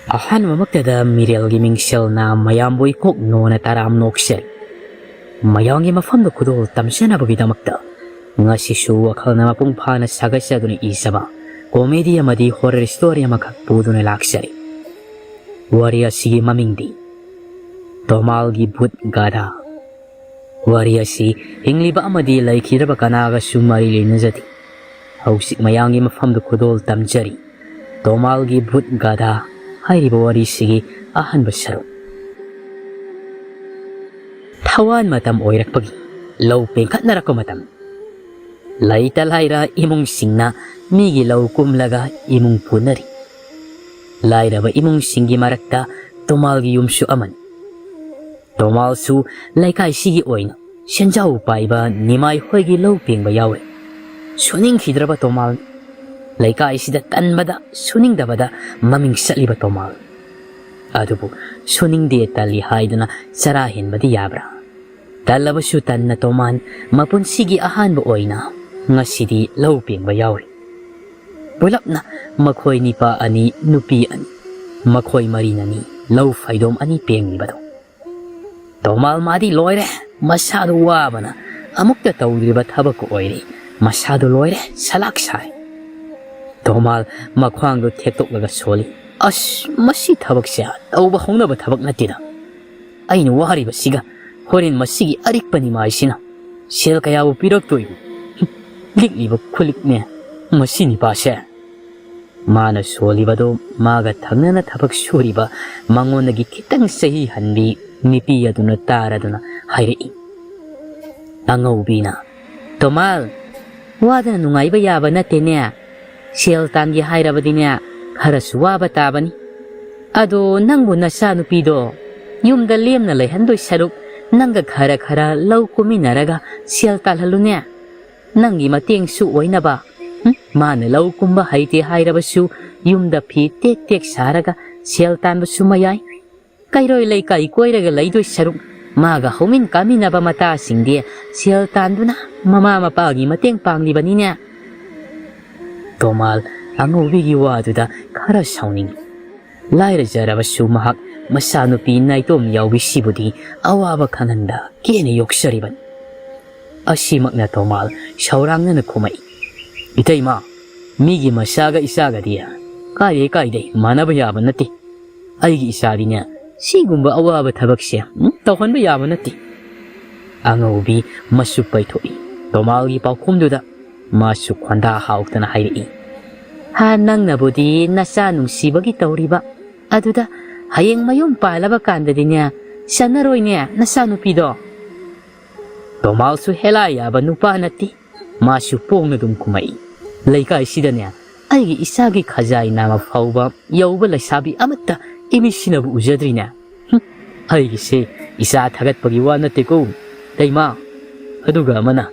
ꯑꯍꯥꯟꯕꯃꯛꯇꯗ ꯃꯤꯔꯦꯜꯒꯤ ꯃꯤꯡꯁꯦꯜꯅ ꯃꯌꯥꯝꯕꯨ ꯏꯀꯣꯛ ꯅꯣꯅ ꯇꯔꯥꯝ ꯅꯣꯛꯁꯦꯜ ꯃꯌꯥꯝꯒꯤ ꯃꯐꯝꯗ ꯈꯨꯗꯣꯜ ꯇꯝꯖꯅꯕꯒꯤꯗꯃꯛꯇ ꯉꯁꯤꯁꯨ ꯋꯥꯈꯜꯅ ꯃꯄꯨꯡ ꯐꯥꯅ ꯁꯥꯒꯠꯆꯗꯨꯅ ꯏꯖꯕ ꯀꯣꯃꯦꯗꯤ ꯑꯃꯗꯤ ꯍꯣꯔꯔ ꯁ꯭ꯇꯣꯔꯤ ꯑꯃꯈꯛ ꯄꯨꯗꯨꯅ ꯂꯥꯛꯆꯔꯤ꯫ ꯋꯥꯔꯤ ꯑꯁꯤꯒꯤ ꯃꯃꯤꯡꯗꯤ ꯇꯣꯃꯥꯜꯒꯤ ꯚꯨꯠ ꯒꯙꯥ꯫ ꯋꯥꯔꯤ ꯑꯁꯤ ꯍꯤꯡꯂꯤꯕ ꯑꯃꯗꯤ ꯂꯩꯈꯤꯗ꯭ꯔꯕ ꯀꯅꯥꯒꯁꯨ ꯃꯔꯤ ꯂꯩꯅꯖꯗꯦ꯫ ꯍꯧꯖꯤꯛ ꯃꯌꯥꯝꯒꯤ ꯃꯐꯝꯗ ꯈꯨꯗꯣꯜ ꯇꯝꯖꯔꯤ ꯇꯣꯃꯥꯜꯒꯤ ꯚꯨꯠ ꯒꯙꯥ ꯍꯥꯏꯔꯤꯕ ꯋꯥꯔꯤꯁꯤꯒꯤ ꯑꯍꯥꯟꯕ ꯁꯔꯨꯛ꯫ ꯊꯋꯥꯟ ꯃꯇꯝ ꯑꯣꯏꯔꯛꯄꯒꯤ ꯂꯧ ꯄꯦꯡꯈꯠꯅꯔꯛꯄ ꯃꯇꯝ꯫ ꯂꯩꯇ ꯂꯥꯏꯔ ꯏꯃꯨꯡꯁꯤꯡꯅ ꯃꯤꯒꯤ ꯂꯧ ꯀꯨꯝꯂꯒ ꯏꯃꯨꯡ ꯄꯨꯅꯔꯤ꯫ ꯂꯥꯏꯔꯕ ꯏꯃꯨꯡꯁꯤꯡꯒꯤ ꯃꯔꯛꯇ ꯇꯣꯃꯥꯜꯒꯤ ꯌꯨꯝꯁꯨ ꯑꯃꯅꯤ꯫ ꯇꯣꯃꯥꯜꯁꯨ ꯂꯩꯀꯥꯏꯁꯤꯒꯤ ꯑꯣꯏꯅ ꯁꯦꯟꯖꯥꯎ ꯄꯥꯏꯕ ꯅꯤꯃꯥꯏ ꯍꯣꯏꯒꯤ ꯂꯧ ꯄꯦꯡꯕ ꯌꯥꯎꯔꯤ꯫ ꯁꯨꯅꯤꯡꯈꯤꯗ꯭ꯔꯕ ꯇꯣꯃꯥꯜ, ꯂꯩꯀꯥꯏꯁꯤꯗ ꯇꯟꯕꯗ ꯁꯨꯅꯤꯡꯗꯕꯗ ꯃꯃꯤꯡ ꯆꯠꯂꯤꯕ ꯇꯣꯃꯥꯜ꯫ ꯑꯗꯨꯕꯨ ꯁꯨꯅꯤꯡꯗꯦ ꯇꯜꯂꯤ ꯍꯥꯏꯗꯨꯅ ꯆꯔꯥ ꯍꯦꯟꯕꯗꯤ ꯌꯥꯕ꯭ꯔꯥ? ꯇꯜꯂꯕꯁꯨ ꯇꯟꯅ ꯇꯣꯃꯥꯜ ꯃꯄꯨꯟꯁꯤꯒꯤ ꯑꯍꯥꯟꯕ ꯑꯣꯏꯅ ꯉꯁꯤꯗꯤ ꯂꯧ ꯄꯦꯡꯕ ꯌꯥꯎꯔꯤ꯫ ꯄꯨꯂꯞꯅ ꯃꯈꯣꯏ ꯅꯤꯄꯥ ꯑꯅꯤ ꯅꯨꯄꯤ ꯑꯅꯤ, ꯃꯈꯣꯏ ꯃꯔꯤꯅꯅꯤ ꯂꯧ ꯐꯩꯗꯣꯝ ꯑꯅꯤ ꯄꯦꯡꯂꯤꯕꯗꯣ꯫ ꯇꯣꯃꯥꯜ ꯃꯥꯗꯤ ꯂꯣꯏꯔꯦ, ꯃꯁꯥꯗꯣ ꯋꯥꯕꯅ ꯑꯃꯨꯛꯇ ꯇꯧꯗ꯭ꯔꯤꯕ ꯊꯕꯛ ꯑꯣꯏꯔꯤ꯫ ꯃꯁꯥꯗꯣ ꯂꯣꯏꯔꯦ, ꯁꯂꯥꯛ ꯁꯥꯏ꯫ ꯇꯣꯃꯥꯜ ꯃꯈ꯭ꯋꯥꯡꯗꯣ ꯊꯦꯛꯇꯣꯛꯂꯒ ꯁꯣꯜꯂꯤ꯫ ꯑꯁ, ꯃꯁꯤ ꯊꯕꯛꯁꯦ ꯇꯧꯕ ꯍꯧꯅꯕ ꯊꯕꯛ ꯅꯠꯇꯦꯗ꯫ ꯑꯩꯅ ꯋꯥꯔꯤꯕꯁꯤꯒ ꯍꯣꯔꯦꯟ ꯃꯁꯤꯒꯤ ꯑꯔꯤꯛꯄ ꯅꯤꯃꯥꯏꯁꯤꯅ ꯁꯦꯜ ꯀꯌꯥꯕꯨ ꯄꯤꯔꯛꯇꯣꯏꯅꯣ? ꯂꯤꯛꯂꯤꯕ ꯈꯨꯂꯤꯛꯅꯦ ꯃꯁꯤ ꯅꯤꯄꯥꯁꯦ꯫ ꯃꯥꯅ ꯁꯣꯜꯂꯤꯕꯗꯣ ꯃꯥꯒ ꯊꯪꯅꯅ ꯊꯕꯛ ꯁꯨꯔꯤꯕ ꯃꯉꯣꯟꯗꯒꯤ ꯈꯤꯇꯪ ꯆꯍꯤ ꯍꯟꯕꯤ ꯅꯨꯄꯤ ꯑꯗꯨꯅ ꯇꯥꯔꯗꯨꯅ ꯍꯥꯏꯔꯛꯏ꯫ ꯑꯉꯧꯕꯤꯅ, ꯇꯣꯃꯥꯜ, ꯋꯥꯗꯅ ꯅꯨꯡꯉꯥꯏꯕ ꯌꯥꯕ ꯅꯠꯇꯦꯅꯦ꯫ ꯁꯦꯜ ꯇꯥꯟꯒꯦ ꯍꯥꯏꯔꯕꯗꯤꯅꯦ ꯈꯔꯁꯨ ꯋꯥꯕ ꯇꯥꯕꯅꯤ꯫ ꯑꯗꯣ ꯅꯪꯕꯨ ꯅꯆꯥ ꯅꯨꯄꯤꯗꯣ ꯌꯨꯝꯗ ꯂꯦꯝꯅ ꯂꯩꯍꯟꯗꯣꯏ ꯁꯔꯨꯛ ꯅꯪꯒ ꯈꯔ ꯂꯧ ꯀꯨꯝꯃꯤꯟꯅꯔꯒ ꯁꯦꯜ ꯇꯥꯜꯍꯜꯂꯨꯅꯦ꯫ ꯅꯪꯒꯤ ꯃꯇꯦꯡꯁꯨ ꯑꯣꯏꯅꯕ꯫ ꯃꯥꯅ ꯂꯧ ꯀꯨꯝꯕ ꯍꯩꯇꯦ ꯍꯥꯏꯔꯕꯁꯨ ꯌꯨꯝꯗ ꯐꯤ ꯇꯦꯛ ꯇꯦꯛ ꯁꯥꯔꯒ ꯁꯦꯜ ꯇꯥꯟꯕꯁꯨ ꯃꯌꯥꯏ꯫ ꯀꯩꯔꯣꯏ ꯂꯩꯀꯥꯏ ꯀꯣꯏꯔꯒ ꯂꯩꯗꯣꯏ ꯁꯔꯨꯛ ꯃꯥꯒ ꯍꯧꯃꯤꯟ ꯀꯥꯃꯤꯟꯅꯕ ꯃꯇꯥꯁꯤꯡꯗꯤ ꯁꯦꯜ ꯇꯥꯟꯗꯨꯅ ꯃꯃꯥ ꯃꯄꯥꯒꯤ ꯃꯇꯦꯡ ꯄꯥꯡꯂꯤꯕꯅꯤꯅꯦ꯫ ꯇꯣꯃꯥꯜ ꯑꯉꯧꯕꯤꯒꯤ ꯋꯥꯗꯨꯗ ꯈꯔ ꯁꯥꯎꯅꯤꯡꯉꯤ꯫ ꯂꯥꯏꯔꯖꯔꯕꯁꯨ ꯃꯍꯥꯛ ꯃꯆꯥꯅꯨꯄꯤ ꯅꯥꯏꯇꯣꯝ ꯌꯥꯎꯕꯤꯁꯤꯕꯨꯗꯤ ꯑꯋꯥꯕ ꯈꯪꯍꯟꯗ ꯀꯦꯅ ꯌꯣꯛꯆꯔꯤꯕꯅꯤ꯫ ꯑꯁꯤꯃꯛꯅ ꯇꯣꯃꯥꯜ ꯁꯧꯔꯥꯡꯅꯅ ꯈꯨꯝꯃꯛꯏ꯫ ꯏꯇꯩꯃ, ꯃꯤꯒꯤ ꯃꯆꯥꯒ ꯏꯆꯥꯒꯗꯤ ꯀꯥꯏꯗꯩ ꯃꯥꯟꯅꯕ ꯌꯥꯕ ꯅꯠꯇꯦ꯫ ꯑꯩꯒꯤ ꯏꯆꯥꯗꯤꯅꯦ ꯁꯤꯒꯨꯝꯕ ꯑꯋꯥꯕ ꯊꯕꯛꯁꯦ ꯇꯧꯍꯟꯕ ꯌꯥꯕ ꯅꯠꯇꯦ꯫ ꯑꯉꯧꯕꯤ ꯃꯆꯨ ꯄꯩꯊꯣꯛꯏ ꯇꯣꯃꯥꯜꯒꯤ ꯄꯥꯎꯈꯨꯝꯗꯨꯗ꯫ ꯃꯥꯁꯨ ꯈꯣꯟꯗꯥ ꯍꯥꯎꯇꯅ ꯍꯥꯏꯔꯛꯏ꯫ ꯅꯪꯅꯕꯨꯗꯤ ꯅꯆꯥ ꯅꯨꯡꯁꯤꯕꯒꯤ ꯇꯧꯔꯤꯕ, ꯑꯗꯨꯗ ꯍꯌꯦꯡ ꯃꯌꯨꯝ ꯄꯥꯜꯂꯕ ꯀꯥꯟꯗꯗꯤꯅꯦ ꯆꯟꯅꯔꯣꯏꯅꯦ ꯅꯆꯥꯅꯨꯄꯤꯗꯣ꯫ ꯇꯣꯃꯥꯜꯁꯨ ꯍꯦꯂꯥ ꯌꯥꯕ ꯅꯨꯄꯥ ꯅꯠꯇꯦ꯫ ꯃꯥꯁꯨ ꯄꯣꯡꯅ ꯑꯗꯨꯝ ꯈꯨꯝꯃꯛꯏ꯫ ꯂꯩꯀꯥꯏꯁꯤꯗꯅꯦ ꯑꯩꯒꯤ ꯏꯆꯥꯒꯤ ꯈꯖꯥꯏ ꯅꯥꯝꯃ ꯐꯥꯎꯕ ꯌꯧꯕ ꯂꯩꯁꯥꯕꯤ ꯑꯃꯠꯇ ꯏꯃꯤꯠꯁꯤꯅꯕꯨ ꯎꯖꯗ꯭ꯔꯤꯅꯦ꯫ ꯑꯩꯒꯤꯁꯦ ꯏꯆꯥ ꯊꯥꯒꯠꯄꯒꯤ ꯋꯥ ꯅꯠꯇꯦꯀꯣ ꯏꯇꯩꯃ꯫ ꯑꯗꯨꯒ ꯑꯃꯅ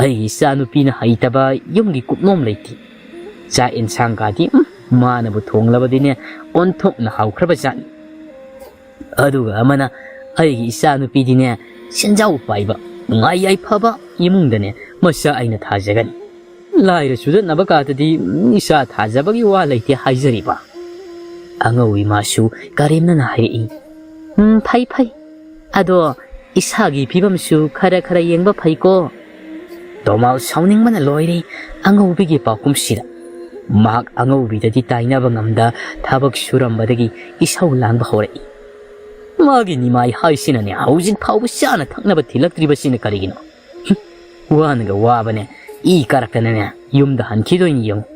ꯑꯩꯒꯤ ꯏꯆꯥꯅꯨꯄꯤꯅ ꯍꯩꯇꯕ ꯌꯨꯝꯒꯤ ꯀꯨꯞꯅꯣꯝ ꯂꯩꯇꯦ꯫ ꯆꯥꯛ ꯏꯟꯁꯥꯡꯒꯗꯤ ꯃꯥꯅꯕꯨ ꯊꯣꯡꯂꯕꯗꯤꯅꯦ ꯑꯣꯟꯊꯣꯛꯅ ꯍꯥꯎꯈ꯭ꯔꯕꯖꯥꯠꯅꯤ꯫ ꯑꯗꯨꯒ ꯑꯃꯅ ꯑꯩꯒꯤ ꯏꯆꯥꯅꯨꯄꯤꯗꯤꯅꯦ ꯁꯦꯟꯖꯥꯎ ꯄꯥꯏꯕ ꯅꯨꯡꯉꯥꯏ ꯌꯥꯏꯐꯕ ꯏꯃꯨꯡꯗꯅꯦ ꯃꯆꯥ ꯑꯩꯅ ꯊꯥꯖꯒꯅꯤ꯫ ꯂꯥꯏꯔ ꯆꯨꯗꯠꯅꯕ ꯀꯥꯗꯗꯤ ꯏꯆꯥ ꯊꯥꯖꯕꯒꯤ ꯋꯥ ꯂꯩꯇꯦ ꯍꯥꯏꯖꯔꯤꯕ꯫ ꯑꯉꯧꯕꯤ ꯃꯥꯁꯨ ꯀꯔꯦꯝꯅꯅ ꯍꯥꯏꯔꯛꯏ꯫ ꯐꯩ, ꯑꯗꯣ ꯏꯁꯥꯒꯤ ꯐꯤꯕꯝꯁꯨ ꯈꯔ ꯌꯦꯡꯕ ꯐꯩꯀꯣ꯫ ꯇꯣꯃꯥꯜ ꯁꯥꯎꯅꯤꯡꯕꯅ ꯂꯣꯏꯔꯦ ꯑꯉꯧꯕꯤꯒꯤ ꯄꯥꯎꯈꯨꯝꯁꯤꯗ꯫ ꯃꯍꯥꯛ ꯑꯉꯧꯕꯤꯗꯗꯤ ꯇꯥꯏꯅꯕ ꯉꯝꯗ ꯊꯕꯛ ꯁꯨꯔꯝꯕꯗꯒꯤ ꯏꯁꯧ ꯂꯥꯡꯕ ꯍꯧꯔꯛꯏ꯫ ꯃꯥꯒꯤ ꯅꯤꯃꯥꯏ ꯍꯥꯏꯁꯤꯅꯅꯦ ꯍꯧꯖꯤꯛ ꯐꯥꯎꯕ ꯆꯥꯅ ꯊꯛꯅꯕ ꯊꯤꯜꯂꯛꯇ꯭ꯔꯤꯕꯁꯤꯅ ꯀꯔꯤꯒꯤꯅꯣ? ꯋꯥꯅꯒ ꯋꯥꯕꯅꯦ ꯏ ꯀꯥꯔꯛꯇꯅꯅꯦ ꯌꯨꯝꯗ ꯍꯟꯈꯤꯗꯣꯏꯅꯤ ꯌꯦꯡꯉꯨ꯫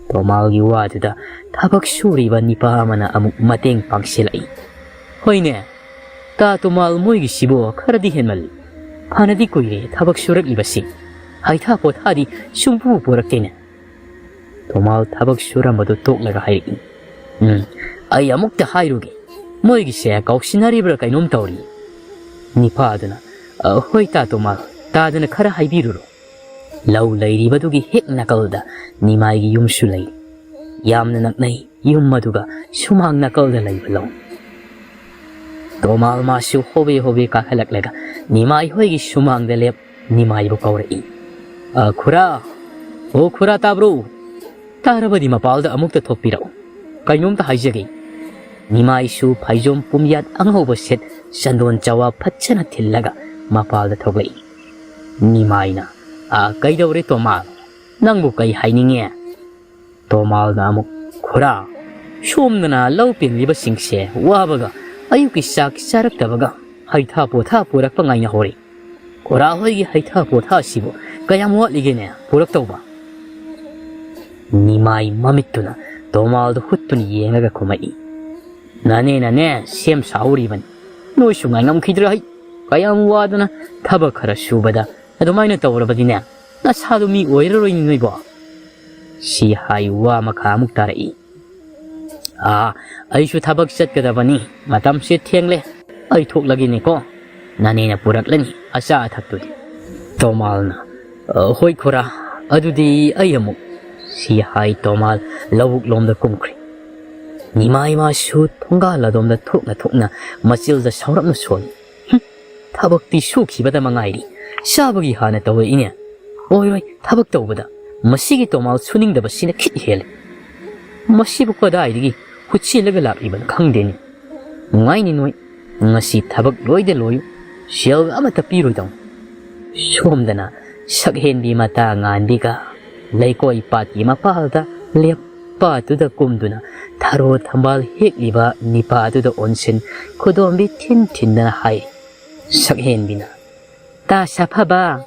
ꯇꯣꯃꯥꯜꯒꯤ ꯋꯥꯗꯨꯗ ꯊꯕꯛ ꯁꯨꯔꯤꯕ ꯅꯤꯄꯥ ꯑꯃꯅ ꯑꯃꯨꯛ ꯃꯇꯦꯡ ꯄꯥꯡꯁꯤꯜꯂꯛꯏ꯫ ꯍꯣꯏꯅꯦ, ꯇꯥ ꯇꯣꯃꯥꯜ ꯃꯣꯏꯒꯤꯁꯤꯕꯨ ꯈꯔꯗꯤ ꯍꯦꯟꯃꯜꯂꯤ꯫ ꯐꯅꯗꯤ ꯀꯨꯏꯔꯦ ꯊꯕꯛ ꯁꯨꯔꯛꯂꯤꯕꯁꯤ, ꯍꯩꯊꯥ ꯄꯣꯊꯥꯗꯤ ꯁꯨꯡꯄꯨ ꯄꯨꯔꯛꯇꯦꯅꯦ꯫ ꯇꯣꯃꯥꯜ ꯊꯕꯛ ꯁꯨꯔꯝꯕꯗꯨ ꯇꯣꯛꯂꯒ ꯍꯥꯏꯔꯛꯏ꯫ ꯑꯩ ꯑꯃꯨꯛꯇ ꯍꯥꯏꯔꯨꯒꯦ, ꯃꯣꯏꯒꯤꯁꯦ ꯀꯥꯎꯁꯤꯟꯅꯔꯤꯕ꯭ꯔꯥ ꯀꯩꯅꯣꯝ ꯇꯧꯔꯤ꯫ ꯅꯤꯄꯥꯗꯨꯅ, ꯍꯣꯏ ꯇꯥ ꯇꯣꯃꯥꯜ, ꯇꯥꯗꯅ ꯈꯔ ꯍꯥꯏꯕꯤꯔꯨꯔꯣ꯫ ꯂꯧ ꯂꯩꯔꯤꯕꯗꯨꯒꯤ ꯍꯦꯛ ꯅꯥꯀꯜꯗ ꯅꯤꯃꯥꯏꯒꯤ ꯌꯨꯝꯁꯨ ꯂꯩ꯫ ꯌꯥꯝꯅ ꯅꯛꯅꯩ ꯌꯨꯝ ꯑꯗꯨꯒ ꯁꯨꯃꯥꯡ ꯅꯥꯀꯜꯗ ꯂꯩꯕ ꯂꯧ꯫ ꯇꯣꯃꯥꯜ ꯃꯥꯁꯨ ꯍꯣꯕꯦ ꯀꯥꯈꯠꯂꯛꯂꯒ ꯅꯤꯃꯥꯏ ꯍꯣꯏꯒꯤ ꯁꯨꯃꯥꯡꯗ ꯂꯦꯞ ꯅꯤꯃꯥꯏꯕꯨ ꯀꯧꯔꯛꯏ꯫ ꯈꯨꯔꯥ, ꯑꯣ ꯈꯨꯔꯥ ꯇꯥꯕ꯭ꯔꯣ? ꯇꯥꯔꯕꯗꯤ ꯃꯄꯥꯜꯗ ꯑꯃꯨꯛꯇ ꯊꯣꯛꯄꯤꯔꯛꯎ, ꯀꯩꯅꯣꯝꯇ ꯍꯥꯏꯖꯒꯦ꯫ Nimaisu Paijom Pumyat Anghoba set Sandon Chawa Pachana Tillaga Mapal the Togley. Nimaina, Kaidore Tomal, Nangukai Haininge. Tomal Namuk, Kura, Shumna, Lopin Liba Singshe, Wabaga, Ayuki Sak Saraktabaga, Haita Pota Purakangina Hori. Kura Hoi Haita Pota Sibo, Kayamwa Ligene, Puraktoba. Nimai Mamituna, Tomal the Hutun Yenga Komai. Nane, same Saurivan. No Shungam Kidrai, Kayam Wadana, Tabakara Shubada, at the minor tower of Badina. That's how to meet Oiro in Nibo. Si Haiwa Makamutari. I should tabak set Gadavani, Matam set Tiangle. I took Laginiko, Nanina Puraklani, Asa Tatui. Tomalna, Hoikora, Adudi Ayamu. Si Hai Tomal, Lavuk Lom the concrete. Nimai ma shoot, Tongala dom the Tokna, Masil the Saurap no son. Tabak the Shuki but the Mangairi. Shabagi Hanet away in it. Oi, Tabak Tobada. Masigi Tomal swinging the Basina Kit Hill. Masibuka died, which she level up even Kangdin. Mining way, Masi Tabak Loy the Loy, Shell Amatapiro down. Shomdana, Shaghendi Matang and Diga, Lakoi Pati Mapalda, Lep Pa to the Kumduna, Taro Tambal Hikliba, Nipa to the Onsen, Kodon be Tintin high. Shaghendina. Ta Shapaba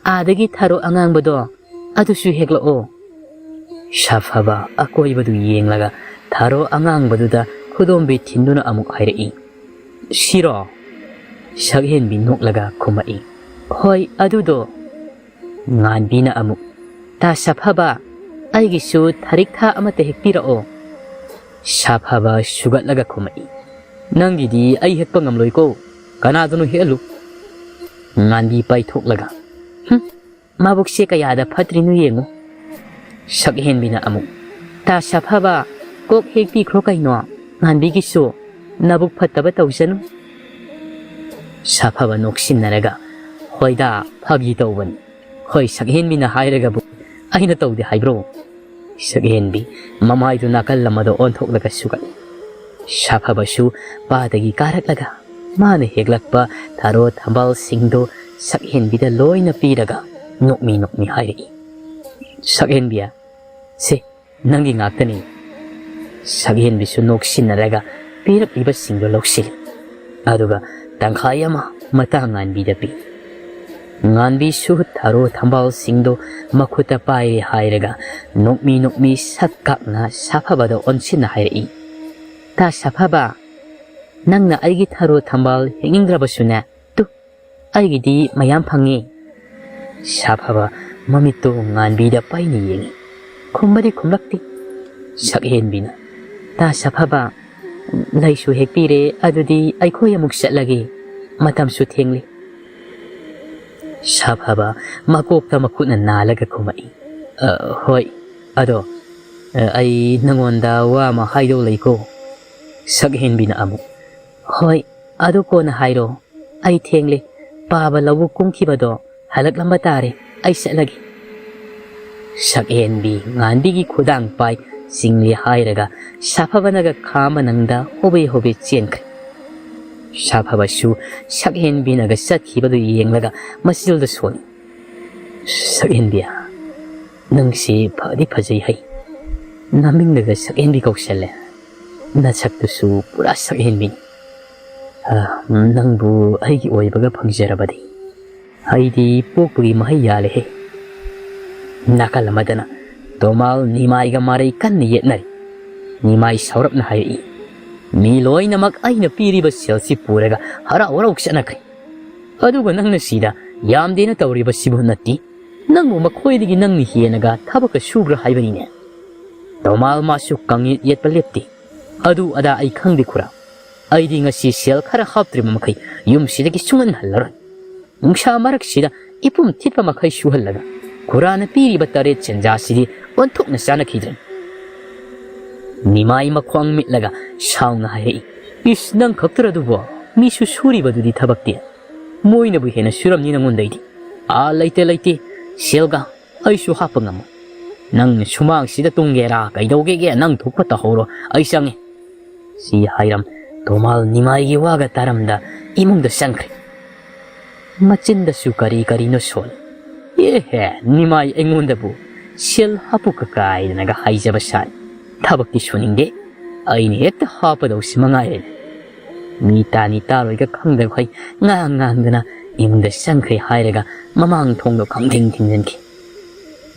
Adagi Taro Angangbado, Adushu Heglo O. Shafaba, Akoibadu Yenglaga, Taro Angangbadu, Kodon be Tinduna Amuk Hairi. Shiro Shaghen be Noklaga Kumai. Hoi Adudo Nan Bina Amuk. Ta Shapaba. I gisu Tarikha Amate Hekpira O. Shapaba Sugat Laga Kumai. Nangidi, I hit Pangam Loiko. Kanadunu Helu Nandi Pai Toklaga. Mabuk Shekayada Patrinu Yengo. Shaghen Bina Amu. Ta Shapaba, Kok Hekpi Krokaino, Nandi Gisu, Nabuk Patabata Usanu. Shapaba Nokshin Naraga. Hoida, Pagito one. Hoi Shaghen Bina Hairagabu. I know the Hybro. Shaghenbi, Mamai to Nakalamado on Toklaga Sugar. Shapabashu, Badagi Karakaga. Mane Heglakba, Taro Tambal Singdo, Shaghen be the loin of Piraga. Knock me, Hairi. Shaghenbia. Say, Nanging Actani. Shaghen Bisu Nokshin Naraga, Pira Piba Single Lokshil. Aduga, Tankayama, Matangan be the Pi. Nganbi Shu Taro Tambal Singdo, Makuta Pai Hairaga, Knock me, Sakakna, Sapabado on Sin Hairi. Ta Sapaba. Nangna Aigi Taro Tambal, hanging Drabasuna, tu Aigidi, Mayam Pangi. Sapaba, Mamito, Nganbi the Paini. Kumbadi Kumlakti. Shaghen Bina. Ta Sapaba. Laishu Hekpire, Adudi, Aikoya Muksatlagi. Matam Sutengli. Sapaba, Makopta Makuna Nalaga Kumai. Hoi, Ado. I Nangonda Wama Haido Lako. Shaghen Bina Amu. Hoi, Ado ko na Hairo. Ay Tengli, Baba Lawu Kung Kibado, Halag Lambatare, ay Salagi. Shaghen Bi, Ngandigi Kudang Pai, Singli Hairaga, Sapavanaga Kama Nangda, Hobe Chienk. Sapavashu, Shaghen Bi Naga Satkibado Yenglaga, Masil the Swan. Shaghen Bia. Nangsi Padi Pazay Hai. Naming Naga Shaghen Bi Koksele. Natsak to Su, Pura Shaghen Bi. Nangbu Aigi Oibaga Pangjarabadi. Haidi Pokuri Mahayale. Nakalamadana. Tomal Nimaiga Mari kan yetnari. Nimai Saurap na Hai. Miloy na mag-ay na piri ba Chelsea Puraga hara-oraw siya nakay. Aduga nang nasida, yam din na tawri ba sibon nati? Nang umakoy digi nang nihiya naga tabaka sugra hay ba niya. Tomal masuk kang yet palipti. Adu ada ay kang dikura. Ay di nga si Shell kara haptri mamakay yung sida gisungan halaran. Nung siya marak sida ipum tit pa makay suhalaga. Kura na piri ba tarit senda sidi ontok na siya nakidran. Nimai makwang mitlaga siyaw nga hay. Is nang kaktarado ba misusuri ba dudi tabak diya. Moy na buhay na suram ni nang unday di. Laite Shell ga ay suhapang nga mo. Nang sumang sida tunggera kay daw gaya nang tukpatahoro ay siyang Si hairam Tomal nimai waga taramda imung da sankre. Machin da su kari no sol. Yehe nimai engunda bu shell hapu kakai naga haijaba sai. Tabak ti suninge aini ekta hapa da usimangai. Mi tani taroi ka khangda khoi ngang dana imung da sankre hairaga mamang thong do khangthing thingjanki.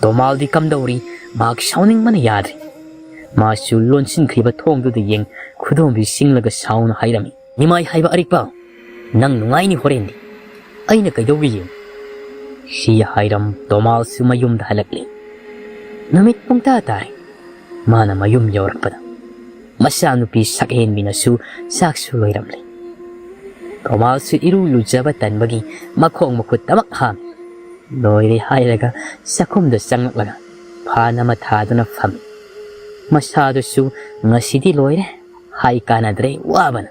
Tomal di kamdauri mak shauning mana yadri. Masu lonsin kriba thong do yeng khudom bi singlaga sauna hairami. Nimai haiba arikpa nang nungai ni horendi. Aina kaidogi yeng. Si hairam Tomal su mayum da halakli. Namit pungta tari. Mana mayum yaurakpada. Masanupi sakhen binasu saksu loiramli. Tomal su iru lujaba tanbagi makhong makut tamak ham. Loire hairaga sakum da sangaklaga. Phana mathaduna fami. Masado su ngasidi loire hai kanadre wabana.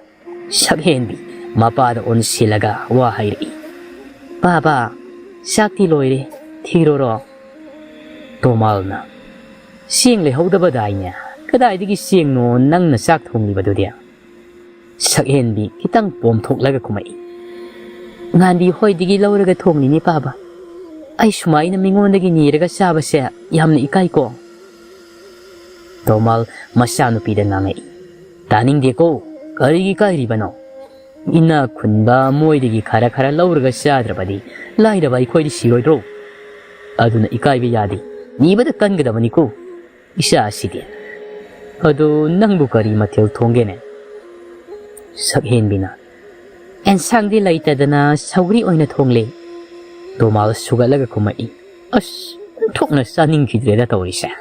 Sakhen bi mapada on silaga wa hairi. Baba sakti loire thiroro. Tomal na. Sing le hodaba daina. Kadai digi sing no nang na sak thongli badudia. Sakhen bi kitang pom thoklaga kumai. Ngandi hoi digi lauraga thongli ni baba. Ay sumay na mingondagi niraga saba siya yamna ikay ko. Tomal masyano pida nangay. Taning di ko, karigi kay ribano. Ina kunba moy digi kara lauraga siya drabadi. Lai rabay ko'y di siroy ro. Ado na ikay biyadi. Ni ba dakan gadamani ko? Isa asidi. Ado nang bukari matil tonggene. Sakhen bina. Ensang di laita dana sauri oy na tongle. Tomal sugalaga kumai. As, tok na saning kidreda taurisa.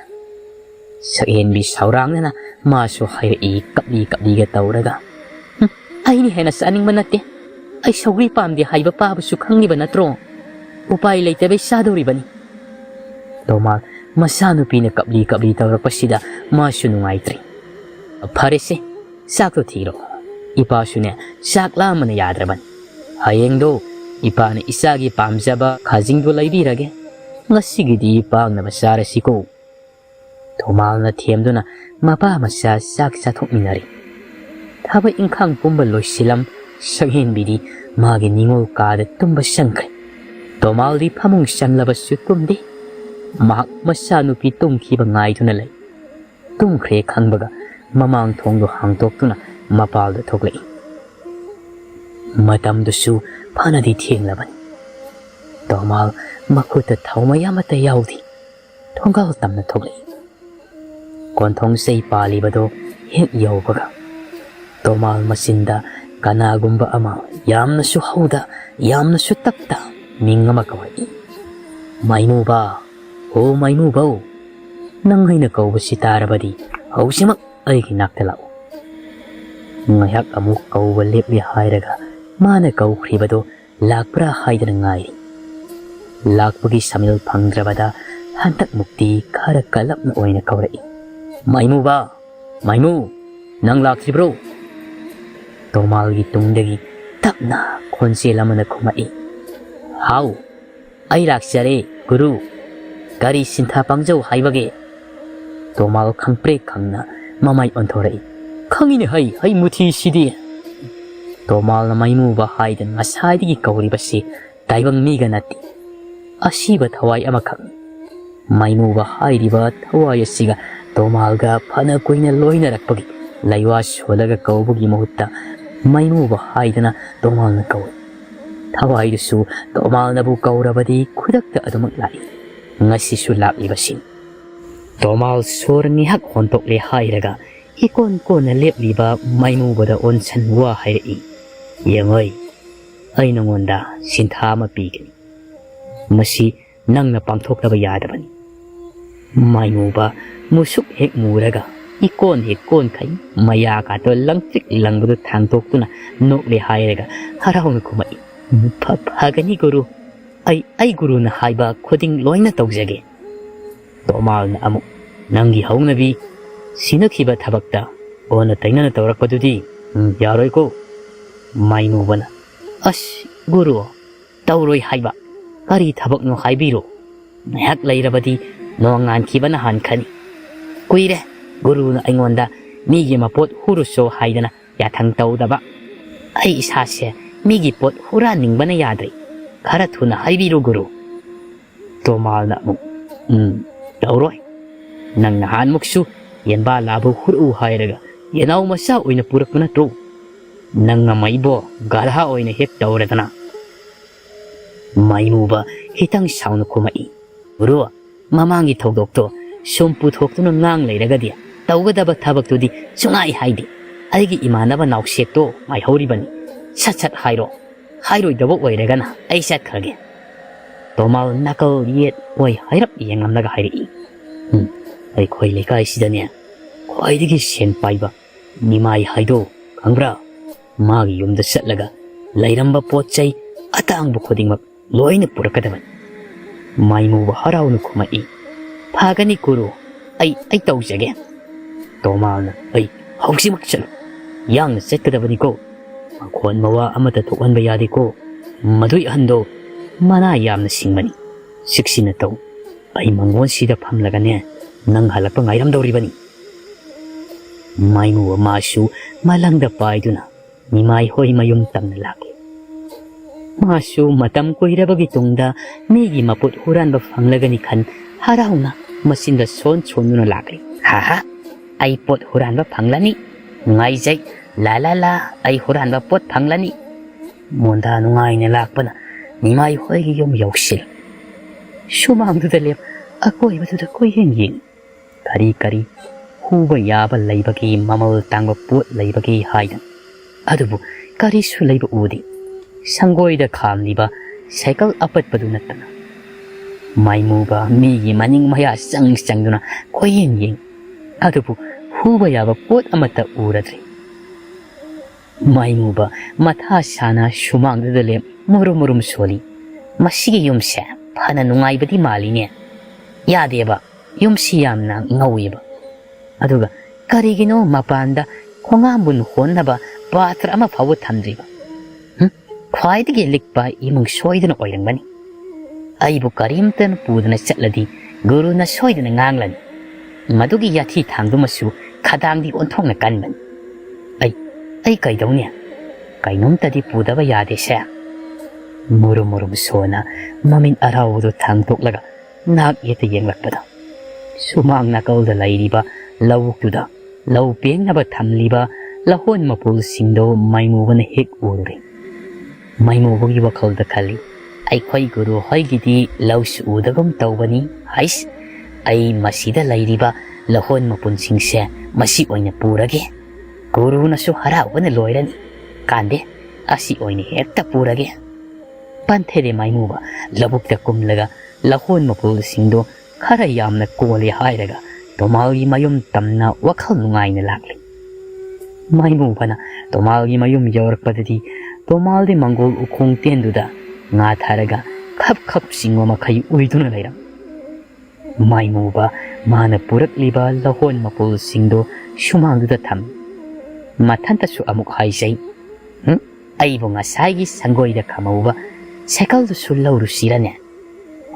Sakhen bi saurang na maso hayri kapli ga tauraga. Ay ni hena saning manate. Ay sauri pam di hayba pa busukang ni ba natro. Upay laita bay sadori ba ni? Tomal masano pina kapli taurapasida maso nungay tri. Parese, sakto tiro. Ipaso niya sakla man na yadraban. Hayeng do. Ipa na isagi pamsaba kazing do laibirage. Ngasigidi ipang na masara siko. Tomal na tiyem do na mapa masa sak sa minari. Taba ingkang pumbaloy silam saghin bidi magi ningol kada tumba sangkay. Tomal di pamong siyang labas sutumdi. Mahak masanupi tungki ba ngay do nalay. Tungkre kang baga mamang tong do hangtok do na mapal do toglay. Matam do su Pana di thieng laban. Tomal makuta thaumaya mata yaudi. Thonggal tamna thogle. Konthong sei pali bado hek yaw baga. Tomal masinda kanagumba ama yamna su hauda yamna su takta mingama kawai. Maimu ba o maimu ba nang haina kauba sitarabadi hausimak ay kinaktalao. Ngayak amuk kauba lepli hairaga Mana kau kribado lakpra haidana ngai. Lakpagi samil pangdrabada hantak mukti kara kalap na oina kaurai. Maimu ba? Maimu? Nang lakri bro? Tomal gitungdagi tapna konse lamana kumai. Hau? Ay laksare, guru. Gari sinta pangjaw haibage. Tomal kangpre kangna mamay ontorai. Kangine hay muti sidi. Tomal na maimu ba haidan masay di kauri basi taibang miga nati. Asiba thawai amakang. Maimu ba haidi ba thawai asiga Tomal ga pana koina loina rakpagi. Laywas holaga kaubugi mahutta maimu ba haidana Tomal na kawi. Thawai dusu Tomal na bu kaurabadi kudakta adumak lai. Ngasi su lakli basin. Tomal sur ni hak hontok le hairaga. Ikon ko na lepli ba maimu ba da onsan wa hairai. Yengoy, ay nangonda sintama pigani. Masi nang napangtok na ba yadabani. Maimu ba musuk hek muraga. Ikon kay maya ka to lang trik lang do tangtok to na nok le hairaga. Haraw na kumai. Papagani guru. Ay guru na haiba kuding loy na tawjage. Tomal na amo. Nanggi haw na bi. Sinakiba tabakta. O na tayo na tawrak pa dudi. Yaroy ko. Maimu bana. As, guru. Tawroy haiba. Kari tabak no haibiro. Nayak layrabadi no ngan kiba na hankani. Kuire. Guru na ingonda. ꯃꯤꯒꯤ ꯃꯄꯣꯠ ꯍꯨꯔꯨꯁꯣ ꯍꯥꯏꯗꯅ ꯌꯥꯊꯪ ꯇꯧꯗꯕ ꯑꯩ ꯏꯁꯥꯁꯦ ꯃꯤꯒꯤ ꯄꯣꯠ ꯍꯨꯔꯥꯟꯅꯤꯡꯕꯅ ꯌꯥꯗ꯭ꯔꯦ ꯈꯔ ꯊꯨꯅ ꯍꯥꯏꯕꯤꯔꯨ ꯒꯨꯔꯨ ꯇꯣꯃꯥꯜꯅ ꯑꯃꯨꯛ ꯇꯧꯔꯣꯏ ꯅꯪ ꯅꯍꯥꯟꯃꯨꯛꯁꯨ ꯌꯦꯟꯕꯥꯂꯥꯕꯨ ꯍꯨꯔꯛꯎ ꯍꯥꯏꯔꯒ ꯌꯦꯅꯥꯎ ꯃꯆꯥ ꯑꯣꯏꯅ ꯄꯨꯔꯛꯄ ꯅꯠꯇ꯭ꯔꯣ ꯅꯪꯅ ꯃꯩꯕꯣ ꯒꯙꯥ ꯑꯣꯏꯅ ꯍꯦꯛ ꯇꯧꯔꯗꯅ ꯃꯥꯏꯃꯨꯕ ꯈꯤꯇꯪ ꯁꯥꯎꯅ ꯈꯨꯝꯃꯛꯏ ꯒꯨꯔꯨ ꯃꯃꯥꯡꯒꯤ ꯊꯧꯗꯣꯛꯇꯣ ꯁꯨꯝ ꯄꯨꯊꯣꯛꯇꯨꯅ ꯉꯥꯡ ꯂꯩꯔꯒꯗꯤ ꯇꯧꯒꯗꯕ ꯊꯕꯛꯇꯨꯗꯤ ꯁꯨꯡꯍꯥꯏ ꯍꯥꯏꯗꯦ ꯑꯩꯒꯤ ꯏꯃꯥꯟꯅꯕ ꯅꯥꯎꯁꯦꯛꯇꯣ ꯉꯥꯏꯍꯧꯔꯤꯕꯅꯤ ꯁꯠ ꯁꯠ ꯍꯥꯏꯔꯣ ꯍꯥꯏꯔꯣꯏꯗꯕ ꯑꯣꯏꯔꯒꯅ ꯑꯩ ꯆꯠꯈ꯭ꯔꯒꯦ ꯇꯣꯃꯥꯜ ꯅꯥꯀꯜ ꯌꯦꯠ ꯑꯣꯏ ꯍꯥꯏꯔꯞ ꯌꯦꯡꯂꯝꯂꯒ ꯍꯥꯏꯔꯛꯏ ꯑꯩꯈꯣꯏ ꯂꯩꯀꯥꯏꯁꯤꯗꯅꯦ ꯈ꯭ꯋꯥꯏꯗꯒꯤ ꯁꯦꯟ ꯄꯥꯏꯕ ꯅꯤꯃꯥꯏ ꯍꯥꯏꯗꯣ ꯈꯪꯕ꯭ꯔꯥ ꯃꯥꯒꯤ ꯌꯨꯝꯗ ꯆꯠꯂꯒ ꯂꯩꯔꯝꯕ ꯄꯣꯠ ꯆꯩ ꯑꯇꯥꯡꯕ ꯈꯨꯗꯤꯡꯃꯛ ꯂꯣꯏꯅ ꯄꯨꯔꯛꯀꯗꯕꯅꯤ ꯃꯥꯏꯃꯨꯕ ꯍꯔꯥꯎꯅ ꯈꯨꯝꯃꯛꯏ ꯐꯒꯅꯤ ꯒꯨꯔꯨ ꯑꯩ ꯇꯧꯖꯒꯦ ꯇꯣꯃꯥꯜꯅ ꯑꯩ ꯍꯧꯖꯤꯛꯃꯛ ꯆꯠꯂꯨ ꯌꯥꯡꯅ ꯆꯠꯀꯗꯕꯅꯤꯀꯣ ꯃꯈꯣꯟ ꯃꯋꯥ ꯑꯃꯠꯇ ꯊꯣꯛꯍꯟꯕ ꯌꯥꯗꯦꯀꯣ ꯃꯗꯨꯏ ꯑꯍꯟꯗꯣ ꯃꯅꯥ ꯌꯥꯝꯅ ꯁꯤꯡꯕꯅꯤ ꯆꯦꯛꯁꯤꯟꯅ ꯇꯧ ꯑꯩ ꯃꯪꯒꯣꯟꯁꯤꯗ ꯐꯝꯂꯒꯅꯦ ꯅꯪ ꯍꯜꯂꯛꯄ ꯉꯥꯏꯔꯝꯗꯧꯔꯤꯕꯅꯤ ꯃꯥꯏꯃꯨꯕ ꯃꯥꯁꯨ ꯃꯂꯪꯗ ꯄꯥꯏꯗꯨꯅ ꯅꯤꯃꯥꯏ ꯍꯣꯏ ꯃꯌꯨꯝ ꯇꯝꯅ ꯂꯥꯛꯂꯤ ꯃꯥꯁꯨ ꯃꯇꯝ ꯀꯨꯏꯔꯕꯒꯤ ꯇꯨꯡꯗ ꯃꯤꯒꯤ ꯃꯄꯣꯠ ꯍꯨꯔꯥꯟꯕ ꯐꯪꯂꯒꯅꯤ ꯈꯟ ꯍꯔꯥꯎꯅ ꯃꯆꯤꯟꯗ ꯁꯣꯟꯗꯨꯅ ꯂꯥꯛꯂꯤ ꯍꯥꯍꯥ ꯑꯩ ꯄꯣꯠ ꯍꯨꯔꯥꯟꯕ ꯐꯪꯂꯅꯤ ꯅꯨꯡꯉꯥꯏꯖꯩ ꯂꯥ ꯂꯥ ꯂꯥ ꯑꯩ ꯍꯨꯔꯥꯟꯕ ꯄꯣꯠ ꯐꯪꯂꯅꯤ ꯃꯣꯟꯗꯥ ꯅꯨꯡꯉꯥꯏꯅ ꯂꯥꯛꯄꯅ ꯅꯤꯃꯥꯏ ꯍꯣꯏꯒꯤ ꯌꯨꯝ ꯌꯧꯁꯤꯜ ꯁꯨꯃꯥꯡꯗꯨꯗ ꯂꯦꯞ ꯑꯀꯣꯏꯕꯗꯨꯗ ꯀꯣꯏꯌꯦꯡ ꯌꯦꯡ ꯀꯔꯤ ꯍꯨꯕ ꯌꯥꯕ ꯂꯩꯕꯒꯦ ꯃꯃꯜ ꯇꯥꯡꯕ ꯄꯣꯠ ꯂꯩꯕꯒꯦ ꯍꯥꯏꯗꯅ ꯑꯗꯨꯕꯨ ꯀꯔꯤꯁꯨ ꯂꯩꯕ ꯎꯗꯦ ꯁꯪꯒꯣꯏꯗ ꯈꯥꯝꯂꯤꯕ ꯁꯥꯏꯀꯜ ꯑꯄꯠꯄꯗꯨ ꯅꯠꯇꯅ ꯃꯥꯏꯃꯨꯕ ꯃꯤꯒꯤ ꯃꯅꯤꯡ ꯃꯌꯥ ꯆꯪꯗꯨꯅ ꯀꯣꯏꯌꯦꯡ ꯌꯦꯡ ꯑꯗꯨꯕꯨ ꯍꯨꯕ ꯌꯥꯕ ꯄꯣꯠ ꯑꯃꯠꯇ ꯎꯔꯗ꯭ꯔꯤ ꯃꯥꯏꯃꯨꯕ ꯃꯊꯥ ꯁꯥꯅ ꯁꯨꯃꯥꯡꯗꯨꯗ ꯂꯦꯞ ꯃꯨꯔꯨꯝ ꯁꯣꯜꯂꯤ ꯃꯁꯤꯒꯤ ꯌꯨꯝꯁꯦ ꯐꯅ ꯅꯨꯡꯉꯥꯏꯕꯗꯤ ꯃꯥꯜꯂꯤꯅꯦ ꯌꯥꯗꯦꯕ ꯌꯨꯝꯁꯤ ꯌꯥꯝꯅ ꯉꯧꯋꯦꯕ ꯑꯗꯨꯒ ꯀꯔꯤꯒꯤꯅꯣ ꯃꯄꯥꯟꯗ ꯈꯣꯡꯉꯥꯝꯕꯨꯟ ꯍꯣꯟꯅꯕ ꯄꯥꯇ꯭ꯔ ꯑꯃ ꯐꯥꯎꯕ ꯊꯝꯗ꯭ꯔꯤꯕ ꯈ꯭ꯋꯥꯏꯗꯒꯤ ꯂꯤꯛꯄ ꯏꯃꯨꯡ ꯁꯣꯏꯗꯅ ꯑꯣꯏꯔꯝꯒꯅꯤ ꯑꯩꯕꯨ ꯀꯔꯤꯝꯇꯅ ꯄꯨꯗꯅ ꯆꯠꯂꯗꯤ ꯒꯨꯔꯨꯅ ꯁꯣꯏꯗꯅ ꯉꯥꯡꯂꯅꯤ ꯃꯗꯨꯒꯤ ꯌꯥꯊꯤ ꯊꯥꯡꯗꯨꯃꯁꯨ ꯈꯗꯥꯡꯗꯤ ꯑꯣꯟꯊꯣꯛꯅ ꯀꯟꯕꯅꯤ ꯑꯩ ꯀꯩꯗꯧꯅꯤ ꯀꯩꯅꯣꯝꯇꯗꯤ ꯄꯨꯗꯕ ꯌꯥꯗꯦꯁꯦ ꯃꯨꯔꯨꯝ ꯁꯣꯅ ꯃꯃꯤꯠ ꯑꯔꯥꯎꯕꯗꯨ ꯊꯥꯡꯗꯣꯛꯂꯒ ꯅꯥꯛ ꯌꯦꯠꯇ ꯌꯦꯡꯂꯛꯄꯗ ꯁꯨꯃꯥꯡ ꯅꯥꯀꯜꯗ ꯂꯩꯔꯤꯕ ꯂꯧꯕꯨꯛꯇꯨꯗ ꯂꯧ ꯄꯦꯡꯅꯕ ꯊꯝꯂꯤꯕ ꯂꯍꯣꯟ ꯃꯄꯨꯜꯁꯤꯡꯗꯣ ꯃꯥꯏꯃꯨꯕꯅ ꯍꯦꯛ ꯎꯔꯨꯔꯦ ꯃꯥꯏꯃꯨꯕꯒꯤ ꯋꯥꯈꯜꯗ ꯈꯜꯂꯤ ꯑꯩꯈꯣꯏ ꯒꯨꯔꯨ ꯍꯣꯏꯒꯤꯗꯤ ꯂꯧꯁꯨ ꯎꯗꯒꯨꯝ ꯇꯧꯕꯅꯤ ꯍꯩꯁ ꯑꯩ ꯃꯁꯤꯗ ꯂꯩꯔꯤꯕ ꯂꯍꯣꯟ ꯃꯄꯨꯟꯁꯤꯡꯁꯦ ꯃꯁꯤ ꯑꯣꯏꯅ ꯄꯨꯔꯒꯦ ꯒꯨꯔꯨꯅꯁꯨ ꯍꯔꯥꯎꯕꯅ ꯂꯣꯏꯔꯅꯤ ꯀꯥꯟꯗꯦ ꯑꯁꯤ ꯑꯣꯏꯅ ꯍꯦꯛꯇ ꯄꯨꯔꯒꯦ ꯄꯟꯊꯦꯔꯦ ꯃꯥꯏꯃꯨꯕ ꯂꯧꯕꯨꯛꯇ ꯀꯨꯝꯂꯒ ꯂꯍꯣꯟ ꯃꯄꯨꯜꯁꯤꯡꯗꯣ ꯈꯔ ꯌꯥꯝꯅ ꯀꯣꯜꯂꯦ ꯍꯥꯏꯔꯒ ꯇꯣꯃꯥꯜꯒꯤ ꯃꯌꯨꯝ ꯇꯝꯅ ꯋꯥꯈꯜ ꯅꯨꯡꯉꯥꯏꯅ ꯂꯥꯛꯂꯤ ꯃꯥꯏꯃꯨꯕꯅ ꯇꯣꯃꯥꯜꯒꯤ ꯃꯌꯨꯝ ꯌꯧꯔꯛꯄꯗꯗꯤ ꯇꯣꯃꯥꯜꯗꯤ ꯃꯪꯒꯣꯜ ꯎꯈꯣꯡ ꯇꯦꯟꯗꯨꯗ ꯉꯥ ꯊꯥꯔꯒ ꯈꯞ ꯆꯤꯡꯕ ꯃꯈꯩ ꯎꯏꯗꯨꯅ ꯂꯩꯔꯝ ꯃꯥꯏꯃꯨꯕ ꯃꯥꯅ ꯄꯨꯔꯛꯂꯤꯕ ꯂꯍꯣꯟ ꯃꯄꯨꯜꯁꯤꯡꯗꯣ ꯁꯨꯃꯥꯡꯗꯨꯗ ꯊꯝꯃꯤ ꯃꯊꯟꯇꯁꯨ ꯑꯃꯨꯛ ꯍꯥꯏꯖꯩ ꯑꯩꯕꯨ ꯉꯁꯥꯏꯒꯤ ꯁꯪꯒꯣꯏꯗ ꯈꯥꯝꯍꯧꯕ ꯁꯥꯏꯀꯜꯗꯨꯁꯨ ꯂꯧꯔꯨꯁꯤꯔꯅꯦ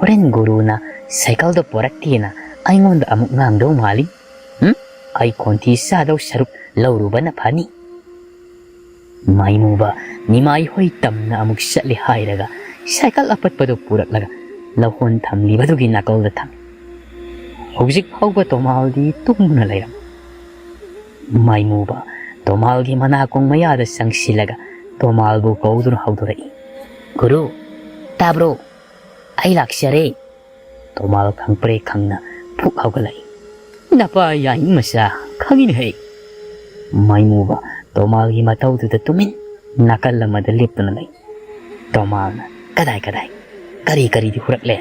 ꯍꯣꯔꯦꯟ ꯒꯨꯔꯨꯅ ꯁꯥꯏꯀꯜꯗꯣ ꯄꯣꯔꯛꯇꯦꯅ ꯑꯩꯉꯣꯟꯗ ꯑꯃꯨꯛ ꯉꯥꯡꯗꯧ ꯃꯥꯜꯂꯤ ꯑꯩ ꯈꯣꯟꯊꯤ ꯆꯥꯗꯧ ꯁꯔꯨꯛ ꯂꯧꯔꯨꯕꯅ ꯐꯅꯤ ꯃꯥꯏꯃꯨꯕ ꯅꯤꯃꯥꯏ ꯍꯣꯏ ꯇꯝꯅ ꯑꯃꯨꯛ ꯆꯠꯂꯦ ꯍꯥꯏꯔꯒ ꯁꯥꯏꯀꯜ ꯑꯄꯠꯄꯗꯣ ꯄꯨꯔꯛꯂꯒ ꯂꯧꯍꯣꯟ ꯊꯝꯂꯤꯕꯗꯨꯒꯤ ꯅꯥꯀꯜꯗ ꯊꯝꯃꯤ ꯍꯧꯖꯤꯛ ꯐꯥꯎꯕ ꯇꯣꯃꯥꯜꯗꯤ ꯇꯨꯝꯗꯨꯅ ꯂꯩꯔꯝ ꯃꯥꯏꯃꯨꯕ ꯇꯣꯃꯥꯜꯒꯤ ꯃꯅꯥꯀꯣꯡ ꯃꯌꯥꯗ ꯆꯪꯁꯤꯜꯂꯒ ꯇꯣꯃꯥꯜꯕꯨ ꯀꯧꯗꯨꯅ ꯍꯧꯗꯣꯔꯛꯏ ꯒꯨꯔꯨ ꯇꯥꯕ꯭ꯔꯣ ꯑꯩ ꯂꯥꯛꯆꯔꯦ ꯇꯣꯃꯥꯜ ꯈꯪꯄ꯭ꯔꯦ ꯈꯪꯅ ꯐꯨꯛ ꯍꯧꯒꯠꯂꯛꯏ ꯅꯄꯥ ꯌꯥꯏ ꯃꯆꯥ ꯈꯪꯉꯤꯅꯦꯍꯦ ꯃꯥꯏꯃꯨꯕ ꯇꯣꯃꯥꯜꯒꯤ ꯃꯇꯧꯗꯨꯗ ꯇꯨꯃꯤꯟ ꯅꯥꯀꯜ ꯑꯃꯗ ꯂꯦꯞꯇꯨꯅ ꯂꯩ ꯇꯣꯃꯥꯜꯅ ꯀꯗꯥꯏ ꯀꯔꯤꯗꯤ ꯍꯨꯔꯛꯂꯦ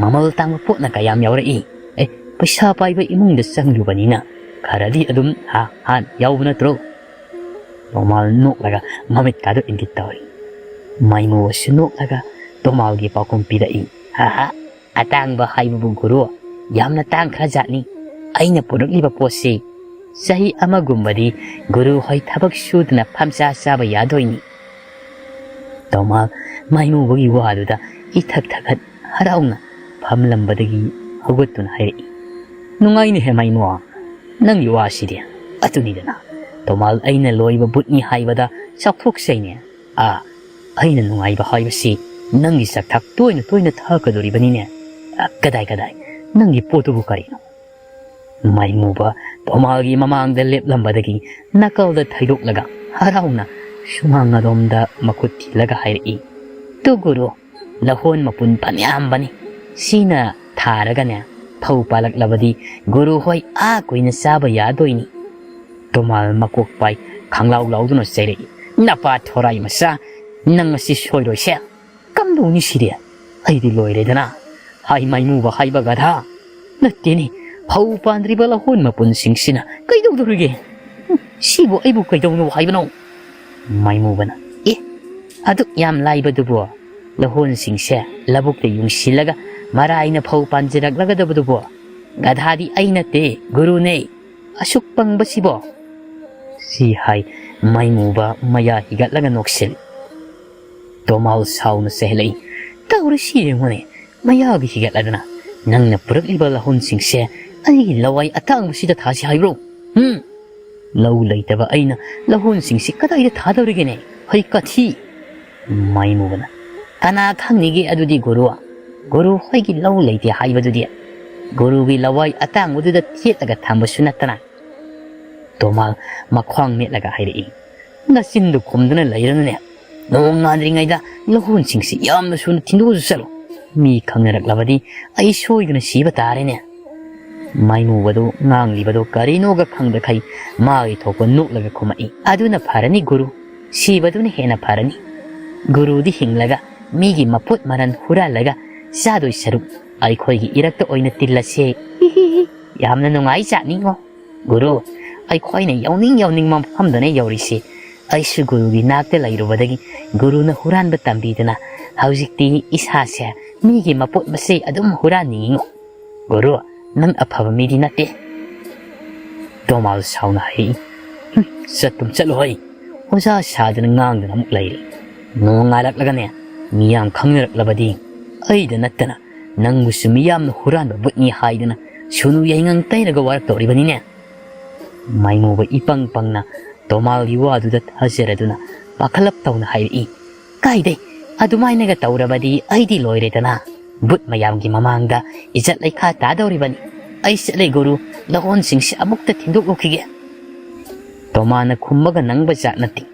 ꯃꯃꯜ ꯇꯥꯡꯕ ꯄꯣꯠꯅ ꯀꯌꯥꯝ ꯌꯥꯎꯔꯛꯏ ꯄꯩꯁꯥ ꯄꯥꯏꯕ ꯏꯃꯨꯡꯗ ꯆꯪꯂꯨꯕꯅꯤꯅ ꯈꯔꯗꯤ ꯑꯗꯨꯝ ꯌꯥꯎꯕ ꯅꯠꯇ꯭ꯔꯣ ꯇꯣꯃꯥꯜ ꯅꯣꯛꯂꯒ ꯃꯃꯤꯠꯀꯥꯗꯨ ꯏꯪꯒꯤꯠ ꯇꯧꯔꯤ ꯃꯥꯏꯃꯨꯕꯁꯨ ꯅꯣꯛꯂꯒ ꯇꯣꯃꯥꯜꯒꯤ ꯄꯥꯎꯈꯨꯝ ꯄꯤꯔꯛꯏ ꯑꯇꯥꯡꯕ ꯍꯥꯏꯕꯕꯨ ꯒꯨꯔꯨ ꯌꯥꯝꯅ ꯇꯥꯡꯈ꯭ꯔꯖꯥꯠꯅꯤ ꯑꯩꯅ ꯄꯨꯔꯛꯂꯤꯕ ꯄꯣꯠꯁꯤ ꯆꯍꯤ ꯑꯃꯒꯨꯝꯕꯗꯤ ꯒꯨꯔꯨ ꯍꯣꯏ ꯊꯕꯛ ꯁꯨꯗꯅ ꯐꯝꯆꯥ ꯆꯥꯕ ꯌꯥꯗꯣꯏꯅꯤ ꯇꯣꯃꯥꯜ ꯃꯥꯏꯃꯨꯕꯒꯤ ꯋꯥꯗꯨꯗ ꯏꯊꯛ ꯊꯛꯀꯠ ꯍꯔꯥꯎꯅ ꯐꯝꯂꯝꯕꯗꯒꯤ ꯍꯧꯒꯠꯇꯨꯅ ꯍꯥꯏꯔꯛꯏ ꯅꯨꯡꯉꯥꯏꯅꯦꯍꯦ ꯃꯥꯏꯃꯨ ꯅꯪꯒꯤ ꯋꯥꯁꯤꯗꯤ ꯑꯗꯨꯅꯤꯗꯅ ꯇꯣꯃꯥꯜ ꯑꯩꯅ ꯂꯣꯏꯕ ꯕꯨꯠꯅꯤ ꯍꯥꯏꯕꯗ ꯆꯥꯎꯊꯣꯛꯆꯩꯅꯦ ꯑꯩꯅ ꯅꯨꯡꯉꯥꯏꯕ ꯍꯥꯏꯕꯁꯤ ꯅꯪꯒꯤ ꯆꯥꯛꯊꯛ ꯇꯣꯏꯅ ꯇꯣꯏꯅ ꯊꯛꯀꯗꯣꯔꯤꯕꯅꯤꯅꯦ ꯀꯗꯥꯏ ꯅꯪꯒꯤ ꯄꯣꯠꯇꯨꯕꯨ ꯀꯔꯤꯅꯣ ꯃꯥꯏꯃꯨꯕ ꯇꯣꯃꯥꯜꯒꯤ ꯃꯃꯥꯡꯗ ꯂꯦꯞꯂꯝꯕꯗꯒꯤ ꯅꯥꯀꯜꯗ ꯊꯩꯗꯣꯛꯂꯒ ꯍꯔꯥꯎꯅ ꯁꯨꯃꯥꯡ ꯑꯗꯣꯝꯗ ꯃꯈꯨꯠ ꯊꯤꯜꯂꯒ ꯍꯥꯏꯔꯛꯏ ꯒꯨꯔꯨ ꯂꯍꯣꯟ ꯃꯄꯨꯟ ꯐꯅꯌꯥꯝꯕꯅꯤ ꯁꯤꯅ ꯊꯥꯔꯒꯅꯦ ꯐꯧ ꯄꯥꯜꯂꯛꯂꯕꯗꯤ ꯒꯨꯔꯨ ꯍꯣꯏ ꯀꯨꯏꯅ ꯆꯥꯕ ꯌꯥꯗꯣꯏꯅꯤ ꯇꯣꯃꯥꯜ ꯃꯀꯣꯛ ꯄꯥꯏ ꯈꯪꯂꯥꯎ ꯂꯥꯎꯗꯨꯅ ꯆꯩꯔꯛꯏ ꯅꯄꯥ ꯊꯣꯔꯥꯏ ꯃꯆꯥ ꯅꯪ ꯉꯁꯤ ꯁꯣꯏꯔꯣꯏꯁꯦ ꯀꯝꯗꯧꯅꯤ ꯁꯤꯗꯤ ꯑꯩꯗꯤ ꯂꯣꯏꯔꯦꯗꯅ ꯍꯥꯏ ꯃꯥꯏꯃꯨꯕ ꯍꯥꯏꯕ ꯒꯙꯥ ꯅꯠꯇꯦꯅꯤ ꯐꯧ ꯄꯥꯟꯗ꯭ꯔꯤꯕ ꯂꯍꯣꯟ ꯃꯄꯨꯟꯁꯤꯡꯁꯤꯅ ꯀꯩꯗꯧꯗꯣꯔꯤꯒꯦ ꯁꯤꯕꯨ ꯑꯩꯕꯨ ꯀꯩꯗꯧꯅꯣ ꯍꯥꯏꯕꯅꯣ ꯃꯥꯏꯃꯨꯕꯅ ꯑꯗꯨꯛ ꯌꯥꯝ ꯂꯥꯏꯕꯗꯨꯕꯨ ꯂꯍꯣꯟꯁꯤꯡꯁꯦ ꯂꯧꯕꯨꯛꯇ ꯌꯨꯡꯁꯤꯜꯂꯒ ꯃꯔꯥꯏꯅ ꯐꯧ ꯄꯥꯟꯖꯔꯛꯂꯒꯗꯕꯗꯨꯕꯨ ꯒꯙꯥꯗꯤ ꯑꯩ ꯅꯠꯇꯦ ꯒꯨꯔꯨꯅꯦ ꯑꯁꯨꯛ ꯄꯪꯕꯁꯤꯕꯣ ꯁꯤ ꯍꯥꯏ ꯃꯥꯏꯃꯨꯕ ꯃꯌꯥ ꯍꯤꯒꯠꯂꯒ ꯅꯣꯛꯁꯤꯜꯂꯤ ꯇꯣꯃꯥꯜ ꯁꯥꯎꯅ ꯆꯩꯍꯜꯂꯛꯏ ꯇꯧꯔꯤꯁꯤ ꯌꯦꯡꯉꯨꯅꯦ ꯃꯌꯥꯒ ꯍꯤꯒꯠꯂꯗꯅ ꯅꯪꯅ ꯄꯨꯔꯛꯂꯤꯕ ꯂꯍꯣꯟꯁꯤꯡꯁꯦ ꯑꯩꯒꯤ ꯂꯋꯥꯏ ꯑꯇꯥꯡꯕꯁꯤꯗ ꯊꯥꯁꯤ ꯍꯥꯏꯕ꯭ꯔꯣ ꯂꯧ ꯂꯩꯇꯕ ꯑꯩꯅ ꯂꯍꯣꯟꯁꯤꯡꯁꯤ ꯀꯗꯥꯏꯗ ꯊꯥꯗꯧꯔꯤꯒꯦꯅꯦ ꯍꯩ ꯀꯊꯤ ꯃꯥꯏꯃꯨꯕꯅ ꯀꯅꯥ ꯈꯪꯅꯤꯒꯦ ꯑꯗꯨꯗꯤ ꯒꯨꯔꯨ ꯍꯣꯏꯒꯤ ꯂꯧ ꯂꯩꯇꯦ ꯍꯥꯏꯕꯗꯨꯗꯤ ꯒꯨꯔꯨꯒꯤ ꯂꯋꯥꯏ ꯑꯇꯥꯡꯕꯗꯨꯗ ꯊꯦꯠꯂꯒ ꯊꯝꯕꯁꯨ ꯅꯠꯇꯅ ꯇꯣꯃꯥꯜ ꯃꯈ꯭ꯋꯥꯡ ꯃꯦꯠꯂꯒ ꯍꯥꯏꯔꯛꯏ ꯅꯆꯤꯟꯗꯨ ꯈꯨꯝꯗꯨꯅ ꯂꯩꯔꯅꯨꯅꯦ ꯅꯣꯡ ꯉꯥꯟꯗ꯭ꯔꯤꯉꯩꯗ ꯂꯍꯣꯟꯁꯤꯡꯁꯤ ꯌꯥꯝꯅ ꯁꯨꯅ ꯊꯤꯟꯗꯣꯛꯑꯁꯨ ꯆꯠꯂꯨ ꯃꯤ ꯈꯪꯅꯔꯛꯂꯕꯗꯤ ꯑꯩ ꯁꯣꯏꯗꯅ ꯁꯤꯕ ꯇꯥꯔꯦꯅꯦ ꯃꯥꯏꯃꯨꯕꯗꯨ ꯉꯥꯡꯂꯤꯕꯗꯨ ꯀꯔꯤꯅꯣꯒ ꯈꯪꯗꯈꯩ ꯃꯥꯒꯤ ꯊꯣꯛꯄ ꯅꯣꯛꯂꯒ ꯈꯨꯝꯃꯛꯏ ꯑꯗꯨꯅ ꯐꯔꯅꯤ ꯒꯨꯔꯨ ꯁꯤꯕꯗꯨꯅ ꯍꯦꯟꯅ ꯐꯔꯅꯤ ꯒꯨꯔꯨꯗꯤ ꯍꯤꯡꯂꯒ ꯃꯤꯒꯤ ꯃꯄꯣꯠ ꯃꯔꯟ ꯍꯨꯔꯥꯜꯂꯒ ꯆꯥꯗꯣꯏ ꯁꯔꯨꯛ ꯑꯩꯈꯣꯏꯒꯤ ꯏꯔꯛꯇ ꯑꯣꯏꯅ ꯇꯤꯜꯂꯁꯦ ꯌꯥꯝꯅ ꯅꯨꯡꯉꯥꯏ ꯆꯥꯠꯅꯤꯉꯣ ꯒꯨꯔꯨ ꯑꯩꯈꯣꯏꯅ ꯌꯧꯅꯤꯡꯕ ꯃꯐꯝꯗꯅ ꯌꯧꯔꯤꯁꯤ ꯑꯩꯁꯨ ꯒꯨꯔꯨꯒꯤ ꯅꯥꯛꯇ ꯂꯩꯔꯨꯕꯗꯒꯤ ꯒꯨꯔꯨꯅ ꯍꯨꯔꯥꯟꯕ ꯇꯝꯕꯤꯗꯅ ꯍꯧꯖꯤꯛꯇꯤ ꯏꯁꯥꯁꯦ ꯃꯤꯒꯤ ꯃꯄꯣꯠ ꯃꯆꯩ ꯑꯗꯨꯝ ꯍꯨꯔꯥꯟꯅꯤꯡꯉꯤꯉꯣ ꯒꯨꯔꯨ ꯅꯪ ꯑꯐꯕ ꯃꯤꯗꯤ ꯅꯠꯇꯦ ꯇꯣꯃꯥꯜ ꯁꯥꯎꯅ ꯍꯥꯏꯔꯛꯏ ꯆꯠꯇꯨꯝ ꯆꯠꯂꯣꯍꯩ ꯑꯣꯖꯥ ꯁꯥꯗꯅ ꯉꯥꯡꯗꯅ ꯑꯃꯨꯛ ꯂꯩꯔꯤ ꯅꯣꯡꯉꯥꯜꯂꯛꯂꯒꯅꯦ ꯃꯤꯌꯥꯝ ꯈꯪꯅꯔꯛꯂꯕꯗꯤ ꯑꯩꯗ ꯅꯠꯇꯅ ꯅꯪꯕꯨꯁꯨ ꯃꯤꯌꯥꯝꯅ ꯍꯨꯔꯥꯟꯕ ꯕꯨꯠꯅꯤ ꯍꯥꯏꯗꯅ ꯁꯨꯅꯨ ꯌꯥꯏꯉꯪ ꯇꯩꯔꯒ ꯋꯥꯔꯛꯇꯧꯔꯤꯕꯅꯤꯅꯦ ꯃꯥꯏꯃꯨꯕ ꯏꯄꯪ ꯄꯪꯅ ꯇꯣꯃꯥꯜꯒꯤ ꯋꯥꯗꯨꯗ ꯊꯥꯖꯔꯗꯨꯅ ꯄꯥꯈꯠꯂꯞ ꯇꯧꯅ ꯍꯥꯏꯔꯛꯏ ꯀꯥꯏꯗꯩ ꯑꯗꯨꯃꯥꯏꯅꯒ ꯇꯧꯔꯕꯗꯤ ꯑꯩꯗꯤ ꯂꯣꯏꯔꯦꯗꯅ ꯕꯨꯠ ꯃꯌꯥꯝꯒꯤ ꯃꯃꯥꯡꯗ ꯏꯖꯠ ꯂꯩꯈꯥ ꯇꯥꯗꯧꯔꯤꯕꯅꯤ ꯑꯩ ꯆꯠꯂꯦ ꯒꯨꯔꯨ ꯂꯍꯣꯟꯁꯤꯡꯁꯤ ꯑꯃꯨꯛꯇ ꯊꯤꯟꯗꯣꯛꯂꯨꯈꯤꯒꯦ ꯇꯣꯃꯥꯅ ꯈꯨꯝꯃꯒ ꯅꯪꯕ ꯖꯥꯠ ꯅꯠꯇꯦ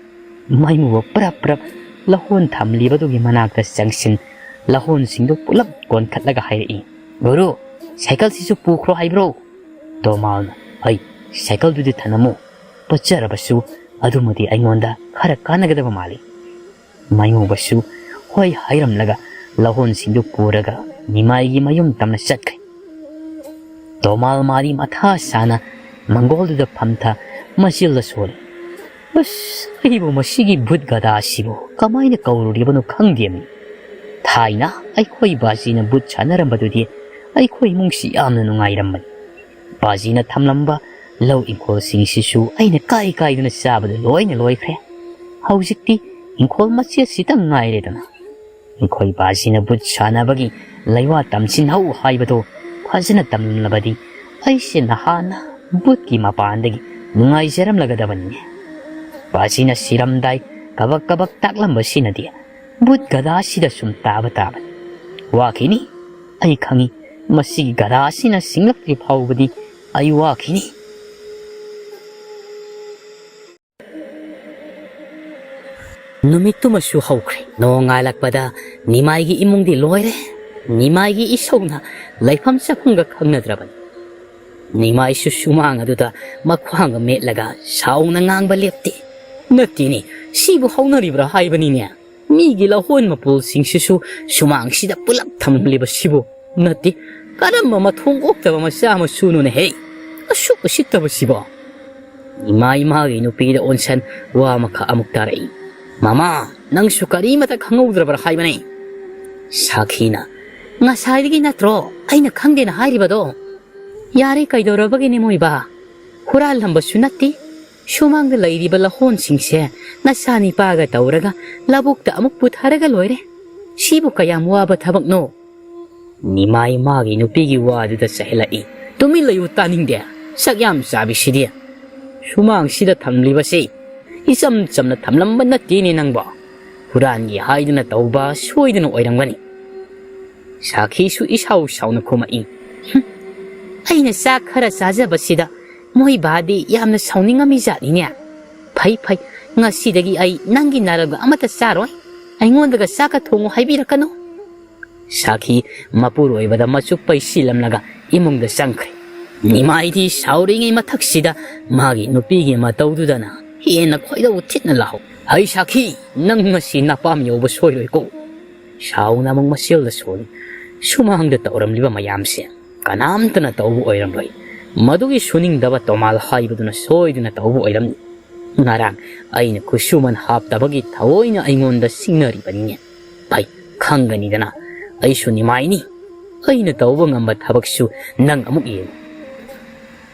ꯃꯥꯏꯃꯨꯕ ꯄ꯭ꯔꯞ ꯂꯍꯣꯟ ꯊꯝꯂꯤꯕꯗꯨꯒꯤ ꯃꯅꯥꯛꯇ ꯆꯪꯁꯤꯟ ꯂꯍꯣꯟꯁꯤꯡꯗꯨ ꯄꯨꯂꯞ ꯀꯣꯟꯈꯠꯂꯒ ꯍꯥꯏꯔꯛꯏ ꯒꯨꯔꯨ ꯁꯥꯏꯀꯜꯁꯤꯁꯨ ꯄꯨꯈ꯭ꯔꯣ ꯍꯥꯏꯕ꯭ꯔꯣ ꯇꯣꯃꯥꯜꯅ ꯁꯥꯏꯀꯜꯗꯨꯗꯤ ꯊꯅꯝꯃꯨ ꯄꯠꯆꯔꯕꯁꯨ ꯑꯗꯨꯃꯗꯤ ꯑꯩꯉꯣꯟꯗ ꯈꯔ ꯀꯥꯟꯅꯒꯗꯕ ꯃꯥꯜꯂꯤ ꯃꯥꯏꯃꯨꯕꯁꯨ ꯍꯣꯏ ꯍꯥꯏꯔꯝꯂꯒ ꯂꯍꯣꯟꯁꯤꯡꯗꯨ ꯄꯨꯔꯒ ꯅꯤꯃꯥꯏꯒꯤ ꯃꯌꯨꯝ ꯇꯝꯅ ꯆꯠꯈ꯭ꯔꯦ ꯇꯣꯃꯥꯜ ꯃꯥꯗꯤ ꯃꯊꯥ ꯁꯥꯅ ꯃꯪꯒꯣꯜꯗꯨꯗ ꯐꯝꯊ ꯃꯆꯤꯜꯗ ꯁꯣꯜꯂꯤ ꯑꯩꯕꯨ ꯃꯁꯤꯒꯤ ꯕꯨꯠ ꯒꯙꯥ ꯑꯁꯤꯕꯨ ꯀꯃꯥꯏꯅ ꯀꯧꯔꯨꯔꯤꯕꯅꯣ ꯈꯪꯗꯦꯃꯤ ꯊꯥꯏꯅ ꯑꯩꯈꯣꯏ ꯕꯥꯖꯤꯅ ꯕꯨꯠ ꯁꯥꯟꯅꯔꯝꯕꯗꯨꯗꯤ ꯑꯩꯈꯣꯏ ꯏꯃꯨꯡꯁꯤ ꯌꯥꯝꯅ ꯅꯨꯡꯉꯥꯏꯔꯝꯕꯅꯤ ꯕꯥꯖꯤꯅ ꯊꯝꯂꯝꯕ ꯂꯧ ꯏꯪꯈꯣꯜꯁꯤꯡꯁꯤꯁꯨ ꯑꯩꯅ ꯀꯥꯏꯗꯨꯅ ꯆꯥꯕꯗ ꯂꯣꯏꯅ ꯂꯣꯏꯈ꯭ꯔꯦ ꯍꯧꯖꯤꯛꯇꯤ ꯏꯪꯈꯣꯜ ꯃꯆꯦꯠꯁꯤꯇꯪ ꯉꯥꯏꯔꯦꯗꯅ ꯑꯩꯈꯣꯏ ꯕꯥꯖꯤꯅ ꯕꯨꯠ ꯁꯥꯟꯅꯕꯒꯤ ꯂꯩꯋꯥ ꯇꯝꯁꯤꯟꯍꯧ ꯍꯥꯏꯕꯗꯣ ꯐꯖꯅ ꯇꯝꯂꯕꯗꯤ ꯑꯩꯁꯦ ꯅꯍꯥꯟꯅ ꯕꯨꯠꯀꯤ ꯃꯄꯥꯟꯗꯒꯤ ꯅꯨꯡꯉꯥꯏꯖꯔꯝꯂꯒꯗꯕꯅꯤꯅꯦ ꯕꯥꯖꯤꯅ ꯁꯤꯔꯝꯗꯥꯏ ꯀꯕꯛ ꯇꯥꯛꯂꯝꯕꯁꯤꯅꯗꯤ ꯕꯨꯠ ꯒꯙꯥꯁꯤꯗ ꯁꯨꯝ ꯇꯥꯕꯅꯤ ꯋꯥꯈꯤꯅꯤ ꯑꯩ ꯈꯪꯏ ꯃꯁꯤꯒꯤ ꯒꯙꯥꯁꯤꯅ ꯁꯤꯡꯂꯛꯇ꯭ꯔꯤ ꯐꯥꯎꯕꯗꯤ ꯑꯩ ꯋꯥꯈꯤꯅꯤ ꯅꯨꯃꯤꯠꯇꯨꯃꯁꯨ ꯍꯧꯈ꯭ꯔꯦ ꯅꯣꯡꯉꯥꯜꯂꯛꯄꯗ ꯅꯤꯃꯥꯏꯒꯤ ꯏꯃꯨꯡꯗꯤ ꯂꯣꯏꯔꯦ ꯅꯤꯃꯥꯏꯒꯤ ꯏꯁꯧꯅ ꯂꯩꯐꯝ ꯆꯥꯐꯝꯒ ꯈꯪꯅꯗ꯭ꯔꯕꯅꯤ ꯅꯤꯃꯥꯏꯁꯨ ꯁꯨꯃꯥꯡ ꯑꯗꯨꯗ ꯃꯈ꯭ꯋꯥꯡꯒ ꯃꯦꯠꯂꯒ ꯁꯥꯎꯅ ꯉꯥꯡꯕ ꯂꯦꯞꯇꯦ ꯅꯠꯇꯦꯅꯦ ꯁꯤꯕꯨ ꯍꯧꯅꯔꯤꯕ꯭ꯔꯥ ꯍꯥꯏꯕꯅꯤꯅꯦ ꯃꯤꯒꯤ ꯂꯍꯣꯟ ꯃꯄꯨꯜꯁꯤꯡꯁꯤꯁꯨ ꯁꯨꯃꯥꯡꯁꯤꯗ ꯄꯨꯂꯞ ꯊꯝꯂꯤꯕꯁꯤꯕꯨ ꯅꯠꯇꯦ ꯀꯔꯝꯕ ꯃꯊꯣꯡ ꯑꯣꯛꯇꯕ ꯃꯆꯥ ꯃꯁꯨꯅꯣꯅꯦ ꯍꯦ ꯑꯁꯨꯛ ꯎꯁꯤꯠꯇꯕꯁꯤꯕꯣ ꯏꯃꯥꯒꯤ ꯅꯨꯄꯤꯗ ꯑꯣꯟꯁꯟ ꯋꯥ ꯃꯈꯥ ꯑꯃꯨꯛ ꯇꯥꯔꯛꯏ ꯃꯃꯥ ꯅꯪꯁꯨ ꯀꯔꯤꯃꯇ ꯈꯪꯍꯧꯗ꯭ꯔꯕ꯭ꯔꯥ ꯍꯥꯏꯕꯅꯤ ꯁꯥꯈꯤꯅ ꯉꯁꯥꯏꯗꯒꯤ ꯅꯠꯇ꯭ꯔꯣ ꯑꯩꯅ ꯈꯪꯗꯦꯅ ꯍꯥꯏꯔꯤꯕꯗꯣ ꯌꯥꯔꯦ ꯀꯩꯗꯧꯔꯕꯒꯦꯅꯦ ꯃꯣꯏꯕꯥ ꯍꯨꯔꯥꯜꯂꯝꯕꯁꯨ ꯅꯠꯇꯦ ꯁꯨꯃꯥꯡꯗ ꯂꯩꯔꯤꯕ ꯂꯍꯣꯟꯁꯤꯡꯁꯦ ꯅꯆꯥ ꯅꯤꯄꯥꯒ ꯇꯧꯔꯒ ꯂꯧꯕꯨꯛꯇ ꯑꯃꯨꯛ ꯄꯨꯊꯔꯒ ꯂꯣꯏꯔꯦ ꯁꯤꯕꯨ ꯀꯌꯥꯝ ꯋꯥꯕ ꯊꯕꯛꯅꯣ ꯅꯤꯃꯥꯏ ꯃꯥꯒꯤ ꯅꯨꯄꯤꯒꯤ ꯋꯥꯗꯨꯗ ꯆꯩꯍꯜꯂꯛꯏ ꯇꯨꯃꯤꯟ ꯂꯩꯌꯨ ꯇꯥꯅꯤꯡꯗꯦ ꯁꯛ ꯌꯥꯝ ꯆꯥꯕꯤꯁꯤꯗꯤ ꯁꯨꯃꯥꯡꯁꯤꯗ ꯊꯝꯂꯤꯕꯁꯤ ꯏꯆꯝ ꯆꯝꯅ ꯊꯝꯂꯝꯕ ꯅꯠꯇꯦꯅꯦ ꯅꯪꯕꯣ ꯍꯨꯔꯥꯟꯒꯤ ꯍꯥꯏꯗꯨꯅ ꯇꯧꯕ ꯁꯣꯏꯗꯅ ꯑꯣꯏꯔꯝꯒꯅꯤ ꯁꯥꯈꯤꯁꯨ ꯏꯁꯥꯎ ꯁꯥꯎꯅ ꯈꯨꯝꯃꯛꯏ ꯑꯩꯅ ꯆꯥꯛ ꯈꯔ ꯆꯥꯖꯕꯁꯤꯗ ꯃꯣꯏ ꯕꯥꯗꯤ ꯌꯥꯝꯅ ꯁꯥꯎꯅꯤꯡꯉꯝꯃꯤ ꯖꯥꯠꯅꯤꯅꯦ ꯐꯩ ꯐꯩ ꯉꯁꯤꯗꯒꯤ ꯑꯩ ꯅꯪꯒꯤ ꯅꯥꯔꯒ ꯑꯃꯠꯇ ꯆꯥꯔꯣꯏ ꯑꯩꯉꯣꯟꯗꯒ ꯆꯥꯛꯀ ꯊꯣꯡꯉꯨ ꯍꯥꯏꯕꯤꯔꯛꯀꯅꯨ ꯁꯥꯈꯤ ꯃꯄꯨꯔꯣꯏꯕꯗ ꯃꯆꯨꯞ ꯄꯩꯁꯤꯜꯂꯝꯂꯒ ꯏꯃꯨꯡꯗ ꯆꯪꯈ꯭ꯔꯦ ꯅꯤꯃꯥꯏꯗꯤ ꯁꯥꯎꯔꯤꯉꯩ ꯃꯊꯛꯁꯤꯗ ꯃꯥꯒꯤ ꯅꯨꯄꯤꯒꯤ ꯃꯇꯧꯗꯨꯗꯅ ꯍꯦꯟꯅ ꯈꯣꯏꯗꯧ ꯊꯤꯠꯅ ꯂꯥꯎ ꯍꯩ ꯁꯥꯈꯤ ꯅꯪ ꯉꯁꯤ ꯅꯄꯥꯝ ꯌꯧꯕ ꯁꯣꯏꯔꯣꯏꯀꯣ ꯁꯥꯎꯅ ꯑꯃꯨꯛ ꯃꯁꯦꯜꯗ ꯁꯣꯜꯂꯤ ꯁꯨꯃꯥꯡꯗ ꯇꯧꯔꯝꯂꯤꯕ ꯃꯌꯥꯝꯁꯦ ꯀꯅꯥꯝꯇꯅ ꯇꯧꯕ ꯑꯣꯏꯔꯝꯂꯣꯏ ꯃꯗꯨꯒꯤ ꯁꯨꯅꯤꯡꯗꯕ ꯇꯣꯃꯥꯜ ꯍꯥꯏꯕꯗꯨꯅ ꯁꯣꯏꯗꯅ ꯇꯧꯕ ꯑꯣꯏꯔꯝꯅꯤ ꯉꯔꯥꯡ ꯑꯩꯅ ꯈꯨꯠꯁꯨꯃꯟ ꯍꯥꯞꯇꯕꯒꯤ ꯊꯑꯣꯏꯅ ꯑꯩꯉꯣꯟꯗ ꯁꯤꯡꯅꯔꯤꯕꯅꯤꯅꯦ ꯐꯩ ꯈꯪꯒꯅꯤꯗꯅ ꯑꯩꯁꯨ ꯅꯤꯃꯥꯏꯅꯤ ꯑꯩꯅ ꯇꯧꯕ ꯉꯝꯕ ꯊꯕꯛꯁꯨ ꯅꯪ ꯑꯃꯨꯛ ꯌꯦꯡꯉꯨ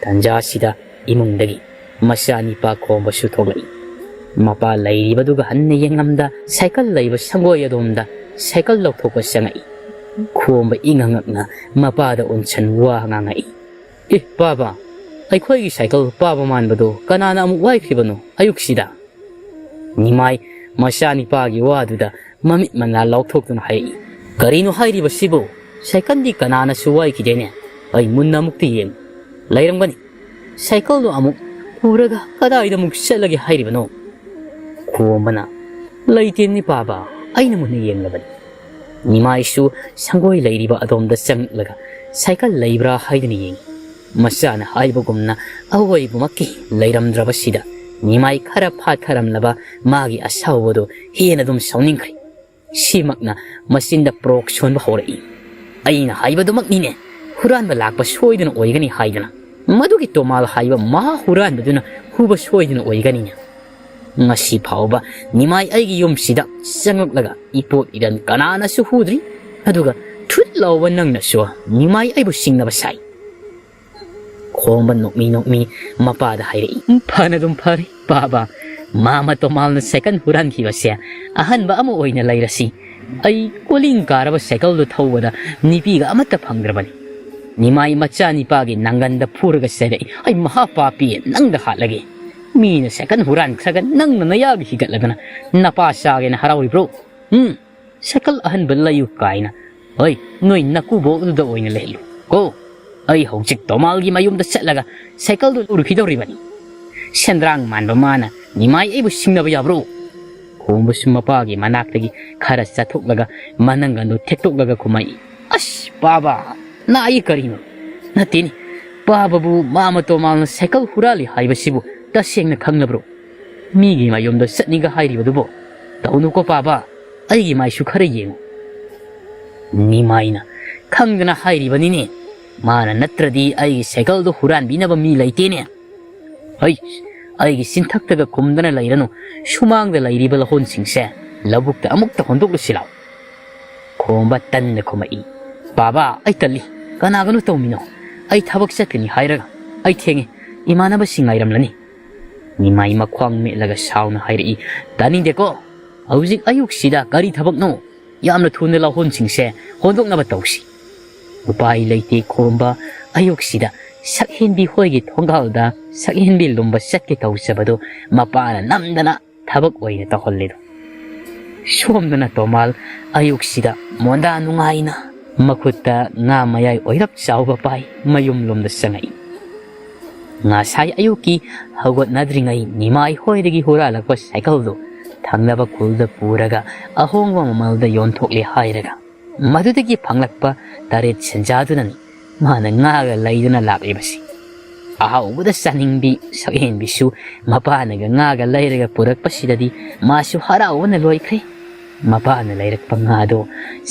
ꯇꯟꯖꯥꯁꯤꯗ ꯏꯃꯨꯡꯗꯒꯤ ꯃꯆꯥꯅꯤꯄꯥ ꯈꯣꯡꯕꯁꯨ ꯊꯣꯛꯂꯛꯏ ꯃꯄꯥ ꯂꯩꯔꯤꯕꯗꯨꯒ ꯍꯟꯅ ꯌꯦꯡꯉꯝꯗ ꯁꯥꯏꯀꯜ ꯂꯩꯕ ꯁꯪꯒꯣꯏ ꯑꯗꯣꯝꯗ ꯁꯥꯏꯀꯜ ꯂꯧꯊꯣꯛꯄ ꯆꯪꯉꯛꯏ ꯈꯣꯝꯕ ꯏꯉꯛꯉꯛꯅ ꯃꯄꯥꯗ ꯑꯣꯟꯁꯟ ꯋꯥ ꯉꯥꯡꯉꯛꯏ ꯄꯥꯕ ꯑꯩꯈꯣꯏꯒꯤ ꯁꯥꯏꯀꯜ ꯄꯥꯕ ꯃꯥꯟꯕꯗꯣ ꯀꯅꯥꯅ ꯑꯃꯨꯛ ꯋꯥꯏꯈ꯭ꯔꯤꯕꯅꯣ ꯑꯌꯨꯛꯁꯤꯗ ꯅꯤꯃꯥꯏ ꯃꯆꯥꯅꯤꯄꯥꯒꯤ ꯋꯥꯗꯨꯗ ꯃꯃꯤꯠ ꯃꯅꯥ ꯂꯥꯎꯊꯣꯛꯇꯨꯅ ꯍꯥꯏꯔꯛꯏ ꯀꯔꯤꯅꯣ ꯍꯥꯏꯔꯤꯕꯁꯤꯕꯨ ꯁꯥꯏꯀꯜꯗꯤ ꯀꯅꯥꯅꯁꯨ ꯋꯥꯏꯈꯤꯗꯦꯅꯦ ꯑꯩ ꯃꯨꯟꯅ ꯑꯃꯨꯛꯇ ꯌꯦꯡꯉꯨ ꯂꯩꯔꯝꯒꯅꯤ ꯁꯥꯏꯀꯜꯗꯣ ꯑꯃꯨꯛ ꯄꯨꯔꯒ ꯀꯗꯥꯏꯗ ꯑꯃꯨꯛ ꯆꯠꯂꯒꯦ ꯍꯥꯏꯔꯤꯕꯅꯣ ꯈꯣꯝꯕꯅ ꯂꯩꯇꯦꯅꯤ ꯄꯥꯕ ꯑꯩꯅ ꯃꯨꯟꯅ ꯌꯦꯡꯂꯕꯅꯤ ꯅꯤꯃꯥꯏꯁꯨ ꯁꯪꯒꯣꯏ ꯂꯩꯔꯤꯕ ꯑꯗꯣꯝꯗ ꯆꯪꯂꯒ ꯁꯥꯏꯀꯜ ꯂꯩꯕ꯭ꯔꯥ ꯍꯥꯏꯗꯨꯅ ꯌꯦꯡꯉꯤ ꯃꯆꯥꯅ ꯍꯥꯏꯕꯒꯨꯝꯅ ꯑꯋꯣꯏꯕꯃꯛꯀꯤ ꯂꯩꯔꯝꯗ꯭ꯔꯕꯁꯤꯗ ꯅꯤꯃꯥꯏ ꯈꯔ ꯐꯥꯊꯔꯝꯂꯕ ꯃꯥꯒꯤ ꯑꯁꯥꯎꯕꯗꯣ ꯍꯦꯟꯅ ꯑꯗꯨꯝ ꯁꯥꯎꯅꯤꯡꯈ꯭ꯔꯦ ꯁꯤꯃꯛꯅ ꯃꯆꯤꯟꯗ ꯄ꯭ꯔꯣꯛ ꯁꯣꯟꯕ ꯍꯧꯔꯛꯏ ꯑꯩꯅ ꯍꯥꯏꯕꯗꯨꯃꯛꯅꯤꯅꯦ ꯍꯨꯔꯥꯟꯕ ꯂꯥꯛꯄ ꯁꯣꯏꯗꯅ ꯑꯣꯏꯒꯅꯤ ꯍꯥꯏꯗꯅ ꯃꯗꯨꯒꯤ ꯇꯣꯃꯥꯜ ꯍꯥꯏꯕ ꯃꯍꯥ ꯍꯨꯔꯥꯟꯕꯗꯨꯅ ꯍꯨꯕ ꯁꯣꯏꯗꯅ ꯑꯣꯏꯒꯅꯤꯅ ꯉꯁꯤ ꯐꯥꯎꯕ ꯅꯤꯃꯥꯏ ꯑꯩꯒꯤ ꯌꯨꯝꯁꯤꯗ ꯆꯪꯉꯛꯂꯒ ꯏꯄꯣꯠ ꯏꯔꯟ ꯀꯅꯥꯅꯁꯨ ꯍꯨꯗ꯭ꯔꯤ ꯑꯗꯨꯒ ꯊꯨꯠ ꯂꯥꯎꯕ ꯅꯪꯅꯁꯨ ꯅꯤꯃꯥꯏ ꯑꯩꯕꯨ ꯁꯤꯡꯅꯕ ꯁꯥꯏ ꯈꯣꯝꯕ ꯅꯣꯛꯃꯤ ꯅꯣꯛꯃꯤ ꯃꯄꯥꯗ ꯍꯥꯏꯔꯛꯏ ꯐꯅ ꯑꯗꯨꯝ ꯐꯔꯦ ꯄꯥꯕ ꯃꯥꯃ ꯇꯣꯃꯥꯜꯅ ꯁꯥꯏꯀꯜ ꯍꯨꯔꯥꯟꯈꯤꯕꯁꯦ ꯑꯍꯟꯕ ꯑꯃ ꯑꯣꯏꯅ ꯂꯩꯔꯁꯤ ꯑꯩ ꯀꯣꯂꯤꯡ ꯀꯥꯔꯕ ꯁꯥꯏꯀꯜꯗꯨ ꯊꯧꯕꯗ ꯅꯤꯄꯤꯒ ꯑꯃꯠꯇ ꯐꯪꯗ꯭ꯔꯕꯅꯤ ꯅꯤꯃꯥꯏ ꯃꯆꯥꯅꯤꯄꯥꯒꯤ ꯅꯪꯒꯟꯗ ꯐꯨꯔꯒ ꯆꯩꯔꯛꯏ ꯑꯩ ꯃꯍꯥ ꯄꯥꯄꯤ ꯅꯪꯗ ꯍꯥꯠꯂꯒꯦ ꯃꯤꯅ ꯁꯥꯏꯀꯜ ꯍꯨꯔꯥꯟꯈ꯭ꯔꯒ ꯅꯪꯅ ꯅꯌꯥꯒ ꯍꯤꯒꯠꯂꯒꯅ ꯅꯄꯥ ꯆꯥꯒꯦꯅ ꯍꯔꯥꯎꯔꯤꯕ꯭ꯔꯣ ꯁꯥꯏꯀꯜ ꯑꯍꯟꯕ ꯂꯩꯌꯨ ꯀꯥꯏꯅ ꯍꯣꯏ ꯅꯣꯏ ꯅꯀꯨꯕꯣꯛ ꯑꯗꯨꯗ ꯑꯣꯏꯅ ꯂꯩꯍꯜꯂꯨ ꯀꯣ ꯑꯩ ꯍꯧꯖꯤꯛ ꯇꯣꯃꯥꯜꯒꯤ ꯃꯌꯨꯝꯗ ꯆꯠꯂꯒ ꯁꯥꯏꯀꯜꯗꯨ ꯎꯔꯨꯈꯤꯗꯧꯔꯤꯕꯅꯤ ꯁꯦꯟꯗ꯭ꯔꯥꯡ ꯃꯥꯟꯕ ꯃꯥꯅ ꯅꯤꯃꯥꯏ ꯑꯩꯕꯨ ꯁꯤꯡꯅꯕ ꯌꯥꯕ꯭ꯔꯣ ꯈꯣꯝꯕꯁꯨ ꯃꯄꯥꯒꯤ ꯃꯅꯥꯛꯇꯒꯤ ꯈꯔ ꯆꯠꯊꯣꯛꯂꯒ ꯃꯅꯪꯒꯟꯗꯨ ꯊꯦꯛꯇꯣꯛꯂꯒ ꯈꯨꯝꯃꯛꯏ ꯑꯁ ꯄꯥꯕ ꯅꯥꯏ ꯀꯔꯤꯅꯣ ꯅꯠꯇꯦꯅꯤ ꯄꯥꯕꯕꯨ ꯃꯥꯃ ꯇꯣꯃꯥꯜꯅ ꯁꯥꯏꯀꯜ ꯍꯨꯔꯥꯜꯂꯤ ꯍꯥꯏꯕꯁꯤꯕꯨ ꯇꯁꯦꯡꯅ ꯈꯪꯂꯕ꯭ꯔꯣ ꯃꯤꯒꯤ ꯃꯌꯨꯝꯗ ꯆꯠꯅꯤꯡꯒ ꯍꯥꯏꯔꯤꯕꯗꯨꯕꯣ ꯇꯧꯅꯨꯀꯣ ꯄꯥꯕ ꯑꯩꯒꯤ ꯃꯥꯏꯁꯨ ꯈꯔ ꯌꯦꯡꯉꯨ ꯅꯤꯃꯥꯏꯅ ꯈꯪꯗꯅ ꯍꯥꯏꯔꯤꯕꯅꯤꯅꯦ ꯃꯥꯅ ꯅꯠꯇ꯭ꯔꯗꯤ ꯑꯩꯒꯤ ꯁꯥꯏꯀꯜꯗꯨ ꯍꯨꯔꯥꯟꯕꯤꯅꯕ ꯃꯤ ꯂꯩꯇꯦꯅꯦ ꯑꯩꯒꯤ ꯆꯤꯟꯊꯛꯇꯒ ꯈꯨꯝꯗꯅ ꯂꯩꯔꯅꯨ ꯁꯨꯃꯥꯡꯗ ꯂꯩꯔꯤꯕ ꯂꯧꯍꯣꯟꯁꯤꯡꯁꯦ ꯂꯧꯕꯨꯛꯇ ꯑꯃꯨꯛꯇ ꯍꯣꯟꯗꯣꯛꯂꯨꯁꯤ ꯂꯥꯎ ꯈꯣꯝꯕ ꯇꯟꯅ ꯈꯨꯝꯃꯛꯏ ꯕꯥꯕꯥ ꯑꯩ ꯇꯜꯂꯤ ꯀꯅꯥꯒꯅꯣ ꯇꯧꯃꯤꯅꯣ ꯑꯩ ꯊꯕꯛ ꯆꯠꯀꯅꯤ ꯍꯥꯏꯔꯒ ꯑꯩ ꯊꯦꯡꯉꯦ ꯏꯃꯥꯟꯅꯕꯁꯤꯡ ꯉꯥꯏꯔꯝꯂꯅꯤ ꯅꯤꯃꯥꯏ ꯃꯈ꯭ꯋꯥꯡ ꯃꯦꯠꯂꯒ ꯁꯥꯎꯅ ꯍꯥꯏꯔꯛꯏ ꯇꯥꯅꯤꯡꯗꯦꯀꯣ ꯍꯧꯖꯤꯛ ꯑꯌꯨꯛꯁꯤꯗ ꯀꯔꯤ ꯊꯕꯛꯅꯣ ꯌꯥꯝꯅ ꯊꯨꯅ ꯂꯧꯍꯣꯟꯁꯤꯡꯁꯦ ꯍꯣꯟꯗꯣꯛꯅꯕ ꯇꯧꯁꯤ ꯎꯄꯥꯏ ꯂꯩꯇꯦ ꯈꯣꯝꯕ ꯑꯌꯨꯛꯁꯤꯗ ꯁꯛꯍꯦꯟꯕꯤ ꯍꯣꯏꯒꯤ ꯊꯣꯡꯒꯥꯜꯗ ꯁꯛꯍꯦꯟꯕꯤ ꯂꯨꯝꯕ ꯆꯠꯀꯦ ꯇꯧꯖꯕꯗꯨ ꯃꯄꯥꯅ ꯅꯝꯗꯅ ꯊꯕꯛ ꯑꯣꯏꯅ ꯇꯧꯍꯜꯂꯤꯗꯣ ꯁꯣꯝꯗꯅ ꯇꯣꯃꯥꯜ ꯑꯌꯨꯛꯁꯤꯗ ꯃꯣꯟꯗꯥ ꯅꯨꯡꯉꯥꯏꯅ ꯃꯈꯨꯠꯇ ꯉꯥ ꯃꯌꯥꯏ ꯑꯣꯏꯔꯞ ꯆꯥꯎꯕ ꯄꯥꯏ ꯃꯌꯨꯝ ꯂꯣꯝꯗ ꯆꯪꯉꯛꯏ ꯉꯁꯥꯏ ꯑꯌꯨꯛꯀꯤ ꯍꯧꯒꯠꯅꯗ꯭ꯔꯤꯉꯩ ꯅꯤꯃꯥꯏ ꯍꯣꯏꯗꯒꯤ ꯍꯨꯔꯥꯜꯂꯛꯄ ꯁꯥꯏꯀꯜꯗꯨ ꯊꯪꯅꯕ ꯈꯨꯜꯗ ꯄꯨꯔꯒ ꯑꯍꯣꯡꯕ ꯃꯃꯜꯗ ꯌꯣꯟꯊꯣꯛꯂꯦ ꯍꯥꯏꯔꯒ ꯃꯗꯨꯗꯒꯤ ꯐꯪꯂꯛꯄ ꯇꯔꯦꯠ ꯁꯦꯟꯖꯥꯗꯨꯅꯅꯤ ꯃꯥꯅ ꯉꯥꯒ ꯂꯩꯗꯨꯅ ꯂꯥꯛꯂꯤꯕꯁꯤ ꯑꯍꯥꯎꯕꯗ ꯆꯥꯅꯤꯡꯕꯤ ꯁꯛꯍꯦꯟꯕꯤꯁꯨ ꯃꯄꯥꯅꯒ ꯉꯥꯒ ꯂꯩꯔꯒ ꯄꯨꯔꯛꯄꯁꯤꯗꯗꯤ ꯃꯥꯁꯨ ꯍꯔꯥꯎꯕꯅ ꯂꯣꯏꯈ꯭ꯔꯦ ꯃꯄꯥꯅ ꯂꯩꯔꯛꯄ ꯉꯥꯗꯣ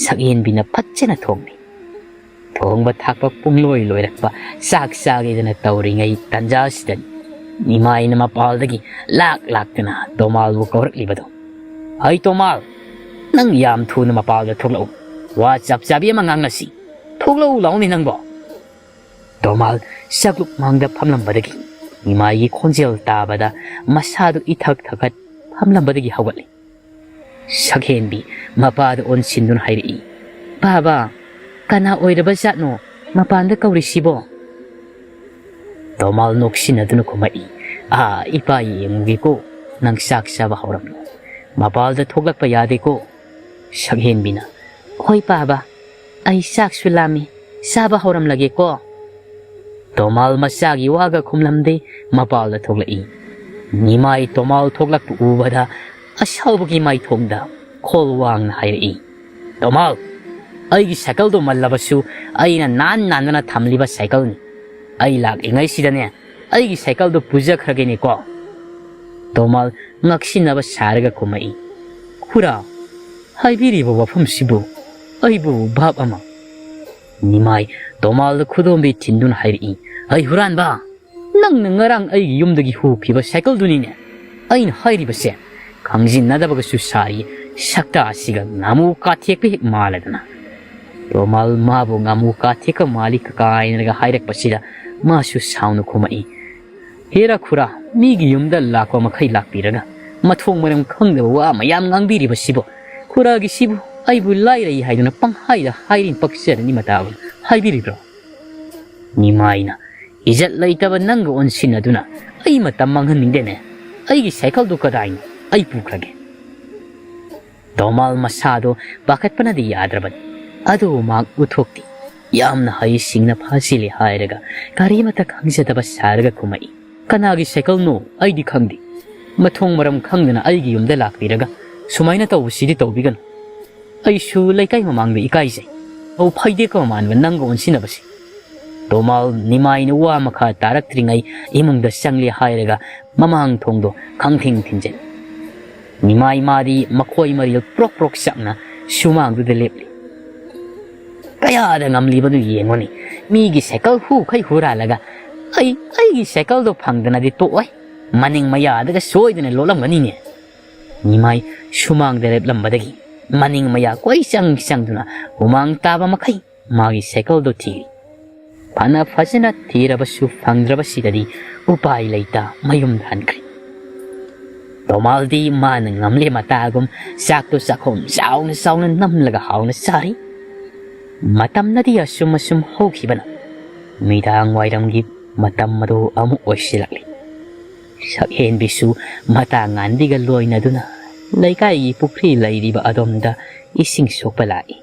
ꯁꯛꯍꯦꯟꯕꯤꯅ ꯐꯖꯅ ꯊꯣꯡꯉꯤ ꯊꯣꯡꯕ ꯊꯥꯛꯄ ꯄꯨꯡꯂꯣꯏ ꯂꯣꯏꯔꯛꯄ ꯆꯥꯛ ꯆꯥꯒꯦꯗꯅ ꯇꯧꯔꯤꯉꯩ ꯇꯟꯖꯥꯁꯤꯗꯅꯤ ꯅꯤꯃꯥꯏꯅ ꯃꯄꯥꯜꯗꯒꯤ ꯂꯥꯛꯇꯨꯅ ꯇꯣꯃꯥꯜꯕꯨ ꯀꯧꯔꯛꯂꯤꯕꯗꯣ ꯍꯩ ꯇꯣꯃꯥꯜ ꯅꯪ ꯌꯥꯝ ꯊꯨꯅ ꯃꯄꯥꯜꯗ ꯊꯣꯛꯂꯛꯎ ꯋꯥ ꯆꯞ ꯆꯥꯕꯤ ꯑꯃ ꯉꯥꯡꯅꯁꯤ ꯊꯣꯛꯂꯛꯎ ꯂꯥꯎꯅꯤ ꯅꯪꯕꯣ ꯇꯣꯃꯥꯜ ꯆꯥꯛꯂꯨꯛ ꯃꯥꯡꯗ ꯐꯝꯂꯝꯕꯗꯒꯤ ꯅꯤꯃꯥꯏꯒꯤ ꯈꯣꯟꯖꯦꯜ ꯇꯥꯕꯗ ꯃꯁꯥꯗꯨ ꯏꯊꯛ ꯊꯛꯀꯠ ꯐꯝꯂꯝꯕꯗꯒꯤ ꯍꯧꯒꯠꯂꯤ ꯁꯛꯍꯦꯟꯕꯤ ꯃꯄꯥꯗ ꯑꯣꯟꯁꯤꯟꯗꯨꯅ ꯍꯥꯏꯔꯛꯏ ꯕꯥꯕꯥ ꯀꯅꯥ ꯑꯣꯏꯔꯕ ꯖꯥꯠꯅꯣ ꯃꯄꯥꯟꯗ ꯀꯧꯔꯤꯁꯤꯕꯣ Tomal ꯅꯣꯛꯁꯤꯟꯅꯗꯨꯅ ꯈꯨꯝꯃꯛꯏ Ipa yengi ko nang sak saba horam. Mapal da thoglak pa yade ko. Sakhen bina. Hoy paba, ay sak sulami, saba horam lagi ko. Tomal masagi waga kumlamde, mapal da thoglai. Nimay tomal thoglak pu ubada, asabugi may thongda, kolwang na hayri. Tomal, ay cycle do malabasu, ay na nan thamliba cycle ni. Ay lag ingay sida niya, ay cycle do puja kragini ko. Tomal ngaksinaba saraga kumai. Kura, haibiriba wafam sibu, aybu bab ama. Nimay, tomal kudombi tindun hayri. Ay huran ba? Nang ngarang ay yumdagi hupiba cycle do niya. Ay na hayri ba siya? Kangzin nadabaga susari, sakta asiga namu kathekpi maladana. Tomal mabu ngamu katheka mali kakain naga hayrak pasida, masu saunu kumai. Hera kura, migi yumda lakwa makai lakpiraga. Mathong maram khangdaba wa mayam ngangbiriba sibo. Kuragi sibo, aibu lairai haiduna panghaida hairin paksarani matawa. Haibiribro. Nimaina, ijat laitaba nanga onsinaduna, ay matam manghaningdene. Aigi cycle do kadain, ay pukrage. Tomal masado, bakit pa na di yadraban? Ado mag uthokti. Yam na hay sing na pasili hayraga, karimata kangsadaba saraga kumai. Kanagi cycle no, ay di kangdi. Mathong maram kangdana ay giyumda lakpiraga, sumay na tau sidi taubigan. Ay su laikay mamangda ikaisay. O payde ka mamanwa nanga onsinabasi. Tomal nimay na wa maka tarak tringay imungda sangli hayraga, mamahang tongdo kangting tinjen. Nimay madi makoy maril prok sakna sumang do delepli. Kaya ada ngamliba no yengoni, migi cycle hu kay huralaga, ay cycle do pangdana di to ay, maning maya daga soy dina lolam ganini. Nimay sumang delep lambadagi, maning maya koy sang duna, umang taba makay, magi cycle do tiri. Pana fasina tira basu pangdraba sidadi, upay layta mayum dankri. Tomal di manang ngamli matagom, sakto sakom, saw na namlaga haw na sari. Matam na di asum hokibana. Midang wairang gip, matam mado amu oisilakli. Sakhen bisu, matangan di galoy na duna. Laikay pupri lay di ba adomda, ising sopalai.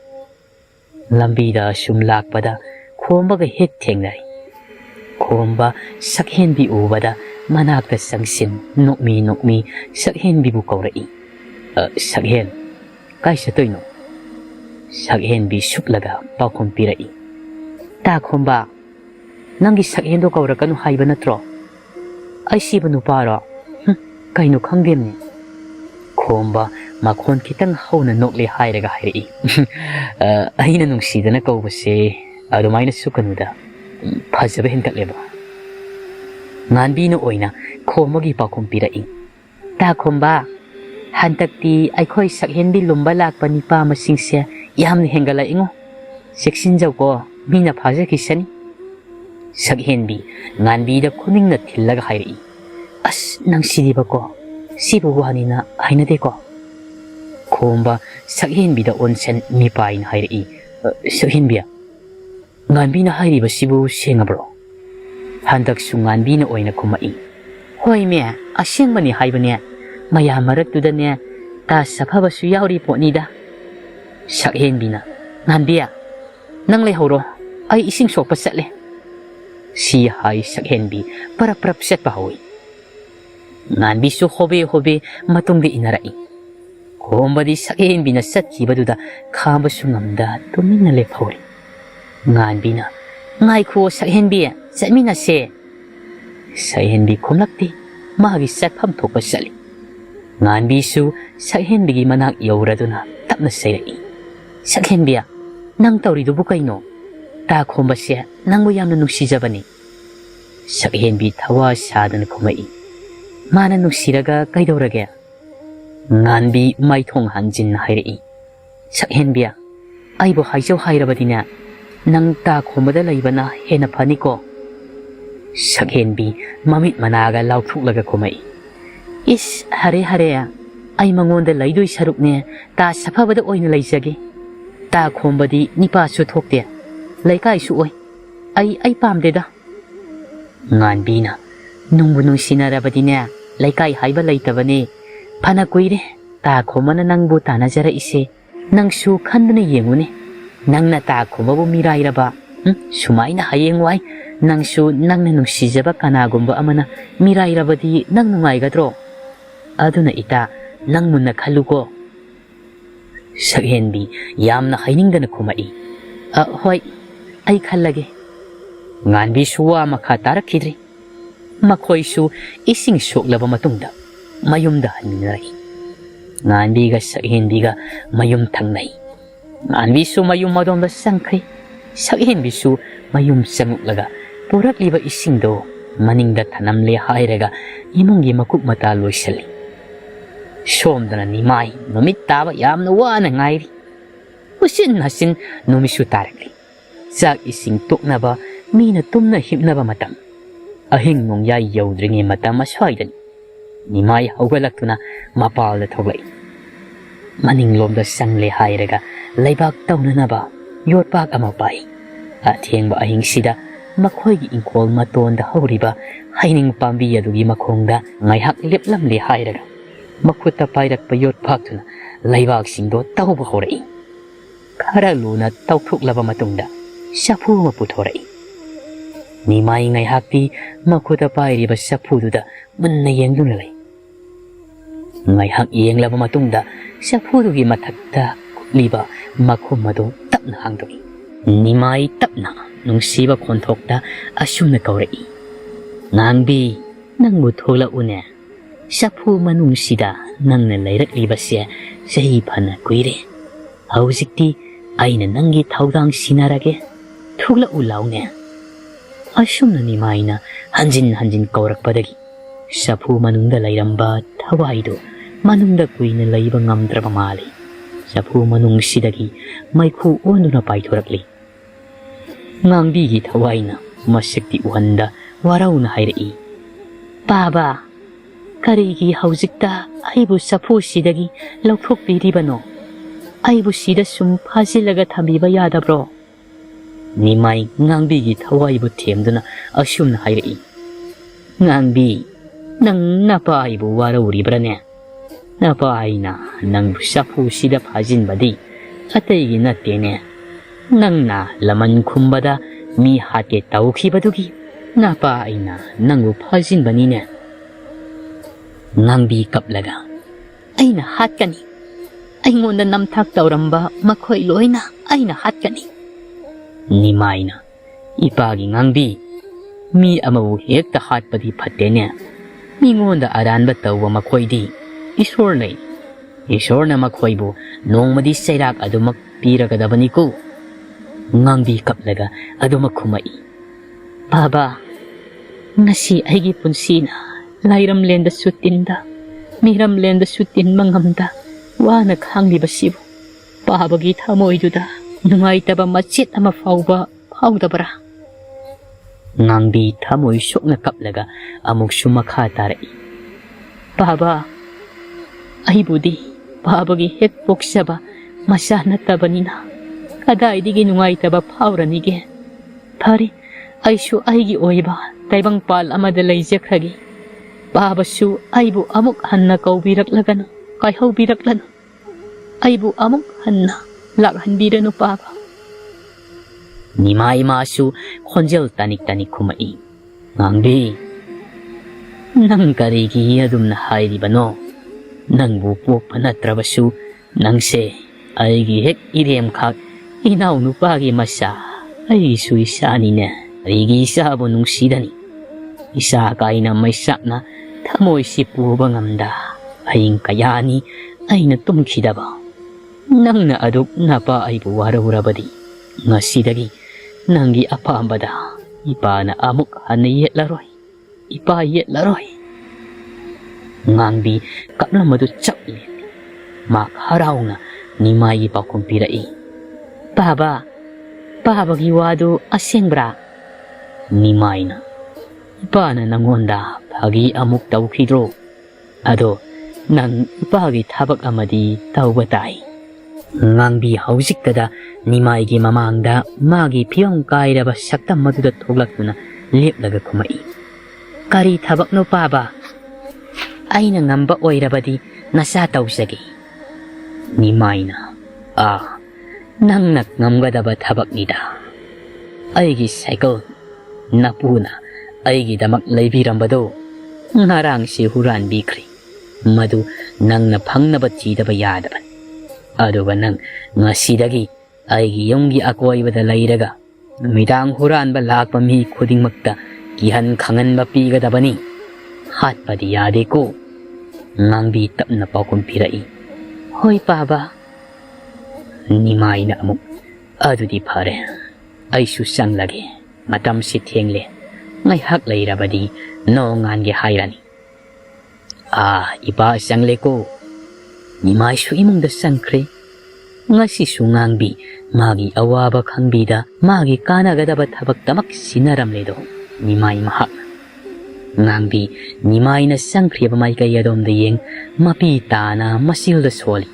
Lambida sumlakpada, kumbaga hit tengnay. Kumba sakhen bi ubada, manakta sangsin, nukmi, sakhen bibu kaurai. Sakhen, kay sa toy no? Sakhen bi suklaga, paukong pirai. Takong ba, nanggi sakhen do kaura kanu haiba na tro? Ay siba no para, kay no kangdim ni. Kumba, makon kitang haw na nukli hayraga hayrai. Ay na nung sida na kaubasi, adumay na sukanuda, pasabahin katleba. Nganbi no oy na, kumagi paukong pirai. Takong ba, hantakti ay ko'y sakhen bi lumbalak pa ni pa masing siya, yam ni hengala ingo. Seksin jaw ko, mina paja kisani. Sakhen bi, nganbi da kuning na tilaga hayri. As nang sidiba ko, sibuwani na ay na de ko. Kumba, sakhen bi da onsen mi pain hayri. Sakhen bi, nganbi na hayri ba sibu siya nga bro. Hantak su nganbi na oy na kumai. Hoy mea, asyang ba ni hayba niya? Maya marak tuda niya, ta sapaba su yauri po nida. Sakhen bina, nganbiya, nang lehoro, ay ising sok pasale. Si hay sakhen bi, para prapset pahoy. Nganbi su hobe, matong di inarai. Kumba di sakhen bina sat kiba duda, kaba su ngamda, tumin na lepawri. Nganbi na, ngay ko sakhen biya, sa mina se. Sakhen bi kumlakti, magi sat pamtok pasali. Nganbi su, sakhen bigi manak yawra duna, tap na sayrai. Sakhen biya, nang tawri do bukay no. Takong ba siya, nang uyam na nuksija ba ni? Sakhen bi tawa sada na kumai. Mana nuksiraga kay daw ragya. Nganbi may tong hanjin na hayrai. Sakhen biya, ay bo haysaw hayra ba din na? Nang takong ba dalay ba na henapani ko? Sakhen bi, mamit managa lautuk laga kumai. Is hare ay mangonda laydoy saruk niya, ta sapabada oy na laysagi. Ta kumbadi ni pa sutok dia. Laikay suoy. Ay pamde da. Nganbi na, Nungbu nungsinarabadine, laikai haiba laitabane. Phana kuire, ta khomana nangbu tanajara ise. Nangsu khanduna yengune. Nangna ta khomabu mirairaba. Sumaina hayengwai. Nangsu nangna nungsijaba kanagumba amana mirairabadi nang nungaigadro. Aduna ita nang munna khaluko. Sakhenbi yamna hainingdana khumai. Hoi, ai khallage. Nganbi suwa makha tarakidri. Makoisu ising soklaba matungda mayumda hanminarai. Nganbiga sakhenbiga mayum thangnai. Nganbisu mayum madonda sangkhri. Sakhenbisu mayum sanguklaga purakliba isingdo maningda thanamle hairaga imungi makuk mata loisali. Somdana nimai numit taba yamna wana ngairi. Usin hasin numisu tarakli. Sak ising tuknaba mina tumna himnaba matam. Ahing nung yay yaudringi matam aswaidan. Nimai hawgalaktuna mapalda thoglai. Maninglomda sangle hairaga laibak taunanaba yotpak amapai. Athengba ahing sida makhoigi ingkol matonda hawriba haining pambi adugi makhongda ngaihak leplamle hairaga. Makuta pairakpa yotpaktuna laibak singdo tawba horai. Khara luna tawthuklaba matungda sapu maputhorai. Nimai ngaihakti makuta pairiba sapududa munna yengduna lai. Ngaihak yenglaba matungda sapudugi mathakta kutliba makhum adu tapna hangdoi. Nimai tapna nungsiba konthokta asumna kaurai. Ngangbi nangbu thola une. Sapu manungsida nangna lairakliba sahi phana kuire. Hauzikti aina nangi thaudang sinarage thugla ulaune. Asumna nimaina hanjin kaurakpadagi. Sapu manungda lairamba thawaido manungda kuina laiba ngamdraba mali. Sapu manungsidagi maikhu onduna paithorakli. Ngangbigi thawaina masakti uhanda warauna hairai. Baba, karigi hauzikta aibu sapu sidagi lauthokpiribano. Aibu sida sum phasilaga thambiba yadabro. Nimai ngangbigi thawaibu themduna asumna hairai. Ngangbi, nang napa aibu warauribrane. Napa aina nang sapu sida phajinbadi ataigi nattene. Nangna laman kumbada mi hake tawkibadugi napa aina nangu phajinbanine. Ngangbi kaplaga aina hatkani. Aingonda namthak tauramba makhoi loina aina hatkani. Nimaina ipagi ngangbi mi amabu hekta hatpadi phattene. Mingonda aranba tawwa makhoidi Ishwar lai. Ishwarna makhoibu nongmadi sairak adumak piragadabani ko. Ngangbi kaplaga adumak khumai. Baba, ngasi aigi punsina lairam lenda sutinda miram lenda sutin mangamda wana khangliba sibu babagi thamoiduda nungaitaba machit ama faudabara. Ngangbi thamoi sokna kaplaga amuk sumakha tarai. Baba, aibudi babagi hek poksaba masana tabanina kadaidigi nungaitaba phauranige. Phari aishu aigi oiba taibang pal amada laijakhagi. Babasu aibu amuk hanna kaubiraklagano kaihaubiraklan. Aibu amuk hanna lakhanbiranu baba. Nimai masu khonjel tanik khumai. Ngangbi, nang karigi adumna hairibano. Nangbu pokpa natrabasu nangse aigi hek irem khak inaw nupagi masa aisu isanine. Arigi isabu nungsidani. Isa kaina may sakna thamoy si puba ngamda. Aying kayani ay natumkidaba. Nang naaduk napa ay buwarawurabadi. Ngasidagi nanggi apambada. Ipa na amuk hanayet laroy. Ipa yet laroy. Ngangbi kaplamadu chaklit. Makharaw na ni may ipakumpirai. Baba, babagi wadu asengbra. Nimay na. Ipa na nangonda pagi amuk tawkidro. Ado nang ipagi tabak amadi tawbatay. Ngangbi hauziktada nimay gi mamangda magi piyong kairaba sakta maduda thoglakuna leplaga kumai. Kari thabak no pa ba? Ay na ngamba oirabadi nasa tawsagi. Nimay na. Nang nagngambadaba thabak nida. Aigi cycle. Napuna. Aigi damak laybirambado. Ngarang si huran bikri. Madu nang napangnabat chidaba yadaban. Aduga nang ngasidagi aigi yonggi akoybada layraga. Midang huran ba lakpa mi khuding makta kihan khangan ba pigadabani. Hatpadi yade ko. Ngangbi tapna paukum pirai. Hoy paba. Nimay na amuk. Adudi pare. Ay susang lagi. Matam si tiengle. Ngay hak layrabadi no ngange hayrani. Iba sangle ko. Nimay su imong da sangkre. Nga si sungangbi. Magi awaba kangbida. Magi kanagadaba tabak tamak sinaramledo. Nimay mahak. Ngangbi nimay na sangkre ba may kayadom da yeng mapita na masil da soli.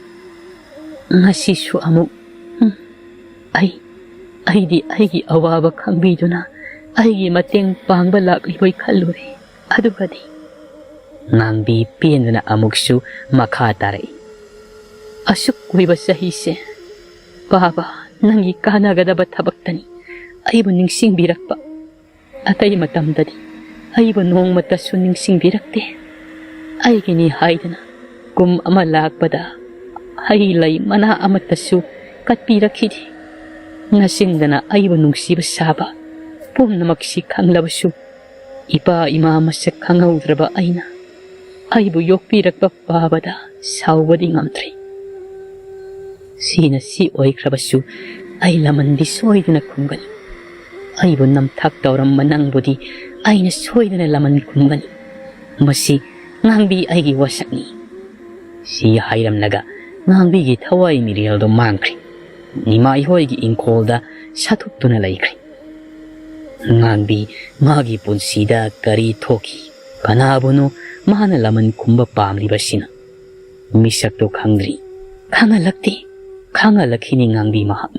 Nga si su amuk. Ay di aigi awaba kangbida na. Aigi mateng pangba lakliboy kaluri. Adugadi. Ngangbi piendo na amuksu makataray. Asuk kuiba sahise. Baba, nangi kanagadaba tabaktani. Aybo ningsing birak pa. Atay matamdadi. Aybo noong mataso ningsing birakte. Ay gini haydana. Kum amalakpada. Haylay mana amataso katpirakidi. Nasindana aybo nungsiba saba. Pum na magsikang labaso. Iba imamasak hangawdraba ayna. Aybo yokpirak pa babada. Sawadi ngamtri. Sina si oikrabasu ay laman di soydana kumgani. Aybo namtak tawram manang budi ay na soydana laman kumgani. Masi ngangbi ay giwasak ni. Si hayram naga ngangbi gi thawai mirial do mangkri. Nimay hoy gi inkolda satuk to na laikri. Ngangbi magi punsida kari thoki. Kanabono mahana laman kumba pamribasina. Misak to khangdri. Khangalakti. Khangalakini ngangbi mahak.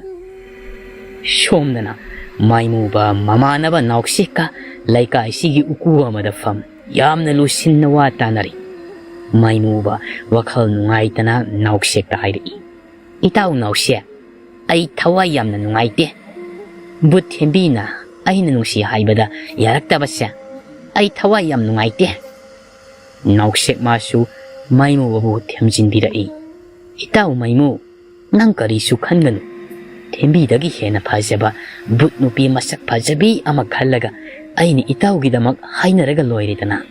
Shomdana maimuba mamanaba nauksika laika isigi ukuwa madafam yamna lusin na watanari. Maimuba wakhal nungaitana nauksekta hairi. Itaw nausek ay thaway yamna nungaite. But hembina ay nanungsi haibada yaraktabasya ay thaway yam nungaite. Nauksek masu maimuba bu temjinbirai. Itaw maimu nang karisu khanganu. Thembidagi hena phajaba but nupi masak phajabi ama khallaga aini itawgidamak hainaraga loiridana.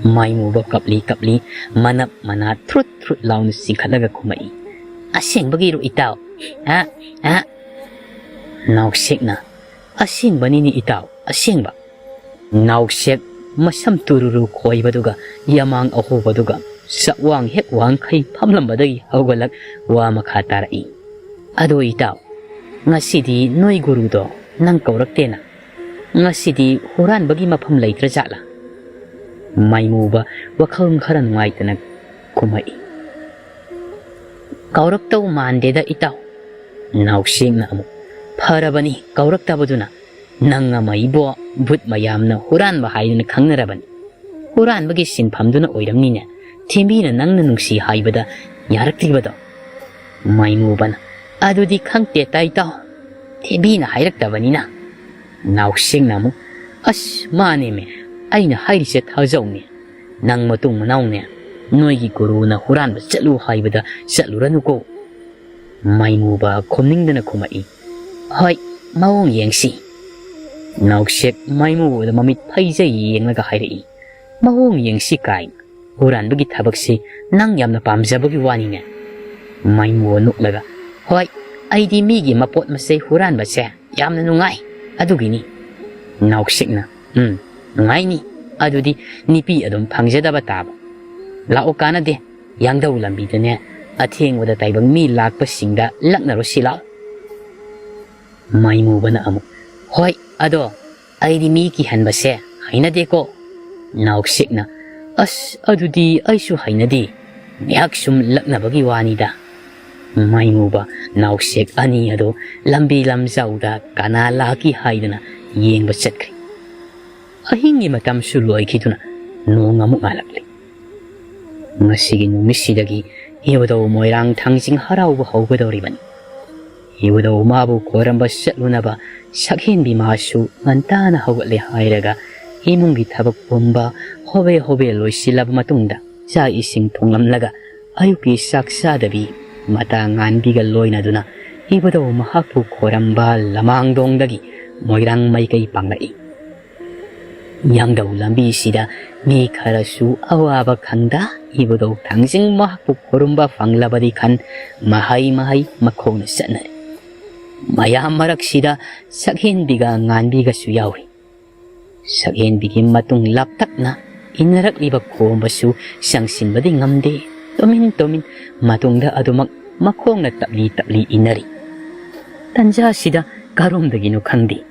Maimuba kapli manap mana trut launu singkhalaga khumai. Asengbagi ru itaw. Nauksekna asengbani ni itaw asengba. Nauksek masam tururu khoibaduga yamang ahobaduga sawang hek wang khai phamlambadagi hawgalak wa makhatarai. Ado itaw, ngasidi noi guru do nang kauraktena. Ngasidi huran bagi mafam laitra jala. Maimuba wakham kharan ngaitana kumai. Kauraktaw mandeda itaw. Naukseng na amu. Parabani kauraktabaduna. Nanga maibo but mayamna huran bahayna khangnarabani. Huran bagi sinphamduna oiramnina. Thembina nangna nungsi haibada yaraktibado. Maimubana adudi khangte taitaw. Thembina hairaktabanina. Naukseng namu. Mane me aina hairise thajawne. Nang matung manawne. Noigi guruna huran ba chatlu haibada chatluраnuko. Maimuba khomningdana khumai. Hoi mawong yengsi. Nauksek maimuba mamit phaijai yenglaga hairai. Mawong yengsi kain. Huran bagi thabakse nang yamna pamjabagi wanine. Maimuba nuklaga. Hoi aidi migi mapot masay huran ba se yamna nungai. Adugini. Nauksekna. Nungai ni. Adudi nipi adum phangjadaba taba. Lao kana de yangdaw lambidane athengwada taibang mi lakpasingda laknaro silao. Maimuba na amu. Hoi ado aidi mi ki hanbase hainade ko. Nauksekna. Adudi aisu hainade. Miyak sum laknabagi wanida. Maimuba nauksek ani ado lambi lamjawda kana laki haidana yengba chatkri. Ahingi matamsu loikiduna noong amuk ngalakli. Ngasigi numisidagi iwadaw moirang tangjing harauba haugadawriban. Iwadaw mabu koramba satlunaba sakhinbi masu ngantana haugatli hairaga imungi tabak bomba hobe loisilab matungda sa ising tunglamlaga ayuki saksadabi mata nganbiga loinaduna iwadaw mahakpu koramba lamangdongdagi moirang maikay panglai. Yang daw lambi sida mi karasu awaba kanda iwadaw tangjing mahakpu korumba fanglabadi kan mahay makona sanare. Mayam marak sida sakhinbiga nganbiga suyawi. Sakhinbigi matung laptak na inarak liba kombasu sangsinbadi ngamde tomin matungda adumak makong na tabli inari. Tanja sida karomdagino khangdi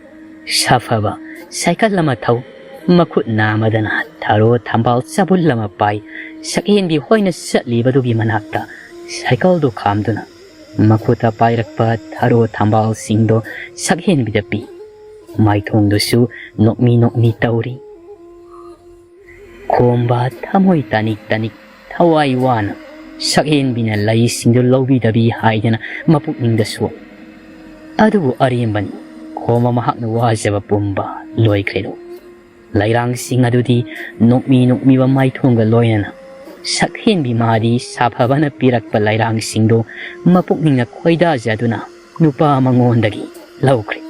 safaba cycle lama thau makut namadana tharo thambal sabul lama pai sakhinbi hoina satlibadugi manakta cycle do khamduna makuta pairakpa tharo thambal singdo sakhinbida pi maithongdosu nokmi tauri komba thamoi tanik thawai wana sakhinbina lai singdo lobbidabi haidana mapukningda su adubu arimbani koma mahakna wajaba pumba loikrelo lairang sing adudi nokmi wa maithongga loinana sakhinbi madi saphabana pirakpa lairang singdo mapukningna khoida jaduna nupa mangondagi laukre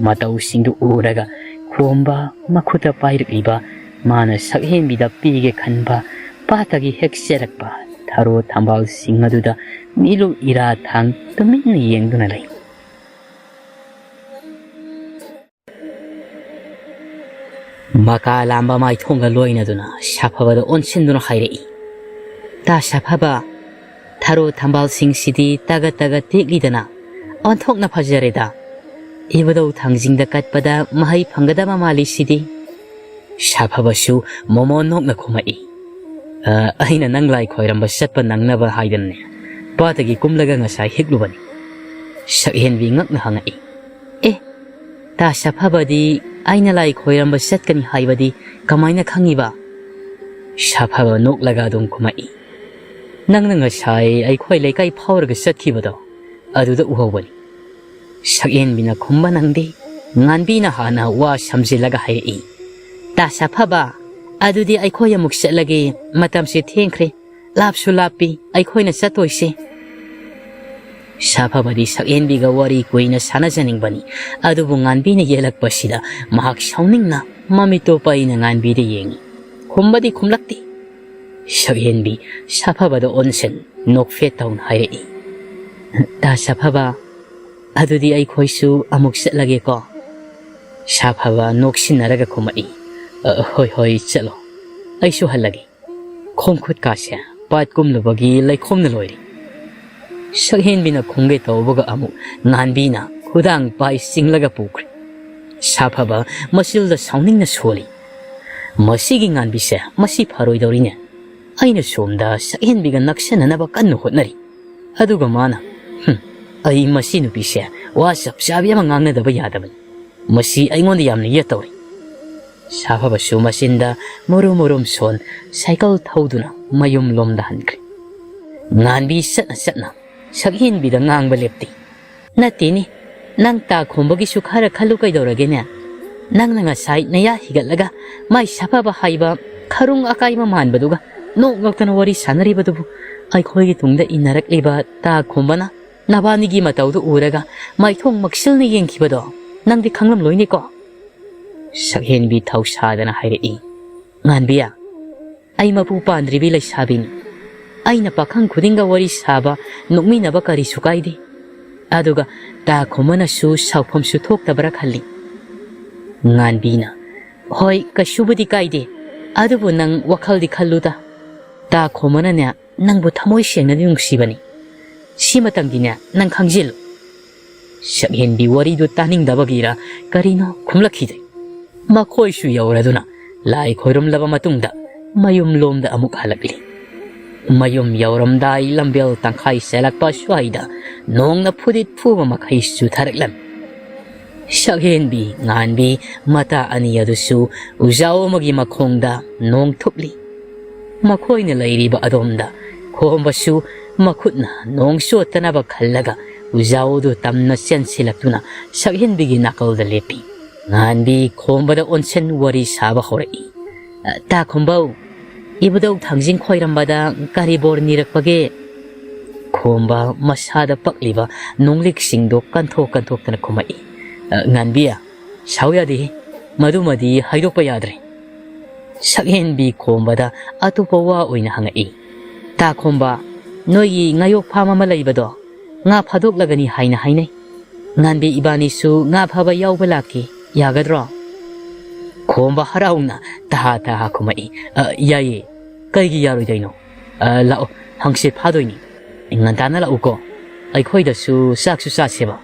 matau singdu uraga khomba makhuta pairikliba mana sakhinbida pige khanba patagi hekserakpa tharo thambal singaduda nilu ira thang tumin yengduna lai maka lamba mai thonga loinaduna saphabada onsinduna hairei ta saphaba tharo thambal singsidi taga teklidana onthokna phajareda iwadaw thangjingda katpada mahai phangadaba mali sidi saphabasu momo nokna khomai aina nanglai khoiramba satpa nangnaba haidanne patagi kumlaga ngasai hiklubani sakhenbi ngakna hangai ta saphabadi aina lai khoiramba satkani haibadi kamaina khangiba saphaba noklaga dum khomai nangna ngasai ai khoi leikai phawraga satkibado aduda uhawani sakhenbina khumba nangde nganbina hana wa samjilaga hairei ta saphaba adudi aikhoi amuk satlage matamse thengkhre lapsu lapi aikhoina satoise saphabadi sakhenbiga wari koina sanajaningbani adubu nganbina yelakpasida mahak sauningna mamito paina nganbide yengi khumbadi khumlakti sakhenbi saphabada onsen nokfe taun hairei ta saphaba adudi aikhoisu amuk satlage ko saphaba noksinaraga khumai hoi chalo aisu halagi khomkhut kasya pat kumlubagi laikhomna loiri sakhenbina khungge tawbaga amu nganbina khudang pai singlaga pukre saphaba masilda sauningna soli masigi nganbise masi pharoi dorine aina somda sakhenbiga naksananaba kannu hotnari aduga mana ai masi nupise whatsapp sabi ama ngangnadaba yadabani masi aingonda yamna yatawri saphabasu masinda morom son cycle thauduna mayum lomda hankre nganbi satna sakhenbida ngangba lepti natini nang ta khombagi sukhara khalu kaidoragene nang nanga sai naya higatlaga mai saphaba haiba kharung akaima manbaduga noktana wari sanari badubu ai khoigi tungda inarak leba ta khombana nabanigi mataudu uraga mai thong maksilni yengkhibado nangdi khanglam loini ko sakhenbi thausadana hairei nganbiya ai mapu pandribi laisabini aina pakhang khudinga wari saba nokminaba kari sukaidi aduga ta khomana su saupam su thoktabara khalli nganbina hoi kasubudi kaide adubu nang wakhaldi khalluda ta khomana ne nangbu thamoi sengna nungsibani simatangdine nang khangjilu sakhenbi wari du taning dabagira karino khumlakhide makhoisu yauraduna lai khoirum laba matungda mayum lomda amuk halakli mayum yauramdai lambel tangkhai selakpa swaida nongna phudit phuba makhai su tharaklam ꯁꯛꯍꯦꯟꯕꯤ ꯉꯥꯟꯕꯤ ꯃꯇꯥ ꯑꯅꯤ ꯑꯗꯨꯁꯨ ꯎꯖꯥꯎ ꯑꯃꯒꯤ ꯃꯈꯣꯡꯗ ꯅꯣꯡ ꯊꯨꯞꯂꯤ ꯃꯈꯣꯏꯅ ꯂꯩꯔꯤꯕ ꯑꯗꯣꯝꯗ ꯈꯣꯝꯕꯁꯨ ꯃꯈꯨꯠꯅ ꯅꯣꯡ ꯆꯣꯠꯇꯅꯕ ꯈꯜꯂꯒ ꯎꯖꯥꯎ ꯑꯗꯨ ꯇꯝꯅ ꯆꯦꯟꯁꯤꯜꯂꯛꯇꯨꯅ ꯁꯛꯍꯦꯟꯕꯤꯒꯤ ꯅꯥꯀꯜꯗ ꯂꯦꯞꯄꯤ ꯉꯥꯟꯕꯤ ꯈꯣꯝꯕꯗ ꯑꯣꯟꯁꯤꯟ ꯋꯥꯔꯤ ꯁꯥꯕ ꯍꯧꯔꯛꯏ ꯇꯥ ꯈꯣꯝꯕꯧ ꯏꯕꯨꯙꯧ ꯊꯥꯡꯖꯤꯡ ꯈꯣꯏꯔꯝꯕꯗ ꯀꯔꯤ ꯕꯣꯔ ꯅꯤꯔꯛꯄꯒꯦ ꯈꯣꯝꯕ ꯃꯁꯥꯗ ꯄꯛꯂꯤꯕ ꯅꯣꯡꯂꯤꯛꯁꯤꯡꯗꯣ ꯀꯟꯊꯣꯛꯇꯅ ꯈꯨꯝꯃꯛꯏ ꯉꯥꯟꯕꯤ ꯁꯥꯎ ꯌꯥꯗꯦ ꯃꯗꯨꯃꯗꯤ ꯍꯥꯏꯗꯣꯛꯄ ꯌꯥꯗ꯭ꯔꯦ ꯁꯛꯍꯦꯟꯕꯤ ꯈꯣꯝꯕꯗ ꯑꯇꯣꯞꯄ ꯋꯥ ꯑꯣꯏꯅ ꯍꯪꯉꯛꯏ ꯇꯥ ꯈꯣꯝꯕ ꯅꯣꯏꯒꯤ ꯉꯥꯌꯣꯛ ꯐꯥꯝ ꯑꯃ ꯂꯩꯕꯗꯣ ꯉꯥ ꯐꯥꯗꯣꯛꯂꯒꯅꯤ ꯍꯥꯏꯅ ꯍꯥꯏꯅꯩ ꯉꯥꯟꯕꯤ ꯏꯕꯥꯅꯤꯁꯨ ꯉꯥ ꯐꯥꯕ ꯌꯥꯎꯕ ꯂꯥꯛꯀꯦ ꯌꯥꯒꯗ꯭ꯔꯣ ꯈꯣꯝꯕ ꯍꯔꯥꯎꯅ ꯇꯍꯥ ꯈꯨꯝꯃꯛꯏ ꯌꯥꯏꯌꯦ ꯀꯩꯒꯤ ꯌꯥꯔꯣꯏꯗꯣꯏꯅꯣ ꯂꯥꯛꯑꯣ ꯍꯪꯆꯤꯠ ꯐꯥꯗꯣꯏꯅꯤ ꯉꯟꯇꯥꯅ ꯂꯥꯛꯎꯀꯣ ꯑꯩꯈꯣꯏꯗꯁꯨ ꯆꯥꯛꯁꯨ ꯆꯥꯁꯦꯕ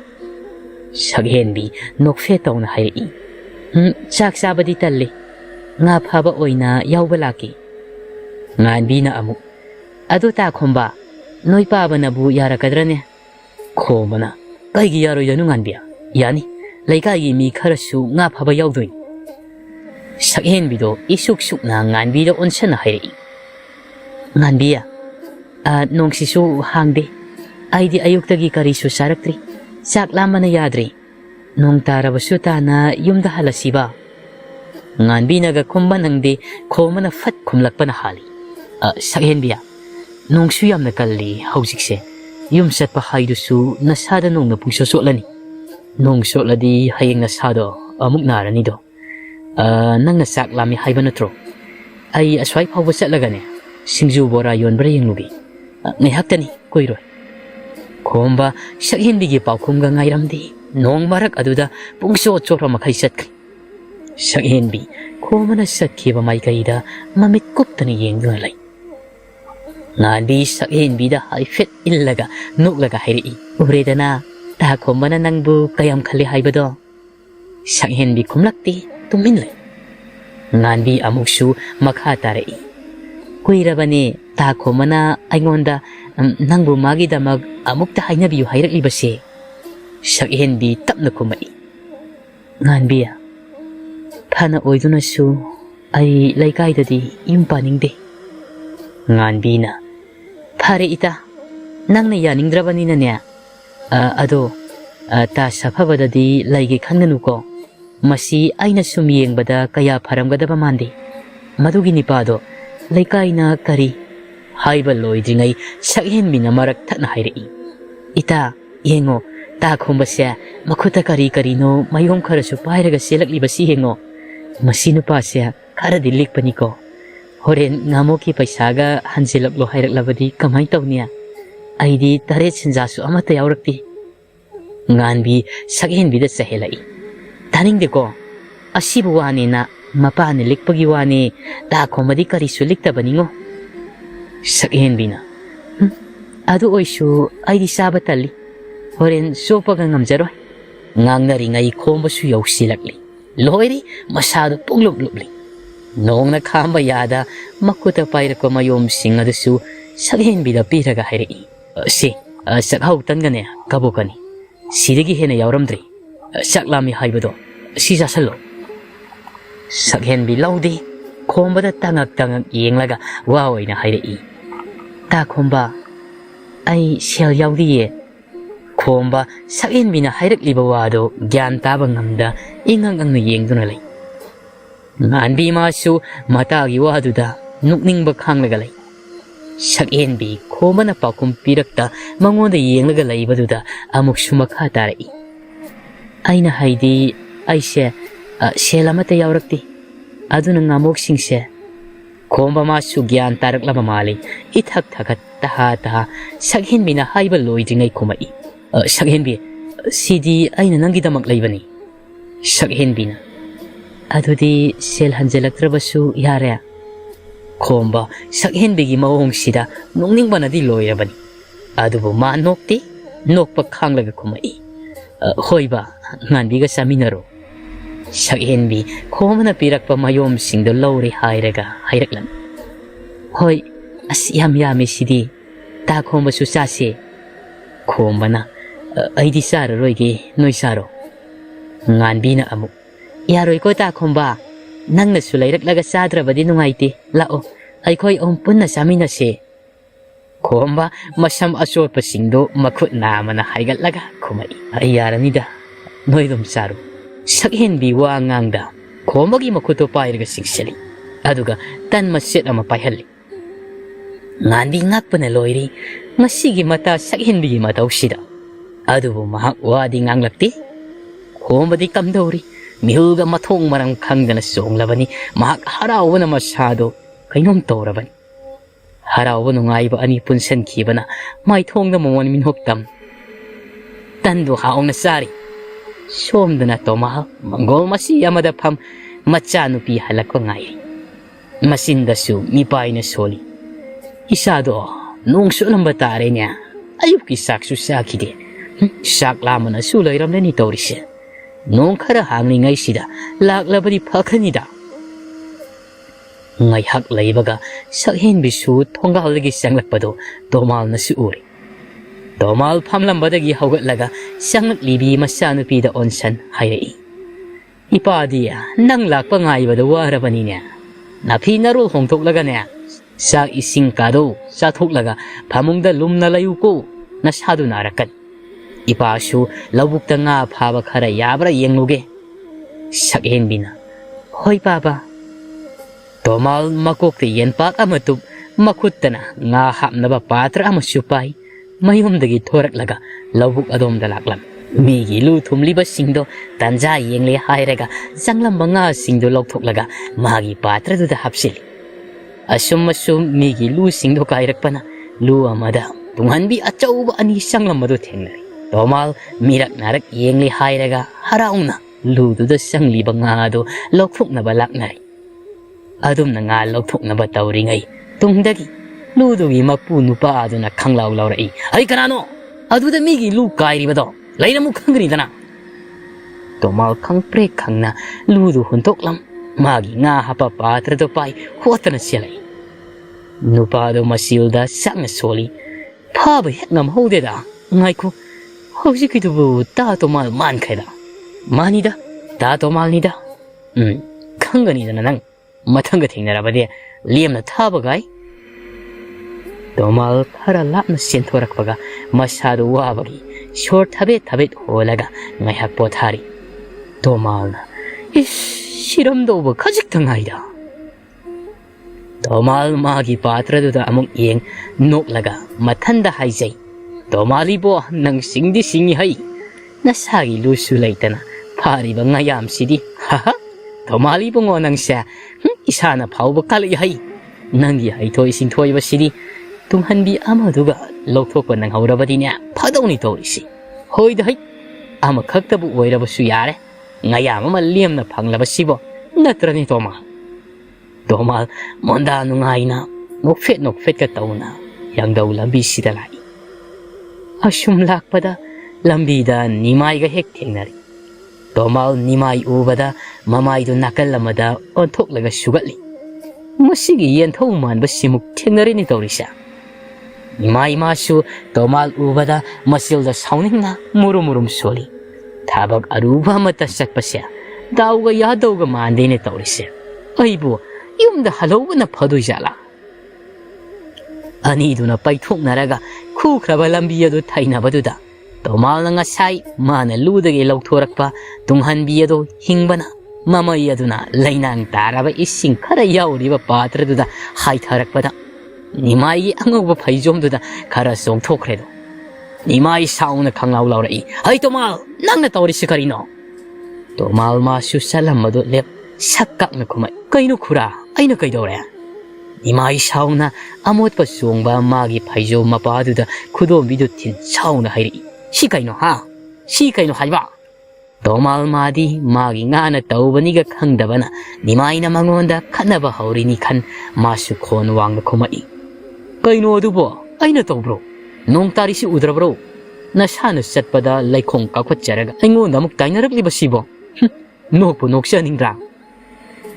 ꯁꯛꯍꯦꯟꯕꯤ ꯅꯣꯛꯐꯦꯠ ꯇꯧꯅ ꯍꯥꯏꯔꯛꯏ ꯆꯥꯛ ꯆꯥꯕꯗꯤ ꯇꯜꯂꯤ ꯉꯥ ꯐꯥꯕ ꯑꯣꯏꯅ ꯌꯥꯎꯕ ꯂꯥꯛꯀꯦ ꯉꯥꯟꯕꯤꯅ ꯑꯃꯨꯛ ꯑꯗꯨ ꯇꯥ ꯈꯣꯝꯕ ꯅꯣꯏ ꯄꯥꯕꯅꯕꯨ ꯌꯥꯔꯛꯀꯗ꯭ꯔꯅꯦ ꯈꯣꯝꯕꯅ ꯀꯩꯒꯤ ꯌꯥꯔꯣꯏꯗꯣꯏꯅꯣ ꯉꯥꯟꯕꯤ ꯌꯥꯅꯤ ꯂꯩꯀꯥꯏꯒꯤ ꯃꯤ ꯈꯔꯁꯨ ꯉꯥ ꯐꯥꯕ ꯌꯥꯎꯗꯣꯏꯅꯤ ꯁꯛꯍꯦꯟꯕꯤꯗꯣ ꯏꯁꯨꯛ ꯁꯨꯛꯅ ꯉꯥꯟꯕꯤꯗ ꯑꯣꯟꯁꯟꯅ ꯍꯥꯏꯔꯛꯏ ꯉꯥꯟꯕꯤ ꯅꯣꯡꯁꯤꯁꯨ ꯍꯥꯡꯗꯦ ꯑꯩꯗꯤ ꯑꯌꯨꯛꯇꯒꯤ ꯀꯔꯤꯁꯨ ꯆꯥꯔꯛꯇ꯭ꯔꯤ ꯆꯥꯛ ꯂꯥꯝꯕꯅ ꯌꯥꯗ꯭ꯔꯦ ꯅꯣꯡ ꯇꯥꯔꯕꯁꯨ ꯇꯥꯅ ꯌꯨꯝꯗ ꯍꯜꯂꯁꯤꯕ ꯉꯥꯟꯕꯤꯅꯒ ꯈꯨꯝꯕ ꯅꯪꯗꯦ ꯈꯣꯝꯕꯅ ꯐꯠ ꯈꯨꯝꯂꯛꯄꯅ ꯍꯥꯜꯂꯤ ꯁꯛꯍꯦꯟꯕꯤ ꯅꯣꯡꯁꯨ ꯌꯥꯝꯅ ꯀꯜꯂꯤ ꯍꯧꯖꯤꯛꯁꯦ ꯌꯨꯝ ꯆꯠꯄ ꯍꯥꯏꯗꯨꯁꯨ ꯅꯁꯥꯗ ꯅꯣꯡꯅ ꯄꯨꯡꯆꯣꯠ ꯆꯣꯠꯂꯅꯤ ꯅꯣꯡ ꯆꯣꯠꯂꯗꯤ ꯍꯌꯦꯡ ꯅꯁꯥꯗꯣ ꯑꯃꯨꯛ ꯅꯥꯔꯅꯤꯗꯣ ꯅꯪꯅ ꯆꯥꯛ ꯂꯥꯝꯃꯤ ꯍꯥꯏꯕ ꯅꯠꯇ꯭ꯔꯣ ꯑꯩ ꯑꯁ꯭ꯋꯥꯏ ꯐꯥꯎꯕ ꯆꯠꯂꯒꯅꯦ ꯁꯤꯡꯖꯨ ꯕꯣꯔꯥ ꯌꯣꯟꯕ꯭ꯔꯥ ꯌꯦꯡꯂꯨꯒꯦ ꯉꯥꯏꯍꯥꯛꯇꯅꯤ ꯀꯨꯏꯔꯣꯏ ꯈꯣꯝꯕ ꯁꯛꯍꯦꯟꯕꯤꯒꯤ ꯄꯥꯎꯈꯨꯝꯒ ꯉꯥꯏꯔꯝꯗꯦ ꯅꯣꯡ ꯃꯔꯛ ꯑꯗꯨꯗ ꯄꯨꯡꯆꯣꯠ ꯆꯣꯠꯄ ꯃꯈꯩ ꯆꯠꯈ꯭ꯔꯤ ꯁꯛꯍꯦꯟꯕꯤ ꯈꯣꯝꯕꯅ ꯆꯠꯈꯤꯕ ꯃꯥꯏꯀꯩꯗ ꯃꯃꯤꯠ ꯀꯨꯞꯇꯅ ꯌꯦꯡꯗꯨꯅ ꯂꯩ ꯉꯥꯟꯕꯤ ꯁꯛꯍꯦꯟꯕꯤꯗ ꯍꯥꯏꯐꯦꯠ ꯏꯜꯂꯒ ꯅꯣꯛꯂꯒ ꯍꯥꯏꯔꯛꯏ ꯎꯔꯦꯗꯅ ꯇꯥ ꯈꯣꯝꯕꯅ ꯅꯪꯕꯨ ꯀꯌꯥꯝ ꯈꯜꯂꯤ ꯍꯥꯏꯕꯗꯣ ꯁꯛꯍꯦꯟꯕꯤ ꯈꯨꯝꯂꯛꯇꯦ ꯇꯨꯃꯤꯟ ꯂꯩ ꯉꯥꯟꯕꯤ ꯑꯃꯨꯛꯁꯨ ꯃꯈꯥ ꯇꯥꯔꯛꯏ ꯀꯨꯏꯔꯕꯅꯦ ꯇꯥ ꯈꯣꯝꯕꯅ ꯑꯩꯉꯣꯟꯗ ꯅꯪꯕꯨ ꯃꯥꯒꯤꯗꯃꯛ ꯑꯃꯨꯛꯇ ꯍꯥꯏꯅꯕꯤꯌꯨ ꯍꯥꯏꯔꯛꯂꯤꯕꯁꯦ ꯁꯛꯍꯦꯟꯕꯤ ꯇꯞꯅ ꯈꯨꯝꯃꯛꯏ ꯉꯥꯟꯕꯤ ꯐꯅ ꯑꯣꯏꯗꯨꯅꯁꯨ ꯑꯩ ꯂꯩꯀꯥꯏꯗꯗꯤ ꯌꯨꯝ ꯄꯥꯅꯤꯡꯗꯦ ꯉꯥꯟꯕꯤꯅ ꯐꯔꯦ ꯏꯇꯥ ꯅꯪꯅ ꯌꯥꯅꯤꯡꯗ꯭ꯔꯕꯅꯤꯅꯅꯦ ꯑꯗꯣ ꯇꯥ ꯁꯥꯐꯕꯗꯗꯤ ꯂꯩꯒꯦ ꯈꯟꯒꯅꯨꯀꯣ ꯃꯁꯤ ꯑꯩꯅ ꯁꯨꯝ ꯌꯦꯡꯕꯗ ꯀꯌꯥ ꯐꯔꯝꯒꯗꯕ ꯃꯥꯟꯗꯦ ꯃꯗꯨꯒꯤ ꯅꯤꯄꯥꯗꯣ ꯂꯩꯀꯥꯏꯅ ꯀꯔꯤ ꯍꯥꯏꯕ ꯂꯣꯏꯗ꯭ꯔꯤꯉꯩ ꯁꯛꯍꯦꯟꯕꯤꯅ ꯃꯔꯛ ꯊꯠꯅ ꯍꯥꯏꯔꯛꯏ ꯏꯇꯥ ꯌꯦꯡꯉꯣ ꯇꯥ ꯈꯣꯝꯕꯁꯦ ꯃꯈꯨꯠꯇ ꯀꯔꯤꯅꯣ ꯃꯌꯣꯝ ꯈꯔꯁꯨ ꯄꯥꯏꯔꯒ ꯆꯦꯜꯂꯛꯂꯤꯕꯁꯤ ꯌꯦꯡꯉꯣ ꯃꯁꯤ ꯅꯨꯄꯥꯁꯦ ꯈꯔꯗꯤ ꯂꯤꯛꯄꯅꯤꯀꯣ ꯍꯣꯔꯦꯟ ꯉꯥꯃꯣꯛꯀꯤ ꯄꯩꯁꯥꯒ ꯍꯟꯖꯤꯜꯂꯛꯂꯣ ꯍꯥꯏꯔꯛꯂꯕꯗꯤ ꯀꯃꯥꯏꯅ ꯇꯧꯅꯤ ꯑꯩꯗꯤ ꯇꯔꯦꯠ ꯁꯦꯟꯖꯥꯁꯨ ꯑꯃꯠꯇ ꯌꯥꯎꯔꯛꯇꯦ ꯉꯥꯟꯕꯤ ꯁꯛꯍꯦꯟꯕꯤꯗ ꯆꯍꯦꯜꯂꯛꯏ ꯇꯥꯅꯤꯡꯗꯦꯀꯣ ꯑꯁꯤꯕꯨ ꯋꯥꯅꯦꯅ ꯃꯄꯥꯅ ꯂꯤꯛꯄꯒꯤ ꯋꯥꯅꯦ ꯇꯥ ꯈꯣꯝꯕꯗꯤ ꯀꯔꯤꯁꯨ ꯂꯤꯛꯇꯕꯅꯤꯉꯣ ꯁꯛꯍꯦꯟꯕꯤꯅ ꯑꯗꯨ ꯑꯣꯏꯁꯨ ꯑꯩꯗꯤ ꯆꯥꯕ ꯇꯜꯂꯤ ꯍꯣꯔꯦꯟ ꯆꯣꯞꯄꯒ ꯉꯝꯖꯔꯣꯏ ꯉꯥꯡꯅꯔꯤꯉꯩ ꯈꯣꯝꯕꯁꯨ ꯌꯧꯁꯤꯜꯂꯛꯂꯤ ꯂꯣꯏꯔꯤ ꯃꯁꯥꯗꯨ ꯄꯨꯡꯂꯨꯞ ꯂꯨꯞꯂꯤ ꯅꯣꯡꯅ ꯈꯥꯝꯕ ꯌꯥꯗ ꯃꯈꯨꯠꯇ ꯄꯥꯏꯔꯛꯄ ꯃꯌꯣꯝꯁꯤꯡ ꯑꯗꯨꯁꯨ ꯁꯛꯍꯦꯟꯕꯤꯗ ꯄꯤꯔꯒ ꯍꯥꯏꯔꯛꯏ ꯁꯤ ꯆꯥꯛꯍꯥꯎ ꯇꯟꯒꯅꯦ ꯀꯕꯣꯛꯀꯅꯤ ꯁꯤꯗꯒꯤ ꯍꯦꯟꯅ ꯌꯥꯎꯔꯝꯗ꯭ꯔꯤ ꯆꯥꯛ ꯂꯥꯝꯃꯤ ꯍꯥꯏꯕꯗꯣ ꯁꯤ ꯆꯥꯁꯜꯂꯣ ꯁꯛꯍꯦꯟꯕꯤ ꯂꯧꯗꯦ ꯈꯣꯝꯕꯗ ꯇꯉꯛ ꯌꯦꯡꯂꯒ ꯋꯥ ꯑꯣꯏꯅ ꯍꯥꯏꯔꯛꯏ ꯇꯥ ꯈꯣꯝꯕ ꯑꯩ ꯁꯦꯜ ꯌꯥꯎꯗꯤꯌꯦ ꯈꯣꯝꯕ ꯁꯛꯍꯦꯟꯕꯤꯅ ꯍꯥꯏꯔꯛꯂꯤꯕ ꯋꯥꯗꯣ ꯒ꯭ꯌꯥꯟ ꯇꯥꯕ ꯉꯝꯗ ꯏꯉꯛꯅ ꯌꯦꯡꯗꯨꯅ ꯂꯩ ꯉꯥꯟꯕꯤ ꯃꯥꯁꯨ ꯃꯇꯥꯒꯤ ꯋꯥꯗꯨꯗ ꯅꯣꯛꯅꯤꯡꯕ ꯈꯥꯡꯂꯒ ꯂꯩ ꯁꯛꯍꯦꯟꯕꯤ ꯈꯣꯝꯕꯅ ꯄꯥꯎꯈꯨꯝ ꯄꯤꯔꯛꯇ ꯃꯉꯣꯟꯗ ꯌꯦꯡꯂꯒ ꯂꯩꯕꯗꯨꯗ ꯑꯃꯨꯛꯁꯨ ꯃꯈꯥ ꯇꯥꯔꯛꯏ ꯑꯩꯅ ꯍꯥꯏꯗꯤ ꯑꯩꯁꯦ ꯁꯦꯜ ꯑꯃꯠꯇ ꯌꯥꯎꯔꯛꯇꯦ ꯑꯗꯨꯅ ꯉꯥꯃꯣꯛꯁꯤꯡꯁꯦ ꯈꯣꯝꯕ ꯃꯥꯁꯨ ꯒ꯭ꯌꯥꯟ ꯇꯥꯔꯛꯂꯕ ꯃꯥꯜꯂꯤ ꯏꯊꯛ ꯊꯛꯀꯠ ꯇꯍꯥ ꯁꯛꯍꯦꯟꯕꯤꯅ ꯍꯥꯏꯕ ꯂꯣꯏꯗ꯭ꯔꯤꯉꯩ ꯈꯨꯝꯃꯛꯏ ꯁꯛꯍꯦꯟꯕꯤ ꯁꯤꯗꯤ ꯑꯩꯅ ꯅꯪꯒꯤꯗꯃꯛ ꯂꯩꯕꯅꯤ ꯁꯛꯍꯦꯟꯕꯤꯅ ꯑꯗꯨꯗꯤ ꯁꯦꯜ ꯍꯟꯖꯤꯜꯂꯛꯇ꯭ꯔꯕꯁꯨ ꯌꯥꯔꯦ ꯈꯣꯝꯕ ꯁꯛꯍꯦꯟꯕꯤꯒꯤ ꯃꯑꯣꯡꯁꯤꯗ ꯅꯣꯛꯅꯤꯡꯕꯅꯗꯤ ꯂꯣꯏꯔꯕꯅꯤ ꯑꯗꯨꯕꯨ ꯃꯥ ꯅꯣꯛꯇꯦ ꯅꯣꯛꯄ ꯈꯥꯡꯂꯒ ꯈꯨꯝꯃꯛꯏ ꯍꯣꯏꯕ ꯉꯥꯟꯕꯤꯒ ꯆꯥꯃꯤꯟꯅꯔꯣ ꯁꯛꯍꯦꯟꯕꯤ ꯈꯣꯝꯕꯅ ꯄꯤꯔꯛꯄ ꯃꯌꯣꯝꯁꯤꯡꯗꯣ ꯂꯧꯔꯦ ꯍꯥꯏꯔꯒ ꯍꯥꯏꯔꯛꯂꯝꯃꯤ ꯍꯣꯏ ꯑꯁ ꯌꯥꯝ ꯌꯥꯝꯃꯦ ꯁꯤꯗꯤ ꯇꯥ ꯈꯣꯝꯕꯁꯨ ꯆꯥꯁꯦ ꯈꯣꯝꯕꯅ ꯑꯩꯗꯤ ꯆꯥꯔꯔꯣꯏꯒꯦ ꯅꯣꯏ ꯆꯥꯔꯣ งานบีนะอมุกยารอยก็ตาคมบ้านั่งน่ะสุไลรักลักษาตระบดินุงไงตีละโอไอคอยอมปุ่นน่ะสามีน่ะเชคมบ้ามาชำอโศกประสิงโดมาขุดนามันน่ะให้กันละกะคุมาไอยารานิดาน้อยดมสารุสักเห็นบีว่างางดาคมบ้ากีมาขุดตัวไปรักสิงเชลีอะดูกะตันมาเสร็จอามาไปฮัลลีงานบีงักปนลอยรีมาสิกิมาตาสักเห็นบีมาตาอุชิดาอะดูบุมาว่าดีงางลักตีคมบ้าดีคำดาวรีมิฮุกะมาทงมารังคังกันส่งลาบันีมาฮาราวันมาชาโดใครน้องโตระบันฮาราวันงไงบ้าอันนี้ปุ่นเซนขีบันะไม่ทงกันมวันมินหกตัมตันดูหาองนัสซารีชมดนะโตมามังกรมาสิยามาดพัมมาจานุปีฮัลลักไงมาสินดาสูมีไปเนสโซลีอิสาโดนุ่งสุลัมบัตาเรเนียอายุกิสักสุสักคิดสักลามันสุลัยรำเลนิโตริเชน้องข้าหางนี่ไงสิดาหลักลับดีพักนี่ดาไงหักเลยบ้าสักเห็นบิสูทงกาลกิสังลักปะโดโตมาลนัสอุริโตมาลพัมลัมบัดกี้ฮาวกัลลักสังลักลีบีมาสานุปีดาออนซันไฮเรย์อีปาดียนั่งหลักปะไงบ้าดวาระบันนี่เนี่ยนับพี่นารูหงทุกลักเนี่ยสักอิสิงคาโดสักทุกลักพามุงดาลุมนาลายุโกนัสฮาดูนารักันอีป้าชูลาบุกตังอาพาบขารายาบระยังลูกเกสักเห็นบินะเฮ้ยป้าป้าตัวมาลมาคุกที่ยันปากอามาตุบมาคุดตนะงาหับนับปาตระอามาชุบไปไม่ยอมดกิทอรักลักลาบุกอดมดลักลัมมีกิลูทุมลิบสิงโดตันใจยังเลยหายเรกะจังลำบังอาสิงโดลอกทุกลักมากิปาตระดูดหับสิลอาชุมมาชุมมีกิลูสิงโดกายรักปนะลูอามาดาตุงหันบีอาเจ้าบ้านี่จังลำมาดูเทงเลยตัวมาลมีรักนารักยังเลยหายเรกะฮาราอุนะลูดูดสังลีบังอาโดลอกทุกนับลักนารีอาดุมนังอาลอกทุกนับตาวริงไงตุงดะกีลูดูกีมาปูนุปาอาดุนักขังลาวลาวระอีไอ้กันanoอาดุดะมีกีลูกายรีบดอไลน์มุขังกรีดนะตัวมาลขังเปรกขังนะลูดูหุ่นตกลำมากีงาฮับปาตระตัวไปหัวตนะเสียเลยนุปาโดมาซิลดาสังโซลีพาไปเห็นงามหูเดดาไงกูเขาสิคิดว่าตาตัวมาลมันใครดามานี่ดาตาตัวมาลนี่ดาขังกันนี่ดานังมาทั้งก็ทิ้งนะรับเดียเลี้ยมนะท่าบกไงตัวมาลคาราลับนะเสียนทวรักบกมาชาดูว่าบกีชอร์ทับเโหลักไงฮักปอทารีตัวมาลนะชิรมโดบขจิกทั้งไงดาตัวมาลมากีปาตระดูดาอมุกเองนกลักมาทันดาหายใจตัวมาลีบัวนังสิงดิสิงยี่ให้น่าสากิลูสุไลตันะพาริบังไงยามสิดีฮ่าฮ่าตัวมาลีบังวนังเสียอิสานะพาวบกาลยี่ให้นังยี่ให้ตัวสิงถอยบสิดีตุงฮันบีอามาดูกะลอกทุกคนนังฮาวราบดีเนี่ยพาดงนี่ตัวสิเฮ้ยได้อามาขักตะบุไว้ระบสุยาเรไงยามมาเลี้ยมนะพังระบสิบ่นัตระนี่ตัวมามันดานุงไงนะนกเฟดกะตาวนะยังดาวลำบีสิดาไลอาชุมลักปะดาลำบีดานิมายกะเฮกเทงนารีตัวมานิมายอูบดามาไม่ดูนักลำดาอันทุกลักสุกัลีมุสิกียันทุ่งมันบสิมุกเทงนารีนี่ตัวริชานิมายมาชูตัวมาอูบดามาสิลดาสาวนิงนะมุรุมโซลีท้าบักอารูบามาตัดสักปัสยาดาวกะยาดาวกะมันเดนี่ตัวริชาไอ้บัวยุ่มดาฮัลโหลวันนับพอดูจาระอันนี้ดูนับไปทุกนารักะคู่คราบลัมบียดูไทยนับดูดาตัวมาลงอาศัยมาเนลูดเกลอกทัวรักปะตุงฮันบียดูหิงบนะมาไม่ยดูนะไลนังตาราบอิสิงคารายาวรีบปาตรดูดาไฮทารักปะดานิมายีอังอุบไฟจอมดูดาคาราส่งทุกเรดนิมายีสาวนักขังเอาลาวระอีไฮตัวมาลนั่งนัตอริสิการิโนตัวมาลมาสุสลัมมาดูเล็บสักกักนักขมายใครนุคุระไอ้นักใครดูเรนิมายีสาวนะอามดปัสสวงบามากีไฟจอมมาปาดูดาคุโดมบิดุทินสาวนะไฮรีชีไก่โนฮะชีไก่โนไฮบ้าตัวมาลมาดีมากิงานตัวบันิกขังดับนะนิมายนะมังวันดาขันนับฮาวรินิขันมาสุขอนวางนักขมายไก่โนดูบ่ไอ้นัตัวบรูน้องตาริสิอุดระบรูน่าชานุสัตปดาไลคงกักวัดจาระกไอ้งูน้ำมุกไตนรักลิบสิบ่นกนกเชนิงรา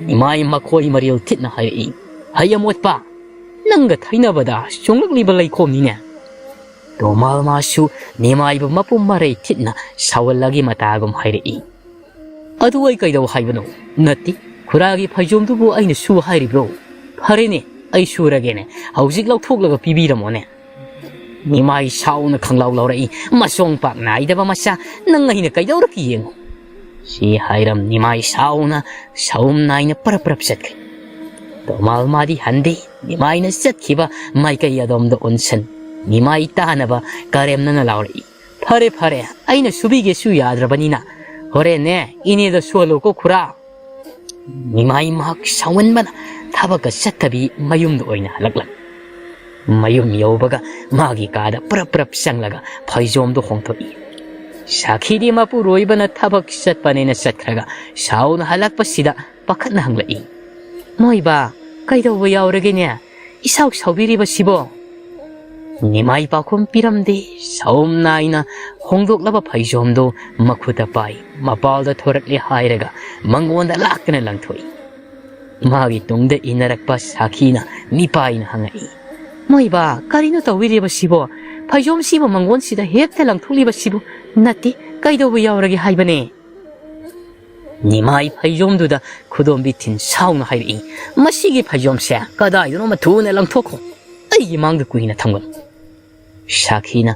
นิมายมาคอยมาเรียลทิดนะไฮรีไฮยามวดป้านั่งกับไทยนาบดาชงรักลิบไลคมนี่เนี่ยตัวมาลมาชูนิมายบมาปุ่มมาเรทิดนะสาวลากิมาตากมไฮรี ꯑꯗꯨ ꯑꯩ ꯀꯩꯗꯧ ꯍꯥꯏꯕꯅꯣ ꯅꯠꯇꯦ ꯈꯨꯔꯥꯒꯤ ꯐꯩꯖꯣꯝꯗꯨꯕꯨ ꯑꯩꯅ ꯁꯨ ꯍꯥꯏꯔꯤꯕ꯭ꯔꯣ ꯐꯔꯦꯅꯦ ꯑꯩ ꯁꯨꯔꯒꯦꯅꯦ ꯍꯧꯖꯤꯛ ꯂꯧꯊꯣꯛꯂꯒ ꯄꯤꯕꯤꯔꯝꯃꯣꯅꯦ ꯅꯤꯃꯥꯏ ꯁꯥꯎꯅ ꯈꯪꯂꯥꯎ ꯂꯥꯎꯔꯛꯏ ꯃꯁꯣꯡ ꯄꯥꯛ ꯅꯥꯏꯗꯕ ꯃꯆꯥ ꯅꯪ ꯑꯩꯅ ꯀꯩꯗꯧꯔꯛꯀꯦ ꯌꯦꯡꯉꯨ ꯁꯤ ꯍꯥꯏꯔꯝ ꯅꯤꯃꯥꯏ ꯁꯥꯎꯅ ꯁꯥꯎꯝ ꯅꯥꯏꯅ ꯄꯔꯞ ꯄꯔꯞ ꯆꯠꯈ꯭ꯔꯦ ꯇꯣꯃꯥꯜ ꯃꯥꯗꯤ ꯍꯟꯗꯦ ꯅꯤꯃꯥꯏꯅ ꯆꯠꯈꯤꯕ ꯃꯥꯏꯀꯩ ꯑꯗꯣꯝꯗ ꯑꯣꯟꯁꯟ ꯅꯤꯃꯥꯏ ꯇꯥꯅꯕ ꯀꯔꯦꯝꯅꯅ ꯂꯥꯎꯔꯛꯏ ꯐꯔꯦ ꯐꯔꯦ ꯑꯩꯅ ꯁꯨꯕꯤꯒꯦꯁꯨ ꯌꯥꯗ꯭ꯔꯕꯅꯤꯅ ꯍꯣꯔꯦꯟꯅꯦ ꯏꯅꯦꯗ ꯁꯣꯜꯂꯨꯀꯣ ꯈꯨꯔꯥ ꯅꯤꯃꯥꯏ ꯃꯍꯥꯛ ꯁꯥꯎꯃꯟꯕꯅ ꯊꯕꯛꯀ ꯆꯠꯇꯕꯤ ꯃꯌꯨꯝꯗ ꯑꯣꯏꯅ ꯍꯜꯂꯛꯂꯝ ꯃꯌꯨꯝ ꯌꯧꯕꯒ ꯃꯥꯒꯤ ꯀꯥꯗ ꯄꯔꯞ ꯄꯔꯞ ꯆꯪꯂꯒ ꯐꯩꯖꯣꯝꯗꯣ ꯍꯣꯡꯊꯣꯛꯏ ꯁꯥꯈꯤꯗꯤ ꯃꯄꯨꯔꯣꯏꯕꯅ ꯊꯕꯛ ꯆꯠꯄꯅꯦꯅ ꯆꯠꯈ꯭ꯔꯒ ꯁꯥꯎꯅ ꯍꯜꯂꯛꯄꯁꯤꯗ ꯄꯥꯈꯠꯅ ꯍꯪꯂꯛꯏ ꯅꯣꯏꯕ ꯀꯩꯗꯧꯕ ꯌꯥꯎꯔꯒꯦꯅꯦ ꯏꯁꯥꯎ ꯁꯥꯎꯕꯤꯔꯤꯕꯁꯤꯕꯣ ꯅꯤꯃꯥꯏ ꯄꯥꯎꯈꯨꯝ ꯄꯤꯔꯝꯗꯦ ꯁꯥꯎꯝ ꯅꯥꯏꯅ ꯍꯣꯡꯗꯣꯛꯂꯕ ꯐꯩꯖꯣꯝꯗꯣ ꯃꯈꯨꯠꯇ ꯄꯥꯏ ꯃꯄꯥꯜꯗ ꯊꯣꯔꯛꯂꯦ ꯍꯥꯏꯔꯒ ꯃꯉꯣꯟꯗ ꯂꯥꯛꯇꯅ ꯂꯪꯊꯣꯛꯏ ꯃꯥꯒꯤ ꯇꯨꯡꯗ ꯏꯟꯅꯔꯛꯄ ꯁꯥꯈꯤꯅ ꯃꯤꯄꯥꯏꯅ ꯍꯪꯉꯛꯏ ꯅꯣꯏꯕ ꯀꯔꯤꯅꯣ ꯇꯧꯕꯤꯔꯤꯕꯁꯤꯕꯣ ꯐꯩꯖꯣꯝꯁꯤꯕꯨ ꯃꯪꯒꯣꯟꯁꯤꯗ ꯍꯦꯛꯇ ꯂꯪꯊꯣꯛꯂꯤꯕꯁꯤꯕꯨ ꯅꯠꯇꯦ ꯀꯩꯗꯧꯕ ꯌꯥꯎꯔꯒꯦ ꯍꯥꯏꯕꯅꯦ ꯅꯤꯃꯥꯏ ꯐꯩꯖꯣꯝꯗꯨꯗ ꯈꯨꯗꯣꯝꯕꯤ ꯊꯤꯟ ꯁꯥꯎꯅ ꯍꯥꯏꯔꯛꯏ ꯃꯁꯤꯒꯤ ꯐꯩꯖꯣꯝꯁꯦ ꯀꯗꯥꯏꯗꯅꯣꯃ ꯊꯨꯅ ꯂꯪꯊꯣꯛꯈꯣ ꯑꯩꯒꯤ ꯃꯥꯡꯗ ꯀꯨꯏꯅ ꯊꯝꯒꯅꯨ ꯁꯥꯈꯤꯅ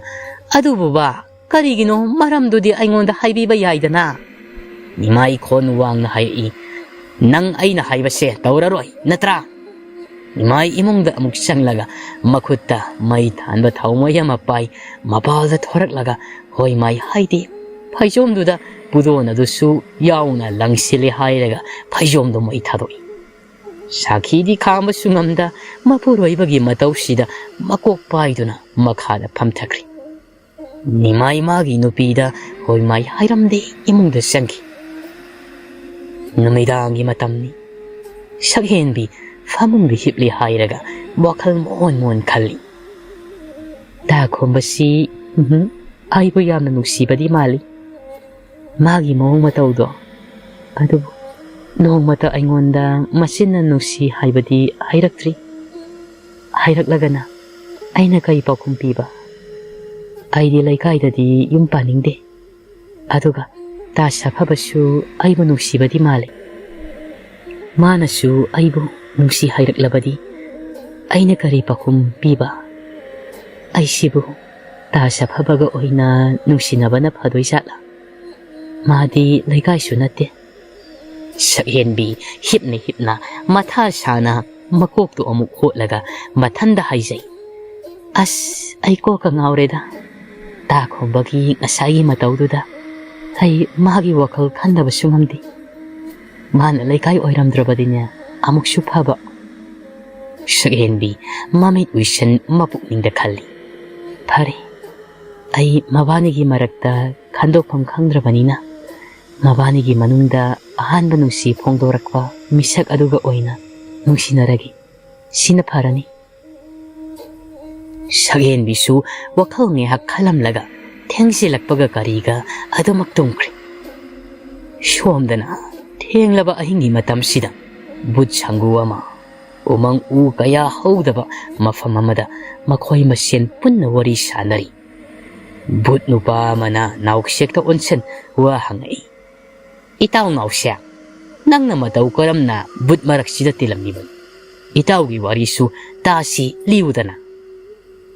ꯑꯗꯨꯕꯨ ꯕꯥ ꯀꯔꯤꯒꯤꯅꯣ ꯃꯔꯝꯗꯨꯗꯤ ꯑꯩꯉꯣꯟꯗ ꯍꯥꯏꯕꯤꯕ ꯌꯥꯏꯗꯅ ꯅꯤꯃꯥꯏ ꯈꯣꯟ ꯋꯥꯡꯅ ꯍꯥꯏꯔꯛꯏ ꯅꯪ ꯑꯩꯅ ꯍꯥꯏꯕꯁꯦ ꯇꯧꯔꯔꯣꯏ ꯅꯠꯇ꯭ꯔꯥ ꯅꯤꯃꯥꯏ ꯏꯃꯨꯡꯗ ꯑꯃꯨꯛ ꯆꯪꯂꯒ ꯃꯈꯨꯠꯇ ꯃꯩ ꯊꯥꯟꯕ ꯊꯥꯎꯃꯩ ꯑꯃ ꯄꯥꯏ ꯃꯄꯥꯜꯗ ꯊꯣꯔꯛꯂꯒ ꯍꯣꯏ ꯃꯥꯏ ꯍꯥꯏꯗꯦ ꯐꯩꯖꯣꯝꯗꯨꯗ ꯄꯨꯗꯣꯟ ꯑꯗꯨꯁꯨ ꯌꯥꯎꯅ ꯂꯪꯁꯤꯜꯂꯦ ꯍꯥꯏꯔꯒ ꯐꯩꯖꯣꯝꯗꯣ ꯃꯩ ꯊꯥꯗꯣꯛꯏ ꯁꯥꯈꯤꯗꯤ ꯈꯥꯡꯕꯁꯨ ꯉꯝꯗ ꯃꯄꯨꯔꯣꯏꯕꯒꯤ ꯃꯇꯧꯁꯤꯗ ꯃꯀꯣꯛ ꯄꯥꯏꯗꯨꯅ ꯃꯈꯥꯗ ꯐꯝꯊꯈ꯭ꯔꯦ ꯅꯤꯃꯥꯏ ꯃꯥꯒꯤ ꯅꯨꯄꯤꯗ ꯍꯣꯏ ꯃꯥꯏ ꯍꯥꯏꯔꯝꯗꯦ ꯏꯃꯨꯡꯗ ꯆꯪꯈꯤ ꯅꯨꯃꯤꯗꯥꯡꯒꯤ ꯃꯇꯝꯅꯤ ꯁꯛꯍꯦꯟꯕꯤ ꯐꯃꯨꯡꯗ ꯍꯤꯞꯂꯤ ꯍꯥꯏꯔꯒ ꯋꯥꯈꯜ ꯃꯣꯟ ꯃꯣꯟ ꯈꯜꯂꯤ ꯇꯥꯈꯣꯝꯕꯁꯤ ꯑꯩꯕꯨ ꯌꯥꯝꯅ ꯅꯨꯡꯁꯤꯕꯗꯤ ꯃꯥꯜꯂꯤ ꯃꯥꯒꯤ ꯃꯑꯣꯡ ꯃꯇꯧꯗꯣ ꯑꯗꯨꯕꯨ ꯅꯣꯡꯃꯇ ꯑꯩꯉꯣꯟꯗ ꯃꯆꯤꯟꯅ ꯅꯨꯡꯁꯤ ꯍꯥꯏꯕꯗꯤ ꯍꯥꯏꯔꯛꯇ꯭ꯔꯤ ꯍꯥꯏꯔꯛꯂꯒꯅ ꯑꯩꯅ ꯀꯩ ꯄꯥꯎꯈꯨꯝ ꯄꯤꯕ ꯑꯩꯗꯤ ꯂꯩꯀꯥꯏꯗꯗꯤ ꯌꯨꯝ ꯄꯥꯅꯤꯡꯗꯦ ꯑꯗꯨꯒ ꯇꯥ ꯁꯥꯐꯕꯁꯨ ꯑꯩꯕꯨ ꯅꯨꯡꯁꯤꯕꯗꯤ ꯃꯥꯜꯂꯤ ꯃꯥꯅꯁꯨ ꯑꯩꯕꯨ ꯅꯨꯡꯁꯤ ꯍꯥꯏꯔꯛꯂꯕꯗꯤ ꯑꯩꯅ ꯀꯔꯤ ꯄꯥꯎꯈꯨꯝ ꯄꯤꯕ ꯑꯩꯁꯤꯕꯨ ꯇꯥ ꯁꯥꯐꯕꯒ ꯑꯣꯏꯅ ꯅꯨꯡꯁꯤꯅꯕꯅ ꯐꯗꯣꯏꯖꯥꯠꯂꯥ ꯃꯥꯗꯤ ꯂꯩꯀꯥꯏꯁꯨ ꯅꯠꯇꯦ ꯁꯛꯍꯦꯟꯕꯤ ꯍꯤꯞꯅ ꯍꯤꯞꯅ ꯃꯊꯥ ꯁꯥꯅ ꯃꯀꯣꯛꯇꯨ ꯑꯃꯨꯛ ꯍꯣꯠꯂꯒ ꯃꯊꯟꯗ ꯍꯥꯏꯖꯩ ꯑꯁ ꯑꯩ ꯀꯣꯛꯀ ꯉꯥꯎꯔꯦꯗ ꯇꯥꯈꯣꯝꯕꯒꯤ ꯉꯁꯥꯏꯒꯤ ꯃꯇꯧꯗꯨꯗ ꯑꯩ ꯃꯥꯒꯤ ꯋꯥꯈꯜ ꯈꯟꯗꯕꯁꯨ ꯉꯝꯗꯦ ꯃꯥꯅ ꯂꯩꯀꯥꯏ ꯑꯣꯏꯔꯝꯗ꯭ꯔꯕꯗꯤꯅꯦ ꯑꯃꯨꯛꯁꯨ ꯐꯕ ꯁꯛꯍꯦꯟꯕꯤ ꯃꯃꯤꯠ ꯎꯏꯁꯟ ꯃꯄꯨꯛꯅꯤꯡꯗ ꯈꯜꯂꯤ ꯐꯔꯦ ꯑꯩ ꯃꯕꯥꯅꯤꯒꯤ ꯃꯔꯛꯇ ꯈꯟꯗꯣꯛꯐꯝ ꯈꯪꯗ꯭ꯔꯕꯅꯤꯅ ꯃꯕꯥꯅꯤꯒꯤ ꯃꯅꯨꯡꯗ ꯑꯍꯥꯟꯕ ꯅꯨꯡꯁꯤ ꯐꯣꯡꯗꯣꯔꯛꯄ ꯃꯤꯁꯛ ꯑꯗꯨꯒ ꯑꯣꯏꯅ ꯅꯨꯡꯁꯤꯅꯔꯒꯦ ꯁꯤꯅ ꯐꯔꯅꯤ ꯁꯛꯍꯦꯟꯕꯤꯁꯨ ꯋꯥꯈꯜ ꯉꯥꯏꯍꯥꯛ ꯈꯜꯂꯝꯂꯒ ꯊꯦꯡꯖꯤꯜꯂꯛꯄꯒ ꯀꯔꯤꯒ ꯑꯗꯨꯃꯛ ꯇꯨꯝꯈ꯭ꯔꯦ ꯁꯣꯝꯗꯅ ꯊꯦꯡꯂꯕ ꯑꯍꯤꯡꯒꯤ ꯃꯇꯝꯁꯤꯗ ꯕꯨꯠ ꯁꯪꯒꯨ ꯑꯃ ꯎꯃꯪ ꯎ ꯀꯌꯥ ꯍꯧꯗꯕ ꯃꯐꯝ ꯑꯃꯗ ꯃꯈꯣꯏ ꯃꯁꯦꯟ ꯄꯨꯟꯅ ꯋꯥꯔꯤ ꯁꯥꯟꯅꯔꯤ ꯕꯨꯠ ꯅꯨꯄꯥ ꯑꯃꯅ ꯅꯥꯎꯁꯦꯛꯇ ꯑꯣꯟꯁꯟ ꯋꯥ ꯍꯪꯉꯛꯏ ꯏꯇꯥꯎ ꯅꯥꯎꯁꯦꯛ ꯅꯪꯅ ꯃꯇꯧ ꯀꯔꯝꯅ ꯕꯨꯠ ꯃꯔꯛꯁꯤꯗ ꯇꯤꯜꯂꯝꯂꯤꯕꯅꯣ ꯏꯇꯥꯎꯒꯤ ꯋꯥꯔꯤꯁꯨ ꯇꯥꯁꯤ ꯂꯤꯌꯨꯗꯅ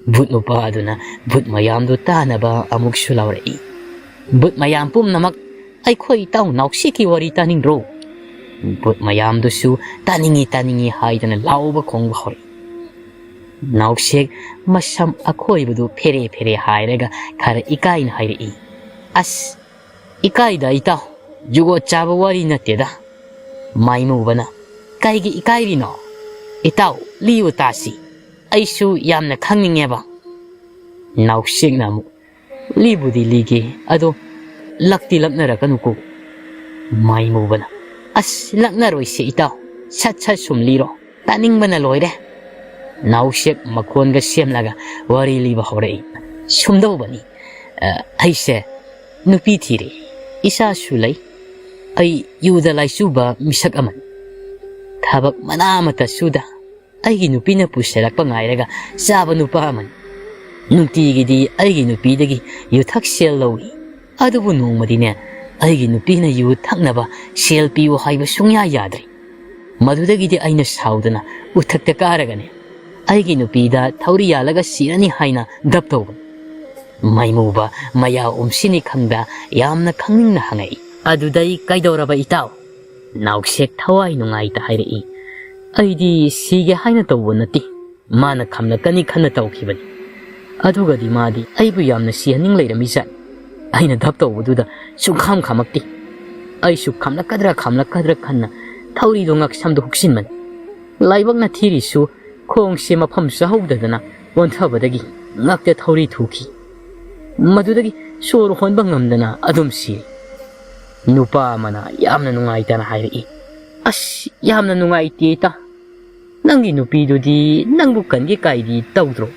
ꯕꯨꯠ ꯅꯨꯄꯥ ꯑꯗꯨꯅ ꯕꯨꯠ ꯃꯌꯥꯝꯗꯨ ꯇꯥꯅꯕ ꯑꯃꯨꯛꯁꯨ ꯂꯥꯎꯔꯛꯏ ꯕꯨꯠ ꯃꯌꯥꯝ ꯄꯨꯝꯅꯃꯛ ꯑꯩꯈꯣꯏ ꯏꯇꯥꯎ ꯅꯥꯎꯁꯦꯛꯀꯤ ꯋꯥꯔꯤ ꯇꯥꯅꯤꯡꯗ꯭ꯔꯣ ꯕꯨꯠ ꯃꯌꯥꯝꯗꯨꯁꯨ ꯇꯥꯅꯤꯡꯉꯤ ꯍꯥꯏꯗꯅ ꯂꯥꯎꯕ ꯈꯣꯡꯕ ꯍꯧꯔꯛꯏ ꯅꯥꯎꯁꯦꯛ ꯃꯁꯝ ꯑꯈꯣꯏꯕꯗꯨ ꯐꯦꯔꯦ ꯐꯦꯔꯦ ꯍꯥꯏꯔꯒ ꯈꯔ ꯏꯀꯥꯏꯅ ꯍꯥꯏꯔꯛꯏ ꯑꯁ ꯏꯀꯥꯏꯗ ꯏꯇꯥꯎ ꯖꯨꯒꯣꯠ ꯆꯥꯕ ꯋꯥꯔꯤ ꯅꯠꯇꯦꯗ ꯃꯥꯏꯃꯨꯕꯅ ꯀꯩꯒꯤ ꯏꯀꯥꯏꯔꯤꯅꯣ ꯏꯇꯥꯎ ꯂꯤꯌꯨ ꯇꯥꯁꯤ ꯑꯩꯁꯨ ꯌꯥꯝꯅ ꯈꯪꯅꯤꯡꯉꯦꯕ ꯅꯥꯎꯁꯦꯛꯅ ꯑꯃꯨꯛ ꯂꯤꯕꯨꯗꯤ ꯂꯤꯒꯦ ꯑꯗꯣ ꯂꯛꯇꯤ ꯂꯛꯅꯔꯛꯀꯅꯨꯀꯣ ꯃꯥꯏꯃꯨꯕꯅ ꯑꯁ ꯂꯛꯅꯔꯣꯏꯁꯦ ꯏꯇꯥꯎ ꯁꯠ ꯁꯠ ꯁꯨꯝ ꯂꯤꯔꯣ ꯇꯥꯅꯤꯡꯕꯅ ꯂꯣꯏꯔꯦ ꯅꯥꯎꯁꯦꯛ ꯃꯈꯣꯟꯒ ꯁꯦꯝꯂꯒ ꯋꯥꯔꯤ ꯂꯤꯕ ꯍꯧꯔꯛꯏ ꯁꯨꯝꯗꯧꯕꯅꯤ ꯑꯩꯁꯦ ꯅꯨꯄꯤ ꯊꯤꯔꯦ ꯏꯆꯥꯁꯨ ꯂꯩ ꯑꯩ ꯌꯨꯗ ꯂꯥꯏꯆꯨꯕ ꯃꯤꯁꯛ ꯑꯃꯅꯤ ꯊꯕꯛ ꯃꯅꯥ ꯑꯃꯠꯇ ꯁꯨꯗ ꯑꯩꯒꯤ ꯅꯨꯄꯤꯅ ꯄꯨꯁꯤꯜꯂꯛꯄ ꯉꯥꯏꯔꯒ ꯆꯥꯕ ꯅꯨꯄꯥ ꯑꯃꯅꯤ ꯅꯨꯡꯇꯤꯒꯤꯗꯤ ꯑꯩꯒꯤ ꯅꯨꯄꯤꯗꯒꯤ ꯌꯨꯊꯛ ꯁꯦꯜ ꯂꯧꯏ ꯑꯗꯨꯕꯨ ꯅꯣꯡꯃꯗꯤꯅꯦ ꯑꯩꯒꯤ ꯅꯨꯄꯤꯅ ꯌꯨ ꯊꯛꯅꯕ ꯁꯦꯜ ꯄꯤꯌꯨ ꯍꯥꯏꯕ ꯁꯨꯡꯌꯥ ꯌꯥꯗ꯭ꯔꯦ꯫ ꯃꯗꯨꯗꯒꯤꯗꯤ ꯑꯩꯅ ꯁꯥꯎꯗꯅ ꯎꯊꯛꯇ ꯀꯥꯔꯒꯅꯦ ꯑꯩꯒꯤ ꯅꯨꯄꯤꯗ ꯊꯧꯔꯤ ꯌꯥꯜꯂꯒ ꯁꯤꯔꯅꯤ ꯍꯥꯏꯅ ꯗꯞ ꯇꯧꯕꯅꯤ꯫ ꯃꯥꯏꯃꯨꯕ ꯃꯌꯥ ꯎꯝꯁꯤꯅꯤ ꯈꯪꯗ ꯌꯥꯝꯅ ꯈꯪꯅꯤꯡꯅ ꯍꯪꯉꯛꯏ꯫ ꯑꯗꯨꯗꯩ ꯀꯩꯗꯧꯔꯕ ꯏꯇꯥꯎ? ꯅꯥꯎꯁꯦꯛ ꯊꯋꯥꯏ ꯅꯨꯡꯉꯥꯏꯇ ꯍꯥꯏꯔꯛꯏ꯫ ꯑꯩꯗꯤ ꯁꯤꯒꯦ ꯍꯥꯏꯅ ꯇꯧꯕ ꯅꯠꯇꯦ, ꯃꯥꯅ ꯈꯝꯂꯛꯀꯅꯤ ꯈꯟꯅ ꯇꯧꯈꯤꯕꯅꯤ꯫ ꯑꯗꯨꯒꯗꯤ ꯃꯥꯗꯤ ꯑꯩꯕꯨ ꯌꯥꯝꯅ ꯁꯤꯍꯟꯅꯤꯡ ꯂꯩꯔꯝꯃꯤꯖꯥꯠꯅꯤ꯫ ꯑꯩꯅ ꯙꯞ ꯇꯧꯕꯗꯨꯗ ꯁꯨꯡꯈꯝ ꯈꯝꯃꯛꯇꯦ꯫ ꯑꯩꯁꯨ ꯈꯝꯂꯛꯀꯗ꯭ꯔꯥ ꯈꯟꯅ ꯊꯧꯔꯤꯗꯣ ꯉꯛꯁꯝꯗ ꯍꯨꯛꯁꯤꯟꯕꯅꯤ꯫ ꯂꯥꯏꯕꯛꯅ ꯊꯤꯔꯤꯁꯨ ꯈꯣꯡꯁꯦ ꯃꯐꯝ ꯆꯥꯍꯧꯗꯗꯅ ꯑꯣꯟꯊꯕꯗꯒꯤ ꯉꯛꯇ ꯊꯧꯔꯤ ꯊꯨꯈꯤ꯫ ꯃꯗꯨꯗꯒꯤ ꯁꯣꯔ ꯍꯣꯟꯕ ꯉꯝꯗꯅ ꯑꯗꯨꯝ ꯁꯤꯔꯤ꯫ ꯅꯨꯄꯥ ꯑꯃꯅ ꯌꯥꯝꯅ ꯅꯨꯡꯉꯥꯏꯇꯅ ꯍꯥꯏꯔꯛꯏ꯫ ꯑꯁ, ꯌꯥꯝꯅ ꯅꯨꯡꯉꯥꯏꯇꯦ ꯏꯇꯥꯎ꯫ ꯅꯪꯒꯤ ꯅꯨꯄꯤꯗꯨꯗꯤ ꯅꯪꯕꯨ ꯀꯟꯒꯦ ꯀꯥꯏꯗꯤ ꯇꯧꯗ꯭ꯔꯣ?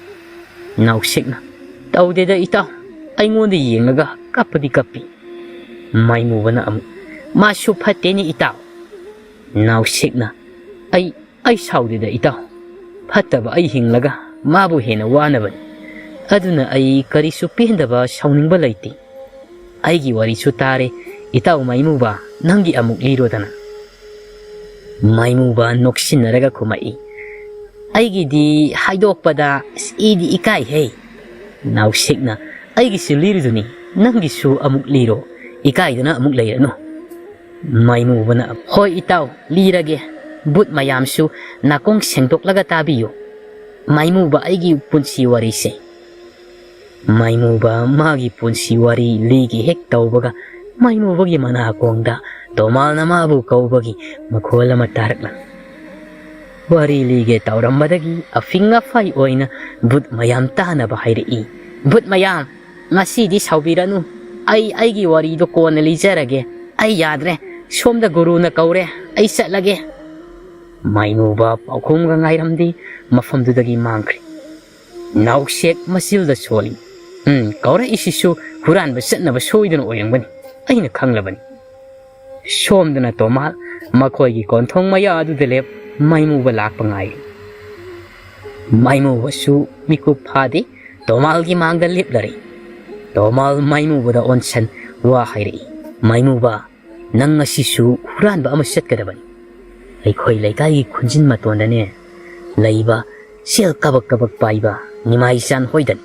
ꯅꯥꯎꯁꯦꯛꯅ ꯇꯧꯗꯦꯗ ꯏꯇꯥꯎ, ꯑꯩꯉꯣꯟꯗ ꯌꯦꯡꯂꯒ ꯀꯞꯄꯗꯤ ꯀꯞꯄꯤ꯫ ꯃꯥꯏꯃꯨꯕꯅ ꯑꯃꯨꯛ ꯃꯥꯁꯨ ꯐꯠꯇꯦꯅꯦ ꯏꯇꯥꯎ꯫ ꯅꯥꯎꯁꯦꯛꯅ ꯑꯩ ꯁꯥꯎꯗꯦꯗ ꯏꯇꯥꯎ, ꯐꯠꯇꯕ ꯑꯩ ꯍꯤꯡꯂꯒ ꯃꯥꯕꯨ ꯍꯦꯟꯅ ꯋꯥꯅꯕꯅꯤ꯫ ꯑꯗꯨꯅ ꯑꯩ ꯀꯔꯤꯁꯨ ꯄꯦꯟꯗꯕ ꯁꯥꯎꯅꯤꯡꯕ ꯂꯩꯇꯦ꯫ ꯑꯩꯒꯤ ꯋꯥꯔꯤꯁꯨ ꯇꯥꯔꯦ, ꯏꯇꯥꯎ ꯃꯥꯏꯃꯨꯕ ꯅꯪꯒꯤ ꯑꯃꯨꯛ ꯂꯤꯔꯣꯗꯅ꯫ ꯃꯥꯏꯃꯨꯕ ꯅꯣꯛꯁꯤꯟꯅꯔꯒ ꯈꯨꯝꯃꯛꯏ꯫ ꯑꯩꯒꯤꯗꯤ ꯍꯥꯏꯗꯣꯛꯄꯗ ꯏꯗꯤ ꯏꯀꯥꯏꯍꯦ꯫ ꯅꯥꯎꯁꯦꯛꯅ ꯑꯩꯒꯤꯁꯨ ꯂꯤꯔꯤꯗꯨꯅꯤ, ꯅꯪꯒꯤꯁꯨ ꯑꯃꯨꯛ ꯂꯤꯔꯣ, ꯏꯀꯥꯏꯗꯅ ꯑꯃꯨꯛ ꯂꯩꯔꯅꯨ꯫ ꯃꯥꯏꯃꯨꯕꯅ ꯍꯣꯏ ꯏꯇꯥꯎ ꯂꯤꯔꯒꯦ, ꯕꯨꯠ ꯃꯌꯥꯝꯁꯨ ꯅꯥꯀꯣꯡ ꯁꯦꯡꯗꯣꯛꯂꯒ ꯇꯥꯕꯤꯌꯨ꯫ ꯃꯥꯏꯃꯨꯕ ꯑꯩꯒꯤ ꯄꯨꯟꯁꯤ ꯋꯥꯔꯤꯁꯦ꯫ ꯃꯥꯏꯃꯨꯕ ꯃꯥꯒꯤ ꯄꯨꯟꯁꯤ ꯋꯥꯔꯤ ꯂꯤꯒꯦ ꯍꯦꯛ ꯇꯧꯕꯒ ꯃꯥꯏꯃꯨꯕꯒꯤ ꯃꯅꯥꯀꯣꯡꯗ ꯇꯣꯃꯥꯜꯅ ꯃꯥꯕꯨ ꯀꯧꯕꯒꯤ ꯃꯈꯣꯜ ꯑꯃ ꯇꯥꯔꯛꯂꯝꯃꯤ꯫ ꯋꯥꯔꯤ ꯂꯤꯒꯦ ꯇꯧꯔꯝꯕꯗꯒꯤ ꯑꯐꯤꯡ ꯑꯐꯥꯏ ꯑꯣꯏꯅ ꯕꯨꯠ ꯃꯌꯥꯝ ꯇꯥꯅꯕ ꯍꯥꯏꯔꯛꯏ꯫ ꯕꯨꯠ ꯃꯌꯥꯝ, ꯉꯁꯤꯗꯤ ꯁꯥꯎꯕꯤꯔꯅꯨ, ꯑꯩꯒꯤ ꯋꯥꯔꯤꯗꯣ ꯀꯣꯟꯅ ꯂꯤꯖꯔꯒꯦ꯫ ꯑꯩ ꯌꯥꯗ꯭ꯔꯦ, ꯁꯣꯝꯗ ꯒꯨꯔꯨꯅ ꯀꯧꯔꯦ, ꯑꯩ ꯆꯠꯂꯒꯦ꯫ ꯃꯥꯏꯃꯨꯕ ꯄꯥꯎꯈꯨꯝꯒ ꯉꯥꯏꯔꯝꯗꯦ, ꯃꯐꯝꯗꯨꯗꯒꯤ ꯃꯥꯡꯈ꯭ꯔꯦ꯫ ꯅꯥꯎꯁꯦꯛ ꯃꯆꯤꯜꯗ ꯁꯣꯜꯂꯤ꯫ ꯀꯧꯔꯛꯏꯁꯤꯁꯨ ꯍꯨꯔꯥꯟꯕ ꯆꯠꯅꯕ ꯁꯣꯏꯗꯅ ꯑꯣꯏꯔꯝꯒꯅꯤ, ꯑꯩꯅ ꯈꯪꯂꯕꯅꯤ꯫ ꯁꯣꯝꯗꯅ ꯇꯣꯃꯥꯜ ꯃꯈꯣꯏꯒꯤ ꯀꯣꯟꯊꯣꯡ ꯃꯌꯥ ꯑꯗꯨꯗ ꯂꯦꯞ ꯃꯥꯏꯃꯨꯕ ꯂꯥꯛꯄ ꯉꯥꯏꯔꯤ꯫ ꯃꯥꯏꯃꯨꯕꯁꯨ ꯃꯤꯀꯨꯞ ꯐꯥꯗꯦ, ꯇꯣꯃꯥꯜꯒꯤ ꯃꯥꯡꯗ ꯂꯦꯞꯂꯔꯦ꯫ ꯇꯣꯃꯥꯜ ꯃꯥꯏꯃꯨꯕꯗ ꯑꯣꯟꯁꯟ ꯋꯥ ꯍꯥꯏꯔꯛꯏ꯫ ꯃꯥꯏꯃꯨꯕ, ꯅꯪ ꯉꯁꯤꯁꯨ ꯍꯨꯔꯥꯟꯕ ꯑꯃ ꯆꯠꯀꯗꯕꯅꯤ꯫ ꯑꯩꯈꯣꯏ ꯂꯩꯀꯥꯏꯒꯤ ꯈꯨꯟꯖꯤꯟ ꯃꯇꯣꯟꯗꯅꯦ ꯂꯩꯕ ꯁꯦꯜ ꯀꯕꯛ ꯀꯕꯛ ꯄꯥꯏꯕ ꯅꯤꯃꯥꯏꯆꯥꯟ ꯍꯣꯏꯗꯅꯤ꯫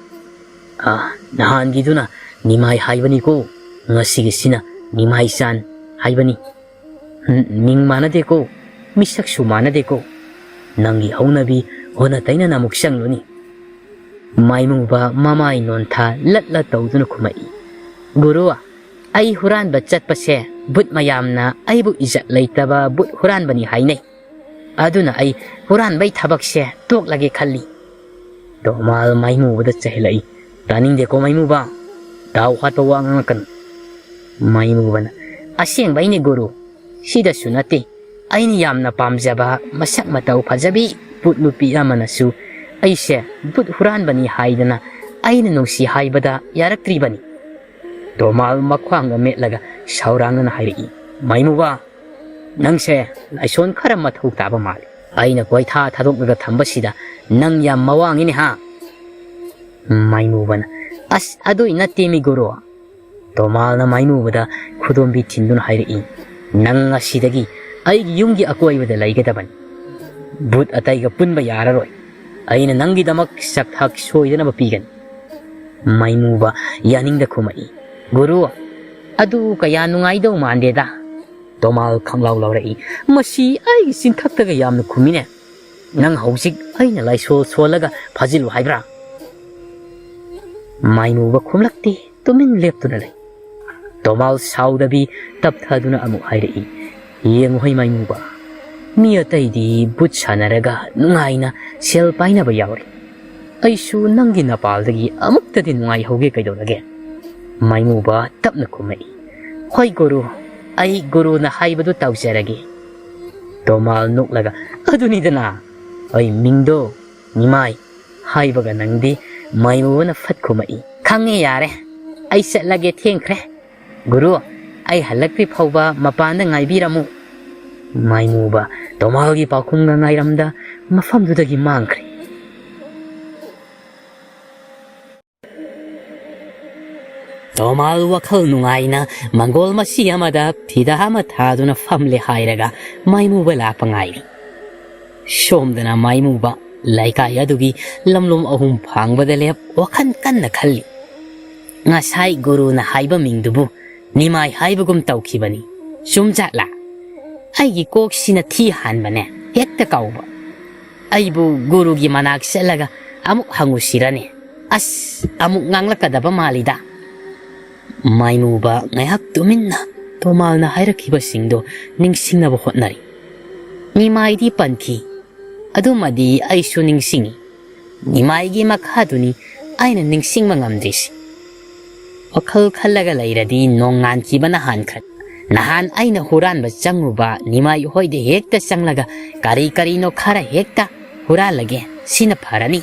ꯅꯍꯥꯟꯒꯤꯗꯨꯅ ꯅꯤꯃꯥꯏ ꯍꯥꯏꯕꯅꯤꯀꯣ, ꯉꯁꯤꯒꯤꯁꯤꯅ ꯅꯤꯃꯥꯏꯆꯥꯟ ꯍꯥꯏꯕꯅꯤ꯫ ꯃꯤꯡ ꯃꯥꯟꯅꯗꯦꯀꯣ, ꯃꯤꯁꯛꯁꯨ ꯃꯥꯟꯅꯗꯦꯀꯣ꯫ ꯅꯪꯒꯤ ꯍꯧꯅꯕꯤ ꯑꯣꯟꯅ ꯇꯩꯅꯅ ꯑꯃꯨꯛ ꯆꯪꯂꯨꯅꯤ꯫ ꯃꯥꯏꯃꯨꯕ ꯃꯃꯥꯏ ꯅꯣꯟꯊꯥ ꯂꯠꯂ ꯇꯧꯗꯨꯅ ꯈꯨꯝꯃꯛꯏ꯫ ꯒꯨꯔꯨ, ꯑꯩ ꯍꯨꯔꯥꯟꯕ ꯆꯠꯄꯁꯦ ꯕꯨꯠ ꯃꯌꯥꯝꯅ ꯑꯩꯕꯨ ꯏꯖꯠ ꯂꯩꯇꯕ ꯕꯨꯠ ꯍꯨꯔꯥꯟꯕꯅꯤ ꯍꯥꯏꯅꯩ꯫ ꯑꯗꯨꯅ ꯑꯩ ꯍꯨꯔꯥꯟꯕꯩ ꯊꯕꯛꯁꯦ ꯇꯣꯛꯂꯒꯦ ꯈꯜꯂꯤ꯫ ꯇꯣꯃꯥꯜ ꯃꯥꯏꯃꯨꯕꯗ ꯆꯩꯍꯜꯂꯛꯏ꯫ ꯇꯥꯅꯤꯡꯗꯦꯀꯣ ꯃꯥꯏꯃꯨꯕ, ꯗꯥꯎ ꯍꯥꯠꯄ ꯋꯥ ꯉꯥꯡꯂꯛꯀꯅꯨ꯫ ꯃꯥꯏꯃꯨꯕꯅ ꯑꯁꯦꯡꯕꯩꯅꯦ ꯒꯨꯔꯨ, ꯁꯤꯗꯁꯨ ꯅꯠꯇꯦ, ꯑꯩꯅ ꯌꯥꯝꯅ ꯄꯥꯝꯖꯕ ꯃꯁꯛ ꯃꯇꯧ ꯐꯖꯕꯤ ꯕꯨꯠ ꯅꯨꯄꯤ ꯑꯃꯅꯁꯨ ꯑꯩꯁꯦ ꯕꯨꯠ ꯍꯨꯔꯥꯟꯕꯅꯤ ꯍꯥꯏꯗꯅ ꯑꯩꯅ ꯅꯨꯡꯁꯤ ꯍꯥꯏꯕꯗ ꯌꯥꯔꯛꯇ꯭ꯔꯤꯕꯅꯤ꯫ ꯇꯣꯃꯥꯜ ꯃꯈ꯭ꯋꯥꯡꯒ ꯃꯦꯠꯂꯒ ꯁꯥꯎꯔꯥꯡꯅꯅ ꯍꯥꯏꯔꯛꯏ꯫ ꯃꯥꯏꯃꯨꯕ, ꯅꯪꯁꯦ ꯂꯥꯏꯁꯣꯟ ꯈꯔ ꯃꯊꯧ ꯇꯥꯕ ꯃꯥꯜꯂꯤ꯫ ꯑꯩꯅ ꯀꯣꯏꯊꯥ ꯊꯥꯗꯣꯛꯂꯒ ꯊꯝꯕꯁꯤꯗ ꯅꯪ ꯌꯥꯝ ꯃꯋꯥꯡꯉꯤꯅꯦ ꯍꯥ? ꯃꯥꯏꯃꯨꯕꯅ ꯑꯁ ꯑꯗꯨꯏ ꯅꯠꯇꯦꯃꯤ ꯒꯨꯔꯨ꯫ ꯇꯣꯃꯥꯜꯅ ꯃꯥꯏꯃꯨꯕꯗ ꯈꯨꯗꯣꯝꯕꯤ ꯊꯤꯟꯗꯨꯅ ꯍꯥꯏꯔꯛꯏ꯫ ꯅꯪ ꯉꯁꯤꯗꯒꯤ ꯑꯩꯒꯤ ꯌꯨꯝꯒꯤ ꯑꯀꯣꯏꯕꯗ ꯂꯩꯒꯗꯕꯅꯤ꯫ ꯕꯨꯠ ꯑꯇꯩꯒ ꯄꯨꯟꯕ ꯌꯥꯔꯔꯣꯏ꯫ ꯑꯩꯅ ꯅꯪꯒꯤꯗꯃꯛ ꯆꯥꯛꯊꯛ ꯁꯣꯏꯗꯅꯕ ꯄꯤꯒꯅꯤ꯫ ꯃꯥꯏꯃꯨꯕ ꯌꯥꯅꯤꯡꯗ ꯈꯨꯝꯃꯛꯏ꯫ ꯒꯨꯔꯨ, ꯑꯗꯨ ꯀꯌꯥ ꯅꯨꯡꯉꯥꯏꯗꯧ ꯃꯥꯟꯗꯦꯗ꯫ ꯇꯣꯃꯥꯜ ꯈꯪꯂꯥꯎ ꯂꯥꯎꯔꯛꯏ꯫ ꯃꯁꯤ ꯑꯩꯒꯤ ꯆꯤꯟꯈꯛꯇꯒ ꯌꯥꯝꯅ ꯈꯨꯝꯃꯤꯅꯦ꯫ ꯅꯪ ꯍꯧꯖꯤꯛ ꯑꯩꯅ ꯂꯥꯏꯁꯣꯜ ꯁꯣꯜꯂꯒ ꯐꯥꯖꯤꯜꯂꯨ ꯍꯥꯏꯕ꯭ꯔꯥ? ꯃꯥꯏꯃꯨꯕ ꯈꯨꯝꯂꯛꯇꯦ, ꯇꯨꯃꯤꯟ ꯂꯦꯞꯇꯨꯅ ꯂꯩ꯫ ꯇꯣꯃꯥꯜ ꯁꯥꯎꯗꯕꯤ ꯇꯞꯊꯗꯨꯅ ꯑꯃꯨꯛ ꯍꯥꯏꯔꯛꯏ꯫ ꯌꯦꯡꯉꯨꯍꯩ ꯃꯥꯏꯃꯨꯕ, ꯃꯤ ꯑꯇꯩꯗꯤ ꯕꯨꯠ ꯁꯥꯟꯅꯔꯒ ꯅꯨꯡꯉꯥꯏꯅ ꯁꯦꯜ ꯄꯥꯏꯅꯕ ꯌꯥꯎꯔꯤ꯫ ꯑꯩꯁꯨ ꯅꯪꯒꯤ ꯅꯄꯥꯜꯗꯒꯤ ꯑꯃꯨꯛꯇꯗꯤ ꯅꯨꯡꯉꯥꯏꯍꯧꯒꯦ ꯀꯩꯗꯧꯔꯒꯦ? ꯃꯥꯏꯃꯨꯕ ꯇꯞꯅ ꯈꯨꯝꯃꯛꯏ꯫ ꯍꯣꯏ ꯒꯨꯔꯨ, ꯑꯩ ꯒꯨꯔꯨꯅ ꯍꯥꯏꯕꯗꯨ ꯇꯧꯖꯔꯒꯦ꯫ ꯇꯣꯃꯥꯜ ꯅꯣꯛꯂꯒ ꯑꯗꯨꯅꯤꯗꯅ ꯑꯩ ꯃꯤꯡꯗꯣ ꯅꯤꯃꯥꯏ ꯍꯥꯏꯕꯒ ꯅꯪꯗꯤ꯫ ꯃꯥꯏꯃꯨꯕꯅ ꯐꯠ ꯈꯨꯝꯃꯛꯏ꯫ ꯈꯪꯉꯦ ꯌꯥꯔꯦ, ꯑꯩ ꯆꯠꯂꯒꯦ, ꯊꯦꯡꯈ꯭ꯔꯦ꯫ ꯒꯨꯔꯨ, ꯑꯩ ꯍꯜꯂꯛꯇ꯭ꯔꯤ ꯐꯥꯎꯕ ꯃꯄꯥꯟꯗ ꯉꯥꯏꯕꯤꯔꯝꯃꯨ꯫ ꯃꯥꯏꯃꯨꯕ ꯇꯣꯃꯥꯜꯒꯤ ꯄꯥꯎꯈꯨꯝꯒ ꯉꯥꯏꯔꯝꯗ ꯃꯐꯝꯗꯨꯗꯒꯤ ꯃꯥꯡꯈ꯭ꯔꯦ꯫ Tomal wakal nungaina Mangol masiyamada Tidahama thaduna family hairaga Maimuba lapangay. Shomdana Maimuba Laika yadugi lamlum ahum pangbadalep wakan kan na khali. Ngasai guru na haiba mingdubu Nimai haibagum tawkibani. Sumjatla. Aigi kok sina thi hanbane hekta kauba. Aibu guru gi manak selaga amuk hangusirane. As amuk nganglakadaba malida. Maimuba ngayak tuminna tomal na hairakiba singdo ningsingnaba hotnari. Nimai di panthi adumadi aisu ningsingi. Nimai gi makhaduni aina ningsingma ngamdrisi. Wakal khalaga lairadi nongan kibana hankhat. Nahan aina huranba changuba nimai hoide hekta changlaga kari kari no khara hekta huralage sina pharani.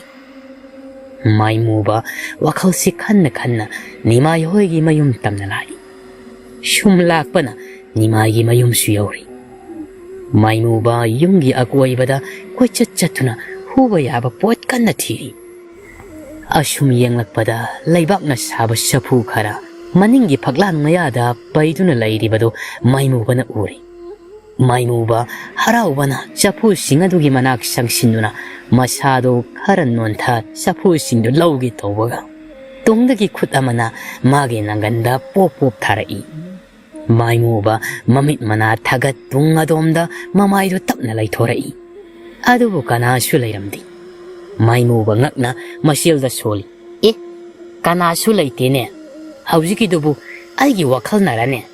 Maimuba wakal si khanna khanna nimai hoigi mayum tamna lai. Shum lakpana nimai gi mayum su yauri. Maimuba yumgi akwaibada koichat chatuna huba yaba pot kanna thiri. Ashum yenglakpada laibakna saba sapu khara maningi phaglan mayada paiduna lairibado Maimubana uri. Maimuba haraubana sapu singadugi manak sangsinuna masado khara nontha sapu singdu laugi tawbaga. Tungdagi khut amana mage nanganda pop pop tharai. Maimuba mamit mana thagat tungadomda mamaidu tapna laithorai. Adubu kanashu lairamdi. Maimuba ngakna masilda soli. Kanashu laitene. Haujikidubu aigi wakal narane.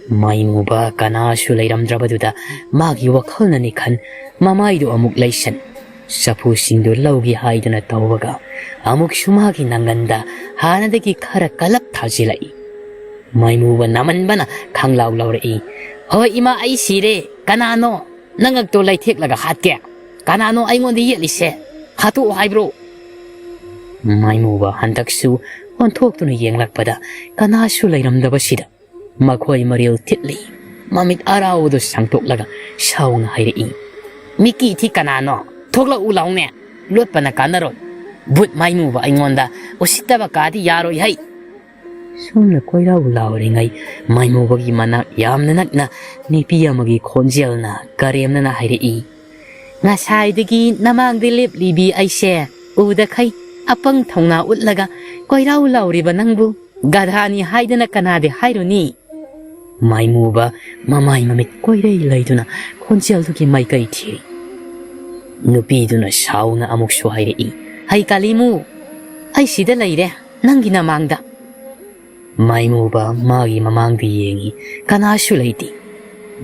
Maimuba kanashu lairamdrabaduda magi wakal nani khan mamaidu amuk laisan. Sapu singdu laugi haiduna tawbaga amuk shumagi nanganda hanadagi khara kalap thajilai. Maimuba namanbana khanglaw lawrai. Hoi ima ai sire kanano nangak to laithek laga hatke. Kanano aingondi yelise. Hatu haibro. Maimuba handaksu onthoktuna yenglakpada kanashu lairamdabasida makhoi maril titli mamit arawdu sangtoklaga sauna hairei. Miki thi kanano thokla ulaune lotpana kanaro but Maimuba aingonda usitaba kadi yaro hai. Sumna koira ulauringai Maimuba gi mana yamna nakna nipi amagi khonjelna karemna na hairei. Ngasaidagi namangdi lip libi aise uda khai apang thongna utlaga koirau lauriba nangbu gadhani haidana kanade hairuni. Maimuba mamai mamit koirei laiduna khonjeldugi maikai thiri. Nupiduna sauna amuk su hairei. Hai kalimu ai sida laire nangi namangda. Maimuba magi mamangdi yengi kanashu laiti.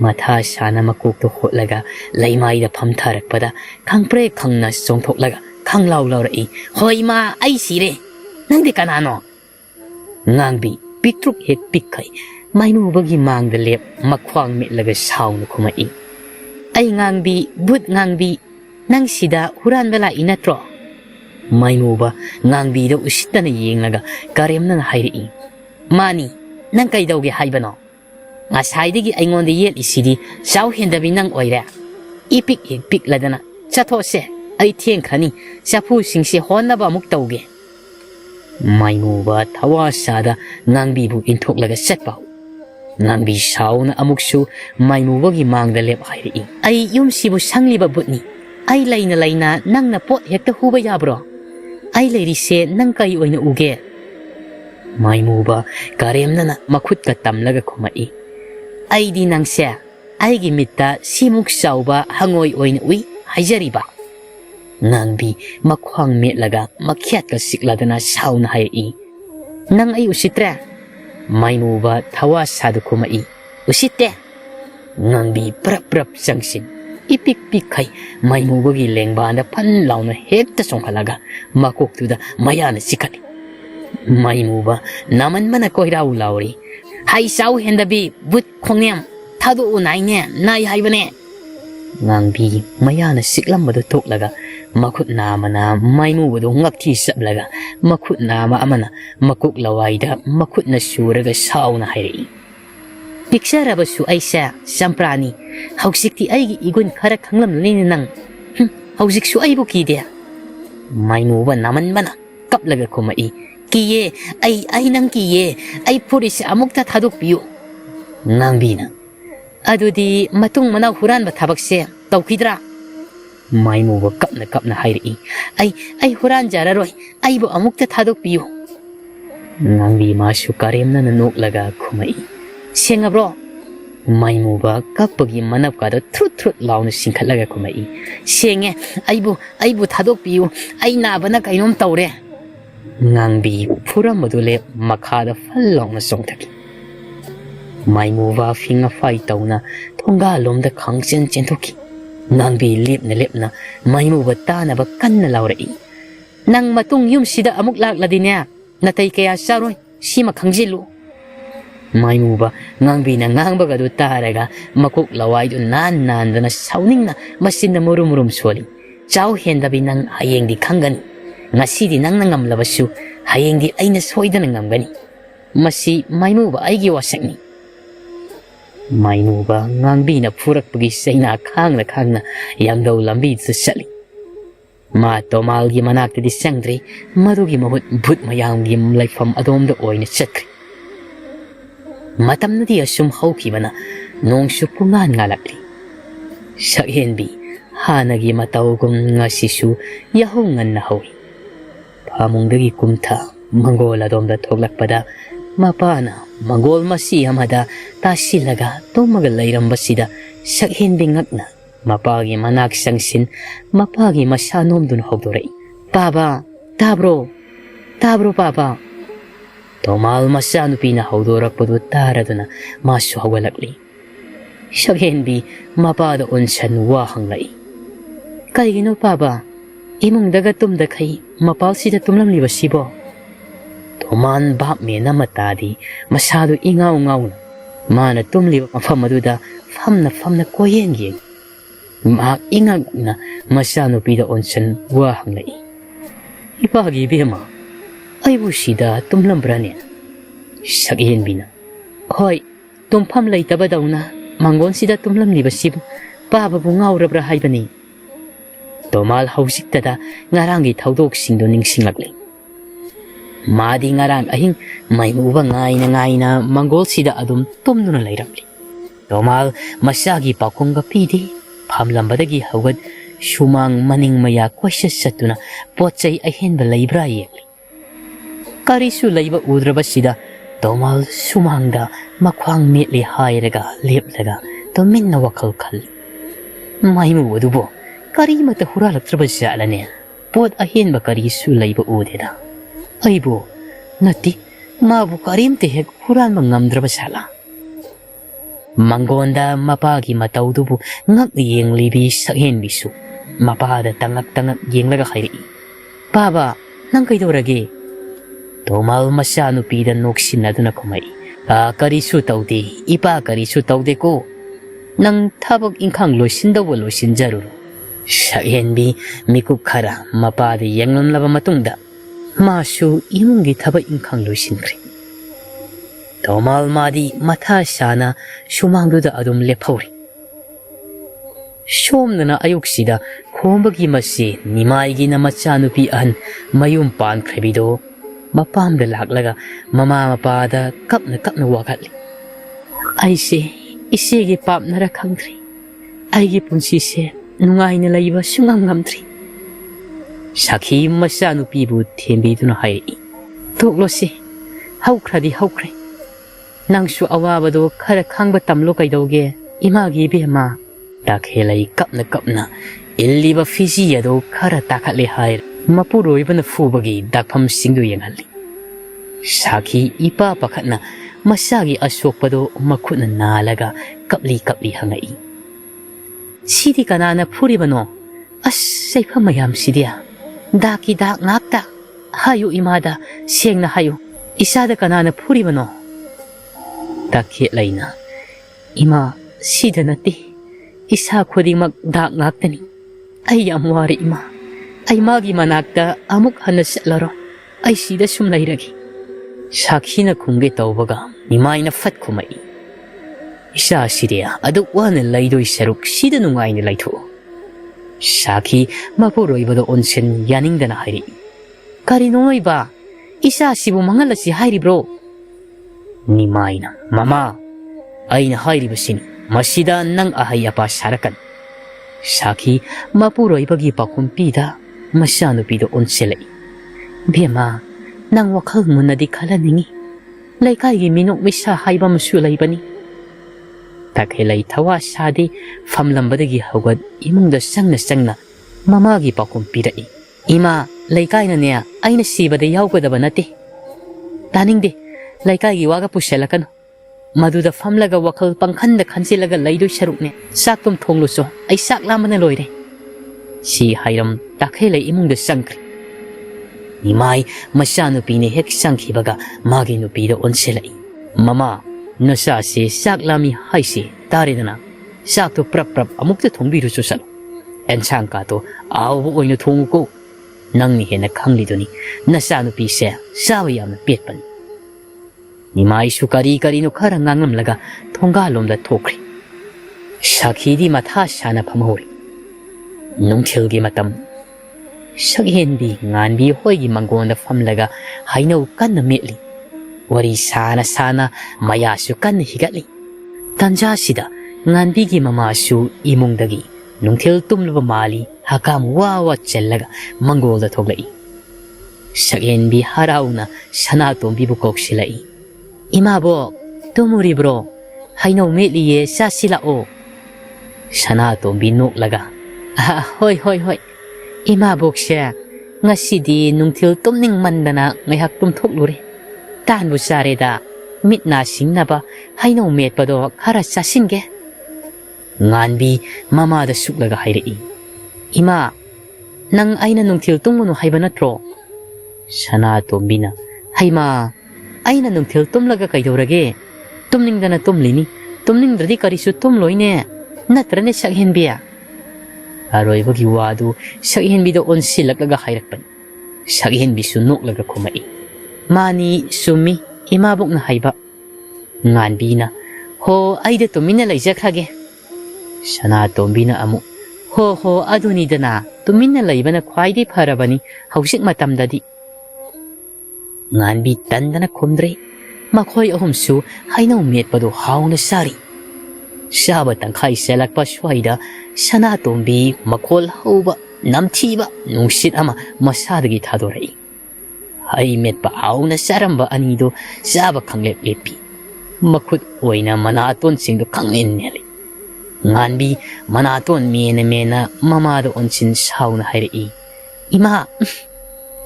Matha sana makukto hotlaga laimaida phamtharakpada khangpre khangna songthoklaga khanglaw lawrai. Hoi ma ai sire nangde kanano. Ngangbi pitruk hek pikai Maimuba gi mangda lep makhwang metlaga sauna khumai. Ai ngangbi but ngangbi nang sida huranba lai natro. Maimuba ngangbi da usitana yenglaga karemna hairei. Mani nang kaidawge haibano. Ngasaidagi aingonde yel isidi saw hendabi nang oire. Ipik hek pik ladana chathose ai thiengkhani sapu singse honnaba amuk tawge. Maimuba thawasada ngangbi bu inthoklaga chatpau. Ngangbi sauna amuksu Maimuba gi mangda lep hairei. Ai yumsibu sangliba butni. Ai laina nangna pot hekta huba yabro. Ai leirise nang kai oina uge. Maimuba karemnana makhutka tamlaga khumai. Ai di nangse ai gi mitta simuk sauba hangoi oina ui haijariba. Ngangbi makhwang metlaga makhyat ka sikladana sauna hairei. Nang ai usitre. Maimuba thawa sadu khumai. Usitte. Ngangbi prap sangsin. Ipik pikai Maimuba gi lengbanda pan launa hekta songkhalaga makoktuda mayana sikali. Maimuba naman mana koirau lauri. Hai saw hendabi but khongnem thadu unaine nai haibane. Ngangbi mayana siklambado toklaga makut namana Maimuba do ngakthi sablaga makut nama amana makuk lawaida makut na suraga sauna hairei. Piksarabasu aisa samprani hausikti aigi igun khara khanglam leni nang hausiksu aibu kide. Maimuba naman bana kaplaga khumai Kiye, ay nang kiye, ay pulis amukta thaduk piyo. Ngangbina. Adudi matung manaw huran ba tabakse, tawkidra. Maimuba kapna hairi. Ay huran jararoy, ay bo amukta thaduk piyo. Ngangbi masu karimna nanuklaga kumai. Siya bro. Maimuba kapagi manap kada trut launa singkatlaga kumai. Siya ay bo thaduk piyo, ay nabana kainom tawre. Ngangbi pura madule makada falong na songtaki. Maimuba finga fay tauna tonga lomda kangsen centoki. Ngangbi lip na maimuba tana ba kan na laurai. Nang matung yum sida amuk lakla dinya natay kaya saroy si makangzilu. Maimuba ngangbi na ngangba gado taraga makuk laway do nan da na sauning na masin na murum swali. Chow hendabi nang hayeng di kangani. Ngasidi nang nangamlabasu hayeng di ay nasoyda nangamgani. Masi maimuba ay giwasakni. Maimuba ngangbi na purak pagi sayna kang na yang daw lambi sa sali. Ma tomal gi manak di sangdri madugi mahut but mayang gi laifam adom da oy na chatri. Matam na di asum hawki mana nong supungan ngalakli. Sa henbi hanagi mataw kong nga sisu yahungan na hawi. Pamungdagi kumta manggol adom da toglak pada mapana manggol masiyamada tasilaga tumagalairam basida sa henbingak na mapagi manak sangsin mapagi masanom dun hogdoray. Papa, tabro papa. Tomal masano pinahogdorak padu tara duna masu hawalakli. Sa henbi mapada onsan wahang lai. Kay gino papa, imong dagatum dakay mapal sida tumlam liba sibo. Toman bap me na matadi masado ingaw-ngaw na. Mana tumliba mafam maduda fam na koyeng-yeng. Maak ingag na masano pida onsan wahang lai. Ipagi bema, ay busida tumlam branin. Sagihin bina. Hoy, tumpam lay taba daw na manggon sida tumlam liba sibo. Papa bungaw rabra hay bani. Tomal hausik tada ngarangi tawdok singdo ning singlakli. Madi ngarang ahing maimuba ngay na manggol sida adum tumno na layramli. Tomal masagi pakong gapidi pamlambadagi hawad sumang maning maya kwasya satuna potsay ahin ba laybra yekli. Karisu layba udraba sida tomal sumangda makwang mitli hayraga leplaga tomin na wakal kali. Maimuba dubo. Kari mata huralak trabasya alane. Pot ahin ba kari sulay ba udeda. Ay bo, nati, mabu karim tehek hural mangam trabasala. Manggonda mapagi mataw dubo ngak yeng libi sa hin bisu. Mapada tangak yeng laga kairi. Baba, nang kayo ragi. Tomal masyano pidan noksin na doon ako may. Kari su tawde, ipa kari su tawde ko. Nang tabag ingkang losin daw losin jaruro. Sa henbi mikup kara mapadi yang laba matungda masu imong gitaba ingkang lusin kri. Tomal madi mata sana sumangduda adum lepawri. Som na ayok sida kumbagi masi nimaigi na matsanupi an mayumpan krebido mapam dalaglaga mama mapada kap na wakatli. Ay si isigi pap na rakangtri. Ay gipun sise nungay na layba sungamgamtri. Saki masano pibu tembido na hayi. Tuklo si, hawkradi. Nang su awabado karakang batamlo kay dawge, imagi bihama. Takhelay kap na, iliba fiziya do karatakali hayi. Mapuro iba na fubagi dakpam singdo yang hali. Saki ipapakat na masagi asok pa do makut na nalaga kapli hangay. Sidi kanana puri bano, as say pamayam sidia. Daki dak ngakta, hayo imada, siyang na hayo, isada kanana puri bano. Daki layna, ima sida nati, isa ko di magdak ngakta ni. Ay amwari ima, ay magi manakta amuk hanas laro, ay sida sumlayragi. Sakhi na kungge tawbaga, nimay na fat kumay. Isa sidia adukwa na laydoy saruk sida nungay na layto. Saki mapuro iba do onsen yaning da na hari. Kari nungoy ba? ꯏꯆꯥꯁꯤꯕꯨ ꯃꯥꯡꯍꯜꯂꯁꯤ ꯍꯥꯏꯔꯤꯕ꯭ꯔꯣ? ꯅꯤꯃꯥꯏꯅ ꯃꯃꯥ ꯑꯩꯅ ꯍꯥꯏꯔꯤꯕꯁꯤꯅꯤ ꯃꯁꯤꯗ ꯅꯪ ꯑꯍꯩ ꯑꯄꯥ ꯁꯥꯔꯛꯀꯅꯨ꯫ ꯁꯥꯈꯤ ꯃꯄꯨꯔꯣꯏꯕꯒꯤ ꯄꯥꯎꯈꯨꯝ ꯄꯤꯗ ꯃꯆꯥꯅꯨꯄꯤꯗ ꯑꯣꯟꯁꯤꯜꯂꯛꯏ꯫ ꯕꯦꯝꯃ ꯅꯪ ꯋꯥꯈꯜ ꯃꯨꯟꯅꯗꯤ ꯈꯜꯍꯟꯅꯤꯡꯉꯤ꯫ ꯂꯩꯀꯥꯏꯒꯤ ꯃꯤꯅꯣꯛ ꯃꯩꯁꯥ ꯍꯥꯏꯕ ꯑꯃꯁꯨ ꯂꯩꯕꯅꯤ꯫ ꯇꯈꯦꯜꯂꯩ ꯊꯋꯥ ꯁꯥꯗꯦ ꯐꯝꯂꯝꯕꯗꯒꯤ ꯍꯧꯒꯠ ꯏꯃꯨꯡꯗ ꯆꯪꯅ ꯃꯃꯥꯒꯤ ꯄꯥꯎꯈꯨꯝ ꯄꯤꯔꯛꯏ꯫ ꯏꯃꯥ ꯂꯩꯀꯥꯏꯅꯅꯦ ꯑꯩꯅ ꯁꯤꯕꯗ ꯌꯥꯎꯒꯗꯕ ꯅꯠꯇꯦ꯫ ꯇꯥꯅꯤꯡꯗꯦ ꯂꯩꯀꯥꯏꯒꯤ ꯋꯥꯒ ꯄꯨꯁꯜꯂꯛꯀꯅꯨ꯫ ꯃꯗꯨꯗ ꯐꯝꯂꯒ ꯋꯥꯈꯜ ꯄꯪꯈꯟꯗ ꯈꯟꯖꯤꯜꯂꯒ ꯂꯩꯗꯣꯏ ꯁꯔꯨꯛꯅꯦ ꯆꯥꯛꯇꯨꯝ ꯊꯣꯡꯂꯨꯆꯣ ꯑꯩ ꯆꯥꯛ ꯂꯥꯝꯕꯅ ꯂꯣꯏꯔꯦ꯫ ꯁꯤ ꯍꯥꯏꯔꯝ ꯇꯈꯦꯜꯂꯩ ꯏꯃꯨꯡꯗ ꯆꯪꯈ꯭ꯔꯦ꯫ ꯅꯤꯃꯥꯏ ꯃꯆꯥꯅꯨꯄꯤꯅ ꯍꯦꯛ ꯆꯪꯈꯤꯕꯒ ꯃꯥꯒꯤ ꯅꯨꯄꯤꯗ ꯑꯣꯟꯁꯤꯜꯂꯛꯏ꯫ ꯃꯃꯥ ꯅꯆꯥꯁꯦ ꯆꯥꯛ ꯂꯥꯝꯃꯤ ꯍꯥꯏꯁꯤ ꯇꯥꯔꯦꯗꯅ ꯆꯥꯛꯇꯣ ꯄ꯭ꯔꯞ ꯑꯃꯨꯛꯇ ꯊꯣꯡꯕꯤꯔꯨꯆꯣ ꯆꯠꯂꯣ꯫ ꯑꯦꯟꯁꯥꯡ ꯀꯥꯗꯣ ꯑꯍꯥꯎꯕ ꯑꯣꯏꯅ ꯊꯣꯡꯉꯨꯀꯣ꯫ ꯅꯪꯅ ꯍꯦꯟꯅ ꯈꯪꯂꯤꯗꯨꯅꯤ ꯅꯆꯥꯅꯨꯄꯤꯁꯦ ꯆꯥꯕ ꯌꯥꯝꯅ ꯄꯦꯠꯄꯅꯤ꯫ ꯅꯤꯃꯥꯏꯁꯨ ꯀꯔꯤꯅꯣ ꯈꯔ ꯉꯥꯡꯂꯝꯂꯒ ꯊꯣꯡꯒꯥꯜꯂꯣꯝꯗ ꯊꯣꯛꯈ꯭ꯔꯦ꯫ ꯁꯥꯈꯤꯗꯤ ꯃꯊꯥ ꯁꯥꯅ ꯐꯝꯍꯧꯔꯤ꯫ ꯅꯨꯡꯊꯤꯜꯒꯤ ꯃꯇꯝ ꯁꯛꯍꯦꯟꯕꯤ ꯉꯥꯟꯕꯤ ꯍꯣꯏꯒꯤ ꯃꯪꯒꯣꯟꯗ ꯐꯝꯂꯒ ꯍꯩꯅꯧ ꯀꯟꯅ ꯃꯦꯠꯂꯤ꯫ ꯋꯥꯔꯤ ꯁꯥꯅ ꯃꯌꯥꯁꯨ ꯀꯟꯅ ꯍꯤꯒꯠꯂꯤ꯫ ꯇꯥꯟꯖꯥꯁꯤꯗ ꯉꯥꯟꯕꯤꯒꯤ ꯃꯃꯥꯁꯨ ꯏꯃꯨꯡꯗꯒꯤ ꯅꯨꯡꯊꯤꯜ ꯇꯨꯝꯂꯕ ꯃꯥꯜꯂꯤ ꯍꯀꯥꯝ ꯋꯥ ꯆꯜꯂꯒ ꯃꯪꯒꯣꯜꯗ ꯊꯣꯛꯂꯛꯏ꯫ ꯁꯛꯍꯦꯟꯕꯤ ꯍꯔꯥꯎꯅ ꯁꯅꯥꯇꯣꯝꯕꯤꯕꯨ ꯀꯧꯁꯤꯜꯂꯛꯏ꯫ ꯏꯃꯥꯕꯣꯛ ꯇꯨꯝꯃꯨꯔꯤꯕ꯭ꯔꯣ? ꯍꯩꯅꯧ ꯃꯦꯠꯂꯤꯌꯦ ꯆꯥꯁꯤ ꯂꯥꯛꯑꯣ꯫ ꯁꯅꯥꯇꯣꯝꯕꯤ ꯅꯣꯛꯂꯒ ꯍꯣꯏ ꯏꯃꯥꯕꯣꯛꯁꯦ ꯉꯁꯤꯗꯤ ꯅꯨꯡꯊꯤꯜ ꯇꯨꯝꯅꯤꯡꯃꯟꯗꯅ ꯉꯥꯏꯍꯥꯛ ꯇꯨꯝꯊꯣꯛꯂꯨꯔꯦ꯫ ꯇꯥꯟꯕꯨ ꯆꯥꯔꯦꯗ ꯃꯤꯠ ꯅꯥ ꯁꯤꯡꯅꯕ ꯍꯩꯅꯧ ꯃꯦꯠꯄꯗꯣ ꯈꯔ ꯆꯥꯁꯤꯟꯒꯦ꯫ ꯉꯥꯟꯕꯤ ꯃꯃꯥꯗ ꯁꯨꯛꯂꯒ ꯍꯥꯏꯔꯛꯏ꯫ ꯏꯃꯥ ꯅꯪ ꯑꯩꯅ ꯅꯨꯡꯊꯤꯜ ꯇꯨꯝꯒꯅꯨ ꯍꯥꯏꯕ ꯅꯠꯇ꯭ꯔꯣ? ꯁꯅꯥꯇꯣꯝꯕꯤꯅ ꯍꯩꯃꯥ ꯑꯩꯅ ꯅꯨꯡꯊꯤꯜ ꯇꯨꯝꯂꯒ ꯀꯩꯗꯧꯔꯒꯦ? ꯇꯨꯝꯅꯤꯡꯗꯅ ꯇꯨꯝꯂꯤꯅꯤ ꯇꯨꯝꯅꯤꯡꯗ꯭ꯔꯗꯤ ꯀꯔꯤꯁꯨ ꯇꯨꯝꯂꯣꯏꯅꯦ ꯅꯠꯇ꯭ꯔꯅꯦ ꯁꯛꯍꯦꯟꯕꯤ? ꯑꯔꯣꯏꯕꯒꯤ ꯋꯥꯗꯨ ꯁꯛꯍꯦꯟꯕꯤꯗ ꯑꯣꯟꯁꯤꯜꯂꯛꯂꯒ ꯍꯥꯏꯔꯛꯄꯅꯤ꯫ ꯁꯛꯍꯦꯟꯕꯤꯁꯨ ꯅꯣꯛꯂꯒ ꯈꯨꯝꯃꯛꯏ꯫ ꯃꯥꯅꯤ ꯆꯨꯝꯃꯤ ꯏꯃꯥꯕꯣꯛꯅ ꯍꯥꯏꯕ꯫ ꯉꯥꯟꯕꯤꯅ ꯍꯣ ꯑꯩꯗ ꯇꯨꯃꯤꯟꯅ ꯂꯩꯖꯈ꯭ꯔꯒꯦ꯫ ꯁꯅꯥꯇꯣꯝꯕꯤꯅ ꯑꯃꯨꯛ ꯍꯣ ꯑꯗꯨꯅꯤꯗꯅ ꯇꯨꯃꯤꯟꯅ ꯂꯩꯕꯅ ꯈ꯭ꯋꯥꯏꯗꯒꯤ ꯐꯔꯕꯅꯤ ꯍꯧꯖꯤꯛ ꯃꯇꯝꯗꯗꯤ꯫ ꯉꯥꯟꯕꯤ ꯇꯟꯗꯅ ꯈꯨꯝꯗ꯭ꯔꯦ꯫ ꯃꯈꯣꯏ ꯑꯍꯨꯝꯁꯨ ꯍꯩꯅꯧ ꯃꯦꯠꯄꯗꯨ ꯍꯥꯎꯅ ꯆꯥꯔꯤ꯫ ꯆꯥꯕ ꯇꯪꯈꯥꯏ ꯆꯜꯂꯛꯄ ꯁ꯭ꯋꯥꯏꯗ ꯁꯅꯥꯇꯣꯝꯕꯤ ꯃꯈꯣꯜ ꯍꯧꯕ ꯅꯝꯊꯤꯕ ꯅꯨꯡꯁꯤꯠ ꯑꯃ ꯃꯁꯥꯗꯒꯤ ꯊꯥꯗꯣꯔꯛꯏ꯫ ꯍꯩ ꯃꯦꯠꯄ ꯍꯥꯎꯅ ꯆꯥꯔꯝꯕ ꯑꯅꯤꯗꯨ ꯆꯥꯕ ꯈꯪꯂꯦꯞ ꯂꯦꯞꯄꯤ꯫ ꯃꯈꯨꯠ ꯑꯣꯏꯅ ꯃꯅꯥꯇꯣꯟꯁꯤꯡꯗꯨ ꯈꯪꯅꯦꯜ ꯅꯦꯜꯂꯤ꯫ ꯉꯥꯟꯕꯤ ꯃꯅꯥꯇꯣꯟ ꯃꯦꯅ ꯃꯃꯥꯗ ꯑꯣꯟꯁꯤꯟ ꯁꯥꯎꯅ ꯍꯥꯏꯔꯛꯏ꯫ ꯏꯃꯥ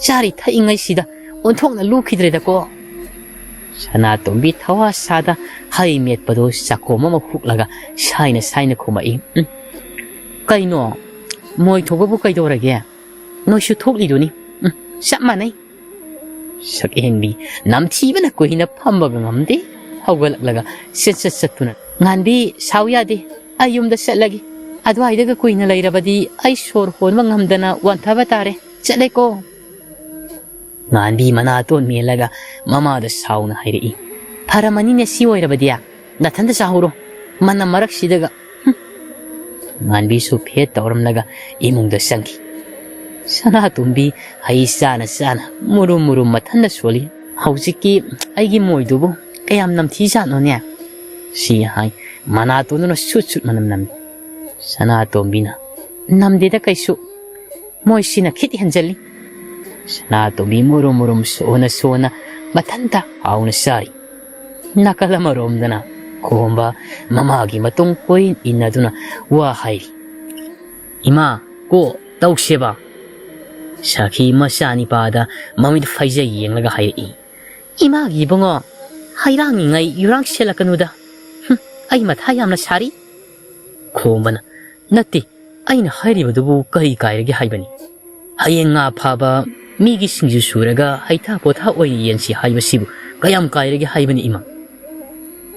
ꯆꯥꯔꯤ ꯊꯛꯏꯉꯩꯁꯤꯗ ꯑꯣꯟꯊꯣꯛꯅ ꯂꯨꯈꯤꯗ꯭ꯔꯦꯗꯀꯣ꯫ ꯁꯅꯥꯇꯣꯝꯕꯤ ꯊꯋꯥ ꯁꯥꯗ ꯍꯩ ꯃꯦꯠꯄꯗꯨ ꯆꯥꯛꯈꯣꯝ ꯑꯃ ꯍꯨꯛꯂꯒ ꯁꯥꯏꯅ ꯈꯨꯝꯃꯛꯏ꯫ ꯀꯩꯅꯣ ꯃꯣꯏ ꯊꯣꯛꯄꯕꯨ ꯀꯩꯗꯧꯔꯒꯦ? ꯅꯣꯏꯁꯨ ꯊꯣꯛꯂꯤꯗꯨꯅꯤ ꯆꯞ ꯃꯥꯟꯅꯩ꯫ ꯁꯛꯍꯦꯟꯕꯤ ꯅꯝꯊꯤꯕꯅ ꯀꯨꯏꯅ ꯐꯝꯕꯒ ꯉꯝꯗꯦ ꯍꯧꯒꯠꯂꯛꯂꯒ ꯆꯠꯇꯨꯅ ꯉꯥꯟꯕꯤ ꯁꯥꯎ ꯌꯥꯗꯦ ꯑꯩ ꯌꯨꯝꯗ ꯆꯠꯂꯒꯦ꯫ ꯑꯗꯨꯋꯥꯏꯗꯒ ꯀꯨꯏꯅ ꯂꯩꯔꯕꯗꯤ ꯑꯩ ꯁꯣꯔ ꯍꯣꯟꯕ ꯉꯝꯗꯅ ꯋꯥꯟꯊꯕ ꯇꯥꯔꯦ ꯆꯠꯂꯦꯀꯣ꯫ ꯉꯥꯟꯕꯤ ꯃꯅꯥꯇꯣꯟ ꯃꯦꯜꯂꯒ ꯃꯃꯥꯗ ꯁꯥꯎꯅ ꯍꯥꯏꯔꯛꯏ꯫ ꯐꯔꯝꯃꯅꯤꯅꯦ ꯁꯤ ꯑꯣꯏꯔꯕꯗꯤ ꯅꯊꯟꯗ ꯆꯥꯍꯧꯔꯣ ꯃꯅꯝ ꯃꯔꯛꯁꯤꯗꯒ꯫ ꯉꯥꯟꯕꯤꯁꯨ ꯐꯦꯠ ꯇꯧꯔꯝꯂꯒ ꯏꯃꯨꯡꯗ ꯆꯪꯈꯤ꯫ ꯁꯅꯥꯇꯣꯝꯕꯤ ꯍꯩ ꯆꯥꯅ ꯃꯨꯔꯨꯝ ꯃꯊꯟꯗ ꯁꯣꯜꯂꯤ꯫ ꯍꯧꯖꯤꯛꯀꯤ ꯑꯩꯒꯤ ꯃꯣꯏꯗꯨꯕꯨ ꯀꯌꯥꯝ ꯅꯝꯊꯤꯖꯥꯠꯅꯣꯅꯦ? ꯁꯤ ꯍꯥꯏ ꯃꯅꯥꯇꯣꯟꯗꯨꯅ ꯁꯨꯠ ꯃꯅꯝ ꯅꯝꯃꯤ꯫ ꯁꯅꯥꯇꯣꯝꯕꯤꯅ ꯅꯝꯗꯦꯗ ꯀꯩꯁꯨ ꯃꯣꯏꯁꯤꯅ ꯈꯤꯠ ꯍꯦꯟꯖꯜꯂꯤ꯫ ꯁꯅꯥꯇꯣꯝꯕꯤ ꯃꯨꯔꯨꯝ ꯁꯣꯟꯅ ꯃꯊꯟꯇ ꯍꯥꯎꯅ ꯆꯥꯔꯤ꯫ ꯅꯥꯀꯜ ꯑꯃꯔꯣꯝꯗꯅ ꯈꯣꯝꯕ ꯃꯃꯥꯒꯤ ꯃꯇꯨꯡ ꯀꯣꯏ ꯏꯟꯅꯗꯨꯅ ꯋꯥ ꯍꯥꯏꯔꯤ꯫ ꯏꯃꯥ ꯀꯣ ꯇꯧꯁꯦꯕ꯫ ꯁꯥꯈꯤ ꯃꯆꯥꯅꯤꯄꯥꯗ ꯃꯃꯤꯠ ꯐꯩꯖꯩ ꯌꯦꯡꯂꯒ ꯍꯥꯏꯔꯛꯏ꯫ ꯏꯃꯥꯒꯤ ꯏꯕꯨꯡꯉꯣ ꯍꯩꯔꯥꯡꯉꯤꯉꯩ ꯌꯨꯔꯥꯡ ꯁꯦꯜꯂꯛꯀꯅꯨꯗ ꯑꯩ ꯃꯊꯥ ꯌꯥꯝꯅ ꯁꯥꯔꯤ꯫ ꯈꯣꯝꯕꯅ ꯅꯠꯇꯦ ꯑꯩꯅ ꯍꯥꯏꯔꯤꯕꯗꯨꯕꯨ ꯀꯔꯤ ꯀꯥꯏꯔꯒꯦ ꯍꯥꯏꯕꯅꯤ꯫ ꯍꯌꯦꯡ ꯉꯥ ꯐꯥꯕ ꯃꯤꯒꯤ ꯁꯤꯡꯖꯨ ꯁꯨꯔꯒ ꯍꯩꯊꯥ ꯄꯣꯊꯥ ꯑꯣꯏꯅ ꯌꯦꯟꯁꯤ ꯍꯥꯏꯕꯁꯤꯕꯨ ꯀꯌꯥꯝ ꯀꯥꯏꯔꯒꯦ ꯍꯥꯏꯕꯅꯤ ꯏꯃꯥ꯫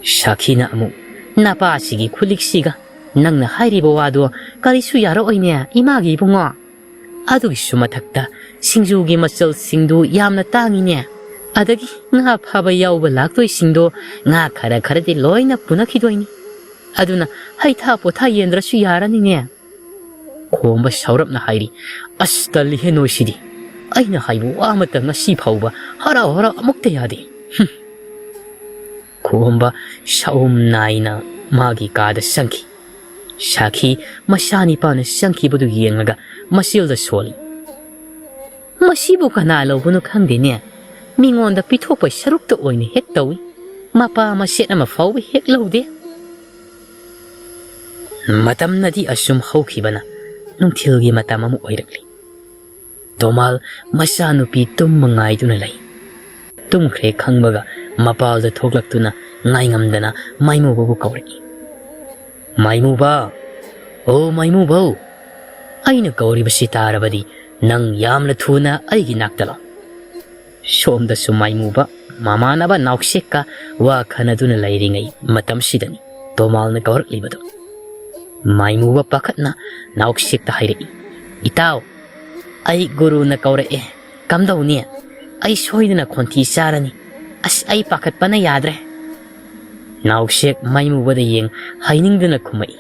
ꯁꯥꯈꯤꯅ ꯑꯃꯨꯛ ꯅꯄꯥꯁꯤꯒꯤ ꯈꯨꯂꯤꯛꯁꯤꯒ ꯅꯪꯅ ꯍꯥꯏꯔꯤꯕ ꯋꯥꯗꯣ ꯀꯔꯤꯁꯨ ꯌꯥꯔꯛꯑꯣꯏꯅꯦ ꯏꯃꯥꯒꯤ ꯏꯕꯨꯡꯉꯣ꯫ ꯑꯗꯨꯒꯤꯁꯨ ꯃꯊꯛꯇ ꯁꯤꯡꯖꯨꯒꯤ ꯃꯆꯜꯁꯤꯡꯗꯨ ꯌꯥꯝꯅ ꯇꯥꯡꯉꯤꯅꯦ꯫ ꯑꯗꯒꯤ ꯉꯥ ꯐꯥꯕ ꯌꯥꯎꯕ ꯂꯥꯛꯇꯣꯏꯁꯤꯡꯗꯣ ꯉꯥ ꯈꯔꯗꯤ ꯂꯣꯏꯅ ꯄꯨꯅꯈꯤꯗꯣꯏꯅꯤ꯫ ꯑꯗꯨꯅ ꯍꯩꯊꯥ ꯄꯣꯊꯥ ꯌꯦꯟꯗ꯭ꯔꯁꯨ ꯌꯥꯔꯅꯤꯅꯦ꯫ ꯈꯣꯝꯕ ꯁꯥꯎꯔꯞꯅ ꯍꯥꯏꯔꯤ꯫ ꯑꯁ ꯇꯜꯂꯤꯍꯦ ꯅꯣꯏꯁꯤꯗꯤ ꯑꯩꯅ ꯍꯥꯏꯕ ꯋꯥ ꯑꯃꯠꯇ ꯉꯁꯤ ꯐꯥꯎꯕ ꯍꯔꯥꯎ ꯍꯔꯥꯎ ꯑꯃꯨꯛꯇ ꯌꯥꯗꯦ ꯈꯣꯝꯕ ꯁꯥꯎꯝ ꯅꯥꯏꯅ ꯃꯥꯒꯤ ꯀꯥꯗ ꯆꯪꯈꯤ ꯁꯥꯈꯤ ꯃꯆꯥꯅꯤꯄꯥꯅ ꯆꯪꯈꯤꯕꯗꯨ ꯌꯦꯡꯂꯒ ꯃꯆꯤꯜꯗ ꯁꯣꯜꯂꯤ ꯃꯁꯤꯕꯨ ꯀꯅꯥ ꯂꯧꯕꯅꯣ ꯈꯪꯗꯦꯅꯦ ꯃꯤꯉꯣꯟꯗ ꯄꯤꯊꯣꯛꯄ ꯁꯔꯨꯛꯇ ꯑꯣꯏꯅ ꯍꯦꯛ ꯇꯧꯏ ꯃꯄꯥ ꯃꯆꯦꯠ ꯑꯃ ꯐꯥꯎꯕ ꯍꯦꯛ ꯂꯧꯗꯦ ꯃꯇꯝꯅꯗꯤ ꯑꯁꯨꯝ ꯍꯧꯈꯤꯕꯅ ꯅꯨꯡꯊꯤꯜꯒꯤ ꯃꯇꯝ ꯑꯃ ꯑꯣꯏꯔꯛꯂꯤ ꯇꯣꯃꯥꯜ ꯃꯆꯥꯅꯨꯄꯤ ꯇꯨꯝꯕ ꯉꯥꯏꯗꯨꯅ ꯂꯩ ꯇꯨꯝꯈ꯭ꯔꯦ ꯈꯪꯕꯒ ꯃꯄꯥꯜꯗ ꯊꯣꯛꯂꯛꯇꯨꯅ ꯉꯥꯏꯉꯝꯗꯅ ꯃꯥꯏꯃꯨꯕꯕꯨ ꯀꯧꯔꯛꯏ ꯃꯥꯏꯃꯨꯕ ꯑꯣ ꯃꯥꯏꯃꯨꯕꯧ ꯑꯩꯅ ꯀꯧꯔꯤꯕꯁꯤ ꯇꯥꯔꯕꯗꯤ ꯅꯪ ꯌꯥꯝꯅ ꯊꯨꯅ ꯑꯩꯒꯤ ꯅꯥꯛꯇ ꯂꯥꯛ ꯁꯣꯝꯗꯁꯨ ꯃꯥꯏꯃꯨꯕ ꯃꯃꯥꯟꯅꯕ ꯅꯥꯎꯁꯦꯛꯀ ꯋꯥ ꯈꯟꯅꯗꯨꯅ ꯂꯩꯔꯤꯉꯩ ꯃꯇꯝꯁꯤꯗꯅꯤ ꯇꯣꯃꯥꯜꯅ ꯀꯧꯔꯛꯂꯤꯕꯗꯨ ꯃꯥꯏꯃꯨꯕ ꯄꯥꯈꯠꯅ ꯅꯥꯎꯁꯦꯛꯇ ꯍꯥꯏꯔꯛꯏ ꯏꯇꯥꯎ ꯑꯩ ꯒꯨꯔꯨꯅ ꯀꯧꯔꯛꯑꯦ ꯀꯝꯗꯧꯅꯤ ꯑꯩ ꯁꯣꯏꯗꯅ ꯈꯣꯟꯊꯤ ꯆꯥꯔꯅꯤ ꯑꯁ ꯑꯩ ꯄꯥꯈꯠꯄꯅ ꯌꯥꯗ꯭ꯔꯦ ꯅꯥꯎꯁꯦꯛ ꯃꯥꯏꯃꯨꯕꯗ ꯌꯦꯡ ꯍꯥꯏꯅꯤꯡꯗꯅ ꯈꯨꯝꯃꯛꯏ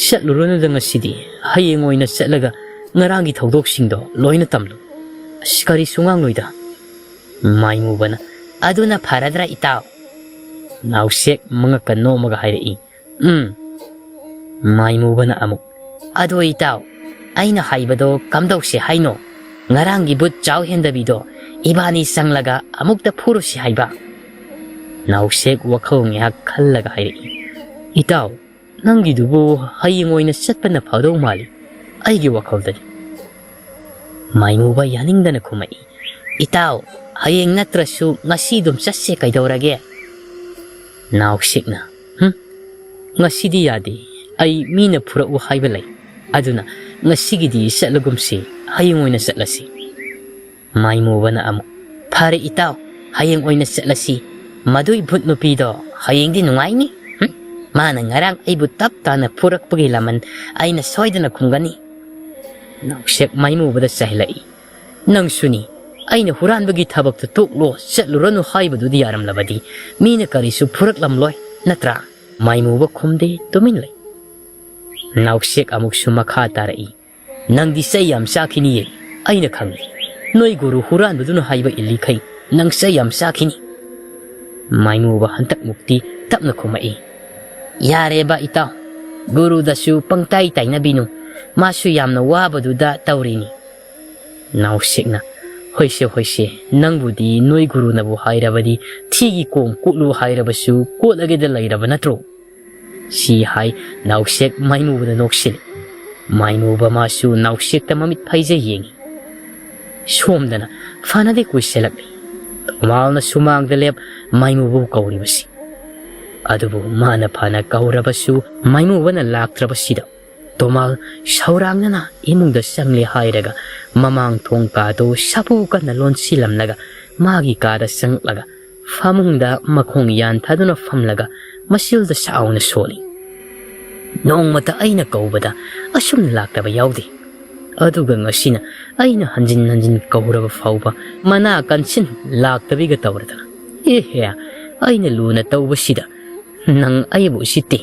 ꯆꯠꯂꯨꯔꯅꯨꯗ ꯉꯁꯤꯗꯤ ꯍꯌꯦꯡ ꯑꯣꯏꯅ ꯆꯠꯂꯒ ꯉꯔꯥꯡꯒꯤ ꯊꯧꯗꯣꯛꯁꯤꯡꯗꯣ ꯂꯣꯏꯅ ꯇꯝꯂꯨ ꯑꯁ ꯀꯔꯤꯁꯨ ꯉꯥꯡꯂꯣꯏꯗ ꯃꯥꯏꯃꯨꯕꯅ ꯑꯗꯨꯅ ꯐꯔꯗ꯭ꯔꯥ ꯏꯇꯥꯎ ꯅꯥꯎꯁꯦꯛ ꯃꯉꯛꯀ ꯅꯣꯝꯃꯒ ꯍꯥꯏꯔꯛꯏ ꯃꯥꯏꯃꯨꯕꯅ ꯑꯃꯨꯛ ꯑꯗꯣ ꯏꯇꯥꯎ ꯑꯩꯅ ꯍꯥꯏꯕꯗꯣ ꯀꯝꯗꯧꯁꯦ ꯍꯥꯏꯅꯣ ꯉꯔꯥꯡꯒꯤ ꯕꯨꯠ ꯆꯥꯎ ꯍꯦꯟꯗꯕꯤꯗꯣ ꯏꯕꯥꯅꯤ ꯆꯪꯂꯒ ꯑꯃꯨꯛꯇ ꯐꯨꯔꯨꯁꯤ ꯍꯥꯏꯕ ꯅꯥꯎꯁꯦꯛ ꯋꯥꯈꯜ ꯉꯥꯏꯍꯥꯛ ꯈꯜꯂꯒ ꯍꯥꯏꯔꯛꯏ ꯏꯇꯥꯎ ꯅꯪꯒꯤꯗꯨꯕꯨ ꯍꯌꯦꯡ ꯑꯣꯏꯅ ꯆꯠꯄꯅ ꯐꯗꯧ ꯃꯥꯜꯂꯤ ꯑꯩꯒꯤ ꯋꯥꯈꯜꯗꯗꯤ ꯃꯥꯏꯃꯨꯕ ꯌꯥꯅꯤꯡꯗꯅ ꯈꯨꯝꯃꯛꯏ ꯏꯇꯥꯎ ꯍꯌꯦꯡ ꯅꯠꯇ꯭ꯔꯁꯨ ꯉꯁꯤ ꯑꯗꯨꯝ ꯆꯠꯁꯦ ꯀꯩꯗꯧꯔꯒꯦ ꯅꯥꯎꯁꯦꯛꯅ ꯉꯁꯤꯗꯤ ꯌꯥꯗꯦ ꯑꯩ ꯃꯤꯅ ꯐꯨꯔꯛꯎ ꯍꯥꯏꯕ ꯂꯩ ꯑꯗꯨꯅ ꯉꯁꯤꯒꯤꯗꯤ ꯆꯠꯂꯒꯨꯝꯁꯤ ꯍꯌꯦꯡ ꯑꯣꯏꯅ ꯆꯠꯂꯁꯤ ꯃꯥꯏꯃꯨꯕꯅ ꯑꯃꯨꯛ ꯐꯔꯦ ꯏꯇꯥꯎ ꯍꯌꯦꯡ ꯑꯣꯏꯅ ꯆꯠꯂꯁꯤ ꯃꯗꯨꯏ ꯚꯨꯠ ꯅꯨꯄꯤꯗꯣ ꯍꯌꯦꯡꯗꯤ ꯅꯨꯡꯉꯥꯏꯅꯤ ꯃꯥꯅ ꯉꯔꯥꯡ ꯑꯩꯕꯨ ꯇꯞ ꯇꯥꯅ ꯐꯨꯔꯛꯄꯒꯤ ꯂꯃꯟ ꯑꯩꯅ ꯁꯣꯏꯗꯅ ꯈꯨꯝꯒꯅꯤ ꯅꯥꯎꯁꯦꯛ ꯃꯥꯏꯃꯨꯕꯗ ꯆꯩꯜꯂꯛꯏ ꯅꯪꯁꯨꯅꯤ ꯑꯩꯅ ꯍꯨꯔꯥꯟꯕꯒꯤ ꯊꯕꯛꯇ ꯇꯣꯛꯂꯣ ꯆꯠꯂꯨꯔꯅꯨ ꯍꯥꯏꯕꯗꯨꯗꯤ ꯌꯥꯔꯝꯂꯕꯗꯤ ꯃꯤꯅ ꯀꯔꯤꯁꯨ ꯐꯨꯔꯛꯂꯝꯂꯣꯏ ꯅꯠꯇ꯭ꯔꯥ ꯃꯥꯏꯃꯨꯕ ꯈꯨꯝꯗꯦ ꯇꯨꯃꯤꯟ ꯂꯩ ꯅꯥꯎꯁꯦꯛ ꯑꯃꯨꯛꯁꯨ ꯃꯈꯥ ꯇꯥꯔꯛꯏ ꯅꯪꯗꯤ ꯆꯩ ꯌꯥꯝ ꯆꯥꯈꯤꯅꯤꯌꯦ ꯑꯩꯅ ꯈꯪꯏ ꯅꯣꯏ ꯒꯨꯔꯨ ꯍꯨꯔꯥꯟꯕꯗꯨꯅ ꯍꯥꯏꯕ ꯏꯜꯂꯤꯈꯩ ꯅꯪ ꯆꯩ ꯌꯥꯝ ꯆꯥꯈꯤꯅꯤ ꯃꯥꯏꯃꯨꯕ ꯍꯟꯇꯛꯃꯨꯛꯇꯤ ꯇꯞꯅ ꯈꯨꯝꯃꯛꯏ ꯌꯥꯔꯦꯕ ꯏꯇꯥꯎ ꯒꯨꯔꯨꯗꯁꯨ ꯄꯪꯇꯥꯏ ꯇꯥꯏꯅꯕꯤꯅꯨ ꯃꯥꯁꯨ ꯌꯥꯝꯅ ꯋꯥꯕꯗꯨꯗ ꯇꯧꯔꯤꯅꯤ ꯅꯥꯎꯁꯦꯛꯅ ꯍꯣꯏꯁꯦ ꯍꯣꯏꯁꯦ ꯅꯪꯕꯨꯗꯤ ꯅꯣꯏ ꯒꯨꯔꯨꯅꯕꯨ ꯍꯥꯏꯔꯕꯗꯤ ꯊꯤꯒꯤ ꯀꯣꯝ ꯀꯣꯠꯂꯨ ꯍꯥꯏꯔꯕꯁꯨ ꯀꯣꯠꯂꯒꯦꯗ ꯂꯩꯔꯕ ꯅꯠꯇ꯭ꯔꯣ ꯁꯤ ꯍꯥꯏ ꯅꯥꯎꯁꯦꯛ ꯃꯥꯏꯃꯨꯕꯗ ꯅꯣꯛꯁꯤꯜꯂꯤ ꯃꯥꯏꯃꯨꯕ ꯃꯥꯁꯨ ꯅꯥꯎꯁꯦꯛꯇ ꯃꯃꯤꯠ ꯐꯩꯖ ꯌꯦꯡꯉꯤ ꯁꯣꯝꯗꯅ ꯐꯅꯗꯤ ꯀꯨꯏꯁꯤꯜꯂꯛꯂꯤ ꯇꯣꯃꯥꯜꯅ ꯁꯨꯃꯥꯡꯗ ꯂꯦꯞ ꯃꯥꯏꯃꯨꯕꯕꯨ ꯀꯧꯔꯤꯕꯁꯤ ꯑꯗꯨꯕꯨ ꯃꯥꯅ ꯐꯅ ꯀꯧꯔꯕꯁꯨ ꯃꯥꯏꯃꯨꯕꯅ ꯂꯥꯛꯇ꯭ꯔꯕꯁꯤꯗ ꯇꯣꯃꯥꯜ ꯁꯧꯔꯥꯡꯅꯅ ꯏꯃꯨꯡꯗ ꯆꯪꯂꯦ ꯍꯥꯏꯔꯒ ꯃꯃꯥꯡ ꯊꯣꯡ ꯀꯥꯗꯨ ꯁꯥꯄꯨ ꯀꯟꯅ ꯂꯣꯟꯁꯤꯜꯂꯝꯂꯒ ꯃꯥꯒꯤ ꯀꯥꯗ ꯆꯪꯂꯒ ꯐꯃꯨꯡꯗ ꯃꯈꯣꯡ ꯌꯥꯟꯊꯗꯨꯅ ꯐꯝꯂꯒ ꯃꯆꯤꯜꯗ ꯁꯥꯎꯅ ꯁꯣꯜꯂꯤ ꯅꯣꯡꯃꯇ ꯑꯩꯅ ꯀꯧꯕꯗ ꯑꯁꯨꯝꯅ ꯂꯥꯛꯇꯕ ꯌꯥꯎꯗꯦ ꯑꯗꯨꯒ ꯉꯁꯤꯅ ꯑꯩꯅ ꯍꯟꯖꯤꯟ ꯍꯟꯖꯤꯟ ꯀꯧꯔꯕ ꯐꯥꯎꯕ ꯃꯅꯥ ꯀꯟꯁꯤꯟ ꯂꯥꯛꯇꯕꯤꯒ ꯇꯧꯔꯗꯅ ꯑꯦꯍꯦ ꯑꯩꯅ ꯂꯨꯅ ꯇꯧꯕꯁꯤꯗ ꯅꯪ ꯑꯩꯕꯨ ꯎꯁꯤꯠꯇꯦ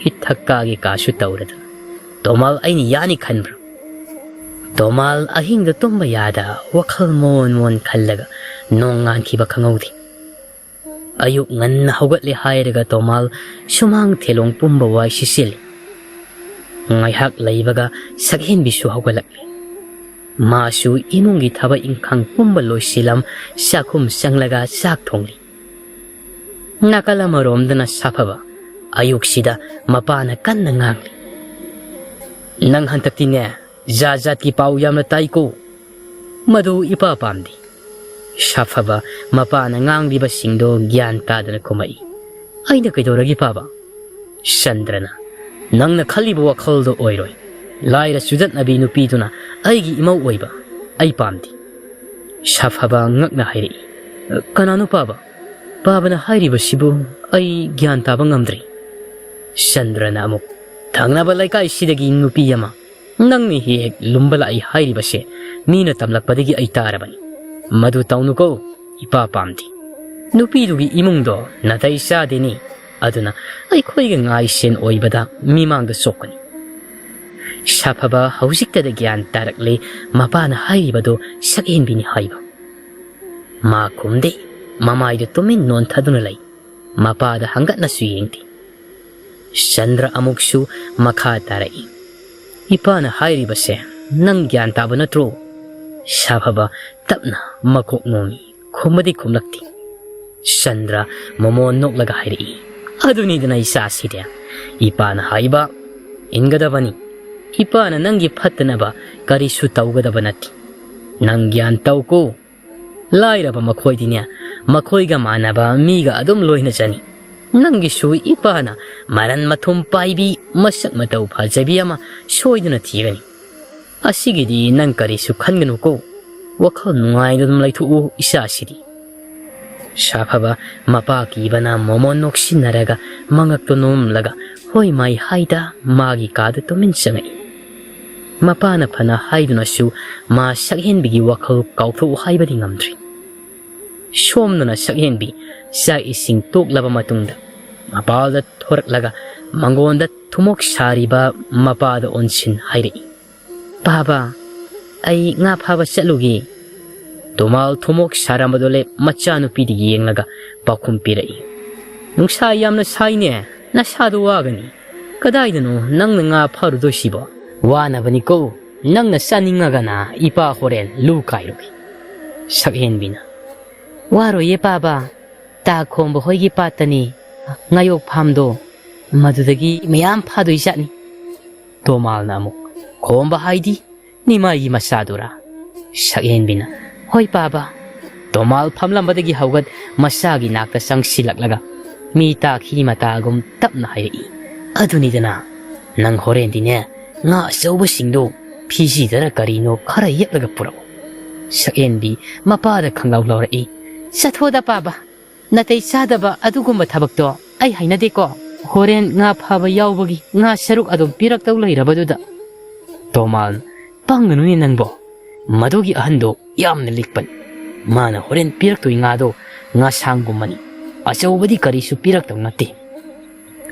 ꯏꯊꯛ ꯀꯥꯒꯦ ꯀꯥꯁꯨ ꯇꯧꯔꯗꯅ ꯇꯣꯃꯥꯜ ꯑꯩꯅ ꯌꯥꯅꯤ ꯈꯟꯕ꯭ꯔꯣ ꯇꯣꯃꯥꯜ ꯑꯍꯤꯡꯗ ꯇꯨꯝꯕ ꯌꯥꯗ ꯋꯥꯈꯜ ꯃꯣꯟ ꯃꯣꯟ ꯈꯜꯂꯒ ꯅꯣꯡ ꯉꯥꯟꯈꯤꯕ ꯈꯪꯍꯧꯗꯦ ꯑꯌꯨꯛ ꯉꯟꯅ ꯍꯧꯒꯠꯂꯦ ꯍꯥꯏꯔꯒ ꯇꯣꯃꯥꯜ ꯁꯨꯃꯥꯡ ꯊꯦꯂꯣꯡ ꯄꯨꯝꯕ ꯋꯥꯏ ꯁꯤꯠꯆꯤꯜꯂꯤ ꯉꯥꯏꯍꯥꯛ ꯂꯩꯕꯒ ꯁꯛꯍꯦꯟꯕꯤꯁꯨ ꯍꯧꯒꯠꯂꯛꯂꯤ ꯃꯥꯁꯨ ꯏꯃꯨꯡꯒꯤ ꯊꯕꯛ ꯏꯪꯈꯥꯡ ꯄꯨꯝꯕ ꯂꯣꯏꯁꯤꯜꯂꯝ ꯆꯥꯛꯈꯨꯝ ꯆꯪꯂꯒ ꯆꯥꯛ ꯊꯣꯡꯂꯤ ꯅꯥꯀꯜ ꯑꯃꯔꯣꯝꯗꯅ ꯁꯥꯐꯕ ꯑꯌꯨꯛꯁꯤꯗ ꯃꯄꯥꯅ ꯀꯟꯅ ꯉꯥꯡꯂꯤ ꯅꯪ ꯍꯟꯇꯛꯇꯤꯅꯦ ꯖꯥꯠ ꯖꯥꯠꯀꯤ ꯄꯥꯎ ꯌꯥꯝꯅ ꯇꯥꯏꯀꯣ ꯃꯗꯨ ꯏꯄꯥ ꯄꯥꯝꯗꯦ ꯁꯥꯐꯕ ꯃꯄꯥꯅ ꯉꯥꯡꯂꯤꯕꯁꯤꯡꯗꯣ ꯒ꯭ꯌꯥꯟ ꯇꯥꯗꯅ ꯈꯨꯝꯃꯛꯏ ꯑꯩꯅ ꯀꯩꯗꯧꯔꯒꯦ ꯄꯥꯕ ꯆꯟꯗ꯭ꯔꯅ ꯅꯪꯅ ꯈꯜꯂꯤꯕ ꯋꯥꯈꯜꯗꯣ ꯑꯣꯏꯔꯣꯏ ꯂꯥꯏꯔ ꯆꯨꯗꯠꯅꯕꯤ ꯅꯨꯄꯤꯗꯨꯅ ꯑꯩꯒꯤ ꯏꯃꯧ ꯑꯣꯏꯕ ꯑꯩ ꯄꯥꯝꯗꯦ ꯁꯥꯐꯕ ꯉꯛꯅ ꯍꯥꯏꯔꯛꯏ ꯀꯅꯥꯅꯣ ꯄꯥꯕ ꯄꯥꯕꯅ ꯍꯥꯏꯔꯤꯕꯁꯤꯕꯨ ꯑꯩ ꯒ꯭ꯌꯥꯟ ꯇꯥꯕ ꯉꯝꯗ꯭ꯔꯤ ꯆꯟꯗ꯭ꯔꯅ ꯑꯃꯨꯛ ꯊꯪꯅꯕ ꯂꯩꯀꯥꯏꯁꯤꯗꯒꯤ ꯅꯨꯄꯤ ꯑꯃ ꯅꯪꯅ ꯍꯦꯛ ꯂꯨꯝꯕ ꯂꯥꯛꯏ ꯍꯥꯏꯔꯤꯕꯁꯦ ꯃꯤꯅ ꯇꯝꯂꯛꯄꯗꯒꯤ ꯑꯩ ꯇꯥꯔꯕꯅꯤ ꯃꯗꯨ ꯇꯧꯅꯨꯀꯣ ꯏꯄꯥ ꯄꯥꯝꯗꯦ ꯅꯨꯄꯤꯗꯨꯒꯤ ꯏꯃꯨꯡꯗꯣ ꯅꯥꯇꯩ ꯆꯥꯗꯦꯅꯤ ꯑꯗꯨꯅ ꯑꯩꯈꯣꯏꯒ ꯉꯥꯏ ꯁꯦꯟ ꯑꯣꯏꯕꯗ ꯃꯤꯃꯥꯡꯗ ꯆꯣꯞꯀꯅꯤ ꯁꯥꯐꯕ ꯍꯧꯖꯤꯛꯇꯗ ꯒ꯭ꯌꯥꯟ ꯇꯥꯔꯛꯂꯦ ꯃꯄꯥꯅ ꯍꯥꯏꯔꯤꯕꯗꯣ ꯁꯛꯍꯦꯟꯕꯤꯅꯤ ꯍꯥꯏꯕ꯫ ꯃꯥ ꯈꯨꯝꯗꯦ, ꯃꯃꯥꯏꯗꯨ ꯇꯨꯃꯤꯟ ꯅꯣꯟꯊꯗꯨꯅ ꯂꯩ, ꯃꯄꯥꯗ ꯍꯪꯒꯠꯅꯁꯨ ꯌꯦꯡꯗꯦ꯫ ꯆꯟꯗ꯭ꯔ ꯑꯃꯨꯛꯁꯨ ꯃꯈꯥ ꯇꯥꯔꯛꯏ, ꯏꯄꯥꯅ ꯍꯥꯏꯔꯤꯕꯁꯦ ꯅꯪ ꯒ꯭ꯌꯥꯟ ꯇꯥꯕ ꯅꯠꯇ꯭ꯔꯣ? ꯁꯥꯐꯕ ꯇꯞꯅ ꯃꯀꯣꯛ ꯅꯣꯝꯃꯤ, ꯈꯨꯝꯕꯗꯤ ꯈꯨꯝꯂꯛꯇꯦ꯫ ꯆꯟꯗ꯭ꯔ ꯃꯃꯣꯟ ꯅꯣꯛꯂꯒ ꯍꯥꯏꯔꯛꯏ, ꯑꯗꯨꯅꯤꯗꯅ ꯏꯆꯥꯁꯤꯗꯤ, ꯏꯄꯥꯅ ꯍꯥꯏꯕ ꯏꯟꯒꯗꯕꯅꯤ꯫ ꯏꯄꯥꯅ ꯅꯪꯒꯤ ꯐꯠꯇꯅꯕ ꯀꯔꯤꯁꯨ ꯇꯧꯒꯗꯕ ꯅꯠꯇꯦ꯫ ꯅꯪ ꯒ꯭ꯌꯥꯟ ꯇꯧꯀꯣ, ꯂꯥꯏꯔꯕ ꯃꯈꯣꯏꯗꯤꯅꯦ ꯃꯈꯣꯏꯒ ꯃꯥꯟꯅꯕ ꯃꯤꯒ ꯑꯗꯨꯝ ꯂꯣꯏꯅꯖꯅꯤ꯫ ꯅꯪꯒꯤꯁꯨ ꯏꯄꯥꯅ ꯃꯔꯟ ꯃꯊꯨꯝ ꯄꯥꯏꯕꯤ ꯃꯁꯛ ꯃꯇꯧ ꯐꯖꯕꯤ ꯑꯃ ꯁꯣꯏꯗꯨꯅ ꯊꯤꯒꯅꯤ꯫ ꯑꯁꯤꯒꯤꯗꯤ ꯅꯪ ꯀꯔꯤꯁꯨ ꯈꯟꯒꯅꯨꯀꯣ, ꯋꯥꯈꯜ ꯅꯨꯡꯉꯥꯏꯅ ꯑꯗꯨꯝ ꯂꯩꯊꯣꯛꯎ ꯏꯆꯥꯁꯤꯗꯤ꯫ ꯁꯥꯐꯕ ꯃꯄꯥ ꯀꯤꯕꯅ ꯃꯃꯣꯟ ꯅꯣꯛꯁꯤꯟꯅꯔꯒ ꯃꯉꯛꯇꯨ ꯅꯣꯝꯂꯒ ꯍꯣꯏ ꯃꯥꯏ ꯍꯥꯏꯗ ꯃꯥꯒꯤ ꯀꯥꯗ ꯇꯨꯃꯤꯟ ꯆꯪꯉꯛꯏ꯫ ꯃꯄꯥꯅ ꯐꯅ ꯍꯥꯏꯗꯨꯅꯁꯨ ꯃꯥ ꯁꯛꯍꯦꯟꯕꯤꯒꯤ ꯋꯥꯈꯜ ꯀꯥꯎꯊꯣꯛꯎ ꯍꯥꯏꯕꯗꯤ ꯉꯝꯗ꯭ꯔꯤ꯫ ꯁꯣꯝꯗꯅ ꯁꯛꯍꯦꯟꯕꯤ ꯆꯥꯛ ꯏꯁꯤꯡ ꯇꯣꯛꯂꯕ ꯃꯇꯨꯡꯗ ꯃꯄꯥꯜꯗ ꯊꯣꯔꯛꯂꯒ ꯃꯪꯒꯣꯟꯗ ꯊꯨꯃꯣꯛ ꯁꯥꯔꯤꯕ ꯃꯄꯥꯗ ꯑꯣꯟꯁꯤꯟ ꯍꯥꯏꯔꯛꯏ, ꯕꯥꯕꯥ, ꯑꯩ ꯉꯥ ꯐꯥꯕ ꯆꯠꯂꯨꯒꯦ꯫ ꯇꯣꯃꯥꯜ ꯊꯨꯃꯣꯛ ꯁꯥꯔꯝꯕꯗꯣ ꯃꯆꯥꯅꯨꯄꯤꯗ ꯌꯦꯡꯂꯒ ꯄꯥꯎꯈꯨꯝ ꯄꯤꯔꯛꯏ, ꯅꯨꯡꯁꯥ ꯌꯥꯝꯅ ꯁꯥꯏꯅꯦ, ꯅꯁꯥꯗꯣ ꯋꯥꯒꯅꯤ꯫ ꯀꯗꯥꯏꯗꯅꯣ ꯅꯪꯅ ꯉꯥ ꯐꯥꯔꯨꯗꯣꯏꯁꯤꯕꯣ? ꯋꯥꯅꯕꯅꯤꯀꯣ, ꯅꯪꯅ ꯆꯥꯅꯤꯡꯉꯒꯅ ꯏꯄꯥ ꯍꯣꯔꯦꯟ ꯂꯨ ꯀꯥꯏꯔꯨꯒꯦ꯫ ꯁꯛꯍꯦꯟꯕꯤꯅ, ꯋꯥꯔꯣꯏꯌꯦ ꯕꯥꯕꯥ, ꯇꯥ ꯈꯣꯝꯕ ꯍꯣꯏꯒꯤ ꯄꯥꯠꯇꯅꯤ ꯉꯥꯌꯣꯛ ꯐꯥꯝꯗꯣ, ꯃꯗꯨꯗꯒꯤ ꯃꯌꯥꯝ ꯐꯥꯗꯣꯏ ꯆꯠꯅꯤ꯫ ꯇꯣꯃꯥꯜꯅ ꯑꯃꯨꯛ, ꯈꯣꯝꯕ ꯍꯥꯏꯗꯤ ꯅꯤꯃꯥꯏꯒꯤ ꯃꯆꯥꯗꯨꯔꯥ? ꯁꯛꯍꯦꯟꯕꯤꯅ, ꯍꯣꯏ ꯕꯥꯕꯥ꯫ ꯇꯣꯃꯥꯜ ꯐꯝꯂꯝꯕꯗꯒꯤ ꯍꯧꯒꯠ ꯃꯆꯥꯒꯤ ꯅꯥꯛꯇ ꯆꯪꯁꯤꯜꯂꯛꯂꯒ ꯃꯤ ꯇꯥꯈꯤ ꯃꯇꯥꯒꯨꯝ ꯇꯞꯅ ꯍꯥꯏꯔꯛꯏ, ꯑꯗꯨꯅꯤꯗꯅ, ꯅꯪ ꯍꯣꯔꯦꯟꯗꯤꯅꯦ ꯉꯥ ꯑꯆꯧꯕꯁꯤꯡꯗꯣ ꯐꯤꯖꯤꯗꯔ ꯀꯔꯤꯅꯣ ꯈꯔ ꯌꯦꯞꯂꯒ ꯄꯨꯔꯛꯎ꯫ ꯁꯛꯍꯦꯟꯕꯤ ꯃꯄꯥꯗ ꯈꯪꯂꯥꯎ ꯂꯥꯎꯔꯛꯏ, ꯆꯠꯊꯣꯗ ꯕꯥꯕꯥ, ꯅꯥꯇꯩ ꯆꯥꯗꯕ ꯑꯗꯨꯒꯨꯝꯕ ꯊꯕꯛꯇꯣ ꯑꯩ ꯍꯩꯅꯗꯦꯀꯣ꯫ ꯍꯣꯔꯦꯟ ꯉꯥ ꯐꯥꯕ ꯌꯥꯎꯕꯒꯤ ꯉꯥ ꯁꯔꯨꯛ ꯑꯗꯨꯝ ꯄꯤꯔꯛꯇꯧ ꯂꯩꯔꯕꯗꯨꯗ꯫ ꯇꯣꯃꯥꯜ, ꯄꯪꯒꯅꯨꯅꯦ ꯅꯪꯕꯣ, ꯃꯗꯨꯒꯤ ꯑꯍꯟꯗꯣ ꯌꯥꯝꯅ ꯂꯤꯛꯄꯅꯤ꯫ ꯃꯥꯅ ꯍꯣꯔꯦꯟ ꯄꯤꯔꯛꯇꯣꯏ ꯉꯥꯗꯣ ꯉꯥꯁꯥꯡꯒꯨꯝꯕꯅꯤ, ꯑꯆꯧꯕꯗꯤ ꯀꯔꯤꯁꯨ ꯄꯤꯔꯛꯇꯧ ꯅꯠꯇꯦ꯫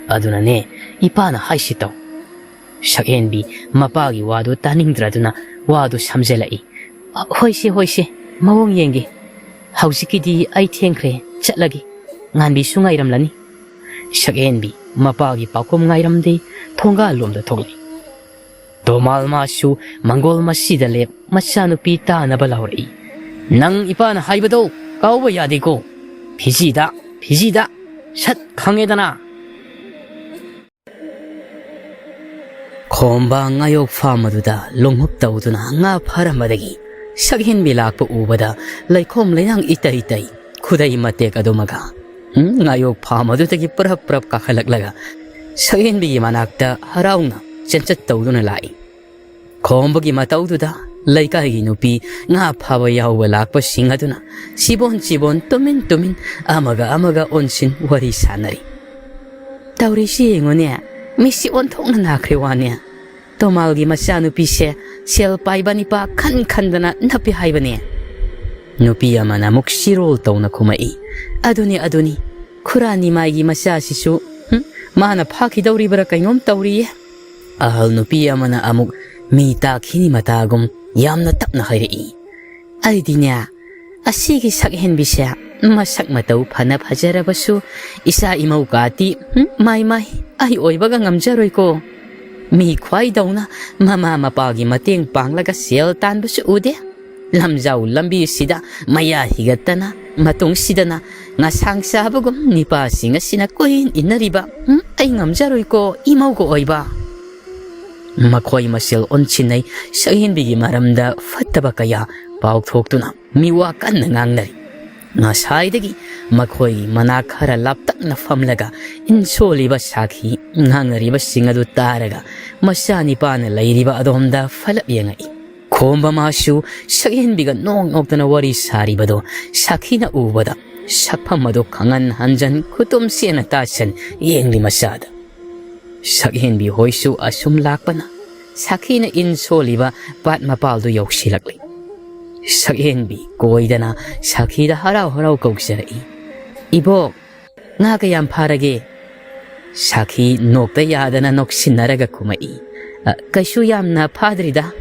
ꯑꯗꯨꯅꯅꯦ ꯏꯄꯥꯅ ꯍꯥꯏꯁꯤ ꯇꯧ꯫ ꯁꯛꯍꯦꯟꯕꯤ ꯃꯄꯥꯒꯤ ꯋꯥꯗꯨ ꯇꯥꯅꯤꯡꯗ꯭ꯔꯗꯨꯅ ꯋꯥꯗꯨ ꯁꯝꯖꯜꯂꯛꯏ, ꯍꯣꯏꯁꯦ ꯍꯣꯏꯁꯦ, ꯃꯑꯣꯡ ꯌꯦꯡꯒꯦ꯫ ꯍꯧꯖꯤꯛꯀꯤꯗꯤ ꯑꯩ ꯊꯦꯡꯈ꯭ꯔꯦ, ꯆꯠꯂꯒꯦ, ꯉꯥꯟꯕꯤꯁꯨ ꯉꯥꯏꯔꯝꯂꯅꯤ꯫ ꯁꯛꯍꯦꯟꯕꯤ ꯃꯄꯥꯒꯤ ꯄꯥꯎꯈꯨꯝ ꯉꯥꯏꯔꯝꯗꯦ, ꯊꯣꯡꯒꯥꯜꯂꯣꯝꯗ ꯊꯣꯛꯂꯛꯏ꯫ ꯇꯣꯃꯥꯜ ꯃꯥꯁꯨ ꯃꯪꯒꯣꯜ ꯃꯁꯤꯗ ꯃꯆꯥꯅꯨꯄꯤ ꯇꯥꯅꯕ ꯂꯥꯎꯔꯛꯏ, ꯅꯪ ꯏꯄꯥꯅ ꯍꯥꯏꯕꯗꯣ ꯀꯥꯎꯕ ꯌꯥꯗꯦꯀꯣ, ꯐꯤꯖꯤꯗ, ꯁꯠ ꯈꯪꯉꯦꯗꯅ꯫ ꯈꯣꯝꯕ ꯉꯥꯌꯣꯛ ꯐꯥꯝ ꯑꯗꯨꯗ ꯂꯣꯡꯍꯨꯞ ꯇꯧꯗꯨꯅ ꯉꯥ ꯐꯥꯔꯝꯕꯗꯒꯤ ꯁꯛꯍꯦꯟꯕꯤ ꯂꯥꯛꯄ ꯎꯕꯗ ꯂꯩꯈꯣꯝ ꯂꯩꯅꯥꯡ ꯏꯇꯩ ꯈꯨꯗꯩ ꯃꯇꯦꯛ ꯑꯗꯨꯃꯒ ꯉꯥꯌꯣꯛ ꯐꯥꯝ ꯑꯗꯨꯗꯒꯤ ꯄꯨꯔꯞ ꯀꯥꯈꯠꯂꯛꯂꯒ ꯁꯛꯍꯦꯟꯕꯤꯒꯤ ꯃꯅꯥꯛꯇ ꯍꯔꯥꯎꯅ ꯆꯦꯟꯆꯠ ꯇꯧꯗꯨꯅ ꯂꯥꯛꯏ꯫ ꯈꯣꯝꯕꯒꯤ ꯃꯇꯧꯗꯨꯗ ꯂꯩꯀꯥꯏꯒꯤ ꯅꯨꯄꯤ ꯉꯥ ꯐꯥꯕ ꯌꯥꯎꯕ ꯂꯥꯛꯄꯁꯤꯡ ꯑꯗꯨꯅ ꯆꯤꯕꯣꯟ ꯇꯨꯃꯤꯟ ꯑꯃꯒ ꯑꯣꯟꯁꯤꯟ ꯋꯥꯔꯤ ꯁꯥꯟꯅꯔꯤ꯫ ꯇꯧꯔꯤꯁꯤ ꯌꯦꯡꯉꯨꯅꯦ, ꯃꯤꯁꯤ ꯑꯣꯟꯊꯣꯛꯅ ꯅꯥꯈ꯭ꯔꯦ ꯋꯥꯅꯦ꯫ ꯇꯣꯃꯥꯜꯒꯤ ꯃꯆꯥꯅꯨꯄꯤꯁꯦ ꯁꯦꯜ ꯄꯥꯏꯕ ꯅꯤꯄꯥ ꯈꯟꯗꯅ ꯅꯞꯄꯤ ꯍꯥꯏꯕꯅꯦ꯫ ꯅꯨꯄꯤ ꯑꯃꯅ ꯑꯃꯨꯛ ꯆꯤꯔꯣꯜ ꯇꯧꯅ ꯈꯨꯝꯃꯛꯏ, ꯑꯗꯨꯅꯤ, ꯈꯨꯔꯥ ꯅꯤꯃꯥꯏꯒꯤ ꯃꯆꯥꯁꯤꯁꯨ ꯃꯥꯅ ꯐꯥꯈꯤꯗꯧꯔꯤꯕ꯭ꯔꯥ ꯀꯩꯅꯣꯝ ꯇꯧꯔꯤꯌꯦ꯫ ꯑꯍꯜ ꯅꯨꯄꯤ ꯑꯃꯅ ꯑꯃꯨꯛ ꯃꯤ ꯇꯥꯈꯤꯅꯤ ꯃꯇꯥꯒꯨꯝ ꯌꯥꯝꯅ ꯇꯞꯅ ꯍꯥꯏꯔꯛꯏ, ꯑꯩꯗꯤꯅꯦ ꯑꯁꯤꯒꯤ ꯁꯛꯍꯦꯟꯕꯤꯁꯦ ꯃꯁꯛ ꯃꯇꯧ ꯐꯅ ꯐꯖꯔꯕꯁꯨ ꯏꯆꯥ ꯏꯃꯧ ꯀꯥꯇꯤ ꯃꯥꯏ ꯑꯩ ꯑꯣꯏꯕꯒ ꯉꯝꯖꯔꯣꯏꯀꯣ꯫ ꯃꯤ ꯈ꯭ꯋꯥꯏꯗꯧꯅ ꯃꯃꯥ ꯃꯄꯥꯒꯤ ꯃꯇꯦꯡ ꯄꯥꯡꯂꯒ ꯁꯦꯜ ꯇꯥꯟꯕꯁꯨ ꯎꯗꯦ꯫ ꯂꯝꯖꯥꯎ ꯂꯝꯕꯤꯁꯤꯗ ꯃꯌꯥ ꯍꯤꯒꯠꯇꯅ ꯃꯇꯨꯡꯁꯤꯗꯅ ꯉꯁꯥꯡ ꯆꯥꯕꯒꯨꯝ ꯅꯤꯄꯥꯁꯤꯡ ꯑꯁꯤꯅ ꯀꯣꯏꯏꯟ ꯏꯟꯅꯔꯤꯕ ꯑꯩ ꯉꯝꯖꯔꯣꯏꯀꯣ ꯏꯃꯧꯒ ꯑꯣꯏꯕ꯫ ꯃꯈꯣꯏ ꯃꯁꯦꯜ ꯑꯣꯟꯁꯤꯟꯅꯩ ꯁꯛꯍꯦꯟꯕꯤꯒꯤ ꯃꯔꯝꯗ ꯐꯠꯇꯕ ꯀꯌꯥ ꯄꯥꯎꯊꯣꯛꯇꯨꯅ ꯃꯤꯋꯥ ꯀꯟꯅ ꯉꯥꯡꯅꯔꯤ꯫ ꯉꯁꯥꯏꯗꯒꯤ ꯃꯈꯣꯏ ꯃꯅꯥꯛ ꯈꯔ ꯂꯥꯞꯇꯛꯅ ꯐꯝꯂꯒ ꯏꯟꯁꯣꯜꯂꯤꯕ ꯁꯥꯈꯤ ꯉꯥꯡꯅꯔꯤꯕꯁꯤꯡ ꯑꯗꯨ ꯇꯥꯔꯒ ꯃꯆꯥꯅꯤꯄꯥꯅ ꯂꯩꯔꯤꯕ ꯑꯗꯣꯝꯗ ꯐꯂꯞ ꯌꯦꯡꯉꯛꯏ꯫ ꯈꯣꯝꯕ ꯃꯥꯁꯨ ꯁꯛꯍꯦꯟꯕꯤꯒ ꯅꯣꯛꯇꯅ ꯋꯥꯔꯤ ꯁꯥꯔꯤꯕꯗꯣ ꯁꯥꯈꯤꯅ ꯎꯕꯗ ꯁꯛꯐꯝ ꯑꯗꯨ ꯈꯪꯍꯟ ꯍꯟꯖꯟ ꯈꯨꯇꯨꯝ ꯁꯦꯅ ꯇꯥꯁꯟ ꯌꯦꯡꯂꯤ ꯃꯆꯥꯗ꯫ ꯁꯛꯍꯦꯟꯕꯤ ꯍꯣꯏꯁꯨ ꯑꯁꯨꯝ ꯂꯥꯛꯄꯅ ꯁꯥꯈꯤꯅ ꯏꯟ ꯁꯣꯜꯂꯤꯕ ꯄꯥꯠ ꯃꯄꯥꯜꯗꯨ ꯌꯧꯁꯤꯜꯂꯛꯂꯤ꯫ ꯁꯛꯍꯦꯟꯕꯤ ꯀꯣꯏꯗꯅ ꯁꯥꯈꯤꯗ ꯍꯔꯥꯎ ꯀꯧꯖꯔꯛꯏ, ꯏꯕꯣꯛ, ꯉꯥ ꯀꯌꯥꯝ ꯐꯥꯔꯒꯦ? ꯁꯥꯈꯤ ꯅꯣꯛꯇ ꯌꯥꯗꯅ ꯅꯣꯛꯁꯤꯟꯅꯔꯒ ꯈꯨꯝꯃꯛꯏ, Kaisu yamna phadrida.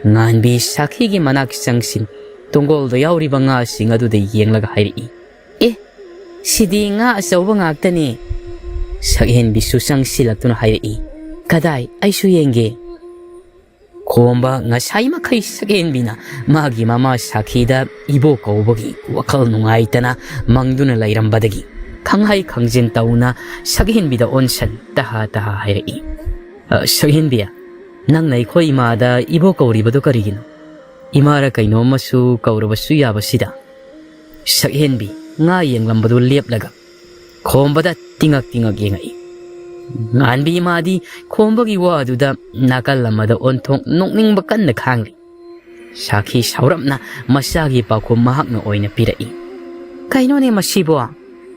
Nganbi sakhi gi manak changsin tongol do yauri banga sing adu de yenglaga hairi. Sidi nga asawa ngaktani. Sakhen bi susang silatuna hairi. Kadai aisu yenge. Komba nga sayma kay sakhen bina magi mama sakhida ibo kaubogi wakal nungaitana mangduna lairambadagi. Kanghay kangjin tauna sakhen bida onsan taha hairi. Sakhen biya nang nai ko imada ibo kauribado karigino. Imara kaino masu kaurabasu yabasida. Sakhen bi nga yenglambado leplaga. Kombada tingak yengai. Nganbi imadi kombagi waduda nakalamada ontong nokning bakan na khangli. Sakhi saurapna masagi pako mahak na oina pirai. Kaino ne masibo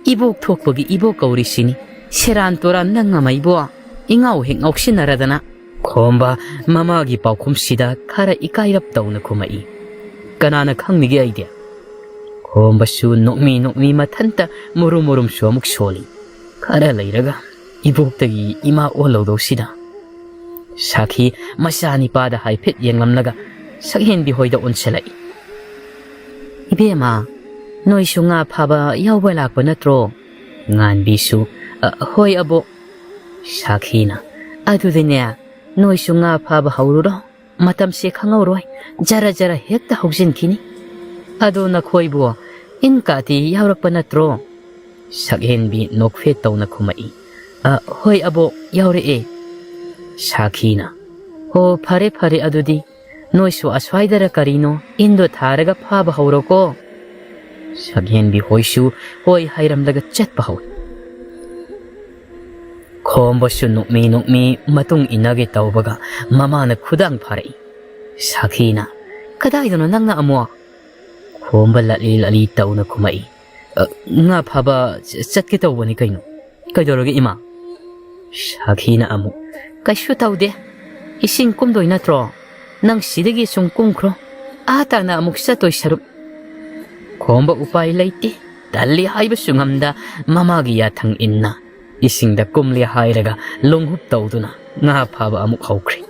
ibok thokpagi ibok kaurisini seran tora nang maibo ingau heng oksinaradana. Komba mamagi paukum sida kara ikairap tauna kumai. Kanana khangnigi idea. Komba su nokmi matanta murum suamuk soli. Kara lairaga ibuktagi ima olodo sida. Sakhi masani pada haipet yenglamlaga sakhen bi hoida onselai. Ibema noi sunga phaba yawba lakpa natro. Ngan bisu hoi abo. Sakhina adudine noi sunga phaba haururo matam se khangauroi jara hekta hogsin kini. Ado na khoibo inkati yawrakpa natro. Sakhen bi nokfe tawna khumai. Hoi abo yawre e. Sakhina ho phare adudi noi su aswaidara karino indo tharaga phaba hauroko. Sakhen bi hoisu hoi hairamlaga chatpa hawi. Kombasu nukmi matung inage taubaga mamana khudang pharai. Sakhina kadaidono nangna amwa. Komba lali tauna kumai. Nga phaba chatke tawbani kaino. Kaidoroge ima. Sakhina amu kaisu taude. Ising kumdoi natro. Nang sidagi sung kumkro. Ata na amuk satoi sarup. Komba upai laiti. Dali haiba sungamda mamagi yathang inna. Isingda kumli hairaga longhup tauduna nga phaba amuk haukri.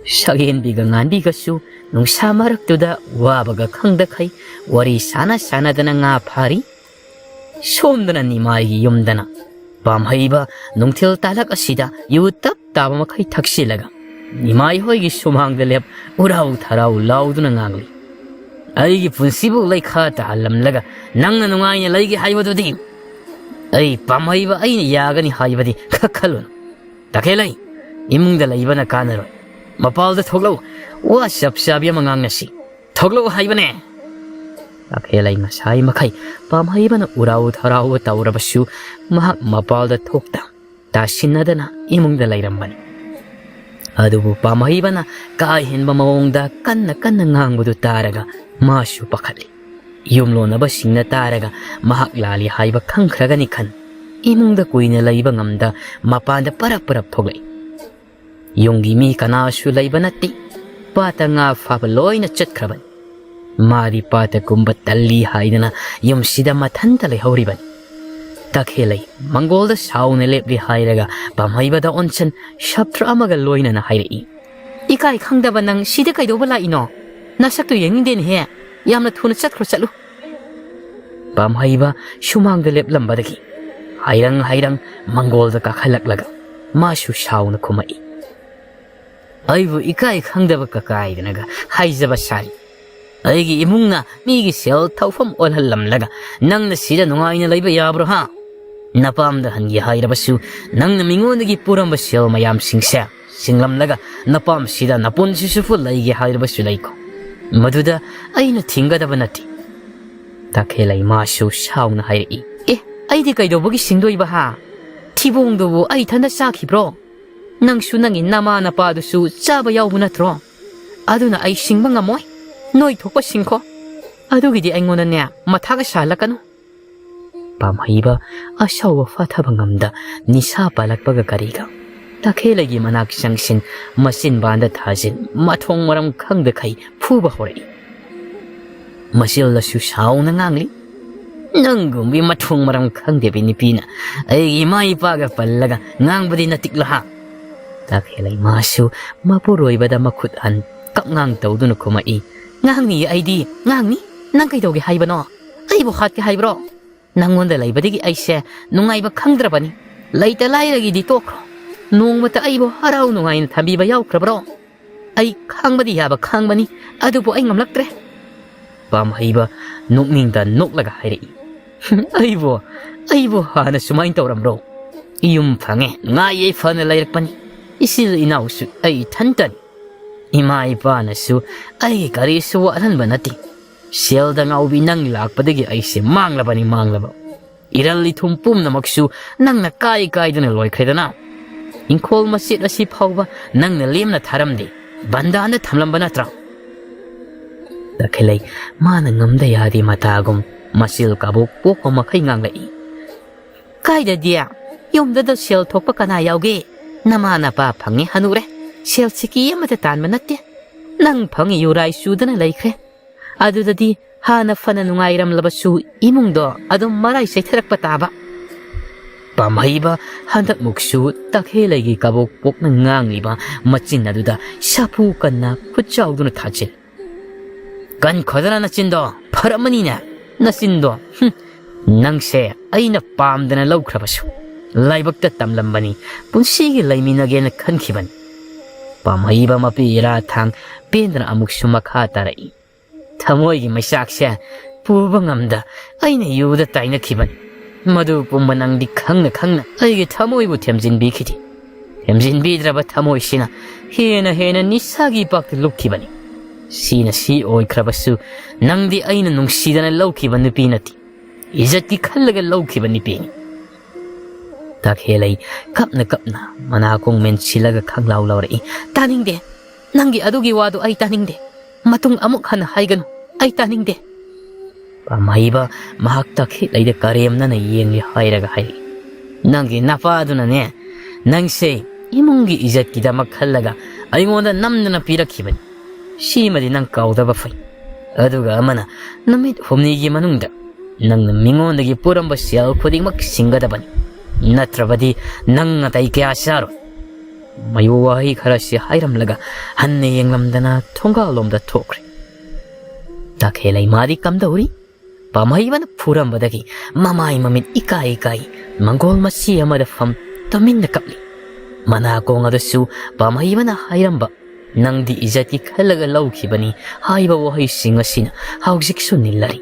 Sakhen biga nganbi gasu nung samaraktuda wabaga khangda khai wari sana dana nga phari. Somdana nimai yumdana. Pamhaiba nungthil talak asida yutap taba makai thaksilaga. Nimai hoigi sumhangda lep urau tharau lauduna ngangli. Aigi punsibu laikha tahalamlaga nangna nungaina laigi haibadudi. Ay pamhaiba ay yagani haibadi kakhalun. Takelay imungda laibana kanaro. Mapalda thoglaw wa sapsabiya mangangnasi. Thoglaw haibane. Takelay ngasay makai pamhaiba na urau tharau taurabasu mahak mapalda thokta. Tasinadana imungda lairambani. Adubu pamhaiba na kahinba maongda kanna ngangbudu taraga masu pakali. Yumlo na basing na taraga mahak lali haiba khangkragani khan. Imungda kuina laiba ngamda mapanda parap thoglay. Yunggi mi kanasu laiba nati. Pata nga fabaloy na chatkraban. Mari pata kumba tali haidana yung sida matanta lay hauriban. Takhelay mangolda sauna lepli hairaga pamhaiba da onsan shaptra amaga loy na hairi. Ikay khangdaba nang sida kaido bala ino. Nasakto yengin din he. Yamna thuna chatkro chalu. Pamhaiba shumangda leplambadagi. Hairang mangolda kakhalak masu sauna kumai. Aibu ikai khangdaba kakaidanaga haizaba sari. Aigi imungna migi sel taufam olhalamlaga nangna sida nungaina laiba yabro ha. Napamda hangi hairabasu nangna mingondagi puramba sel mayam singsa singlamlaga napam sida napun sisufu laigi hairabasu laiko. Maduda aina thingadaba nati. Takhelay masu sauna hairi. Aidi kaidobogi singdoiba ha. Tibongdobu ai thanda sakhibro. Nangsu nangin nama napadusu chaba yawbu natro. Aduna ai singba ngamoy. Noi thokpa singko. Adugidi aingona ne mathaga salakanu. Pamhaiba asawa fathaba ngamda nisa palakpaga kariga. Takhelagi manak sangsin masin banda thajin mathong maram khangda khai phuba horai. Masil lasu sauna ngangli. Nanggumbi mathong maram khangde binipina. Ay imay paga palaga ngangbadi natikla ha. Takhelay masu mapuroy bada makhutan kapngang tawduna kumai. Ngangni aidi ngangni nang kaidogi haibano. Aibo hat ke haibro. Nangonda laibadigi aise nungaiba khangdrabani. Laita lairagi di tokro. Nongmata aibo harau nungain thabiba yaukrabro. Ai khangbadi yaba khangbani adubo ai ngamlaktre. Pam haiba nokningda noklaga hairi. Aibo hana sumain tawrambro. Iyum phange ngai fana lairakpani. Isil inausu ai thantani. Ima ipanasu ai karisu walanba nati. Selda ngaubi nang lakpadagi aise manglabani manglaba. Iralli thumpum namaksu nangna kai dana loikhaidana. Inkol masit asi phauba nangna lemna tharamdi. Bandana thamlamba natra. Dakhelai mana ngamda yadi matagum masil kabuk poko makai nganglai. Kaida dia yomda da sel thokpa kana yauge. Namana pa phangi hanure. Sel chiki amata tanma natte. Nang phangi yurai sudana laikhe. Adudadi hana fana nungairam labasu imungdo adum marai saitharakpa taba. Pamhaiba handak muksu takhelagi kabuk pokna ngangliba machin aduda sapu kanna khutchauduna thachil. Kan khodana nachindo pharamanina nachindo. Nangse aina pamdana laukhrabasu. Laibakta tamlambani punsigi laiminagena khankhibani. Pamhaiba mapi ira thang pendra amuksu makha tarai. Thamoigi maisaksya puba ngamda aina yuda taina khibani. Madu pumanangdi khangna aigi thamoibu themjinbikhidi. Themjinbidraba thamoisina hena nisagi pakta lukhibani. Sina si oikhrabasu nangdi aina nungsidana laukhibani pinati. Izatki khallaga laukhibani pini. Takhelai kapna manakong mensilaga khanglaw lawrai. Taningde nangi adugi wadu ai taningde. Matung amuk hana haiganu ai taningde. Pamhaiba mahak takhelai karemna na yengli hairaga hai. Nangi napaduna ne nangse imungi izat kidamak khallaga aingonda namnana pirakhibani. Simadi nang kaudaba fai. Aduga amana namit humnigi manungda nangna mingondagi puramba sel khudingmak singadabani. Natrabadi nang atai kya saro. Mayu wahi kharasi hairamlaga hanne yenglamdana thongalomda thokre. Takhelai madi kamdauri. Pamhaibana phurambadagi mamai mamit ikai mangol masi amada fam taminna kapli. Manakong adasu pamhaibana hairamba nangdi izati khalaga laukhibani haiba wahi singasina haujiksu nillari.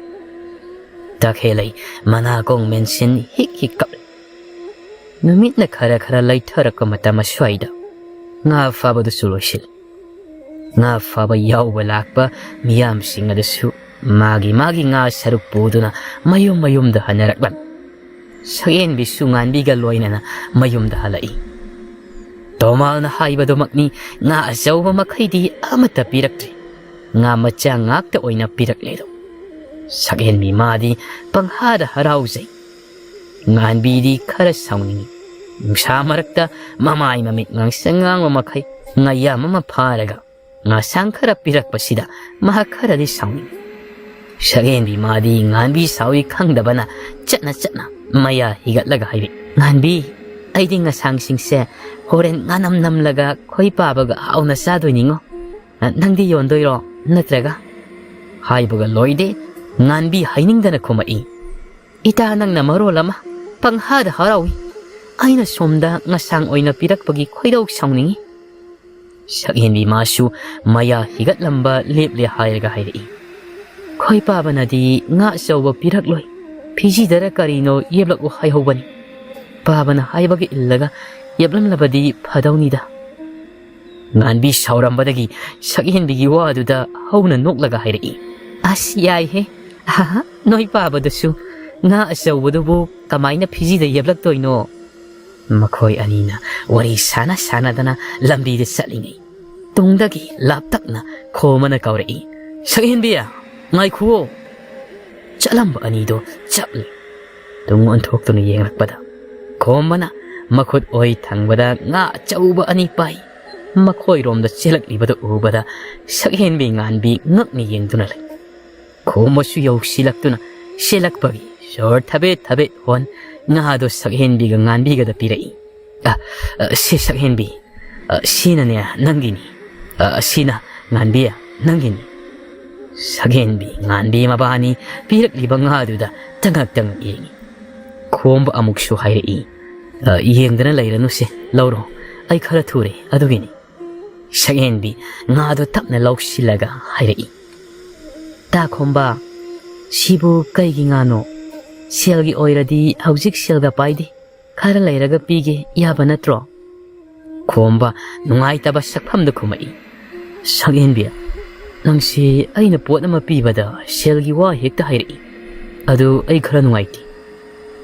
Takhelai manakong mensin hik kapli. Numit na khara laitharaka matama swaida. Nga fabadu sulushil. Nga faba yauba lakpa miyam singadasu. Magi nga saruk puduna mayum da hanarakban. Sayen bisungan biga loinana mayum da halai. Tomal na haiba domakni nga asaw mamakhaidi amata piraktri. Nga macha ngakta oina pirakledo. Sayen mi madi panghada harauzay. Ngan bidi khara sauni. Sa marakta mamay mamit ngang sangang mamakhay ngayama maparaga. Nga sangkara pirakpasida mahakara di sauni. Sagen bi madi ngan bi sawi khangdabana chatna maya higatlaga haibi. Ngan bi aidi nga sangsingse horen nganam laga khoi pabaga hauna sadoiningo. Nangdi yondoiro natraga. Haibaga loide ngan bi hainingdana kumai. Ita nang namarolama panghada harawi. Aina somda nga sang oina pirakpagi khoidaw saungningi. Sagen bi masu maya higatlamba leple hairaga hairi. Khoi pabana di nga sawba pirakloi. Piji dara karino yeblak hai hobani. Pabana haibagi illaga yeblam labadi phadawnida. Ngan bi saurambadagi sagen bigi waduda hauna noklaga hairi. As yai he. Aha noi pabadasu nga asawbudubu kamaina piji da yeblak toino. Makhoi anina wari sana dana lambi de salingai. Tungdagi laptakna khomana kaurei. Sagen biya ngai khuo. Chalamba anido chapli. Tungon thok tuni yengrakpada. Khomana makhut oi thangbada nga chauba ani pai. Makhoi romda chelak libada ubada sagen bi ngan bi ngakni yengduna lai. Khomosu yausilaktuna selakpagi sor thabe hon nga do sakhen bi ga ngan bi ga da pirai. Se sakhen bi Sina niya nanggini. Sina nganbiya nanggini. Sagenbi nganbi mabani pirak libang aduda tangag yengi. Komba amukshu hairi. Yengdana layranu se lauro ay khara thure adugini. Sagenbi ngado tapna lauksilaga hairi. Ta komba sibu kaigi ngano selgi oiradi haujik selga paidi khara layraga pige yaba natro. Komba nungai taba sakpamda kumai. Sagenbi nangsi aina pot nama pibada selgi wa hekta hairi. Adu ay khara nungaiti.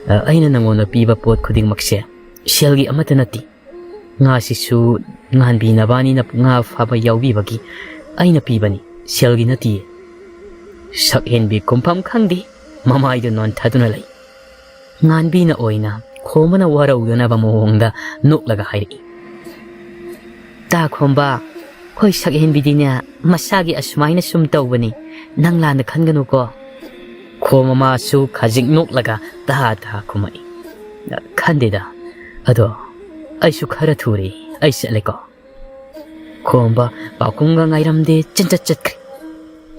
Aina nangona piba pot kuding makse selgi amata nati. Nga sisu nganbi nabani na nga faba yaubi bagi aina pibani selgi nati. Sagenbi kumpam khangdi mamai do non thaduna lai. Nganbi na oina khomana waraudana ba mohongda noklaga hairi. Ta khomba khoi sagenbi dinya masagi asmaina sum tawbani nanglana khanganu ko. Khomama su khajik noklaga ta khumai. Khandeda ado aisu khara thuri aisaleko. Khomba pakunga ngairamde chanchat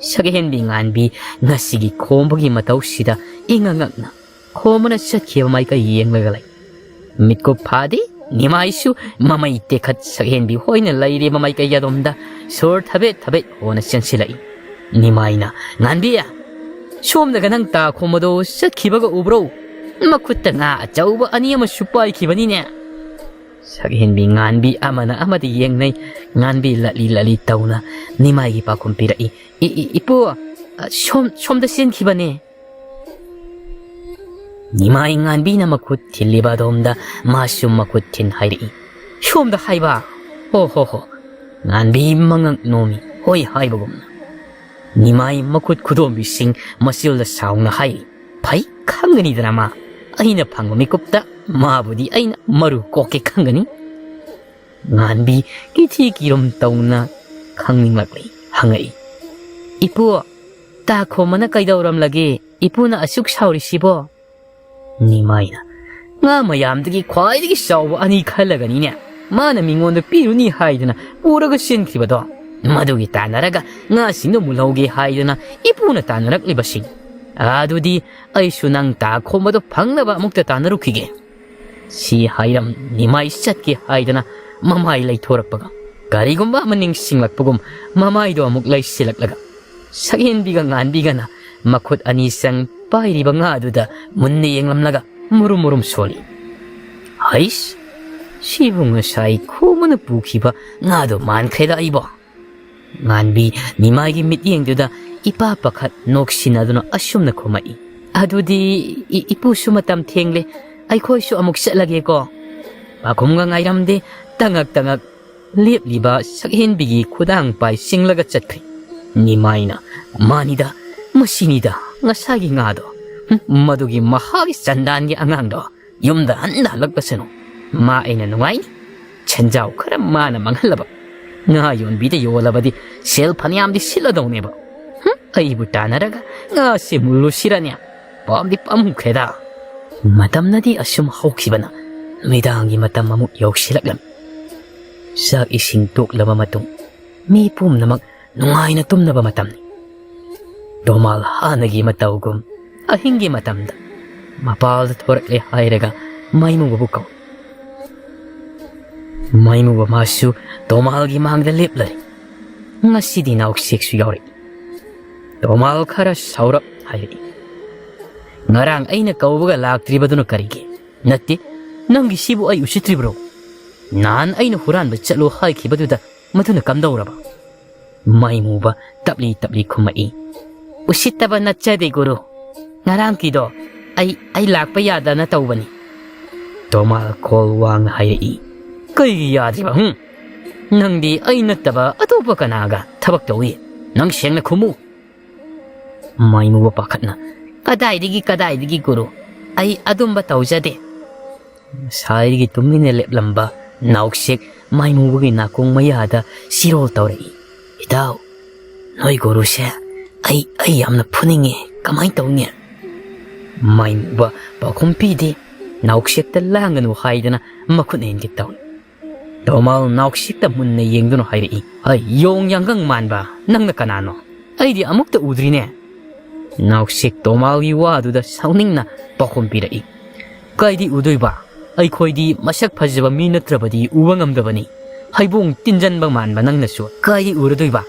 Sagenbi nganbi ngasigi khombagi matau sida ingangakna khomana sakhiba mai ka yenglaga lai. Mitko phadi nimaisu mamai tekhat sagenbi hoina laire mamai ka yadomda sor thabe hona chansilai. Nimaina nganbiya somdaga nang ta khomodo sakhibaga ubro makutta nga achauba ani ama supai khibanine. Sagenbi nganbi amana amadi yengnai nganbi lali tauna nimai gi pakum pirai. Ipo somda sin khibane. Nimai nganbi na makut thiliba domda masum makut thin hairi. Somda haiba ho nganbi mangang nomi hoi haibagumna. Nimai makut khudombi sing masilda saungna hairi. Pai khangani drama aina phangmi kupta mabudi aina maru koke khangani. Nganbi kithi kirom tauna khangninglakli hangai. Ipu ta khomana kaidauram lage ipuna asuk sauri sibo. Nimaina nga mayamdagi khwaidagi sawa ani khalagani ne mana mingonda piruni haidana puraga sinkhibado madugi tanaraga nga sino mulauge haidana ipuna tanarakliba sing adudi aisu nang ta khomado phangnaba mukta tanarukige si hairam nimai satki haidana mamai laithorakpaga karigumba maning singlakpagum mamai do amuk lai silaklaga. Sagenbiga nganbiga na makut anisang pairiba nga aduda munni yenglamlaga murum soli. Hais, sibu nga say kumana pukiba nga do mankreda iba. Nganbi nimagi mityeng duda ipapakat noksinaduna asyum na kumai. Adudi ipusu matam tengle ay koisu amuk salage ko. Pakum nga ngayramde tangag liba sagenbigi kudang pay singlaga chatkri. Nimaina manida masinida ngasagi ngado madugi mahagi sandangi angangdo yumda anda lagpaseno ma aina nungai chanjau khara mana manghalaba nga yon bide yolabadi sel phaniamdi siladoneba ai butanaraga nga simulu siranya pamdi pamkheda matamnadi asum hawkhibana midangi matam amu yoksilaklam sak ising toklaba matung mi pum namak nungai na tumnaba matamni. Domal hanagi matawgum ahingi matamda mapalda thorakle hairaga maimu babukaw. Maimu bamasu domalgi mangda leplari. Ngasidi nauksik yawri. Domal khara saurap hairi. Ngarang aina kaubaga laktribaduna karigi. Natti nangi sibu ay usitribro. Nan aina huran bachalo haikibaduda maduna kamdauraba. Maimuba tabli kumai. Usitaba na chade guru. Ngarang kido ay lakpa yada na tawbani. Domal kolwang hayai. Kay yadi ba Nangdi ay nataba atopa kanaga tabak tawi. Nang siyang na kumu. Maimuba pakat na. Kaday digi guru. Ay adumba tawjade. Sayagi tuminelep lamba. Nauksik maimuba ginakong mayada sirol tawrai. Itaw, noy guru siya, ay amna puningi, kamay taw niya. May ba, pakumpidi, nauksyak talanganu haida na makunayin kitaw. Tomal nauksikta munna yengduno hairi. Ay, yong yanggang manba, nang nakanano. Ay di amukta udrine. Nausik Tomal yuwa aduda sauning na pakumpira. Kay di udoy ba? Ay koy di masak pajaba minatrabadi uwang amdabani. Haybong tinjan bang manba nang nasu. Kay di uradoy ba?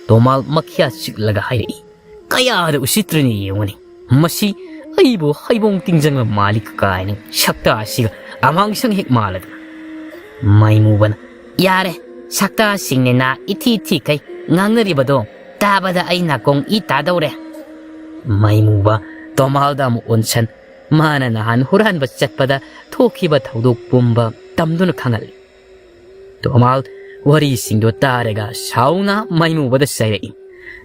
Tomal makya siklaga hairi. Kaya ada usitrini yungani. Masi aibo haybong tinjan bang malik kain. Sakta asiga amang sang hik malad. May muban. Yare, sakta singne na iti kay ngangnaribado. Tabada ay nakong itadaw re. May muba, Tomal da mo onsan. Mananahan huran ba chatpada thoki ba thaudok pumba tamduna khangal. Tomal wari singdo tarega sauna may muba da sayai.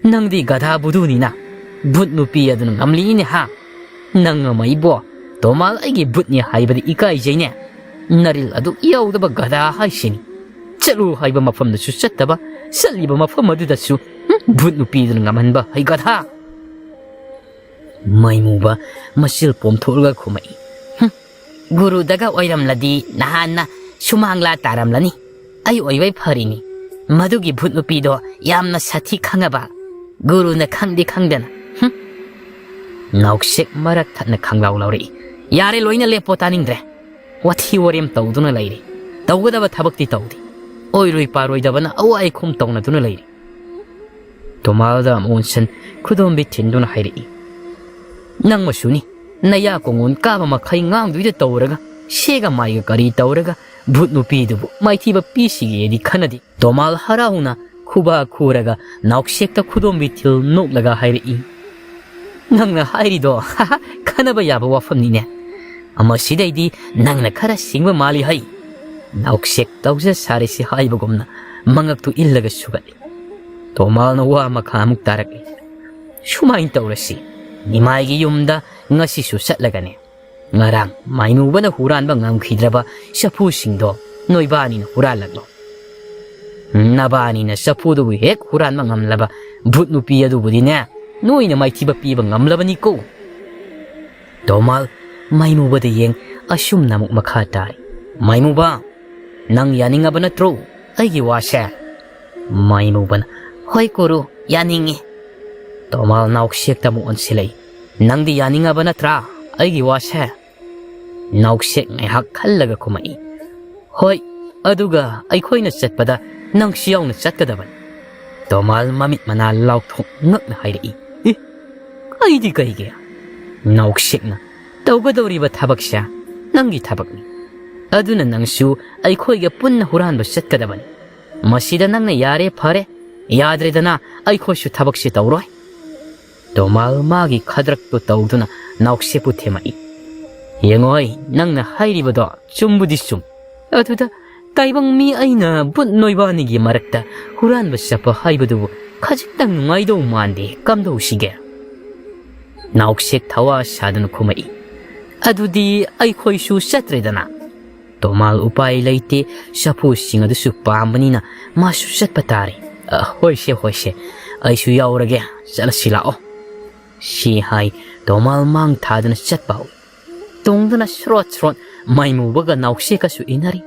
Nangdi gadha buduni na. But nupi adun ngamli ni ha. Nang may bo. Tomal ay but ni haibadi ikay jayne. Naril adu iyaw da ba gadha haisini. Chalu haiba mafam da su chattaba. Sali ba mafam adu da su. But nupi adun ngaman ba hay gadha. May muba masil pom thulga khumai. Guru daga oiram ladi nahan na sumangla taram lani. Ay oiwai pharini. Madugi bhut nupi do yamna sathi khangaba. Guru na khangdi khangdana. Nauksek marak thatna khanglaw lawri. Yare loina lepo taningdre. Wathi warim tawduna lairi. Tawgadaba thabakti tawdi. Oiroi paroi dabana awai khum tawna duna lairi. Tomalda amonsan khudom bi tinduna hairi. Nang masuni naya kongon kaba makai ngang duida tawraga shega maiga kari tawraga bhut nupi dubu maithiba pisigi edi khanadi Tomal harauna khuba khuraga nauksekta khudom bi thil noklaga hairi. Nangna hairi do khanaba yaba wafamni ne ama sidaidi nangna khara singba mali hai nauksek tawja sarisi haibagumna mangaktu illaga sugali. Tomal na wa makha amuk tarak shumain tawrasi Nimaigi yumda ngasi su satlagane. Ngarang mainuba na huran ba ngamkhidraba sapu singdo noibani na huralaglo. Nabani na sapu do hek huran ba ngamlaba bhut nupi adu budine noi na maithiba piba ngamlaba ni ko. Tomal mainuba de yeng asum namuk makha tai. Mainuba nang yaninga ba natro aigi washa. Mainuba hoi kuru yaningi. Tomal nauksek tamu onsilay. Nangdi yaninga ba natra aigi washa. Nauksek ngayhak khallaga kumai. Hoi, aduga aikhoy na chatpada nang siyaw na chatkadaban. Tomal mamit mana laukthok ngak na hairi. Ay di kaige. Nauksek na tawgadawri ba thabak siya nangi thabak ni. Aduna nangsu aikhoy ga punna huran ba chatkadaban. Masida nang na yare phare yadre dana aikhoy su thabak si tawroy. Tomal magi khadrak to tawduna nauksepu themai. Yengoi nangna hairibado chumbudi chum. Aduda taibang mi aina but noibani gi marakta huran ba sapa haibadu khajiktang nungaido mande kamdo sige. Nauksek thawa sadun khumai. Adudi aikhoi su satredana. Tomal upai leite sapu singadu su pambanina masu satpatari. Hoise aisu yaurage salasilao. Si hai Tomal mang thadana chatpau. Tungdana srot maimubaga naukseka su inari.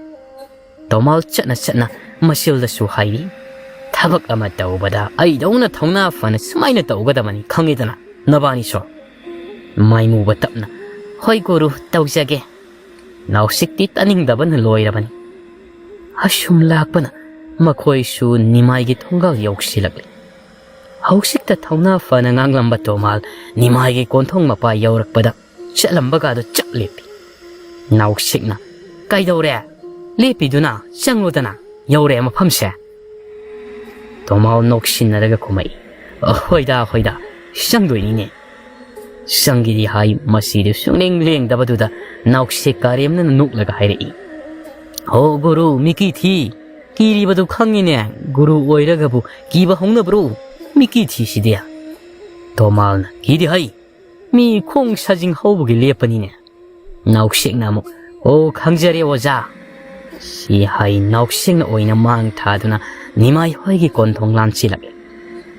Tomal chatna masilda su hairi. Thabak ama tawbada ai dauna thongna fana sumaina tawgadamani khangidana nabani so. Maimuba tapna hoi guru tawjage. Nausikti taningdaban loirabani. Asum lakpana makhoi su nimaigi thongal yoksilagli. Hausikta thawna fana nganglamba Tomal nimaigi konthong mapa yaurakpada chatlamba do chap lepi. Nausikna kaidawre lepi duna changlodana yaure mafamse. Tomal noksinaraga kumai. Hoida sangdoini. Sangidi hai masidi sungleng dabaduda nauksik karemna nuklaga hairi. Ho guru miki thi kiribadu khangine guru oiragabu kiba hongna bro. Miki thi sidia. Tomal na kidi hai. Mi khong sajing haubugi lepanine. Nauksik namu. O khangjare oja. Si hai nauksik na oina mang thaduna nimai hoigi konthong lanchilage.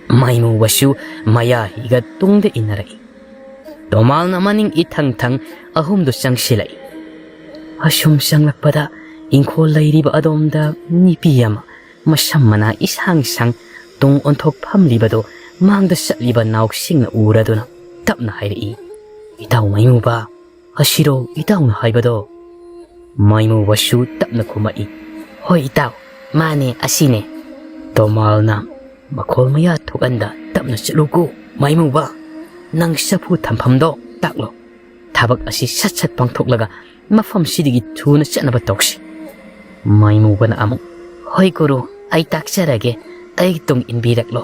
Maimu wasu maya higa tungde inarai. Tomal na maning itang ahum do siyang silay. Asum siyang lakpada ingkol layriba adomda nipiyama masam mana isang sang tung onthok phamlibado mangda satliba nauksingna uraduna tapna hairi itaw maimuba asiro itaw na haibado maimuba shu tapna khumai hoi itaw mane asine tomalna makhol maya thokanda tapna chaluko maimuba nang sapu thamphamdo taklo thabak asi sat sat pangthoklaga mafam sidigi thuna chanaba toksi maimuba na amuk hoi guru ai takcharage ai tung inbiraklo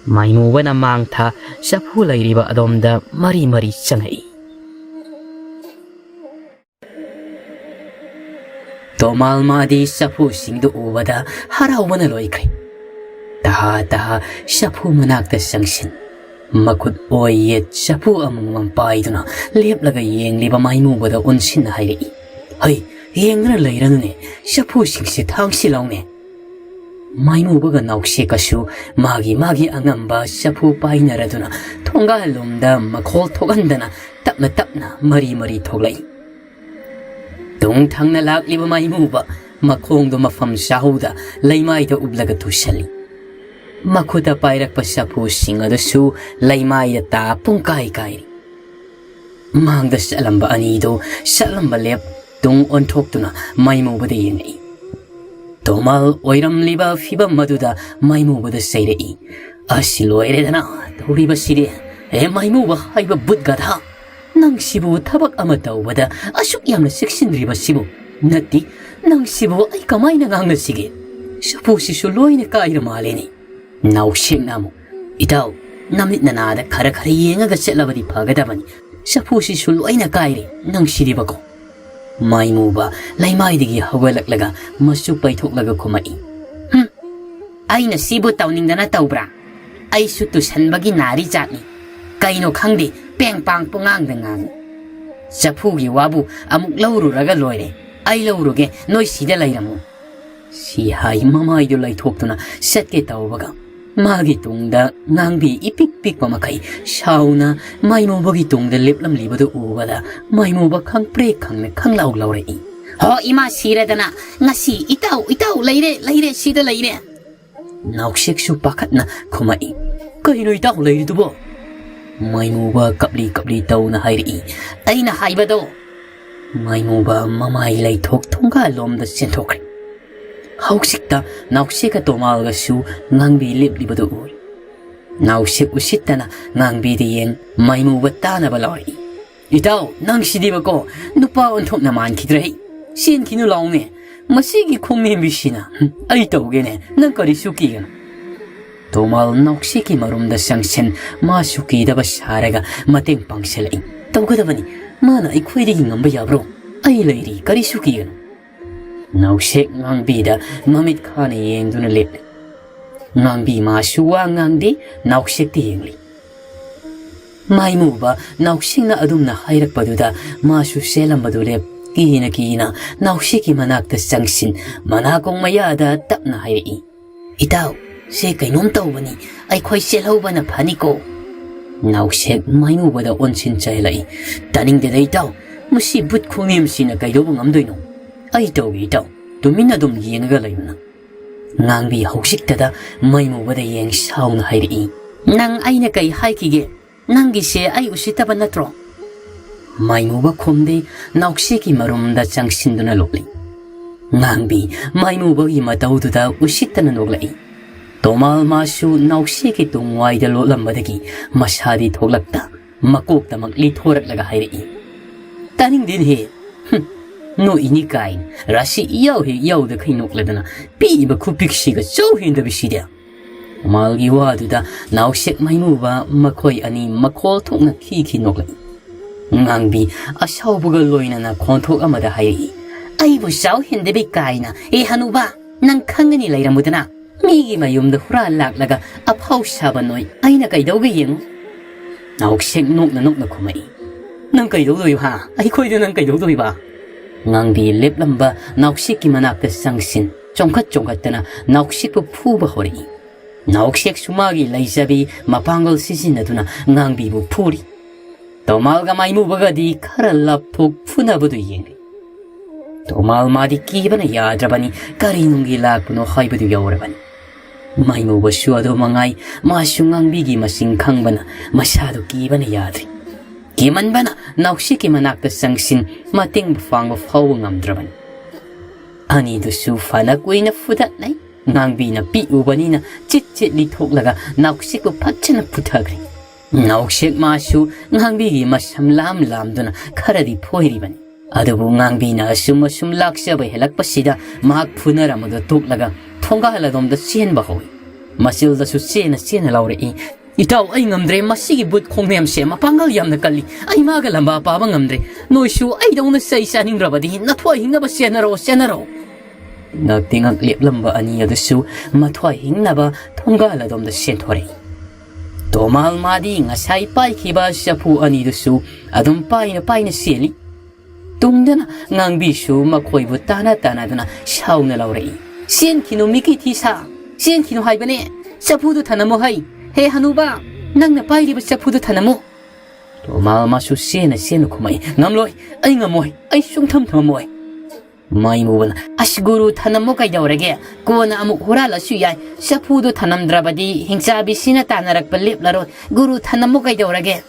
maimuba na mangtha sapu lairiba adomda mari mari changai tomal madi sapu singdu ubada haraumana loikre taha sapu manakta sangsin makut oyet sapu amung paiduna leplaga yengliba maimubada unsin hairi hoi yengra leiranune sapu singsi thangsi laune maimubaga naukse kasu magi angamba sapu painaraduna thonga lomda makhol thogandana tapna mari thoglai tung thangna lakliba maimuba makhongdo mafam sahuda leimaida ublaga tushali makhuda pairakpa sapu singadasu leimaida ta pungkai kai mangda salamba anido salamba lep tung onthoktuna maimubada yengai tomal oiramliba fibam maduda maimubada sairei asiloiredana thuriba sire e maimuba haiba budgadha nang sibu thabak ama tawbada asuk yamna seksinriba sibu natti nang sibu ai kamaina ngangna sige sapu sisu loina kaira maleni naushing namu itaw namit nanada khara yengaga chetlabadi phagadabani sapu sisu loina kaire nang siribako maimuba laimaidigi hawalaklaga masu paithoklaga khumai aina sibu tawningdana tawbra ai su tu sanbagi nari jatni kaino khangdi peng pang pungang dengang sapugi wabu amuk laururaga loire ai lauruge noi sida lairamu si hai mama idu laithoktuna setke tawbaga magi tungda ngangbi ipik pamakai shauna maimuba tungda leplam libadu ubada maimuba khang pre khangme khang laure ho ima siradana ngasi itaw leire sida leire nauksek su pakatna khumai kaino itaw leire dubo maimuba kapli tawna hairi aina haibado maimuba mamai laithok thonga lomda senthokre hausikta naukseka tomalga su ngangbi leplibadu ui nausik usitana ngangbi de yeng maimuba tana balori itaw nang sidibako nupa onthok na man khidrei sin khinu laune masigi khongme bisina ai tawgene nang kari suki gan tomal nauksiki marumda sangsen ma suki daba saraga mateng pangselai tawgadabani mana ikhoidigi ngamba yabro ai leiri kari suki gan nausek ngangbida mamit khane yengduna lep ngangbi ma suwa ngangdi nausek ti yengli maimuba nausingna adumna hairakpaduda ma su selambadu lep kina nausiki manakta sangsin manakong mayada tapna hairi itaw se kainom tawbani ai khoi selhobana phaniko nausek maimubada onsin chailai taningde dei taw musi but khungem sina kaidobu ngamdoino ai tawgi taw tumina dum yenga laimna ngangbi hausiktada maimubada yeng sauna hairi nang aina kai haikige nangi se ai usitaba natro maimuba khomde naukseki marumda changsinduna lokli ngangbi maimuba gi matawduda usitana noglai tomal masu naukseki tungwaida lolambadagi masadi thoglakta makokta makli thoraklaga hairi taning din he no ini kain rasi yaw da khainokladana pi ba khupiksiga chauhinda bisida malgi waduda nausek maimuba makhoi ani makhol thokna khi noklai ngangbi asaubuga loina na khonthok amada hairi aibu chauhinda bi kaina e hanuba nang khangani lairamudana migi mayumda hura laklaga aphau sabanoi aina kaidauga yengu nausek nokna khumai nang kaidoi ha ai khoida nang kaidoi ba ngangbi leplamba naukseki manakta sangsin chongkhattana nauksekpu phuba hori nauksek sumagi laisabi mapangol sisinaduna ngangbi bu phuri tomalga maimubagadi khara lapthok phunabudu yengi Tomal madi kibana yadrabani karinungi lakpuno haibadu yaurabani. Maimu basu ado mangai masungang bigi masing kangbana masado kibana yadri. Kiman bana naushiki manakta sangsin mating bufang bafaw ngamdrabani. Ani dusu fanakway na fudat nai ngangbi na pi ubani na chit litok laga naushik patcha na putagri. Naushik masu ngangbi masam lam duna karadi poiribani. Adubu ngangbi na asum laksa bay helak pasida mahak punara mo tuk laga thongga haladom da sien bahoy. Masil da su sien laure I. Itaw ay ngamdre masigi but khongnem se mapangal yam na kali ay magalamba pa ngamdre no shu ay daw na say saning rabadi na thwai hinga ba senaro. Nagtingag lip lamba ani adusu mathwai hingna ba thongga haladom da sien thore. Tomal madi nga say pai kiba sapu ani dusu adum pai na sieli. Tungdana ngang bisu makoy butana duna shaw na laurei. Sien kino miki tisa. Sien kino hay bane. Sapudo tanamo hay. He hanuba. Nang napay di ba sapudo tanamo? Tomal masu sien kumay. Ngamloy. Ay ngamoy. Ay sungtam tamamoy. May mo wala. Asguru tanamo kay daurage. Kuwa na amuk hurala suyay. Sapudo tanam drabadi. Hingsabi sinatanarak palip laro. Guru tanamo kay daurage.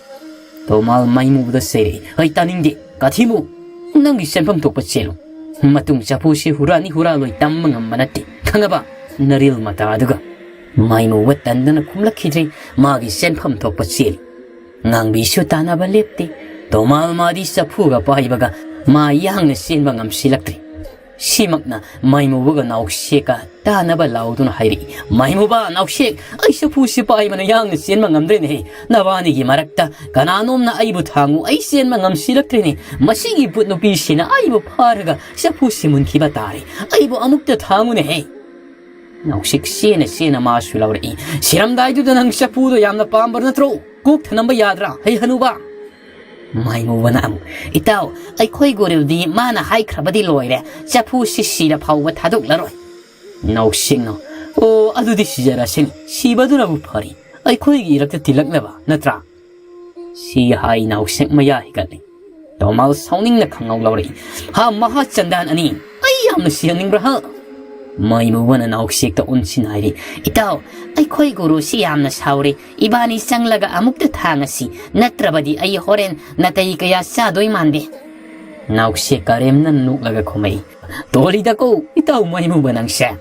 Tomal may mo wala sere. Ay tanindi. Katimu. Nangi senpam tokpa chelo matung chapusi hurani huraloi tammang manati khangaba naril mata aduga maimu watandana kumlakhidri magi senpam tokpa chel ngangbi su tanaba lepti tomal madi saphuga paibaga ma yang sen bangam silaktri simakna maimu buga nausheka tanaba lauduna hairi maimu ba naushek ai saphusi paimana yang sen bangam dre nabani gi marakta kananom na aibu thangu ai sen bangam silaktri ne masigi putno pisina aibu pharaga saphusi mun khiba tare aibu amukta thangu ne naushek sena masu lauri siram daidu danang saphudo yamna pambar natro kuk thanamba yadra hai hanuba Maimu wanam itaw ay koy gorudi mana hay krabadi loire chapu sisira pawwa thaduk laroi naushing no o adudi sijara sen sibaduna bu phari ay koy gi irakta tilak laba natra si hay naushing maya higali tomal sauning na khangau lore ha maha chandan ani ay amna sianing braha Maimu wana naushik ta unsin hairi itaw ay koy guru si amna saure ibani sanglaga amukta thangasi natrabadi ay horen natay kaya sadoy mande naushik karem nan nuklaga khomai toli da ko itaw maimu banang sha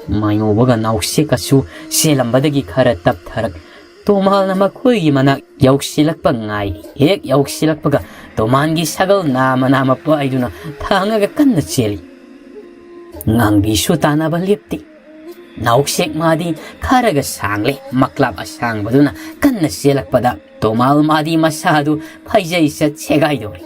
maimu baga naushik asu selambadagi khara tap tharak tomal na makoy mana yauksilak pa ngai ek yauksilak paga tomangi sagal nama pa aiduna thangaga kanna cheli Ngangbi su tanaba lipti. Naushek madi karaga sangle maklab asang baduna kanna selak pada tomal madi masado paijay sa chegay dori.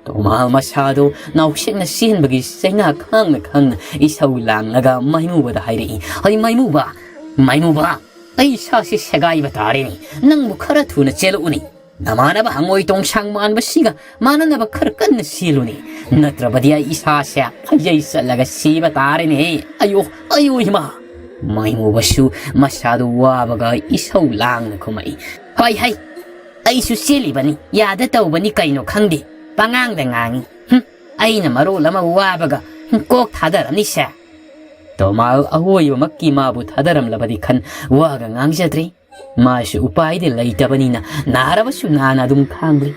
Tomal masado naushek na sin bagi senga kang isaw lang laga maimu bada hayri. Ay maimu ba ay sa si segay batari ni nang bukara tu na chelo uni. Namana ba hangoy tong sang maan basiga mana na ba karkan na silo ni. Natrabadi ay isa siya ay isa laga siba tari ni ayo hima may mo basu masyado wabaga isaw lang na kumai hay ay susili ba ni yada tao ba ni kayo kangdi pangang dangangi ay na marula mawabaga kok tadaram ni siya tomal ahoy ba makimabot hadaram labadi kan wagang ang siya Masu upay de laita banina narabasu nana dum kangli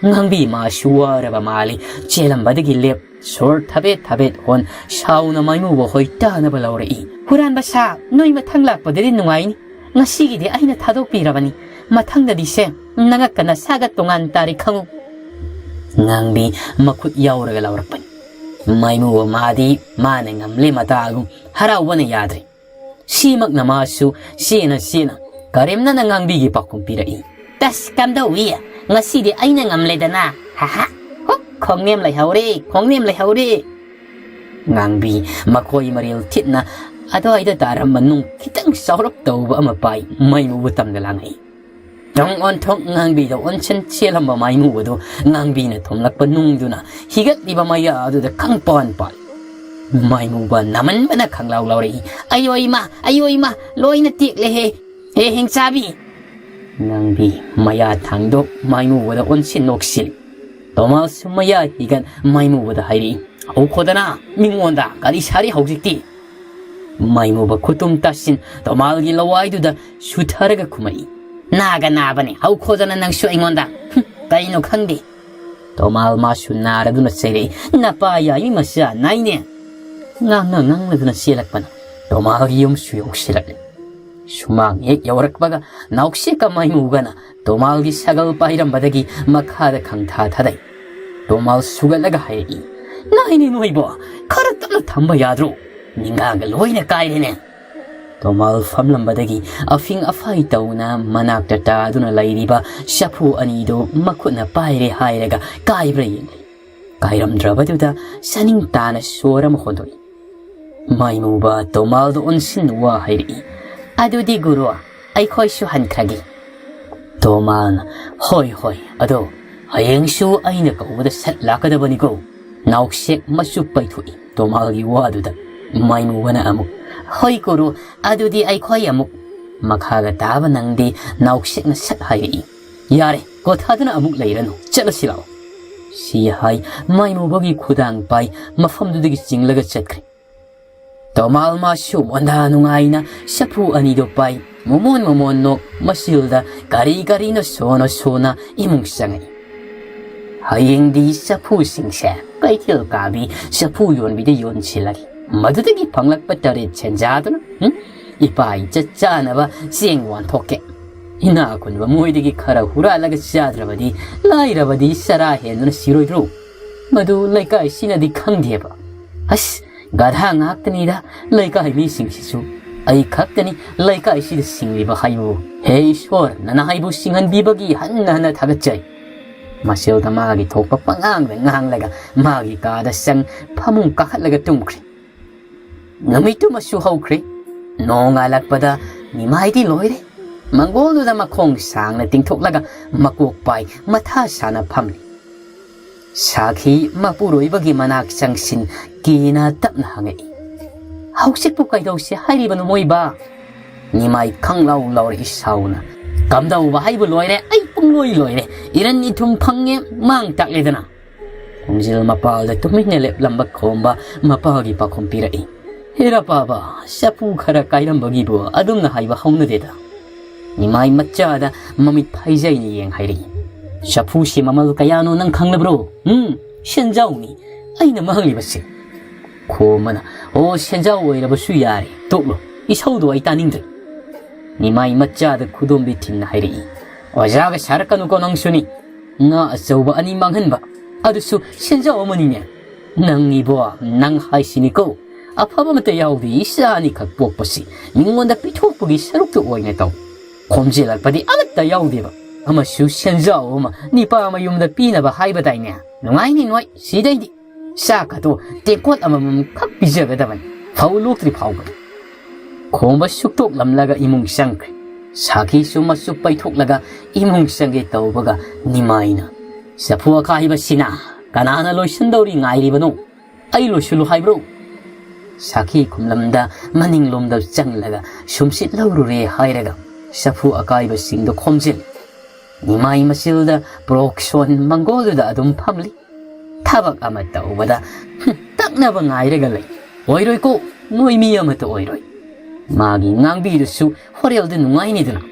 ngangbi masu waraba mali chelam badagi lep sor thabet hon sauna maimu bo hoita na balawri huran basa noi matanglak padiri nungai ngasigi de aina thadok pirabani mathangda dise nangakana sagat tongan tari khangu ngangbi makut yauraga lawrakpani maimu bo madi mane ngamle matagu harawana yadri simak na masu sina Karimna na ngang bigi pa kung pirai. Tas kam daw iya. Nga sidi ay na ngamleda na. Haha. Kong niem lay hauri. Ngang bi makoy maril tit na. Ato ay dataram manung kitang saurap daw ba amapay. May mubutam na lang ay. Tong on tong ngang bi daw on chen chelam ba may mubudo. Ngang bi na tomlak pa nung do na. Higat di ba maya do da kang pon pa. May muba naman ba na kang lawri. Ayoy ma. Loy na tik lehe. Heng sabi Nangbi maya tangdok maimu wada onsin noksil Tomal sumaya higan maimu wada hairi ꯍꯧꯈꯣꯗꯅ ꯃꯤꯉꯣꯟꯗ ꯀꯔꯤ ꯁꯥꯔꯤ ꯍꯧꯖꯤꯛꯇꯤ ꯃꯥꯏꯃꯨꯕ ꯈꯨꯇꯨꯝ ꯇꯥꯁꯤꯟ ꯇꯣꯃꯥꯜꯒꯤ ꯂꯋꯥꯏꯗꯨꯗ ꯁꯨꯊꯔꯒ ꯈꯨꯃꯛꯏ 나가 나버니 하우코자는 낭쇼 잉원다 까이노 칸디 도마을 마슈 나라두나 세리 나빠야 이마샤 나이네 낭나두나 시락바나 도마을이 염수 욕시락 수망 액 여락바가 나옥시까 마이무가나 도마을이 사갈 빠이란 바닥이 마카다 강타타다이 도마을 수갈라가 하이이 나이네 노이보 카르따나 담바야드로 닝가가 로이네 까이리네 도마을 팜람바다기 아핑 아파이 따우나 마낙다 따두나 라이리바 샤푸 아니도 마쿠나 빠이레 하이레가 까이브레 잉리 까이람드라바두다 사닝 따나 소라마 호도이 마이무바 도마을도 온신 와 하이리 아두디 구루아 아이코이슈 한크라기 도마은 호이 아도 하행슈 아이나 까우다 삿라카다 버니고 나옥색 마슈 빠이투이 도마을이 와두다 마이무바나 아무 허이고로 아두디 아이코이 아묵 마카가 다바 낭디 나옥식나 삭하이리 야레 고타드나 아묵 레이라노 쩔어시라오 시하이 마이무버기 쿠당 빠이 마펌두드기 징라가 쳤크리 도마을마슈 원다 누가이나 샤푸 아니도 빠이 모몬노 마실다 가리가리노 소나 이뭉상이 하이행디 샤푸 싱샤 빠이틸 가비 샤푸 요원비데 요원칠라리 마두드기 방락바따리 첸자드나 이빠이 짜짜나바 시행원 토케 이나군바 모이드기 카라 후라라가 짜드라바디 라이라바디 사라헤누나 시로이드로 마두 라이카이 시나디 캉디에바 아시 가당 학드니다 라이카이 미싱시수 아이 각드니 라이카이 시드 싱리바 하이부 헤이 쇼르 나나 하이부 싱한 비버기 하나하나 다gat자이 마시오다 마기 톡바 빵앙랭랑라가 마기 가다상 파문 까할라가 뚱크리 너미도 마슈 하우크리 농알락바다 니마이디 로이레 망고도다 마콩 상나 띵톡라가 마국바이 마타사나 팜리 사키 마부로이버기 마낙상신 기나 답나 항에 하우식부 가이도시 하이리바노 모이바 니마이 캉라울라우리 이사우나 감다우바 하이브 로이레 아이뿡 로이레 이런 니툼 팡에 망딱레드나 공질 마빠가 뚜미네 랩람바 콤바 마빠기 바콤피라이 헤라 바바 샤푸 카라 까이람 버기부 아dum나 하이바 하우나데다 니마이 마짜다 마밋 파이자이니 행 하이리 샤푸시 마마루 까야노 난 강나브로 현자우니 아이나 마항리바시 고마나 오 현자우이라바 수야리 똑로 이 서우도 아이 따닝들 니마이 마짜다 구돔비 팀나 하이리 어자가 샤르까누 꼬낭쇼니 나 아서우바 아니 망한바 아두수 현자우 어머니냐 낭니보아 낭 하이시니고 아파바마때 야우디 이사니 각복버시 민원다 삐톡보기 새롭게 오이네또 곰질락바디 아랫다 야우디바 아마 슈 현자오마 니빠마 용다 삐나바 하이바다이냐 농아이니 노이 시데이디 샤카도 떼꽃 아마맘 칵 비자가다반 파울록들이 파우거 곰바 쑥톡 람라가 이몽샹크 사기 수마 쑥바이 톡라가 이몽샹게 떠오버가 니마이나 사푸아 카이바시나 가나나 로션더리 나이리바노 아이로슐로 하이브로 사키 kumlamda maninglomda changlaga shumsit laurure hairaga safu akaiba singdo khomjil nimai masilda prokshon mangolda adum phamli thabak amata ubada taknaba ngairaga lei oiroi ko noimi amata oiroi magi ngangbi dusu horelda nungaini dana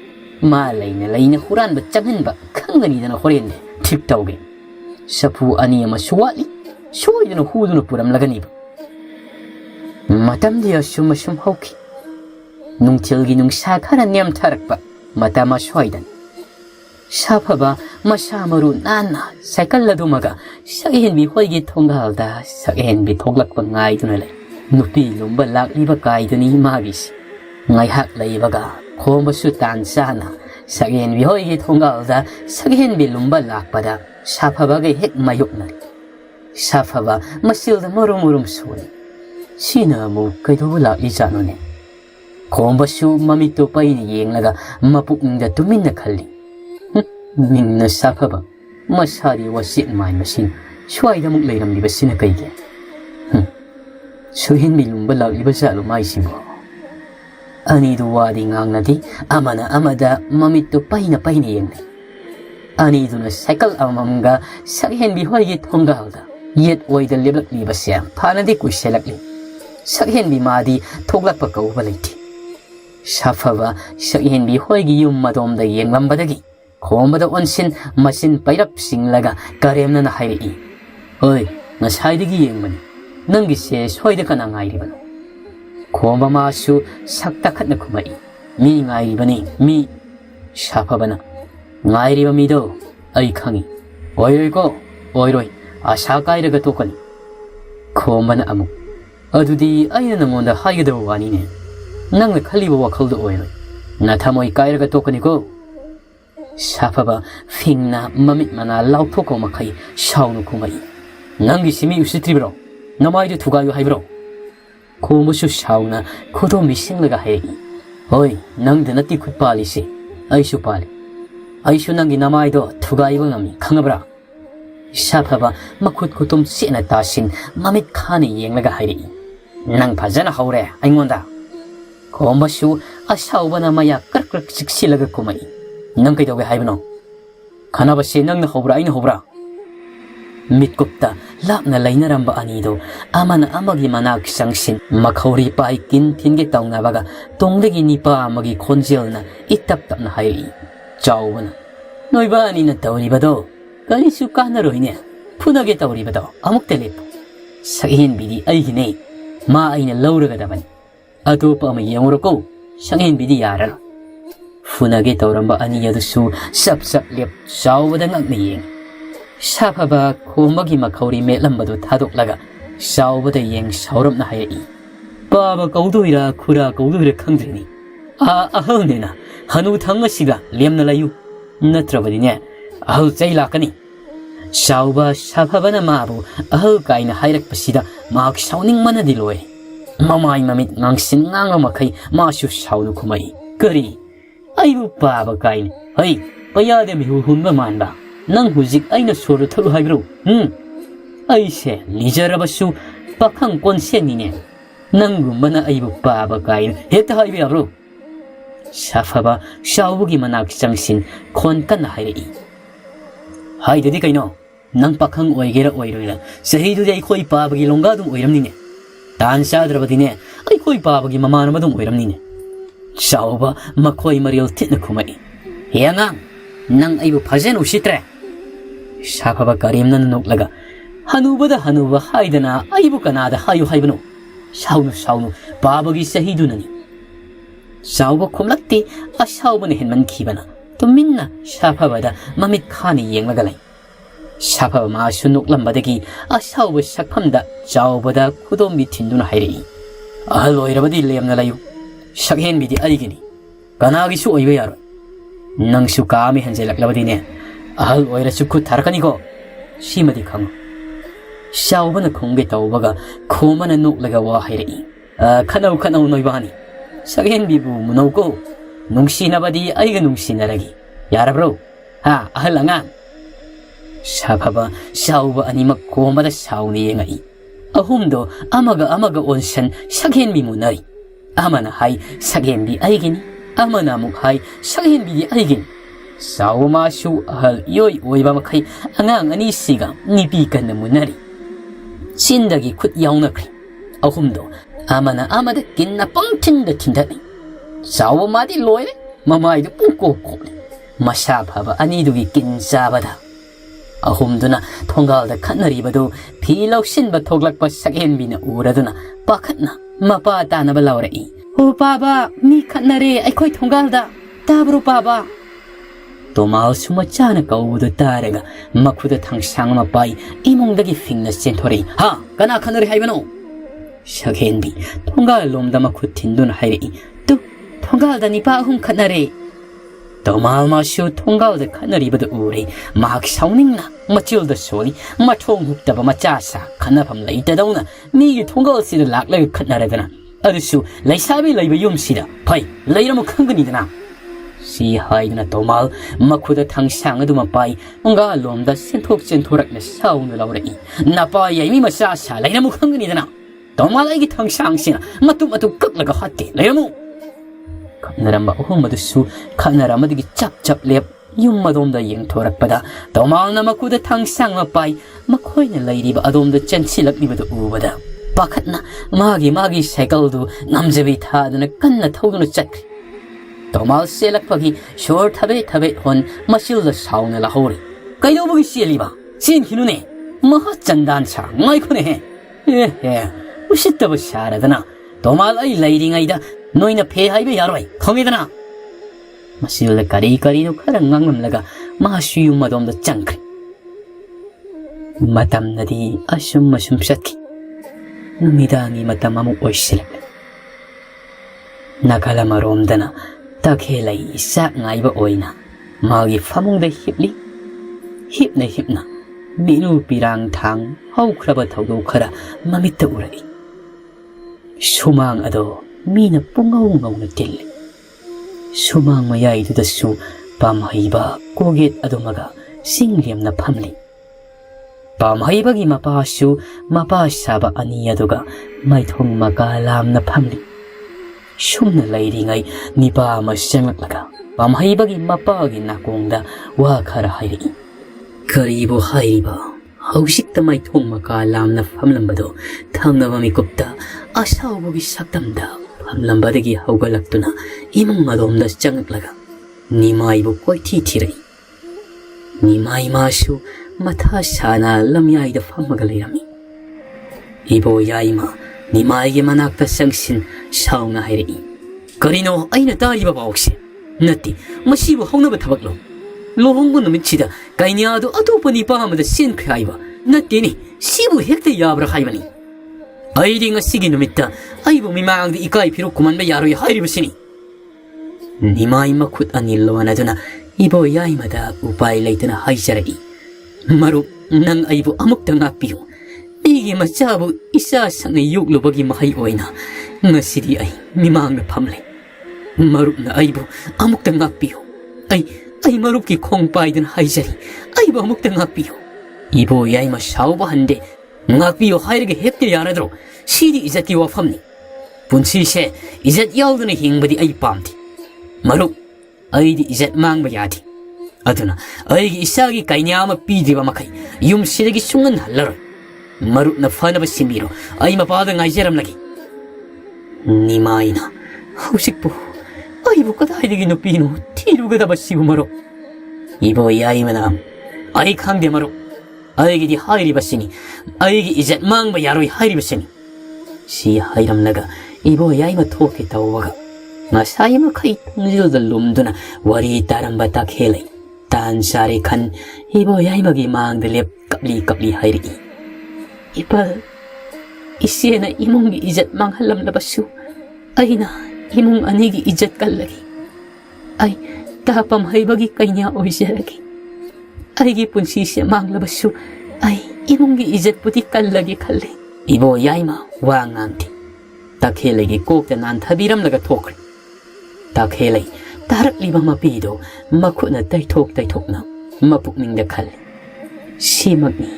ma leina huran ba changhanba khangani dana horenne thik tawge safu ani ama suwali soidana huduna puram lagani 마담디 아슈마슈 하우키 농틸기 농사 카라 냠타락바 마다마 슈아이단 샤파바 마샤마루 나나 사이칼라도마가 사게헨비 호이기 통가알다 사게헨비 톡락바 nga이두나레 누피 롬바 락리바 가이드니 마비시 nga이학 레이바가 코마슈 단사나 사게헨비 호이기 통가알다 사게헨비 롬바 락바다 샤파바게 핵 마욕나리 샤파바 마실다 모롬모롬 소니 시나무 그이도불라 이자노네 곰바슈 마미토 빠이니 옌라가 마북응다 두민나 칼리 민나 사파바 마사리 와시 마이 마신 슈아이다 목 레이람 리바시나 까이게 수힌 밀룸발라 리바샤로 마이시보 아니도 와디 강나디 아마나 아마다 마미토 빠이나 옌네 아니도나 사이클 아맘가 사겐비 화이게 통가하다 yet oida leblak li basya phana di kui selak li sakhen bi ma di thoklak pa kau ba leiti shafaba sakhen bi hoi gi yum madom da yenglam badagi khom bada onsin masin pairap singlaga karemna na hairi i oi na saidi gi yengman nangi se soida kana ngai riban khom ba ma su sakta khatna khumai mi ngai ribani mi shafaba na ngai riba mi do ai khangi oiroi ko oiroi asha kairaga tokani khomana amu adudi aina namonda haigada wani ne nangna khaliba wakhalda oiroi na thamoi kairaga tokani ko shafaba fingna mamit mana lauthoko makai shaunu kumai nangi simi usitribro namaidu thugayu haibro khomusu shauna khodo misinglaga hai hoi nangda nati khutpali se aisu pali aisu nangi namaido thugaiba ngami khangabra shafaba makhut khutum sena tasin mamit khani yenglaga hairi nang phajana haure aingonda khombasu ashaubana maya karkrak siksilaga kumai nang kaidoge haibno khanaba se nang na hobra aina hobra mitkupta lapna lainaramba anido amana amagi manak sangsin makhauri pai kin thinge tauna baga tongdegi nipa amagi khonjelna itap tapna hairi chawbana noiba ani na tawri bado kanisu kahnaroine phunage tawri bado amukte lep sakhen bidi aigine ma aina lauraga daban atopa ama yengurako sakhen bidi yaralo phunage tawramba ani yadusu sap sap lep chawbada ngakne yeng shafaba khomagi makhauri metlambadu thadoklaga chawbada yeng sauramna hayai baba kaudoira khura kaudoira khangdreni ahalnena hanu thangasiga lemna layu natrabadine ahal chai lakani shauba shafabana mabu ahal kaina hairak pasida mak sauning mana diloi mamai mamit ngangsin nganga makai masu saunu kumai kari aibu baba kain hai payade mi hunba manba nang hujik aina soru thalu haibro aise lijarabasu pakhang konsenine nangumbana aibu baba kain heta haibi abro shafaba shaubugi manak changsin khon kan hairi hai dedi kaino nang pakhang oigera oiroira sahi du dei khoi pabagi longa dum oiramnine tan sadrabadine ai khoi pabagi mamana madum oiramnine shauba makhoi marial titna khumai hianga nang aibu phajen usitre shafaba karimna noklaga hanuba haidana aibu kanada hayu haibno shaunu pabagi sahi dunani shauba khomlakti ashaubane henman khibana tuminna shafabada mamit khani yenglagalai shafaba ma sunuk lambadagi ashauba shakhamda chawbada khudombi thinduna hairi ahaloirabadi lemna layu shakhen bidi aigini kanagi su oibe yaro nangsu kami hanjelaklabadine ahal oira su khut tharakani ko simadi khang shawbana khongge tawbaga khomana noklaga wa hairi khanau noibani sakhen bibu munauko nungsinabadi aiga nungsinaragi yarabro ha ahalanga shafaba shauba animak komada shauni yengai ahumdo amaga onsan sakhen bi munari amana hai sakhen bi aigini amana muk hai sakhen bi aigin sauma shu ahal yoi oiba makai angang ani siga nipi kan munari sindagi khut yaunakri ahumdo amana amada kinna pangthinda thindani sawa madi loire mamaidu pungko masa phaba anidugi kin sabada ahumduna thongalda khanaribadu philau sinba thoglakpa sakhenbina uraduna pakhatna mapa tanaba lawrai o baba mi khanare aikoi thongalda tabru baba tomal suma chana kaudu taraga makhuda thangsang mapai imongdagi fingna senthori ha kana khanare haibano sakhenbi thongal lomda makhut thinduna hairi tu thongalda nipa ahum khanare tomal masu thongalda khanaribadu ure mak sauningna machilda soli mathong huktaba machasa khanafam leitadawna mi thongal sida laklaga khannaradana adusu laisabi laiba yumsida phai leiramu khanganidana si haidna tomal makhuda thangsang adu mapai onga lomda senthokrakna saunu lawrai napa yaimi machasa leiramu khanganidana tomal aigi thangsang sina matu kaklaga hatte leiramu Naramba uhum madusu kanaramadi chap lep yum adomda yengthorakpada tomalna makuda thangsang ma pai makhoina leiriba adomda chanchilaknibada ubada pakhatna magi cycle du namjabi thaduna kanna thoduna chakri tomal selakpagi shor thabe hon masilda sauna lahori kaidobugi seliba sin hinune maha chandan cha ngai khone he usittaba sharadana tomal ai leiringaida noina phe haibe yaroi khongidana masilda kari no khara ngangamlaga mahasyu madomda changkri matamnadi asum satki numidangi matam amu oisilak nakala maromdana takhelai sak ngaiba oina magi famungda hipna minu pirang thang haukraba thaudo khara mamitta urai sumang ado mina pungau ngauna tilli sumang mayai du dasu pamhaiba koget adomaga singliamna phamli pamhaiba gi mapa saba ani aduga maithong maga lamna phamli sumna leiringai nipa ma sengaklaga pamhaiba gi mapa gi nakongda wa khara hairi karibo haiba hausikta maithong maga lamna phamlambado thangnaba mikupta asaubugi saktamda phamlambadagi haugalaktuna imung adomda changaklaga nimaibu koithi thirai nimai masu matha sana lamyaida phamaga leirami ibo yaima nimai gi manakta sangsin saunga hairi karino aina tariba bawksi natti masibu haunaba thabaklo lohongbu numitchida kainiadu atopani pahamada sin khaiba natteni sibu hekta yabra haibani airi ngasigi numitta aibu mimangdi ikai phiru kumanba yaroi hairibasini nimai makhut ani loanaduna ibo yaimada upai leitana haijarai maru nang aibu amukta ngakpiyo igi machabu isa sangai yuklubagi mahai oina ngasidi ai mimangna phamle marupna aibu amukta ngakpiyo ai marupki khongpaidan haijari aibu amukta ngakpiyo ibo yaima sauba hande ngakpiyo hairege hekte yaradro sidi izati wafamni punsi se izat yauduna hingbadi ai pamti marup aidi izat mangba yadi aduna aigi isagi kainyama pidriba makai yum sidagi sungan hallaroi marup na fanaba simiro ai mapada ngaijaram lagi nimaina hausikpu aibu kadaidagi nupino thirugadaba sigu marup ibo yaimanam ai khangde marup aigi di hairibasini aigi izat mangba yaroi hairibasini si hairamnaga ibo yaima thoke tawwaga ngasayima khai tungjilda lumduna wari taramba takhelai tan sare khan ibo yaimagi mangda lep kapli hairi ipal isiena imungi ijat manghalam labasu aina imung anigi ijat kallagi ai tapam haibagi kainya oiseragi aigi punsi se manglabasu ai imungi ijat puti kallagi khalle ibo yaima wanganti takhelagi kokta nan thabiram laga thokre takhelai tarak liba mapido makhuna taithokna mapukningda khalle simagni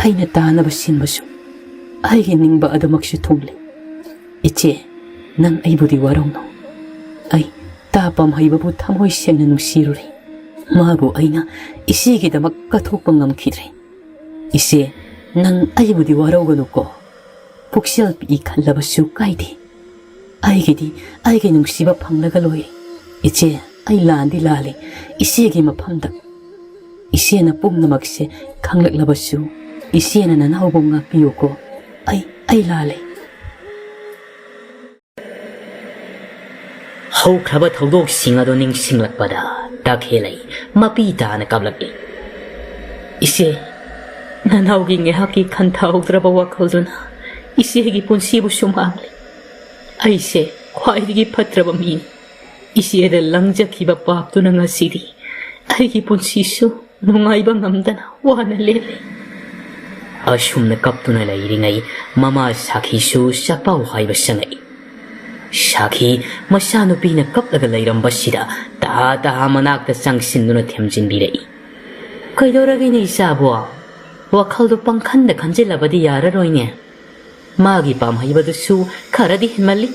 aina tanaba sinbasu aigi ningba adamaksu thongle iche nang aibudi warongno ai tapam haibabu thamoi sengna nungsiruri mabu aina isigi damak kathokpa ngamkhidre ise nang aibudi waroganu ko puksel pi khallabasu kaide aigi nungsiba phanglaga loi iche ai landi lale isegi maphamda isena pumnamakse khanglaklabasu isena nanaubo ngakpiyoko ai lale haukraba thodok singado ningsinglakpada takhelai mapi dana kablaki ise nanaugi ngehaki khanthaudraba wakhaluna isegi punsibu sumangli aise khwaidigi phatraba mi iseda langjakhiba paptuna ngasidi aigi punsisu nungaiba ngamdana wana lele asumna kaptuna lairingai mama sakhisu sapau haiba sangai sakhi masanu pina kaplaga lairambasida ta manakta sangsinuna themjinbirai kaidoragi ni isabo wakhaldu pangkhanda khanjilabadi yararoine magi pamhaibadusu kharadi himali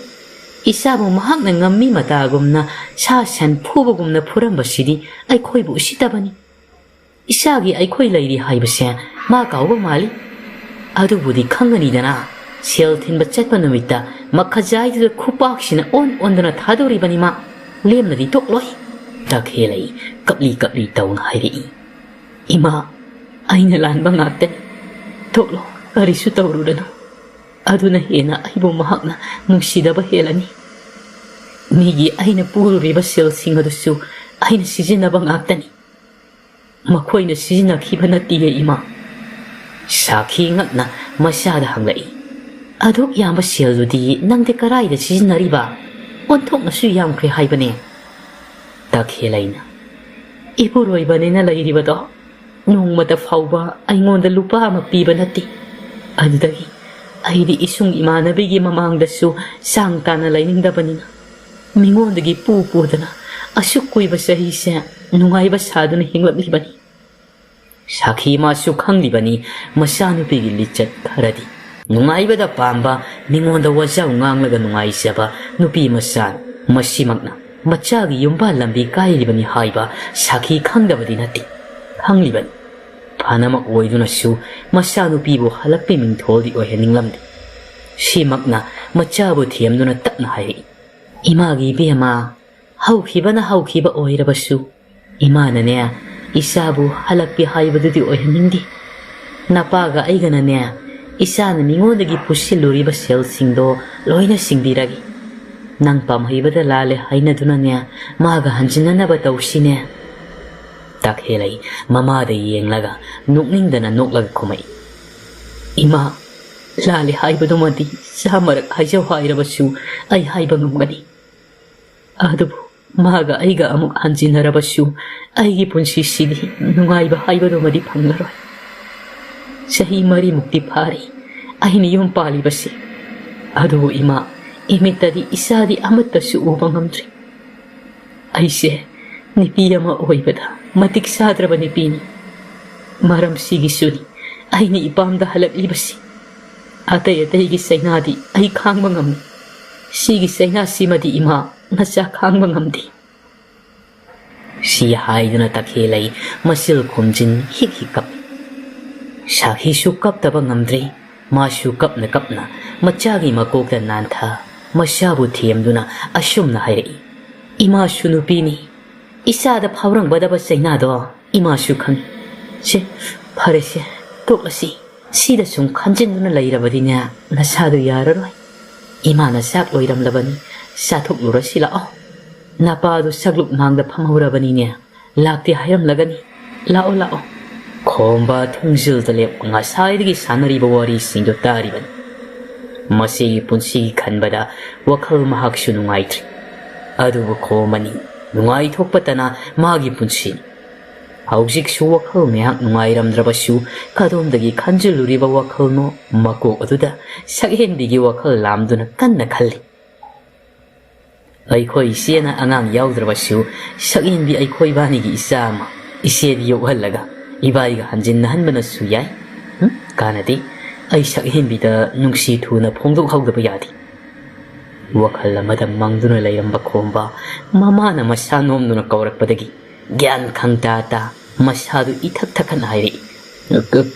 Isabu mahakna ngammi matagumna sa san phubagumna phurambasidi aikhoibu usitabani. Isagi aikhoi lairi haibase ma kauba mali. Adubudi khangani dana sel thinba chatpa numita makhajai du khupaksina ondana thadori bani ma lemna di tokloi. Takhelai kapli taun hairi. Ima aina lanba ngakte toklo karisu tawrudana. Aduna hena aibu mahakna nungsidaba helani. Migi aina pururiba sel singadusu aina sijinaba ngaktani. Makoina sijinakiba natiye ima. Sakhi ngakna masada hanglai. Aduk yamba seldudi nangde karaida sijinariba onthoknasu yamkhre haibane. Takhelaina ipuroibanena lairibado nongmata fauba aingonda lupa ama piba nati. Adudagi aidi isung imanabigi mamangdasu sangtana lainingdabanina. Mingondagi pupudana asuk kuiba sahise nungaiba saduna hinglaklibani. Sakhi masu khanglibani masanupigi lichat kharadi. Nungaibada pamba mingonda wajau nganglaga nungaisaba nupi masan masimagna machagi yumba lambi kairibani haiba sakhi khangdabadi nati. Khanglibani panama oidunasu masanupibu halakpe mingtholdi oihaninglamdi. Simagna machabu thiamduna tapna hairi. Imagi bema haukiba oirabasu imanane isabu halakpi haibadudi oihaningdi. Napaga aiganane isana mingondagi pusiluriba selsingdo loina singdiragi. Nang pamhaibada lale hainadunane maga hanjinanaba tawsine. Takhelai mamada yenglaga nukningdana noklaga khumai. Ima lale haibadumadi samarak haijau hairabasu ai haiba ngamgani. Adubu maga aiga amuk hanjinarabasu aigi punsi sidi nungaiba haibadumadi phanglaroi. Sahi mari mukti phari aini yum pali basi. Adubu ima imitadi isadi amatasu uba ngamdri. Aise nipi ama oibada matik sadraba nipini. Maram sigi suni aini ipamda halak libasi. Atay gi sainadi ay khangba ngamni. Sigi saina simadi ima nasa khangba ngamdi. Si haiduna takhelai masil khumjin hikap. Sakhi su kaptaba ngamdri. Masu kapna machagi makokda nantha masabu thiamduna asumna hairi. Ima sunupini isada phawrang badaba sainado ima su khang. Se pharese toklasi sida sum khanjinduna lairabadina nasadu yararoi. Ima na sak loiramlabani sathuk lurasi lao. Napadu sagluk mangda phamhaurabani ne lakti hayam lagani. Lao khomba thungsil talep ngasaidagi sanariba wari singdo tariban. Masi punsi khanbada wakhal mahak su nungaitri. Adubu khomani nungai thokpatana magi punsi. Haujik su wakhal mehak nungairamdrabasu kadomdagi khanjiluriba wakhalno makok aduda sakhenbigi wakhal lamduna kanna khalli. Aikhoi siena angang yaudrabasu sakhenbi aikhoi banigi isama isedi yokhalaga ibaiga hanjin hanbana su yai. Kanadi ai sakhenbida nungsi thuna phongdok haudaba yadi. Wakhal amada mangduna lairamba khomba mamana masanomduna kaurakpadagi gyan khangta masadu ithak thakan hairi.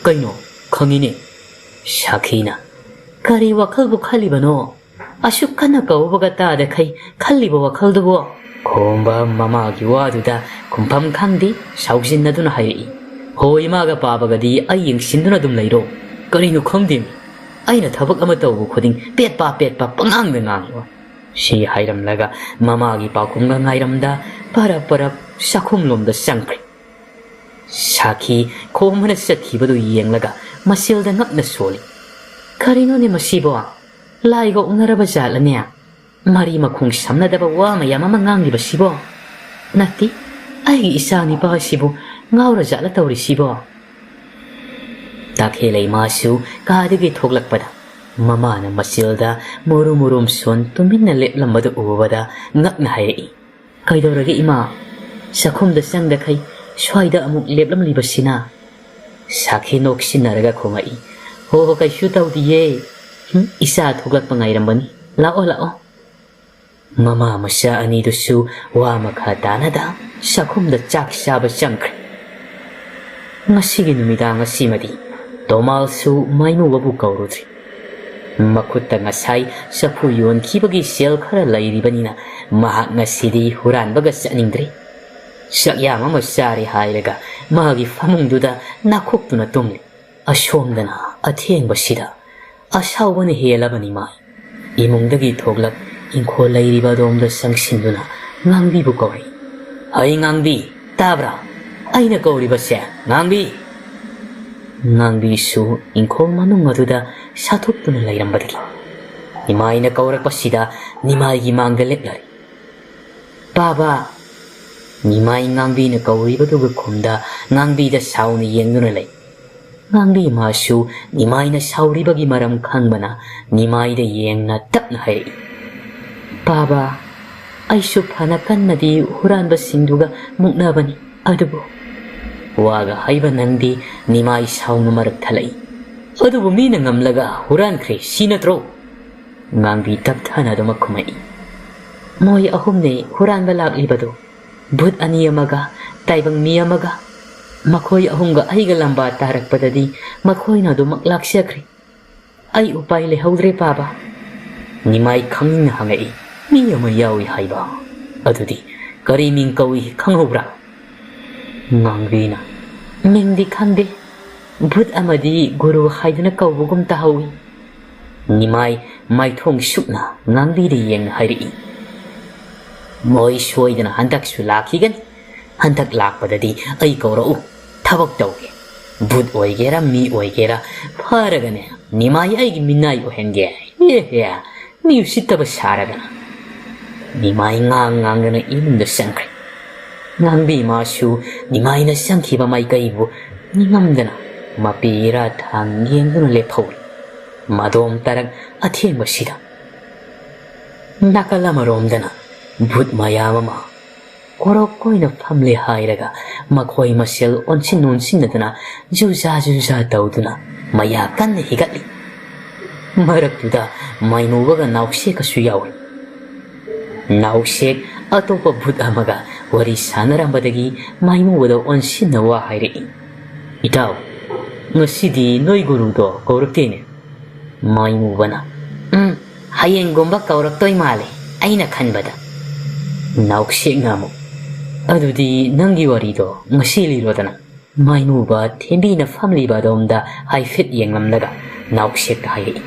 Kaino khangine Sakhina kari wakhal bu khalibano asuk kana kaubaga ta da khai khaliba wakhal dubo khomba mama gi waduda kumpham khangdi saujinnaduna hairi. Hoi maga pabagadi ai yengsinduna dum lairo karino khangdim aina thabak ama tawbu khuding pet pa pangang da ngangwa. Si hairamlaga mama gi pakumga ngairamda para sakhum lomda sangkri. Sakhi khomana sathibadu yenglaga masilda ngakna soli. Karino ne masibo laigo ungaraba jalane mari makhung samnadaba wa mayama mangang liba sibo. Nati ai isani ba sibo ngaura jala tawri sibo. Takhelai masu kadigi thoklakpada mamana masilda murum son tuminna leplambada ubada ngakna hairi. Kaidorage ima sakhumda sangda khai swaida amuk leplam libasina. Sakhi noksinaraga khomai ho kai shu tawdiye isa thoklak pangairambani lao Mama masa anidusu wa makha tanada sakhumda chak chaba changkhre. Ngasigi numidang asimadi Tomalsu mainuwabu kaurudri. Makutta ngasai sapu yon kibagi sel khara lairibanina mahak ngasidi huranbaga saningdri. Sakyama masari hairaga magi famungduda nakuktuna tumli. Ashomdana athengba asawbana helabani mai. Imungdagi thoglak ingkho lairiba domda sangsinduna ngangbibu kauri. Ai ngangbi tabra aina kauriba se ngangbi. Ngangbisu ingkho manung aduda sathuptuna lairambadagi. Nimaina kaurakpasida nimaigi mangda leplari. Baba Nimai ngangbi na kauribaduga khumda ngangbi da sauni yengduna lai. Ngangbi masu nimai na sauribagi maram khangbana nimai da yengna tapna hai. Baba aisu phana kannadi huranba singduga muknabani adubu waga haiba nangdi nimai saunu marak thalai. Adubu mina ngamlaga hurankhre sinatro. Ngangbi tapthana duma khumai. Moi ahumne huranba laklibadu Bhut ani amaga, taibang mi amaga. Makoy ahunga aiga lamba tarakpadadi, makoy na dumaklak siyakri. Ay upay lehaudre baba. Nimay kangin na hangai, mi amayawi haiba. Adudi, kariming kawi kanghubra. Ngangbi na, mingdi kangde. Bhut amadi guru haidana kawbugum tahawi. Nimay may thong sukna, ngangbi di yang hairi. Moi soidana handak su lakigan handak lakpadadi ai kaurau thabak tauge bud oigera mi oigera faragane nimai ai minai ohenge ya mi usittaba saragana nimai ngangana imunda sankre ngangbi masu nimai na sankhiba mai kaibu ningamdana mapira thangyengduna lephau madom tarak athengba sida nakalama romdana Bhut mayamama korok koina family hairaga makhoi masel onsin nonsinadana juja dauduna maya kan higatli maraktuda mainuwaga naukse kasu yawi naukse atopa bhut amaga wari sanarambadagi mainuwada onsinna wa hairi itaw ngasidi noi gurudo kauraktene mainuwana hayengomba kauraktoi male aina khanbada Naukse ngamu. Adudi nangi warido ngasili rodana. Mainuba tembi na family ba domda hai fit yenglamnaga naukse ka hai.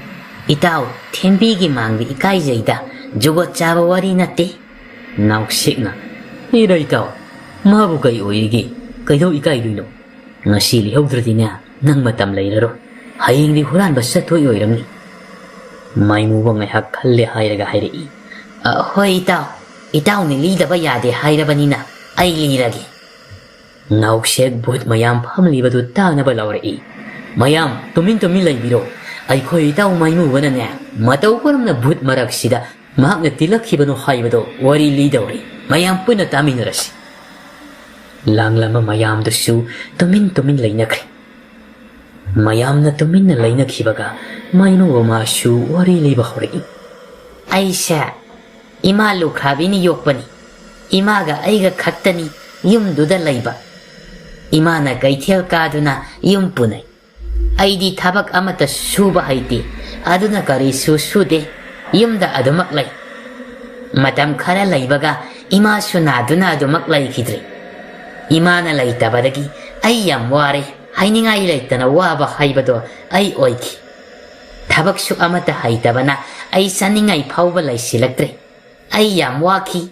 Itaw tembi gi mangbi ikai jaida jugo chaba wari nate. Naukse nga. Ira itaw mabu kai oigi kaido ikai duino. Ngasili haudratina nang matam lairaro. Hayeng di huran ba satoi oiramni. Mainuba ngayhak khalle hairaga hairi. Hoi itaw ni lidaba yade hairabanina ay liragi. Naukseg bhut mayam phamlibadu tanaba laurei. Mayam tumin laibiro. Ay ko itaw mainuwana na mataw param na bhut maraksida mahak na tilakhibano haibado wari lidawri. Mayam puna taminarasi. Langlama mayam dasu tumin lainakri. Mayam na tumin na lainakhibaga mainuwa masu wari libahori. Ay siya Ima lukhabini yokpani. Imaga aiga khaktani yumduda laiba. Imana kaithel kaduna yum punai. Aidi thabak amata suba haiti. Aduna kari sude yumda adumak lai. Matam khara laibaga ima sunaduna adumak lai khidri. Imana laitabadagi ai yam ware hainingai laitana waba haibado ai oiki. Thabak su amata haitabana ai saningai phauba lai silaktre. Ay yam waki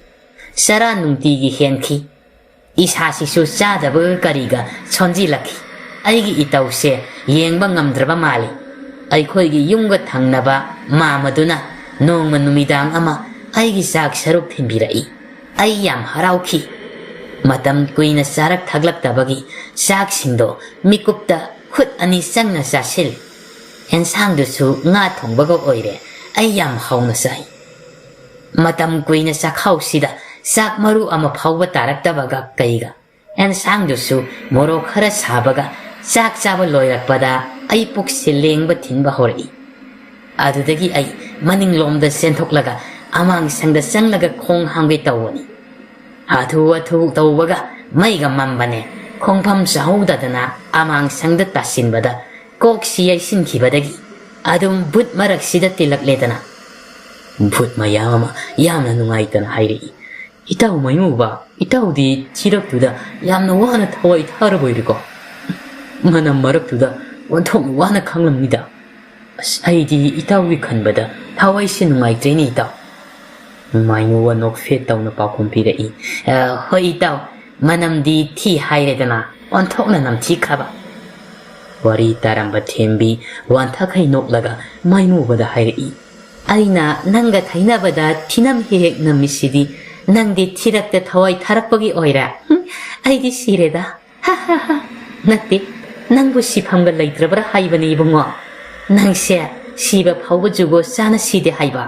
sara nungtigi henki isasisu chadaba kariga sonjilaki aigi itause yengba ngamdraba mali aikhoigi yumga thangnaba mamaduna nongma numidang ama aigi sak saruk thimbirai ay yam harauki matam kuina sarak thaglak tabagi sak singdo mikupta khut ani sangna sasil ensang dusu nga thongbaga oire ay yam hauna sai Matam kuina sa sida sak maru ama phauba taraktabaga kaiga ensang dusu moro khara sabaga sak chaba loirakpada ai puk silengba thinba hori adudagi ai maninglomda senthoklaga amang sangda sanglaga khong hangge tawani athu tawbaga maiga mambane khongpham chahudadana amang sangda tasinbada kok siyai sinkhibadagi adum but marak sida tilakledana but mayama yamna nungaitana hairi itaw mayuba itaw di chiraktuda yamna wana thawai tharaboiriko manam maraktuda wanthong wana khanglamnida aidi itawi khanbada thawai sin nungaitreni itaw mayu wa nok fe tawna pakhum pirai hoi itaw manam di thi hairedana wanthokna nam thi khaba wari taramba thembi wanthakai noklaga mayu bada hairi aina nanga thainabada thinam hek namisidi nangdi thirakta thawai tharakpagi oira aidi sireda ha ha ha natti nangbu sifamga leitrabra haibani ibungo nangse siba phawba jugo sana side haiba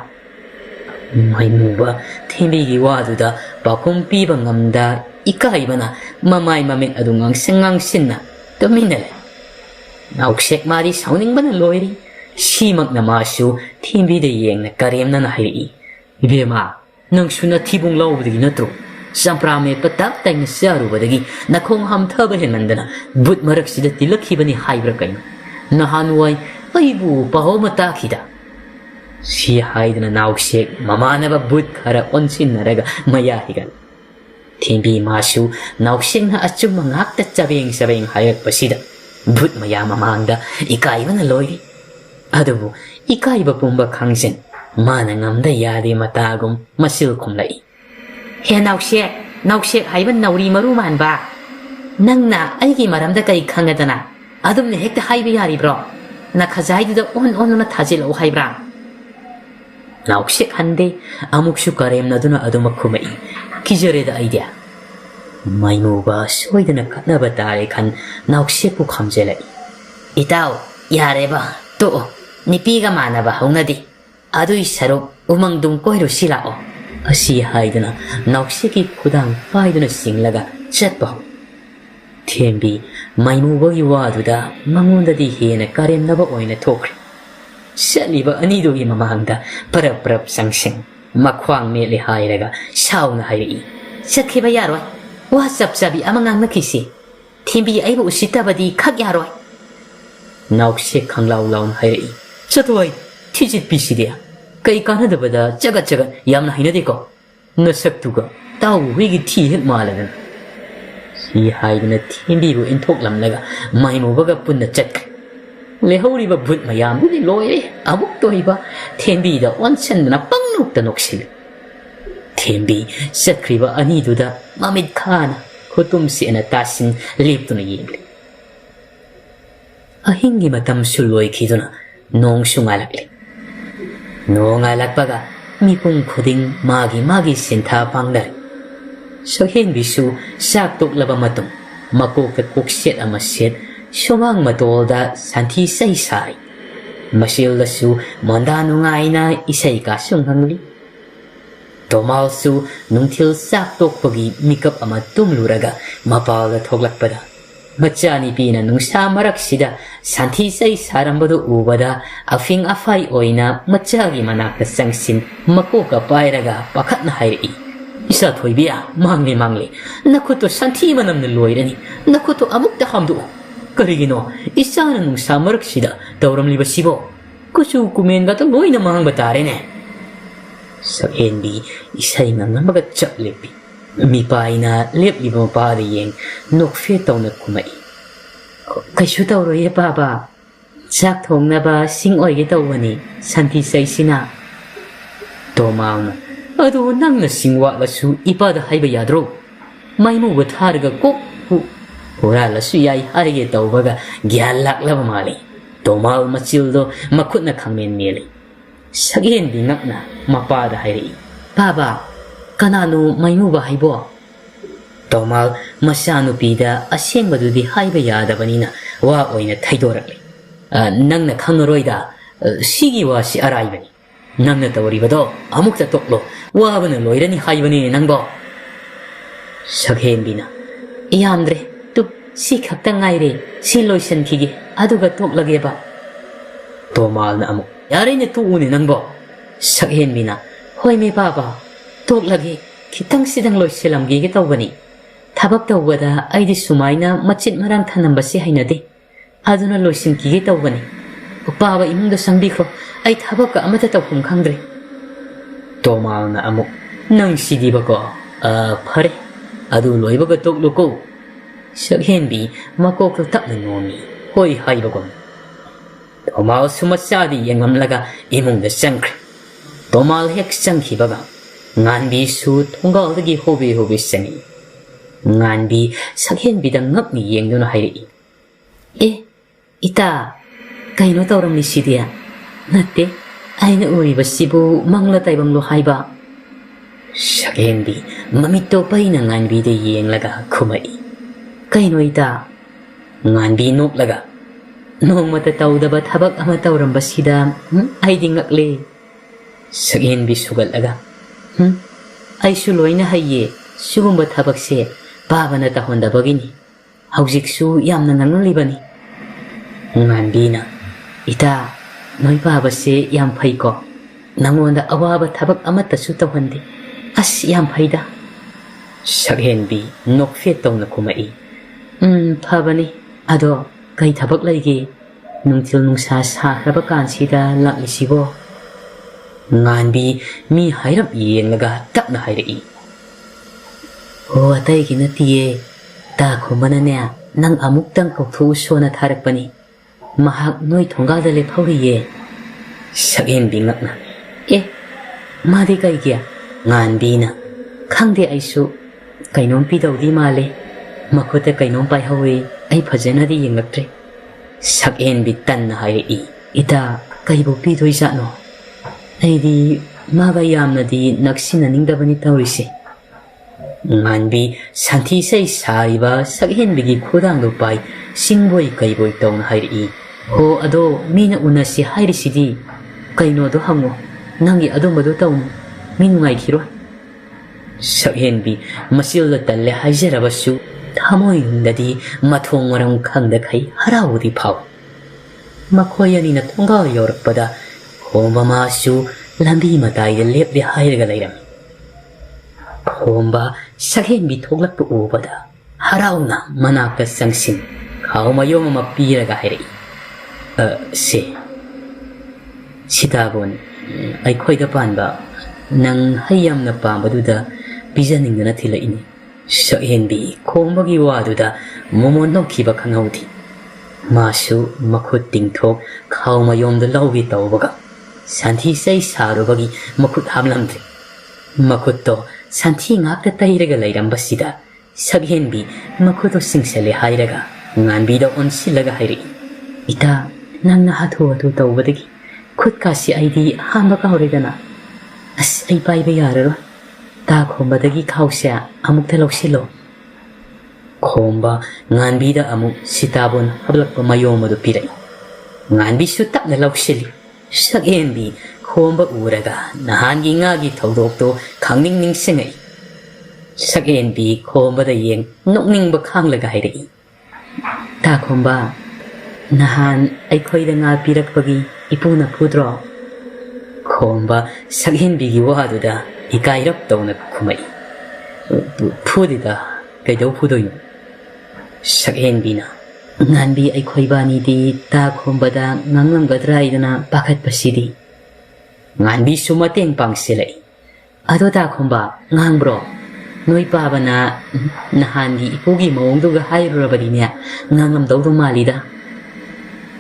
maimuba thembi waduda pakhum piba ngamda ikaibana mamai mamit adungang sengang sinna dominale nauksek mari sauningbana loiri simak na masu thembi de yengna karemna na hairi ibema nang suna thibung lawbudagi natro samprame patak tang sarubadagi nakhong ham thaba henandana but marak sida tilakhibani haibra kaino nahanwai aibu pahoma takhida si haidna nauksek mamanaba but khara onsin naraga maya higal thembi masu nauksek na achuma ngakta chabeng hayak pasida but maya mamangda ikaibana loiri adubu ikaiba pumba khangsen mana ngamda yade matagum masil khumlai he nauksek haiban nauri maru manba nangna aigi maramda kai khangadana adumne hekta haibi yaribro na khajaiduda on na thajilo haibra nauksek hande amukshu karemnaduna aduma khumai kijareda idea maimuba soidana khatnaba tare khan nauksek ku khamjelai itaw yareba to nipiga manaba haunadi adui saruk umangdung koiru silao asi haidana naukseki khudang paiduna singlaga chatpa thembi maimuba waduda mangondadi hena karemnaba oina thokre saliba anidogi mamangda parap sangsing makhwang mele hairaga sauna hairi sakhiba yaroi wa sapsabi amangang nakisi thembi aibu usitabadi khak yaroi nauksek khanglaw laun hairi chatoi thijit pisidia kai kanadabada chagat yamna hinadiko nasaktuga taw wigi thi hek malagan si haidna thembi bu inthok lamlaga maimubaga punna chat lehoriba but mayam ni loire abuk toiba thembi da onsandna pangnukta noksil thembi satkriba ani duda mamit khana khutum sena tasin leptuna yemle ahingi matam suloi khiduna nong sungalakle nongalakpaga mipung khuding magi sintha pangdar sakhen bisu sak toklaba matung makokta kokset ama set somang matolda santhi sai masil lasu mondanu ngaina isai ka sunghangli tomal su nungthil sak tokpagi mikap ama tumluraga mapalda thoglakpada machani pina nungsa marak sida santhi sai sarambadu ubada afing afai oina machagi manakta sangsin makoka pairaga pakhatna hairi isa thoibia mangle nakuto santhi manamna loirani nakuto amukta hamdu karigino isana nungsa marak sida tawramliba sibo kusu kumen ga to loina mang batare ne sakhenbi isai nangamaga chaplepi mi paina lepliba mapade yeng nokfe tawna kumai kaisu tawroye baba chak thongnaba sing oige tawani santhi saisina tomang adu nangna singwa lasu ipada haiba yadro maimu ba tharga kok ora lasu yai harige tawbaga gyal laklaba mali tomal machildo makhutna khangmen meli sagen dingakna mapada hairi baba kananu maimu ba haibo tomal masanu pida asengmadudi haiba yadabanina wa oina thaidorakli nangna khangoroida sigi wa si araibani nangna tawribado amukta toklo wabana loirani haibani nangbo sakhenbina iyamdre tup si khakta ngaire si loisan khige aduga toklageba tomal na amuk yarene tu uni nangbo sakhenbina Hoi me baba, tok lagi, kitang sidang loy silam gigi tawbani. Tabak tawbada ay di sumayna machit marang thanambasi hainadi. Aduna loy sim gigi tawbani. Baba imung da sangbikro, ay tabak ka amata tawhum khangdre. Tomal na amuk, nang sidi ba ko, pare, adu loy ba ka tok luko. Sakhenbi, makok tak na ngomi, hoi hai ba ko. Tomal sumasadi yang mamlaga imung da sangkre. Tomal hek sangki baga. Nganbi su tonggal lagi hobi sangi. Nganbi Sakhenbi da ngakni yang duna hairi. Ita, kaino tawram ni sidia. Natte, aina uri basibu mangla taibang lo haiba. Sakhenbi, mamito pa ina nganbi da yang laga kumai. Kaino ita, nganbi nok laga. Nong matataw da ba tabak ama tawram basida, ay di ngakli. Sakhenbi sugal laga. Ay suloy na haye, sugumba tabak se, baba na tahon da bagini. Hausik su yam na nanulibani. Nganbi na, ita, noy baba se yam pay ko. Nangon da awaba tabak amata su tawandi. As yam pay da. Sakhenbi, nokfet taw na kumai. Pabani, ado, kay tabak lagi. Nung til nung sa rabakan sida laklisibo. Nganbi mi hairap yen laga tak na hairi. O atay kinatiye, ta kumana niya nang amuktang koktuso na tarak pani. Mahak noy tonggal dali pauriye. Sakhenbi ngak na. Madi kay kya? Nganbi na. Kangde ay su, kainom pidaw di mali. Makuta kainom pay hawi ay pajana di yengaktre. Sakhenbi tan na hairi. Ita kaibo pidoy sa no. Ay di magayam na di nagsinaning tawrisi. Nganbi santi say saiba Sakhenbi gi khudang lupay singboy kaiboy taw na hairi. Ho ado mina una si hairi sidi. Kaino do hango nangi ado mado taw mo minungay kiro. Sakhenbi masil la talle haijarabasu tamoy nungdadi mathong warang khangda kay harawdi paw. Makoyani na tonggaw yorakpada Homba masu lambi matay lep di hairaga layram. Homba Sakhenbi thoglak tu ubada. Haraw na manaka sangsin. Kao mayo mamapiraga hairi. Sitabon, ay koy da panba. Nang hayam na pamba duda, bizaning na tila ini. Sakhenbi, homba giwa duda, momonok kiba kangawdi. Masu makut tingtok, kao mayom da lawi tawbaga. Santi say sarubagi makut hamlamdre. Makut to santi ngakta tayraga layram basida. Sakhenbi makuto singsale hairaga. Nganbi da onsilaga hairi. Ita nang nahatu atu tawbadagi. Kut kasi ay di hamba kauridana. As ay paiba yararo. Ta khombadagi kausya amuk talaw silo. Khomba nganbi da amuk sitabon hablak pa mayomado piray. Nganbi sutak na law sili. Sakhenbi khomba uraga nahangi ngagi tawdok to khangning ning singay. Sakhenbi khomba da yeng nokning ba khanglaga hairi. Ta khomba nahan ay koy da nga pirakpagi ipuna pudro. Khomba Sakhenbi gi wadu da ikairap taw na kumay. Pudi da kaydaw pudoy. Sakhenbi na. Nganbi ay koy bani di ta khomba da ngangang gadray na pakat pasidi. Nganbi sumateng pang silay. Ado ta khomba ngang bro. Noy paba na nahangi ipugi maong duga hayrurabadi niya ngangam daw dumalida.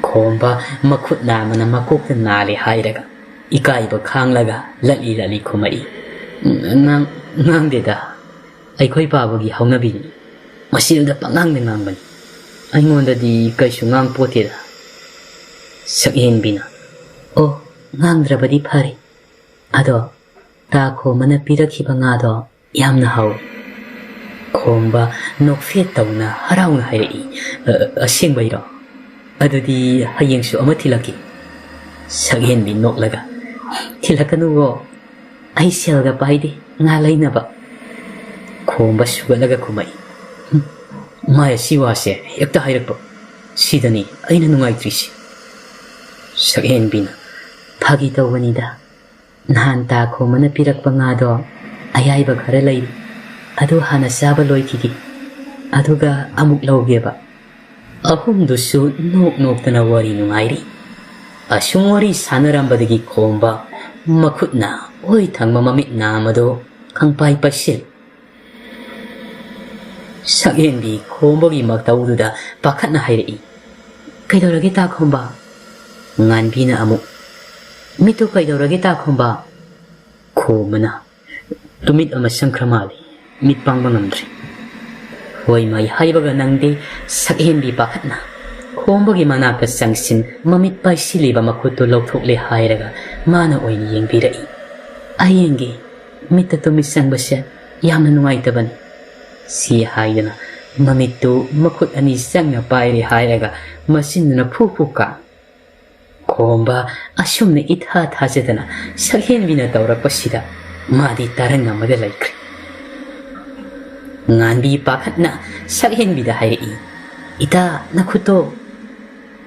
Khomba makut naman na makuk na nali hayraga. Ikaiba khanglaga lali kumay. Ngang deda ay koy paba gi hawnabini. Masilda pangang na ngamban. Ay ngonda di kayso ngang potida. Sakhenbi na. Ngang drabadi pare. Ado, ta ko manapirakhiba nga do yamna haw. Khomba nokfet taw na haraw na hairi. Asingbayro. Ado di hayengsu ama tilaki. Sakhenbi noklaga. Tilakanuwo. Ay siyalga pahidi ngalay na ba. Khomba sugalaga kumay. Maya siwase yakta hayrakpa. Sidani ay nanungay trisi. Sakhenbi na. Pagi tawanida. Nahan ta khomana pirakpa nga do ayaiba khara leiri. Adu hana saba loikigi. Aduga amuk laugeba. Ahumdusu nok-noktana wari nungairi. Asung wari sanarambadagi khomba makhutna oi thangma mamit namado khangpai pasil. Sakhenbi khombogi magtaududa pakhatna hairei. Kaidorage ta khomba? Nganbina amuk. Mito kaidorage ta khomba? Khomana. Tumit ama sangkramali. Mit pangba ngamdri. Hoi mai haibaga nangde sakhenbi pakhatna. Khombogi manaka sangsin mamit paisiliba makhuto lauthokle hairaga mana oini yengbirai. Ayengi mita tumit sangbasya yamna nungaitabani. Si haidana mamitu makhut ani sangna pairi hairaga masinna phupuka. Khomba asumna itha thajadana sakhenbina taurakpasida madi tarangamada laikre. Nganbi pakhatna sakhenbida hairei. Ita nakhuto.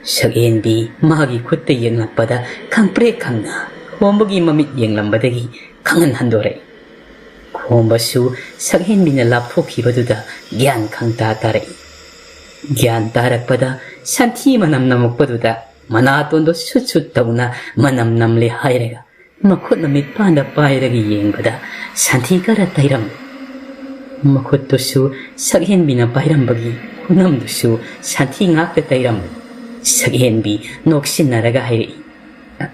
Sakhenbi magi khutta yenglakpada khangpre khangna khombogi mamit yenglambadagi khangan handore. Khombasu sakhenbina lapthokibaduda gyan khangta tarai. Gyan tarakpada santhi manam namukpaduda manatondo sut tauna manam namle hairaga makhut namit panda pairagi yengbada santhi kara tairam. Makhuttusu sakhenbina pairambagi hunamdusu santhi ngakta tairam. Sakhenbi noksinaraga hairei.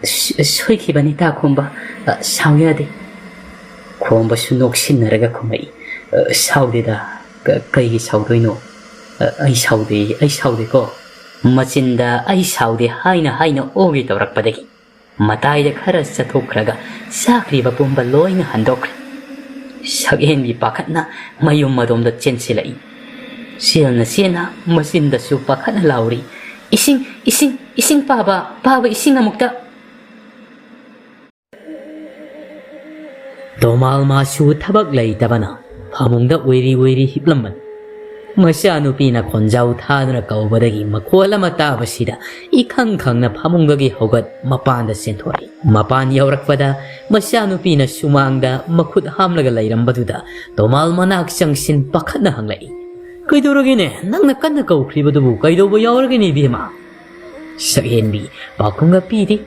Soikibani ta khomba sauyade. Khombasu noksinaraga khomai. Saudeda kaigi saudoino. Ai saude ko. Machinda ai saude haina ogi taurakpadagi. Mataida khara chathokraga sakriba pumba loina handokre. Sakhenbi pakhatna mayum madomda chensilai. Sena machinda su pakhatna lauri. Ising paba ising amukta. Tomal masu thabak leitabana phamungda oiri hiplamman. Masanupina khonjau thaduna kaubadagi makolama tabasida ikhang khangna phamungdagi hogat mapanda senthori. Mapan yaurakpada masanupina sumangda makhut hamlaga leirambaduda tomal manak changsin pakhatna hanglai. Kaidoragene nangna kanna kaukhribadubu kaidobo yauragene bima. Sakhenbi pakhunga pidi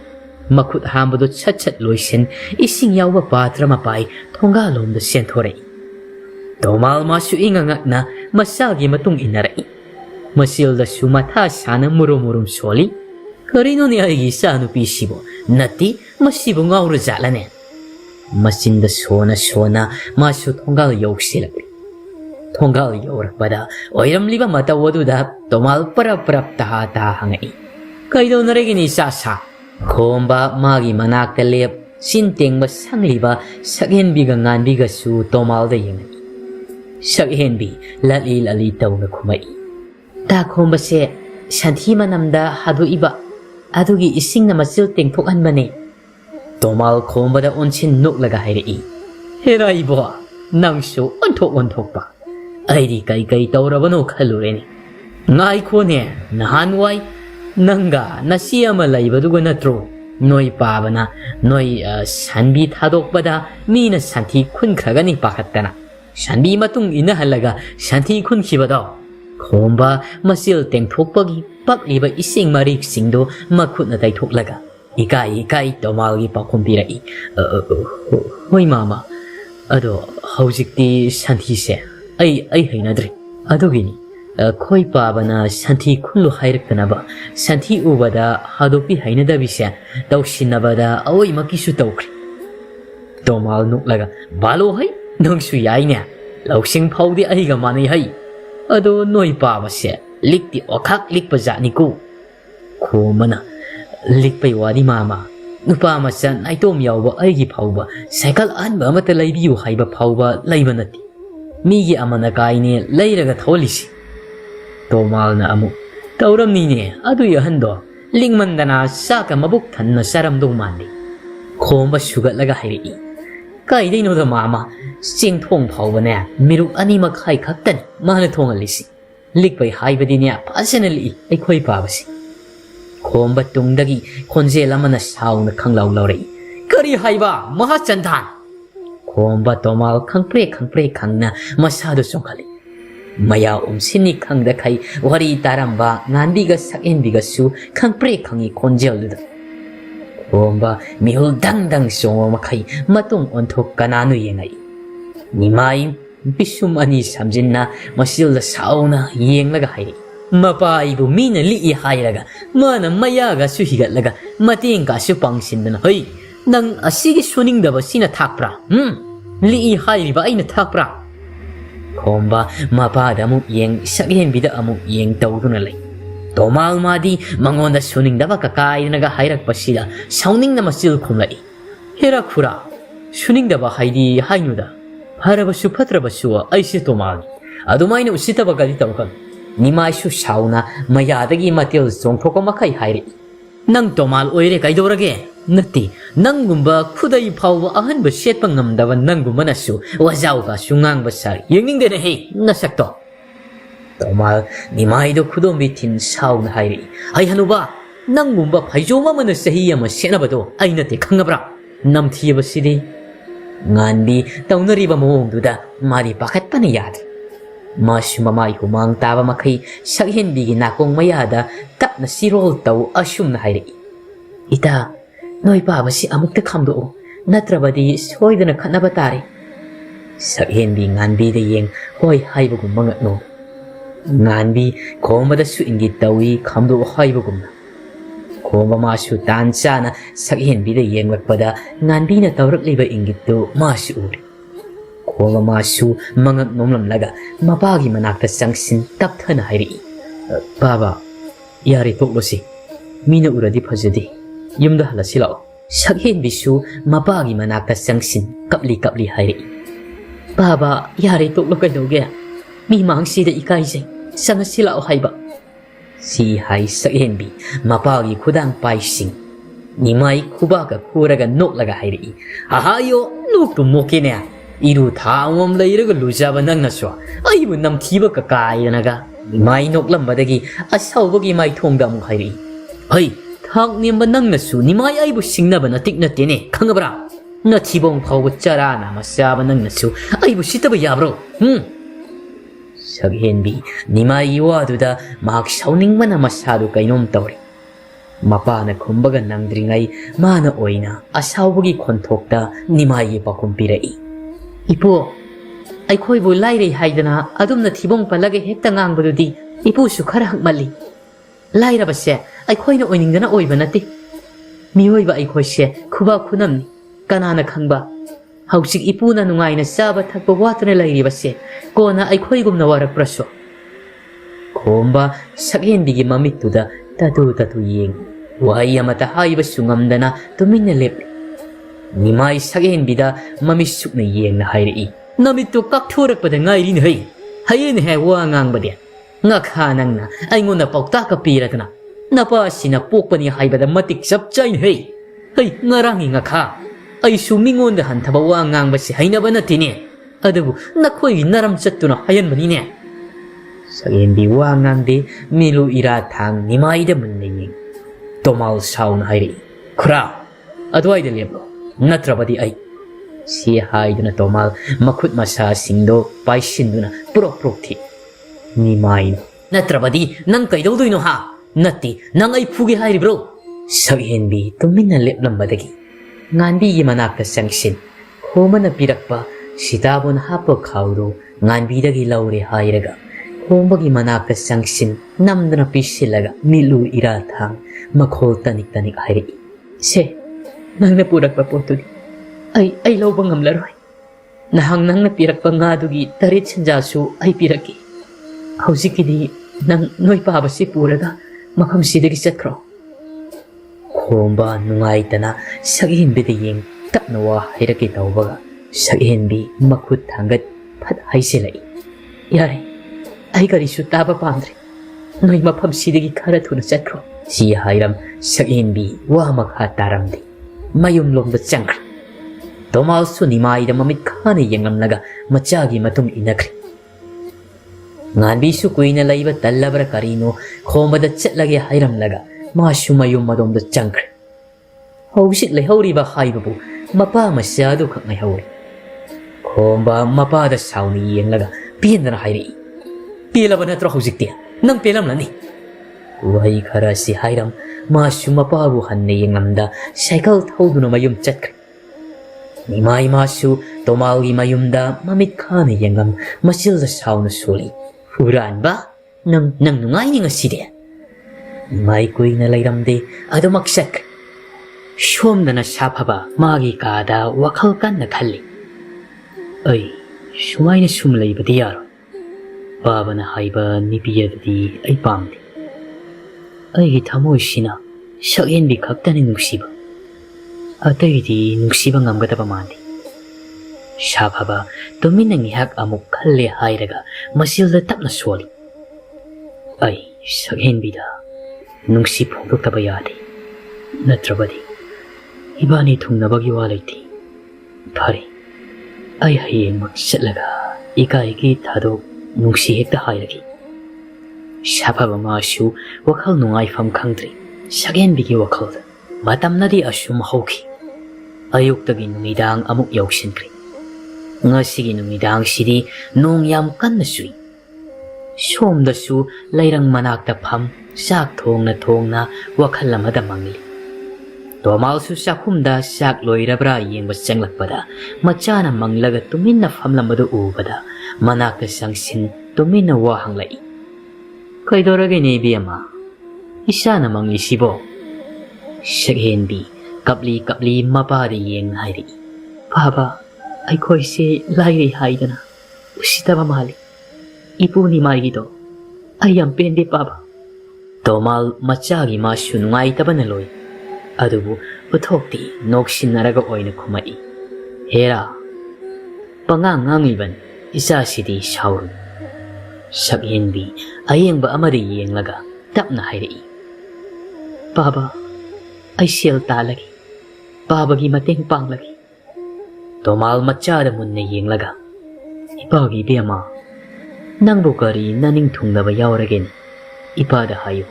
makhut hambadu chat loisen ising yauba patra mapai thonga lomda senthore. Tomal masu ingangakna masagi matung inarai. Masilda sumatha sana murum soli. Karino ni aigi sanupi sibo nati masibo ngaura jalane. Masinda sona masu thongal yausilak. Thongal yaurakpada oiramliba mata waduda tomal parap taha hangai. Kaido naregini sa khomba magi manakta lep sintengba sangliba sakhenbiga nganbiga su tomalda yengai. Sakhenbi lali tauna khumai. Ta khomba se santhi manamda hadu iba adugi ising na masil tengthokhanbane. Tomal khomba da onsin nuklaga hairei. Hera ibo nangsu onthokpa. Aidi kai taurabano khalureni. Ngai khone nahanwai nanga nasiyama laibaduga natro. Noi pabana noi sanbi thadokpada mina santhi khunkragani pakhattana. Sanbi matung inahalaga santhi khunkhibado. Khomba masil tengthokpagi pakliba ising marik singdo makhutna taithoklaga. Ikai tomalgi pakhumpirai. Hoi mama. Ado haujikti santhi se. Ai hainadri. Adogini. Khoi pabana santhi khunlu hairaktanaba. Santhi ubada hadopi hainadabise. Tausinabada awai makisu taukri. Tomal nuklaga. Balo hai. Nangsu yaine. Lausing paudi aiga manai hai. Ado noi pabase. Likti okak likpa jatniku. Khomana. Likpai wadi mama. Nupa masan aitom yauba aigi pauba. Cycle anba amata laibiyu haiba pauba laiba nati. Migi amana kaine lairaga tholisi. Tomal na amu. Tauram nine adu yahando. Lingmandana saka mabuk thanna saram do mandi. Khomba sugatlaga hairi. Kaidai no da mama. Sing thong paubane miruk animak hai khaktan mana thongalisi. Likpai haibadine personally aikhoi pabasi. Khomba tungdagi khonjel amana sauna khanglau laurei. Kari haiba maha chandan. Khomba tomal khangpre khangna masado songkhali. Maya sini khang da khai wari taramba nganbi ga sakhenbi ga su khangpre khangi konjel da. Khomba mihul dang songo makai matung onthok kananu yengai. Nimai bisum ani samjinna masil da sauna yenglaga hairi. Mapa ibu mina li hairaga mana maya ga su higatlaga mating ka su pangsindan hoi nang asigi suning da ba sina thakpra li hairi ba aina thakpra khomba mapa da mu yeng sakhen bida amu yeng tawduna lai tomal madi mangon da suning da ba ka kai naga hairak pasida sauning na masil khumlai hera khura suning da ba haidi hainuda haraba su phatra ba su aisi tomal adumaina usita ba gali tawkan Nimai su sauna mayadagi matil songthoko makai hairi. Nang tomal oire kaidorage nati nang gumba khudai phawba ahan ba set pangam dawa nang gumba nasu wajau ka sungang basari yengning de he nasakto. Tomal nimai do khudom bitin sauna hairi. Ai hanuba nang gumba phaijoma mana sahi ama senabado aina te khangabra namthi basidi nganbi taunari ba mong duda mari pakat pani yad. Mas mamay humang taba makai sakhen bigi nakong mayada tap na sirol taw asum na hairi. Ita, noy baba si amuk te kamdo natrabadi soy da nakanabatari. Sakhen bi nganbi de yeng hoy haibagum mangat no. Nganbi koma da su ingit tawi kamdo haibagum na. Koma masu tansa na sakhen bi de yeng wakpada nganbi na tawrak liba ingit to masu uri. Koma masu mangak nomlam laga mapagi manakta sangsin tapthana hairi. Baba, yari toklosi. Mina uradi phajadi. Yumda halasi lao. Sakhen bisu mapagi manakta sangsin kapli hairi. Baba, yari toklo kaidoge. Mi mangsi da ikaising sangasi lao haiba. Si hai sakhen bi mapagi khudang paising. Nimai khubaka khuraga nok laga hairi. Ahayo nok tu mokine. Iru thangom leiraga lujaba nang naswa aibu namthiba ka kainaga mai noklam badagi asawbagi mai thongda mu khairi hei thang nimba nang nasu nimai aibu singnaba natik natene khangabra nathibong phawba charana masaba nang nasu aibu sitaba yabro saghenbi nimai waduda mak sauning mana masadu kainom tawri mapana khumbaga nangdringai mana oina asawbagi khonthokta nimai pakum pirai Ipo, aikoy bu laire haidana adum na thibong palaga hekta ngang badudi ipo su khara hakmali. Laira base aikoy na oiningdana oiba nati. Mihoy ba aikoy se khuba khunamni kanana khangba. Hausik ipo na nungai na saba thakba watna lairi base kona aikoy gumna warak praso. Khomba sakhen bigi mamit tuda tatu yeng. Wai amata haiba sungamdana tuminna lep. Nimai sakhen bida mamisuk na yeng na hairi. Namito kakturak pada ngairi ni hai. Hayin he wangang bade. Ngakha nang na aingon na paukta ka pirat na. Napa sinapok pa ni hai bada matik sapchay ni hai. Hai ngarangi ngakha. Ay sumingon da hantaba wangang ba si hay na ba natin Adabu nakoy naram chatto na hayan ba ni ne. Sakhen bi wangang de milu iratang nimai da man na yeng. Tomal saw na hairi. Kura. Adway da leblo. Natrabadi ay si haiduna tomal makut masa sindo paisinduna purok thi ni main natrabadi nang kaidawdoi no ha natti nang ay phugi hairi bro saghen bi tumina leplam badagi nganbi gi manakta sangsin khomana pirakpa sitabon hapa khawro nganbi dagi laure hairaga khombagi manakta sangsin namdana pisilaga milu irathang makhol tanik hairi se nang napurak pa po ito ay law bang amlaroy. Nahang nang napirak pa nga dugi tarit sanjaso ay piraki. Hausik kini nang noy pabasi puraga makamsidagi sakro. Khomba nungay tana saghin bidayeng taknawa hiraki tawbaga. Saghin bi makut hanggat pat hay silay. Yari ay karisu taba pandre. Noy mapamsidagi karatuna sakro. Si hayram saghin bi wa maghataram di. Mayum lom da changkri. Tomal su nimai da mamit khani yengam laga machagi matum inakri. Nganbi su kuina laiba tallabra karino khomba da chatlage hairam laga masu mayum madom da changkri. ꯍꯧꯖꯤꯛ ꯂꯩꯍꯧꯔꯤꯕ ꯍꯥꯏꯕꯕꯨ ꯃꯄꯥ ꯃꯆꯥꯗꯨ ꯈꯛ ꯉꯥꯏꯍꯧꯔꯦ꯫ ꯈꯣꯝꯕ ꯃꯄꯥꯗ ꯁꯥꯎꯅ ꯌꯦꯡꯂꯒ ꯄꯦꯟꯗꯅ ꯍꯥꯏꯔꯛꯏ, ꯄꯦꯜꯂꯕ ꯅꯠꯇ꯭ꯔꯣ ꯍꯧꯖꯤꯛꯇꯤ? ꯅꯪ ꯄꯦꯜꯂꯝꯂꯅꯤ꯫ ꯋꯥꯍꯩ ꯈꯔꯁꯤ ꯍꯥꯏꯔꯝ ꯃꯥꯁꯨ ꯃꯄꯥꯕꯨ ꯍꯟꯅ ꯌꯦꯡꯂꯝꯗ ꯁꯥꯏꯀꯜ ꯊꯧꯗꯨꯅ ꯃꯌꯨꯝ ꯆꯠꯈ꯭ꯔꯦ꯫ ꯏꯃꯥ ꯏꯃꯥꯁꯨ ꯇꯣꯃꯥꯜꯒꯤ ꯃꯌꯨꯝꯗ ꯃꯃꯤꯠ ꯈꯥꯅ ꯌꯦꯡꯂꯝ ꯃꯆꯤꯜꯗ ꯁꯥꯎꯅ ꯁꯣꯜꯂꯤ, ꯍꯨꯔꯥꯟꯕ, ꯅꯪ ꯅꯨꯡꯉꯥꯏꯅꯤ ꯉꯁꯤꯗꯤ꯫ ꯏꯃꯥꯏ ꯀꯨꯏꯅ ꯂꯩꯔꯝꯗꯦ ꯑꯗꯨꯃꯛ ꯆꯠꯈ꯭ꯔꯦ꯫ ꯁꯣꯝꯗꯅ ꯁꯥꯐꯕ ꯃꯥꯒꯤ ꯀꯥꯗ ꯋꯥꯈꯜ ꯀꯟꯅ ꯈꯜꯂꯤ, ꯑꯩ ꯁꯨꯃꯥꯏꯅ ꯁꯨꯝ ꯂꯩꯕꯗꯤ ꯌꯥꯔꯣꯏ꯫ ꯕꯥꯕꯥꯅ ꯍꯥꯏꯕ ꯅꯨꯄꯤ ꯑꯗꯨꯗꯤ ꯑꯩ ꯄꯥꯝꯗꯦ꯫ ꯑꯩꯒꯤ ꯊꯃꯣꯏꯁꯤꯅ ꯁꯛꯍꯦꯟꯕꯤ ꯈꯛꯇꯅꯤ ꯅꯨꯡꯁꯤꯕ, ꯑꯇꯩꯗꯤ ꯅꯨꯡꯁꯤꯕ ꯉꯝꯒꯗꯕ ꯃꯥꯟꯗꯦ꯫ ꯁꯥꯐꯕ ꯇꯨꯃꯤꯟꯅ ꯉꯥꯏꯍꯥꯛ ꯑꯃꯨꯛ ꯈꯜꯂꯦ ꯍꯥꯏꯔꯒ ꯃꯆꯤꯜꯗ ꯇꯞꯅ ꯁꯣꯜꯂꯤ, ꯑꯩ ꯁꯛꯍꯦꯟꯕꯤꯗ ꯅꯨꯡꯁꯤ ꯐꯣꯡꯗꯣꯛꯇꯕ ꯌꯥꯗꯦ, ꯅꯠꯇ꯭ꯔꯕꯗꯤ 이반이 통나박이 와라이티. 파리. 아이 하이행막 셀라가 이가이기 다도 농시했다 하이라기. 샤바바 마슈 와칼 농아이팜 캉드리. 샤겐비기 와칼다. 마담나디 아슈 마호키. 아육덕이 누미당 아묵 역신그리. ngasi기 누미당 시디 농얌 깐나수이. ꯁꯣꯝꯗꯁꯨ ꯂꯩꯔꯪ ꯃꯅꯥꯛꯇ ꯐꯝ ꯆꯥꯛ ꯊꯣꯡꯅ ꯋꯥꯈꯜ ꯑꯃꯗ ꯃꯪꯂꯤ꯫ ꯇꯣꯃꯥꯜꯁꯨ ꯆꯥꯛꯈꯨꯝꯗ ꯆꯥꯛ ꯂꯣꯏꯔꯕ꯭ꯔꯥ ꯌꯦꯡꯕ ꯆꯪꯂꯛꯄꯗ ꯃꯆꯥꯅ ꯃꯪꯂꯒ ꯇꯨꯃꯤꯟꯅ ꯐꯝꯂꯝꯕꯗꯨ ꯎꯕꯗ ꯃꯅꯥꯛꯇ ꯆꯪꯁꯤꯟ ꯇꯨꯃꯤꯟꯅ ꯋꯥ ꯍꯪꯂꯛꯏ, ꯀꯩꯗꯧꯔꯒꯦꯅꯦ ꯏꯕꯦꯝꯃ? ꯏꯆꯥꯅ ꯃꯪꯂꯤꯁꯤꯕꯣ? ꯁꯛꯍꯦꯟꯕꯤ ꯀꯞꯂꯤ ꯃꯄꯥꯗ ꯌꯦꯡꯅ ꯍꯥꯏꯔꯛꯏ, ꯕꯥꯕꯥ, ꯑꯩꯈꯣꯏꯁꯦ ꯂꯥꯏꯔꯩ ꯍꯥꯏꯗꯅ ꯎꯁꯤꯠꯇꯕ ꯃꯥꯜꯂꯤ꯫ 이분이 말기도 아이ям 뺀데 빠바. 도말 마짜기 마슈 누아이따바나 로이. 아두부 부톡디 녹신나라가 오이는 코마이. 헤라. 빵앙앙이반 이사시디 샤우르. 삭옌비 아이앵바 아마리 이앵라가 답나 하이레이. 바바 아이 시엘 따라기. 바바기 마땡 빵라기. 도말 마짜다 문네 이앵라가 이바기 비아마 ꯅꯪꯕꯨ ꯀꯔꯤ ꯅꯅꯤꯡ ꯊꯨꯡꯅꯕ ꯌꯥꯎꯔꯒꯦꯅꯦ? ꯏꯄꯥꯗ ꯍꯥꯏꯌꯨ,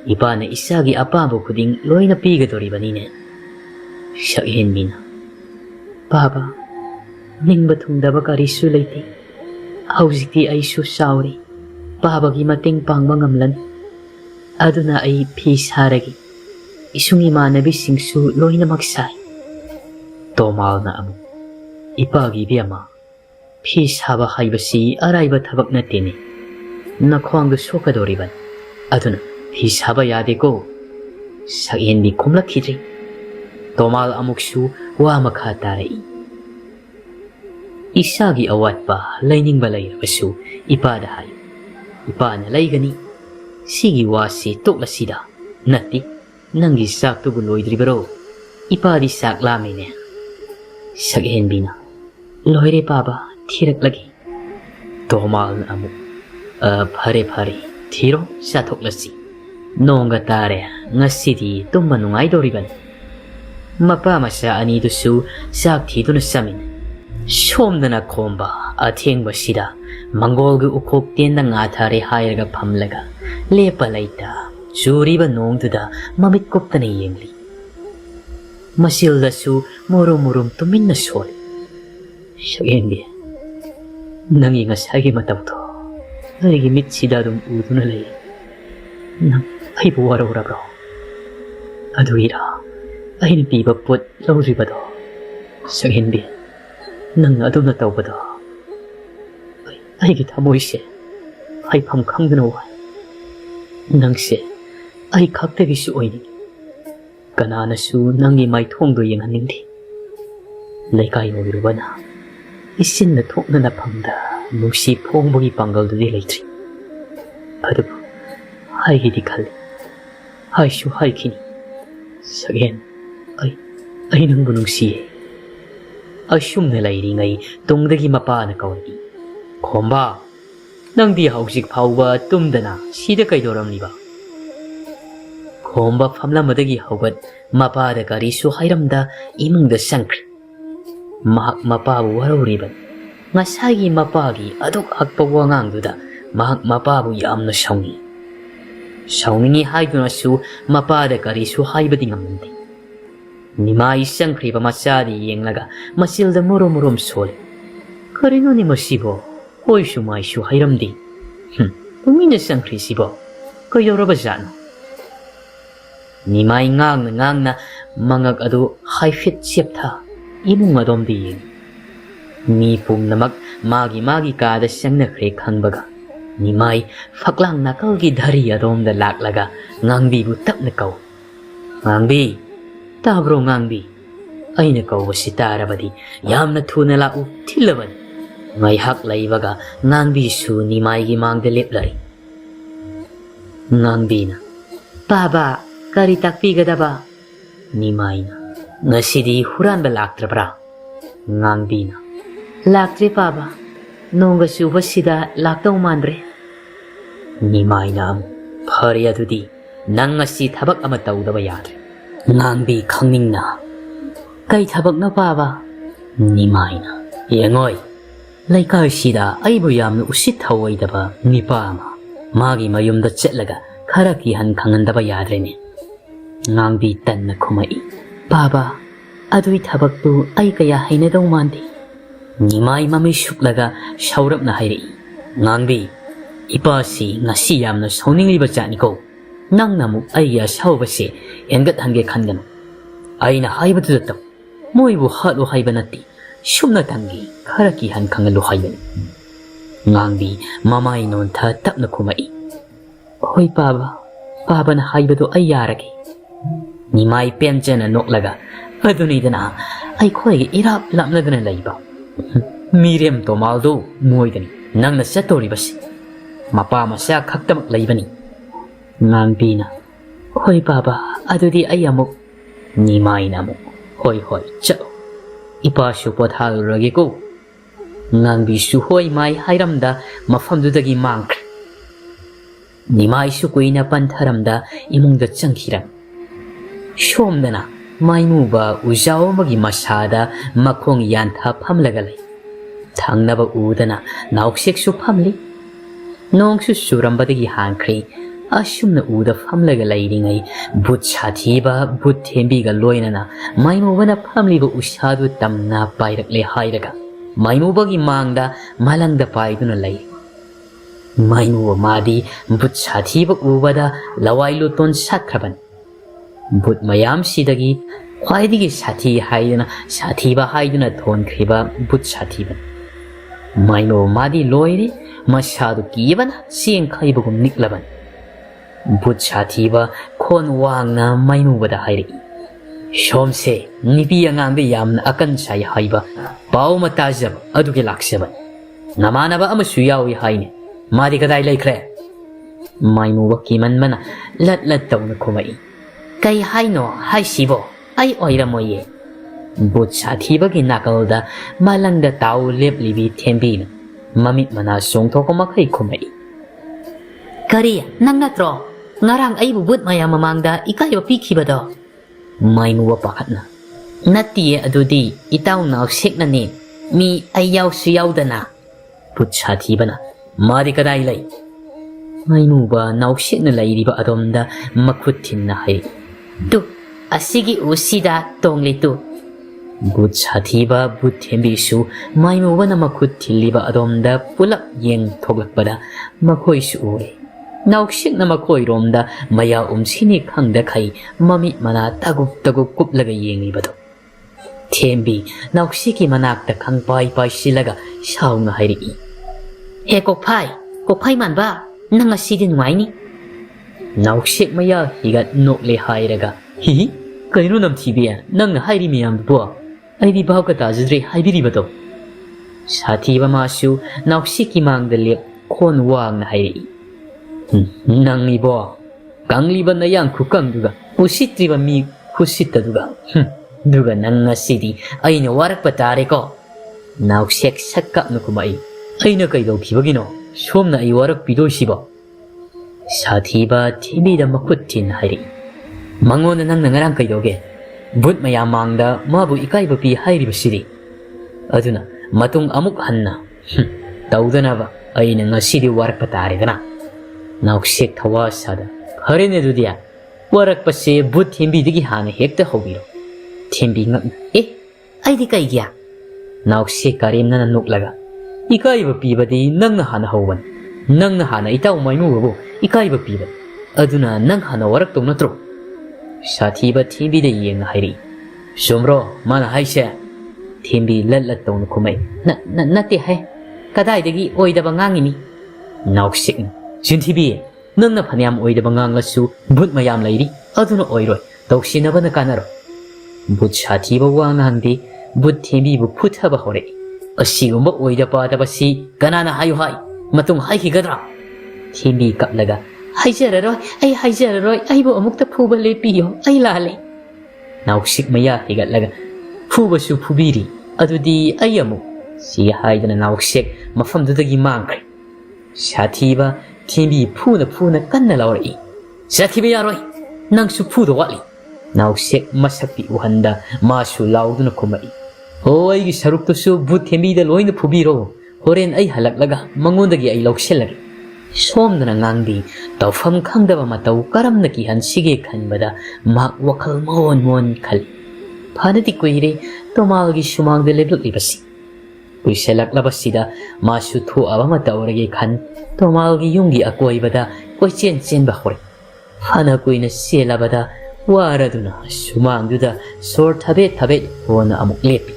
ꯏꯄꯥꯅ ꯏꯆꯥꯒꯤ ꯑꯄꯥꯝꯕ ꯈꯨꯗꯤꯡ ꯂꯣꯏꯅ ꯄꯤꯒꯗꯧꯔꯤꯕꯅꯤꯅꯦ꯫ ꯁꯛꯍꯦꯟꯕꯤꯅ, ꯕꯥꯕꯥ, ꯅꯤꯡꯕ ꯊꯨꯡꯗꯕ ꯀꯔꯤꯁꯨ ꯂꯩꯇꯦ꯫ ꯍꯧꯖꯤꯛꯇꯤ ꯑꯩꯁꯨ ꯆꯥꯎꯔꯦ, ꯕꯥꯕꯥꯒꯤ ꯃꯇꯦꯡ ꯄꯥꯡꯕ ꯉꯝꯂꯅꯤ꯫ ꯑꯗꯨꯅ ꯑꯩ ꯐꯤ ꯁꯥꯔꯒꯦ, ꯏꯁꯨꯡ ꯏꯃꯥꯟꯅꯕꯤꯁꯤꯡꯁꯨ ꯂꯣꯏꯅꯃꯛ ꯁꯥꯏ꯫ ꯇꯣꯃꯥꯜꯅ ꯑꯃꯨꯛ, ꯏꯄꯥꯒꯤ ꯏꯕꯦꯝꯃ, ꯐꯤ ꯁꯥꯕ ꯍꯥꯏꯕꯁꯤ ꯑꯔꯥꯏꯕ ꯊꯕꯛ ꯅꯠꯇꯦꯅꯦ꯫ ꯅꯈ꯭ꯋꯥꯡꯗ ꯁꯣꯛꯀꯗꯧꯔꯤꯕꯅꯤ, ꯑꯗꯨꯅ ꯐꯤ ꯁꯥꯕ ꯌꯥꯗꯦꯀꯣ꯫ ꯁꯛꯍꯦꯟꯕꯤ ꯈꯨꯝꯂꯛꯈꯤꯗ꯭ꯔꯦ꯫ ꯇꯣꯃꯥꯜ ꯑꯃꯨꯛꯁꯨ ꯋꯥ ꯃꯈꯥ ꯇꯥꯔꯛꯏ, ꯏꯁꯥꯒꯤ ꯑꯋꯥꯠꯄ ꯂꯩꯅꯤꯡꯕ ꯂꯩꯔꯕꯁꯨ ꯏꯄꯥꯗ ꯍꯥꯏꯌꯨ, ꯏꯄꯥꯅ ꯂꯩꯒꯅꯤ꯫ ꯁꯤꯒꯤ ꯋꯥꯁꯤ ꯇꯣꯛꯂꯁꯤꯗ꯫ ꯅꯠꯇꯦ, ꯅꯪꯒꯤ ꯆꯥꯛꯇꯨꯕꯨ ꯂꯣꯏꯗ꯭ꯔꯤꯕꯔꯣ? ꯏꯄꯥꯗꯤ ꯆꯥꯛ ꯂꯥꯝꯃꯤꯅꯦ꯫ ꯁꯛꯍꯦꯟꯕꯤꯅ, ꯂꯣꯏꯔꯦ ꯕꯥꯕꯥ, ꯊꯤꯔꯛꯂꯒꯦ꯫ ꯇꯣꯃꯥꯜꯅ ꯑꯃꯨꯛ, ꯐꯔꯦ ꯊꯤꯔꯣ, ꯆꯥꯊꯣꯛꯂꯁꯤ꯫ ꯅꯣꯡꯒ ꯇꯥꯔꯦ, ꯉꯁꯤꯗꯤ ꯇꯨꯝꯕ ꯅꯨꯡꯉꯥꯏꯗꯧꯔꯤꯕꯅꯤ꯫ ꯃꯄꯥ ꯃꯆꯥ ꯑꯅꯤꯗꯨꯁꯨ ꯆꯥꯛ ꯊꯤꯗꯨꯅ ꯆꯥꯃꯤꯟꯅꯩ꯫ ꯁꯣꯝꯗꯅ ꯈꯣꯝꯕ ꯑꯊꯦꯡꯕꯁꯤꯗ ꯃꯪꯒꯣꯜꯒꯤ ꯎꯈꯣꯛ ꯇꯦꯟꯗ ꯉꯥꯊꯔꯦ ꯍꯥꯏꯔꯒ ꯐꯝꯂꯒ ꯂꯦꯞꯄ ꯂꯩꯇ ꯆꯨꯔꯤꯕ ꯅꯣꯡꯗꯨꯗ ꯃꯃꯤꯠ ꯀꯨꯞꯇꯅ ꯌꯦꯡꯂꯤ꯫ ꯃꯆꯤꯜꯗꯁꯨ ꯃꯨꯔꯨꯝ ꯇꯨꯃꯤꯟꯅ ꯁꯣꯜꯂꯤ꯫ ꯁꯛꯍꯦꯟꯕꯤ, ꯅꯪꯒꯤ ꯉꯁꯥꯏꯒꯤ ꯃꯇꯧꯗꯣ ꯑꯩꯒꯤ ꯃꯤꯠꯁꯤꯗ ꯑꯗꯨꯝ ꯎꯗꯨꯅ ꯂꯩ꯫ ꯅꯪ ꯑꯩꯕꯨ ꯋꯥꯔꯧꯔꯕ꯭ꯔꯣ? ꯑꯗꯨꯒꯤꯔꯥ ꯑꯩꯅ ꯄꯤꯕ ꯄꯣꯠ ꯂꯧꯔꯤꯕꯗꯣ? ꯁꯛꯍꯦꯟꯕꯤ, ꯅꯪꯅ ꯑꯗꯨꯝꯅ ꯇꯧꯕꯗꯣ ꯑꯩꯒꯤ ꯊꯃꯣꯏꯁꯦ ꯍꯥꯏꯐꯝ ꯈꯪꯗꯅ ꯋꯥꯏ꯫ ꯅꯪꯁꯦ ꯑꯩ ꯈꯛꯇꯒꯤꯁꯨ ꯑꯣꯏꯅꯤꯡꯉꯤ, ꯀꯅꯥꯅꯁꯨ ꯅꯪꯒꯤ ꯃꯥꯏꯊꯣꯡꯗꯣ ꯌꯦꯡꯍꯟꯅꯤꯡꯗꯦ꯫ ꯂꯩꯀꯥꯏ ꯑꯣꯏꯔꯨꯕꯅ 이신나 통나나 팡다 뭉시 퐁봉이 방갈도디 레이트리. 아두부 하이기디 칼리 하이슈 하이키니 사겐 아이 능부 뭉시에 아슈음나 라이링아이 동덕이 마빠나 까오니 콤바 낭디 하우식 파우바 tumdana 시다 까이도람니바 콤바 팜라마다기 하우갓 마빠다 가리수 하이람다 이뭉다 쌍크리 mahak mapabu waruriban. Ngasagi mapagi aduk hakpawanganduda mahak mapabu yamna sauni. Sauningi haiduna su mapada karisu haibadi ngamandi. Nimai sangkriba masadi yenglaga masilda murum sole. Karino ni masibo, hoy shumai shu hayramdi. Umina sangkri sibo, kayoraba jano. Nimai ngang na mangag adu haifit siyapta, imong madomdi yeng. Mi pum namak magi kada siyang nakre kangbaga. Nimai faklang nakal gi dhari adom da laklaga ngangbi bu tap na kaw. Ngangbi, tabro ngangbi. Ay na kaw wasitarabadi yam na thuna lau tilaban. Ngay hak laibaga ngangbi su nimai gi mang da liplari. Ngangbi na, Baba, kari takpi gada ba? Nimai na, ngasidi huran ba laktra bra? Ngangbi na, laktre Baba. Nonga suba sida laktaw mandre. Nimai na ang pari adudi nang ngasi thabak ama tawdaba yadre. Ngangbi khangning na. Kay thabak na Baba? Nimai na, yengoy. Laikay sida ay bu yam usit haway daba ni Pama. Magi mayum da chetlaga karakihan kangandaba yadre ne. Ngangbi tan na kumai. Baba, aduy thabak tu ay kaya hainadaw mandi. Nimai mami shuklaga shaurap na hayri. Ngangbi, ipa si ngasi yam na sauning liba jani ko. Nang namuk ay ya shauba si engat hange kangano. Ay na hayba tu dato. Moy bu halo hayba nati. Shumna tangi karakihan kangalo hayba ni. Ngangbi, mamay non ta tap na kumai. Hoy Baba na hayba tu ay yaragi. Nimai pencha na noklaga. Adunay na ay koy irap lam na dana layba. Miriam to maldo moidani nang na satori basi mapa masya khaktamak laibani Ngangbi na hoy Baba adudi ay amuk Nimai na mo hoy chalo ipa shu pothal ragi ko Ngangbi shu hoy mai hayramda mafamdudagi mangkre Nimai shu kuina pantharamda imungda changhiram shomdana Maimuba ujaw magi masada makong yantha phamlagalay. Thangnaba udana nauksek su phamli. Nong su surambadagi hankri asumna uda phamlagalay ringay but chathiba but thembiga loinana maimuba na phamliba usadu tamna pairakle hairaga. Maimubagi mangda malangda paiduna lay. Maimuba madi but chathiba ubada lawailu ton sakraban. But mayam sidagi khwaidigi sathi haiduna sathiba haiduna thon khriba but sathiba maino madi loire masadu kibana sieng khaibagum niklaban but sathiba khon wangna maino bada hairi shomse nipi angangbe yamna akan sai haiba pau matajab aduge lakseban namanaba amasu yawi haine madi kadai laikre maino wakiman mana lat tawna khumai Kay hayno hay sibo ay oira moye. But sathiba ki nakalda malangda tao lep libi tembina. Mamit mana songto ko makay kumay. Kariya, nang natro. Ngarang ay bubut maya mamangda ikayo piki ba do? May muwa pakat na. Natiye adudi itaw na sik na ni. Mi ayaw suyaw da na. But sathiba na. Madi kaday lay. May muwa nausik na lay riba adomda makutin na hay. Tu, asigi usida tongli tu. But sathiba but thembisu maimuba na makut thiliba adomda pulap yeng thoglakbada makhoi su ure. Nauksik na makhoi romda maya umsini khangda khai mami mana tagup kuplaga yenglibado. Thembi nauksiki manakta khangpai silaga shauna hairi. E kokphai manba nang asidi nuaini. Nauksik maya higat nokle hairaga. Hihi, kaino namthibiya nang na hairi miyam bo. Ay di bahaw katazidre haibiri ba to? Sathiba masu nauksiki mangda lep kon wang na hairi. Nang ni bo, kangliba na yang kukang duga, usitriba mi kusita duga. Duga nang asidi ay na warak patare ko. Nauksik sakak na kumai. Ay na kaidaw kibagino, som na ay warak pido siba. Sathiba tibida makutin hairi. Mango na nang nangarang kaidoge. But mayamangda mabu ikaiba pi hairi basiri. Aduna matung amuk hanna. Tawdana ba ay na ngasidi warak patare dana. Nauksik tawasada. Harine dudia. Warak pasi but himbi digi hana hekta hobiro. Thembi ngak e ai di kai gya Nausik karim na nanuk laga Ikai ba piba di nang na hana hawan Nang na hana itaw may mo bo Ikai ba piba Aduna nang hana warak tong natro Sathi ba Thembi da yeng na hairi Sumro mana hai siya Thembi lat tong na kumay Nati hai Kaday dagi oy da bangang ini Nausik Juntibi nang na panyam oy da bangang lasu But mayam lairi Aduna oy roy Tauksi na ba na kanaro But sathi ba wang na hangdi But Thembi bu putha ba hore Asigumba oy da pa da ba si Kanana hayo hai Matung hai higadra Thembi kap laga Hai jararoy Hai jararoy Ai bu amuk ta phuba le piyo Ai lale Nausik maya higat laga Phuba su phubiri Adudi ai amuk Si hai dana nausik Mafam dudagi mangkri Sathi ba Thembi phuna kanna laurai Sathi ba yaroy Nang su phuda wali Nausik masakti uhanda Masu lauduna kumai Hoy gi saruk to su but Thembi da loina phubiro Horen ai halak laga Mangondagi ai laukselagi Somdana ngangdi Tawfam khangdaba matau karamna ki han sige khanbada Mak wakal mon khal Phanati kuire Tomalgi sumangda lebluk libasi Kuiselak labasida Masu thu aba mataurage khan Tomalgi yungi akoi bada Koi chen bahore Phana kuina selabada Waraduna sumangduda Sor thabet Wana amuk lepi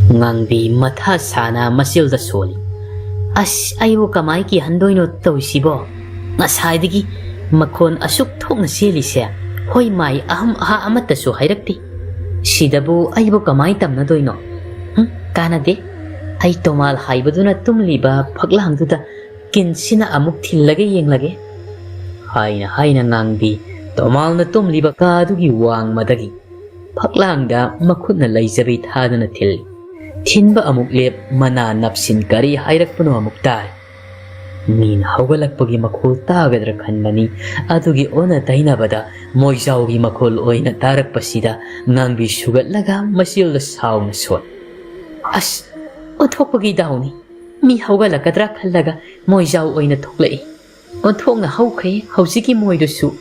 Ngangdi matha sana masilda soli As ayo kamay ki handoy no tawisibo Ngasay digi Makon asuk thok na sili siya Hoy may aham aha amata so hayrakti Sidabu ayo kamay tam na doy no Kana de Ay tomal haybado na tumliba Paglangduda Kinsina amuk tilage yeng lage Hay na ngangdi Tomal na tumliba kadugi wang madagi Paglangda makut na layzabi thada na til Thinba amuk lep mana napsin kari hayrak puno amuk tar Min hawgalak pagi makul tagadra khanbani Adugi ona taina bada Moizawgi makul oina tarak pasida Ngangbi sugat laga masil da saw na suat As Othok pagi dawni Mi hawgalak kadra khalaga Moizaw oina thoklai Othok na hawkay hawsiki moidosu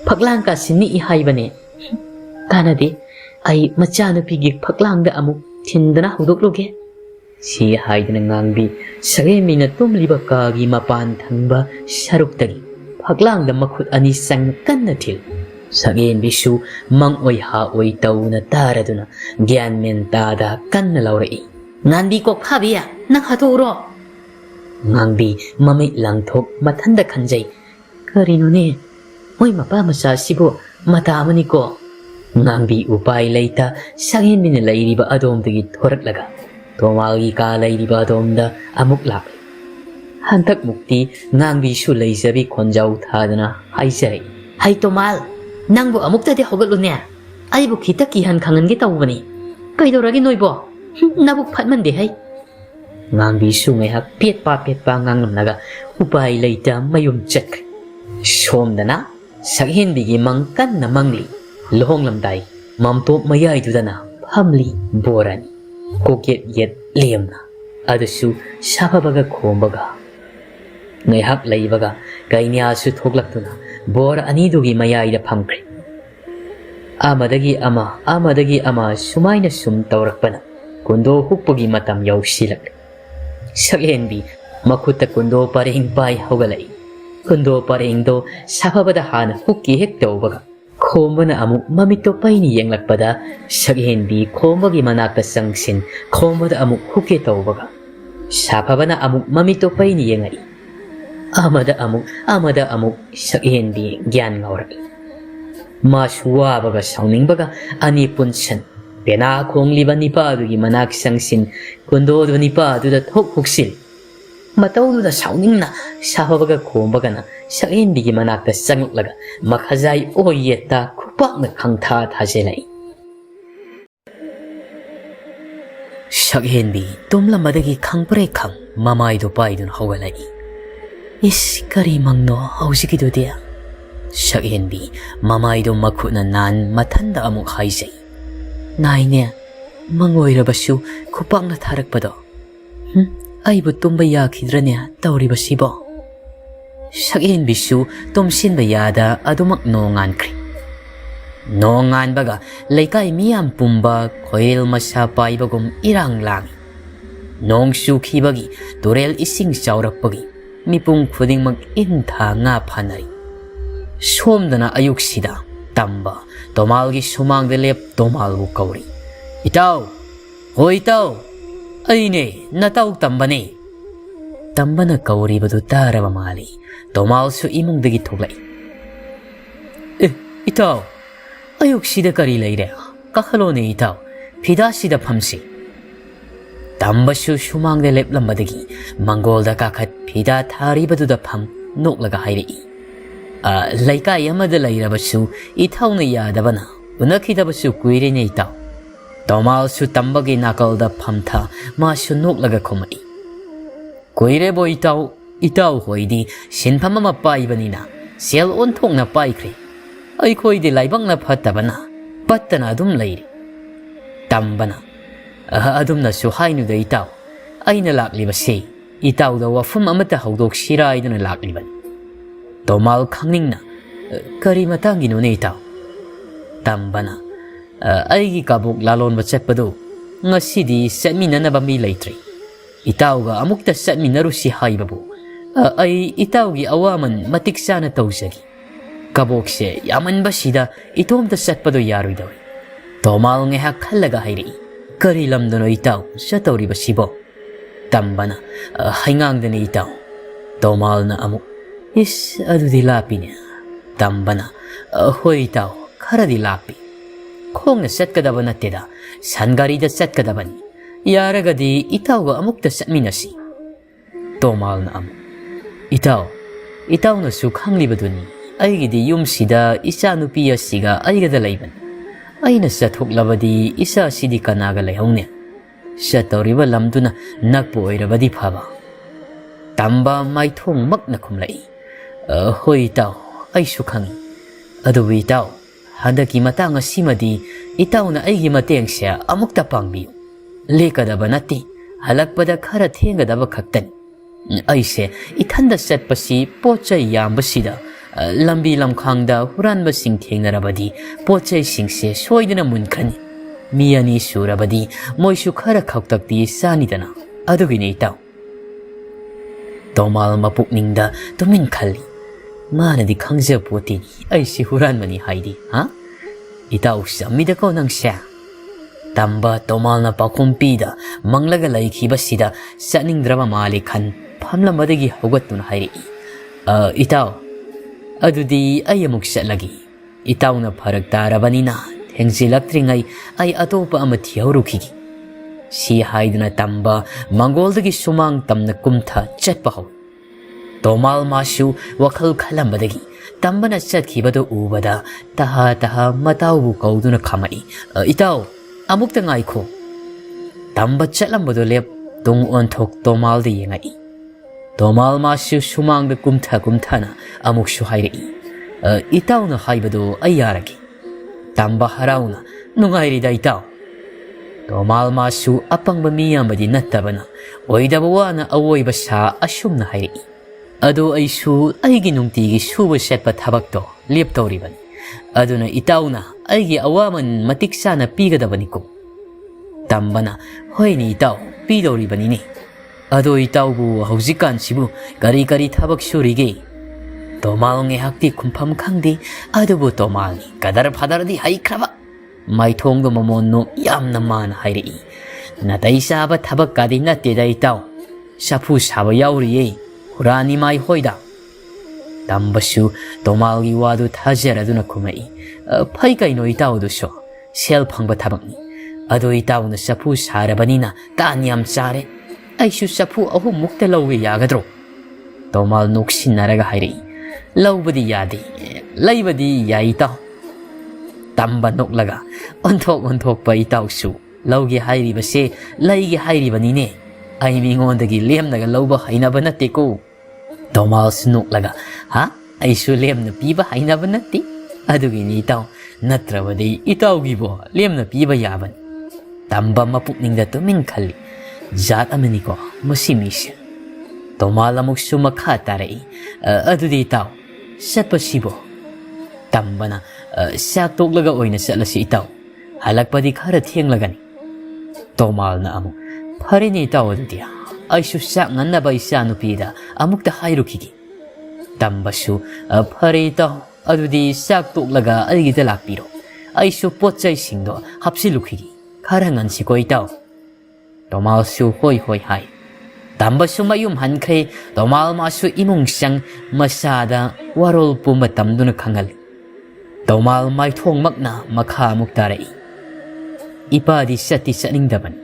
Paglang ka sini ihay bane Kanade ay machano pigi paglang da amuk Tindana hudok loge Si haidana ngangbi Sagemi na tumliba kagi mapan thangba Saruk tagi Paglang da makhut ani sang kan na til Sagem bisu mang oy ha oy taw na taraduna Gyan men tada kan na laurai Ngandi ko kabiya nang haturo Ngangbi mamay lang thok matanda kanjay Karino ne Oy mapa masasibo mata amani ko Ngangbi upay layta Sagin min layriba adom dagi thorak laga Tomagi ka layriba adom da amuk lak Hantak mukti ngangbi su layzabi konjaw thadana Hay saray Hay tomal Nangbo amuk tadi hogat lunya Aybo kita kihan kangan kita ubani Kay daw ragi noy bo Nabuk patman di hay Ngangbi su ngay hak piet pa ngangam naga Upay layta mayum chak Som dana Sagin bigi mangkan na mangli Lohong lamday Mamtop mayay dudana Pamli borani Kokit yet liyam na Adasu sababaga kombaga Ngayhak laybaga Kaya su thoklak tuna Bora anidugi mayay da pamkri Amadagi ama Sumay na sum tawrakpana Kundo hukpagi matam yaw silak Sagin bi Makuta kundo paring pay hogalay Kundo paring do sababada hana hukki hek tawbaga Khomba na amuk mamito pay ni yang lakpada Sagin bi khombagi manaka sangsin Khomba da amuk hukki tawbaga Sababa na amuk mamito pay ni yang ay Amada amuk Sagin bi gyan ngawrak Maswa baga sauning baga Ani punsan Pena kong liba nipa adugi manak sangsin Kundo do nipa adu da thok huksil Mataw da sauning na Sababaga khombaga na Sagin bigi manakta sanglok laga Makhazay o yeta kupak na kangta thaselay Sagin bi tumlamadagi kangpare kang Mamay do pay dun hawalay Is kari mangno hawsikido dia Sagin bi mamay do makuna nan matanda amuk haysay Nay niya Mangoy rabasu kupak na tharak pa do Ay bu tumba yakidra niya Tawri basibo Sagin bisu tumsin bayada adumak no ngankri Nongan baga laikai miyam pumba koil masa paibagum irang langi. Nong sukhi bagi turel ising saurak bagi mipung khuding mag intha nga phanari. Somdana ayuk sida tamba tomal gi sumang de lep tomal bu kauri. Itaw! Hoy itaw! Ay ne, nataw tamba ne. Tamba na kauri badu taraba mali. Tomal su imong dagi thuglai. Itaw! Ayuk sida kari leire. Kakalo ne itaw. Pida sida phamsi. Tamba su sumang de lep lambadagi. Mangol da kakat pida thari badu da pham nok laga hairi. Laikai amada lairabasu itaw na yadabana. Unakidabasu kuire ne itaw. Tomal su tambagi nakal da phamtha ma su nok laga khumai. Kuire bo itaw hoidi sinpham ama paibanina sel onthok na paikre. Ai khoi di laibang na phatabana pattana adum leiri. Tambana adum na su hainu da itaw. Aina lakliba se itaw da wafum amata haudok sirai duna lakliban. Tomal khangning na kari matangino ne itaw. Tambana aigi kabuk lalon ba chepado ngasidi satminanaba mi leitri. Itawga amukta satminaru si haibabu. Ay itawgi awaman matiksana tawsagi. Kabuk se yaman ba sida itomta satpado yaroy daw. Tomal ngehak khalaga hairi. Kari lamdano itaw sa tawri ba sibo. Tambana haingang dana itaw. Tomal na amuk. Is adu di lapi niya. Tambana hoy itaw kara di lapi. Kung nasatgadaba na tida, sangari da satgadaban. Yaragadi itaw ga amukta satminasi. Tomal na amuk. Itaw na sukhang libaduni. Ay gidi yung sida isa nupiya siga ay gada layban. Ay nasathok labadi isa sidi kanaga layhaw niya. Sa tawriba lamdo na nagpo ay rabadi phaba. Tamba may thong mak na kumlai. Hoy itaw ay sukhangi. Ado itaw. Handaki matang asimadi itaw na aigi mateng siya amukta pangbiyo. Lekadaba nati halakpada kara thengadaba khaktan. Aise itanda satpasi pochay yambasida lambi lamkhangda huranba sing thengnarabadi pochay singse soidana munkhani. Miyani surabadi moisu kara khaktakti sanidana adugine itaw. Tomal mapukningda tumin khali. Manadi khangja poti ay si huran mani haidi, ha? Itaw samida ko nang siya. Tamba tomal na pakumpida manglaga laikiba sida saning drama malikhan pamlamadagi hugat nun hairi. Itaw, adudi ay amuk siya lagi. Itaw na paragtarabanina hengsilaktringay ay atopa amatiyaw rukigi. Si haid na tamba mangoldagi sumang tam na kumta chatpahaw. Tomal masu wakal kalambadagi tamba na satkibado ubada taha mataw bukaw na kamai. Itaw, amukta ngay ko. Tamba chatlambado lep tung ontok tomal di ngay. Tomal masu sumang da kumta na amuk suhayri. Itaw na haybado ay yaragi. Tamba haraw na nungayri da itaw. Tomal masu apang bamiyang badi natabana oidabawa na awoy basa asyum na hayri. Ado ay su ay ginungtigi suwa setpa tabakto liptawriban. Ado na itaw na ay awaman matiksa na pigadaban ko. Tamba na hoy ni itaw pidawriban ini. Ado itaw bu hausikan sibu kari tabak surige. Tomal nge hakti kumpam kangdi ado bu tomal ni kadar padar di hay kraba. May tongdo mamono yam naman hayri. Natay saba tabak kadi na tida itaw. Sapu saba yawri Hurani may hoida. Tambasu tomalgi wadu tajaraduna kumai. Paikay no itaw duso. Sel pangba tabakni. Ado itaw na sapu sarabanina tanyam sare. Ay su sapu ahu mukta lawgi yagadro. Tomal nuksin naraga hayri. Lawbadi yadi. Laybadi ya itaw. Tamba nuklaga. Ontok pa itaw su. Lawgi hayri base laygi hayri banine. Ay mingondagi lem naga lawba haynaba nati ko. Tomal sinuklaga, ha? Ay sulem na piba haynaba nati? Adugin itaw, natrabadi itaw gibo, lem na piba yaban. Tamba mapukning da tumin kali, zat amani ko, masimis. Tomal amok sumakataray, adudi itaw, sat pasibo. Tamba na, ꯆꯥꯛ ꯇꯣꯛꯂꯒ ꯑꯣꯏꯅ ꯆꯠꯂꯁꯤ ꯏꯇꯥꯎ ꯍꯜꯂꯛꯄꯗꯤ ꯈꯔ ꯊꯦꯡꯂꯒꯅꯤ ꯇꯣꯃꯥꯜꯅ ꯑꯃꯨꯛ ꯐꯔꯦꯅꯦ ꯏꯇꯥꯎ ꯑꯗꯨꯗꯤ ꯑꯩꯁꯨ ꯆꯥꯛ ꯉꯟꯅꯕ ꯏꯆꯥ ꯅꯨꯄꯤꯗ ꯑꯃꯨꯛꯇ ꯍꯥꯏꯔꯨꯈꯤꯒꯦ ꯇꯝꯕꯁꯨ ꯐꯔꯦ ꯏꯇꯥꯎ ꯑꯗꯨꯗꯤ ꯆꯥꯛ ꯇꯣꯛꯂꯒ ꯑꯩꯒꯤꯗ ꯂꯥꯛꯄꯤꯔꯣ ꯑꯩꯁꯨ ꯄꯣꯠ ꯆꯩꯁꯤꯡꯗꯣ ꯍꯥꯞꯆꯤꯜꯂꯨꯈꯤꯒꯦ ꯈꯔ ꯉꯟꯁꯤꯀꯣ ꯏꯇꯥꯎ ꯇꯣꯃꯥꯜꯁꯨ ꯍꯣꯏ ꯍꯣꯏ ꯍꯥꯏ ꯇꯝꯕꯁꯨ ꯃꯌꯨꯝ ꯍꯟꯈ꯭ꯔꯦ ꯇꯣꯃꯥꯜ ꯃꯥꯁꯨ ꯏꯃꯨꯡ ꯆꯪ ꯃꯆꯥꯗ ꯋꯥꯔꯣꯜ ꯄꯨꯝꯕ ꯇꯝꯗꯨꯅ ꯈꯪꯍꯜꯂꯤ ꯇꯣꯃꯥꯜ ꯃꯥꯏꯊꯣꯡꯃꯛꯅ ꯃꯈꯥ ꯑꯃꯨꯛ ꯇꯥꯔꯛꯏ ꯏꯄꯥꯗꯤ ꯆꯠꯇꯤ ꯆꯠꯅꯤꯡꯗꯕꯅꯤ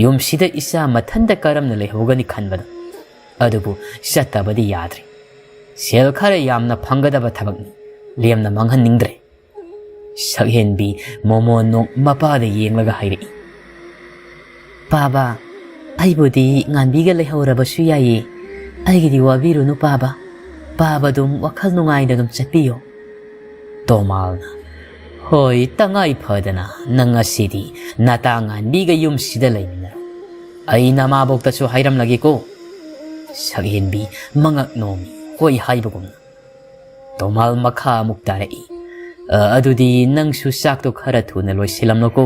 ꯌꯨꯝꯁꯤꯗ ꯏꯆꯥ ꯃꯊꯟꯇ ꯀꯔꯝꯅ ꯂꯩꯍꯧꯒꯅꯤ ꯈꯟꯕꯗ ꯑꯗꯨꯕꯨ ꯆꯠꯇꯕꯗꯤ ꯌꯥꯗ꯭ꯔꯦ ꯁꯦꯜ ꯈꯔ ꯌꯥꯝꯅ ꯐꯪꯒꯗꯕ ꯊꯕꯛꯅꯤ ꯂꯦꯝꯅ ꯃꯥꯡꯍꯟꯅꯤꯡꯗ꯭ꯔꯦ ꯁꯛꯍꯦꯟꯕꯤ ꯃꯣꯃꯣꯟꯅꯣꯛ ꯃꯄꯥꯗ ꯌꯦꯡꯂꯒ ꯍꯥꯏꯔꯛꯏ ꯄꯥꯕꯥ ꯑꯩꯕꯨꯗꯤ ꯉꯥꯟꯕꯤꯒ ꯂꯩꯍꯧꯔꯕꯁꯨ ꯌꯥꯏꯌꯦ ꯑꯩꯒꯤꯗꯤ ꯋꯥꯕꯤꯔꯨꯅꯨ ꯄꯥꯕ ꯑꯗꯨꯝ ꯋꯥꯈꯜ ꯅꯨꯡꯉꯥꯏꯅ ꯑꯗꯨꯝ ꯆꯠꯄꯤꯌꯣ ꯇꯣꯃꯥꯜꯅ ꯍꯣꯏ ꯇꯉꯥꯏ ꯐꯗꯅ ꯅꯪ ꯉꯁꯤꯗꯤ ꯅꯇꯥ ꯉꯥꯟꯕꯤꯒ ꯌꯨꯝꯁꯤꯗ ꯂꯩꯃꯤꯟꯅꯔꯣ ꯑꯩ ꯅꯃꯥꯕꯣꯛꯇꯁꯨ ꯍꯥꯏꯔꯝꯂꯒꯦꯀꯣ ꯁꯛꯍꯦꯟꯕꯤ ꯃꯉꯛ ꯅꯣꯝꯃꯤ ꯍꯣꯏ ꯍꯥꯏꯕꯒꯨꯝꯅ ꯇꯣꯃꯥꯜ ꯃꯈꯥ ꯑꯃꯨꯛ ꯇꯥꯔꯛꯏ ꯑꯗꯨꯗꯤ ꯅꯪꯁꯨ ꯆꯥꯛꯇꯣ ꯈꯔ ꯊꯨꯅ ꯂꯣꯏꯁꯤꯜꯂꯝꯂꯣꯀꯣ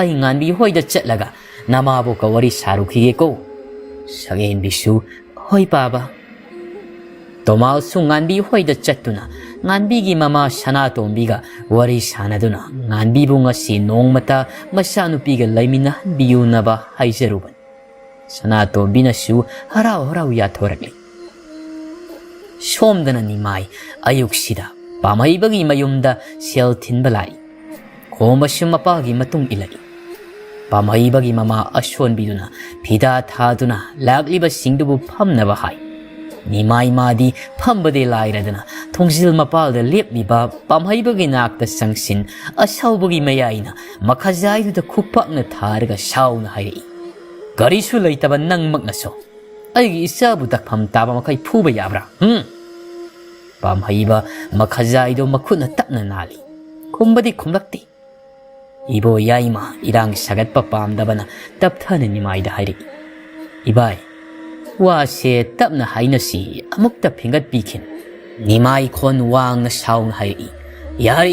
ꯑꯩ ꯉꯥꯟꯕꯤ ꯍꯣꯏꯗ ꯆꯠꯂꯒ ꯅꯃꯥꯕꯣꯛꯀ ꯋꯥꯔꯤ ꯁꯥꯔꯨꯈꯤꯒꯦꯀꯣ ꯁꯛꯍꯦꯟꯕꯤꯁꯨ ꯍꯣꯏ ꯄꯥꯕ ꯇꯣꯃꯥꯜꯁꯨ ꯉꯥꯟꯕꯤ ꯍꯣꯏꯗ ꯆꯠꯇꯨꯅ ꯉꯥꯟꯕꯤꯒꯤ ꯃꯃꯥ ꯁꯅꯥꯇꯣꯝꯕꯤꯒ ꯋꯥꯔꯤ ꯁꯥꯟꯅꯗꯨꯅ ꯉꯥꯟꯕꯤꯕꯨ ꯉꯁꯤ ꯅꯣꯡꯃꯇ ꯃꯆꯥꯅꯨꯄꯤꯒ ꯂꯩꯃꯤꯟꯅꯍꯟꯕꯤꯌꯨꯅꯕ ꯍꯥꯏꯖꯔꯨꯕꯅꯤ ꯁꯅꯥꯇꯣꯝꯕꯤꯅꯁꯨ ꯍꯔꯥꯎ ꯍꯔꯥꯎ ꯌꯥꯊꯣꯔꯛꯂꯤ ꯁꯣꯝꯗꯅ ꯅꯤꯃꯥꯏ ꯑꯌꯨꯛꯁꯤꯗ ꯄꯥꯝꯍꯩꯕꯒꯤ ꯃꯌꯨꯝꯗ ꯁꯦꯜ ꯊꯤꯟꯕ ꯂꯥꯛꯏ ꯈꯣꯝꯕꯁꯨ ꯃꯄꯥꯒꯤ ꯃꯇꯨꯡ ꯏꯜꯂꯛꯏ ꯄꯥꯝꯍꯩꯕꯒꯤ ꯃꯃꯥ ꯑꯁꯣꯟꯕꯤꯗꯨꯅ ꯐꯤꯗꯥ ꯊꯥꯗꯨꯅ ꯂꯥꯛꯂꯤꯕꯁꯤꯡꯗꯨꯕꯨ ꯐꯝꯅꯕ ꯍꯥꯏ ꯅꯤꯃꯥꯏ ꯃꯥꯗꯤ ꯐꯝꯕꯗꯤ ꯂꯥꯏꯔꯗꯅ ꯊꯣꯡꯖꯤꯜ ꯃꯄꯥꯜꯗ ꯂꯦꯞꯂꯤꯕ ꯄꯥꯝꯍꯩꯕꯒꯤ ꯅꯥꯛꯇ ꯆꯪꯁꯤꯟ ꯑꯁꯥꯎꯕꯒꯤ ꯃꯌꯥꯏꯅ ꯃꯈꯥꯖꯥꯏꯗꯨꯗ ꯈꯨꯄꯥꯛꯅ ꯊꯥꯔꯒ ꯁꯥꯎꯅ ꯍꯥꯏꯔꯛꯏ ꯀꯔꯤꯁꯨ ꯂꯩꯇꯕ ꯅꯪꯃꯛꯅꯁꯨ ꯑꯩꯒꯤ ꯏꯆꯥꯕꯨ ꯗꯛꯐꯝ ꯇꯥꯕ ꯃꯈꯩ ꯐꯨꯕ ꯌꯥꯕ꯭ꯔꯥ ꯄꯥꯝꯍꯩꯕ ꯃꯈꯥꯖꯥꯏꯗꯣ ꯃꯈꯨꯠꯅ ꯇꯞꯅ ꯅꯥꯜꯂꯤ ꯈꯨꯝꯕꯗꯤ ꯈꯨꯝꯂꯛꯇꯦ ꯏꯕꯣ ꯌꯥꯏꯃ ꯏꯔꯥꯡ ꯁꯥꯒꯠꯄ ꯄꯥꯝꯗꯕꯅ ꯇꯞꯊꯅ ꯅꯤꯃꯥꯏꯗ ꯍꯥꯏꯔꯛꯏ ꯏꯕꯥꯏ ꯋꯥꯁꯦ ꯇꯞꯅ ꯍꯥꯏꯅꯁꯤ ꯑꯃꯨꯛꯇ ꯐꯤꯡꯒꯠꯄꯤꯈꯤꯅꯨ ꯅꯤꯃꯥꯏ ꯈꯣꯟ ꯋꯥꯡꯅ ꯁꯥꯎꯅ ꯍꯥꯏꯔꯛꯏ ꯌꯥꯔꯦ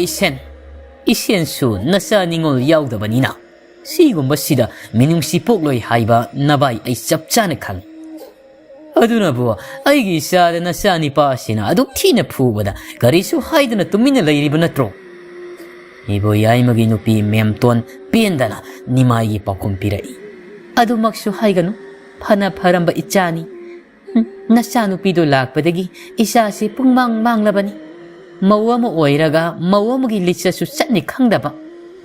ꯏꯁꯦꯟꯁꯨ ꯅꯆꯥ ꯅꯤꯡꯉꯣꯜ ꯌꯥꯎꯗꯕꯅꯤꯅ ꯁꯤꯒꯨꯝꯕꯁꯤꯗ ꯃꯤꯅꯨꯡꯁꯤ ꯄꯣꯛꯂꯣꯏ ꯍꯥꯏꯕ ꯅꯕꯥꯏ ꯑꯩ ꯆꯞ ꯆꯥꯅ ꯈꯪꯏ ꯑꯗꯨꯅꯕꯨ ꯑꯩꯒꯤ ꯏꯆꯥꯗ ꯅꯆꯥ ꯅꯤꯄꯥꯁꯤꯅ ꯑꯗꯨꯛ ꯊꯤꯅ ꯐꯨꯕꯗ ꯀꯔꯤꯁꯨ ꯍꯥꯏꯗꯅ ꯇꯨꯃꯤꯟꯅ ꯂꯩꯔꯤꯕ ꯅꯠꯇ꯭ꯔꯣ ꯏꯕꯣ ꯌꯥꯏꯃꯒꯤ ꯅꯨꯄꯤ ꯃꯦꯝꯇꯣꯟ ꯄꯦꯟꯗꯅ ꯅꯤꯃꯥꯏꯒꯤ ꯄꯥꯎꯈꯨꯝ ꯄꯤꯔꯛꯏ ꯑꯗꯨꯃꯛꯁꯨ ꯍꯥꯏꯒꯅꯨ ꯐꯅ ꯐꯔꯝꯕ ꯏꯆꯥꯅꯤ ꯅꯆꯥꯅꯨꯄꯤꯗꯨ ꯂꯥꯛꯄꯗꯒꯤ ꯏꯆꯥꯁꯤ ꯄꯨꯡꯃꯥꯡ ꯃꯥꯡꯂꯕꯅꯤ ꯃꯧ ꯑꯃ ꯑꯣꯏꯔꯒ ꯃꯧ ꯑꯃꯒꯤ ꯂꯤꯆꯠꯁꯨ ꯆꯠꯅꯤ ꯈꯪꯗꯕ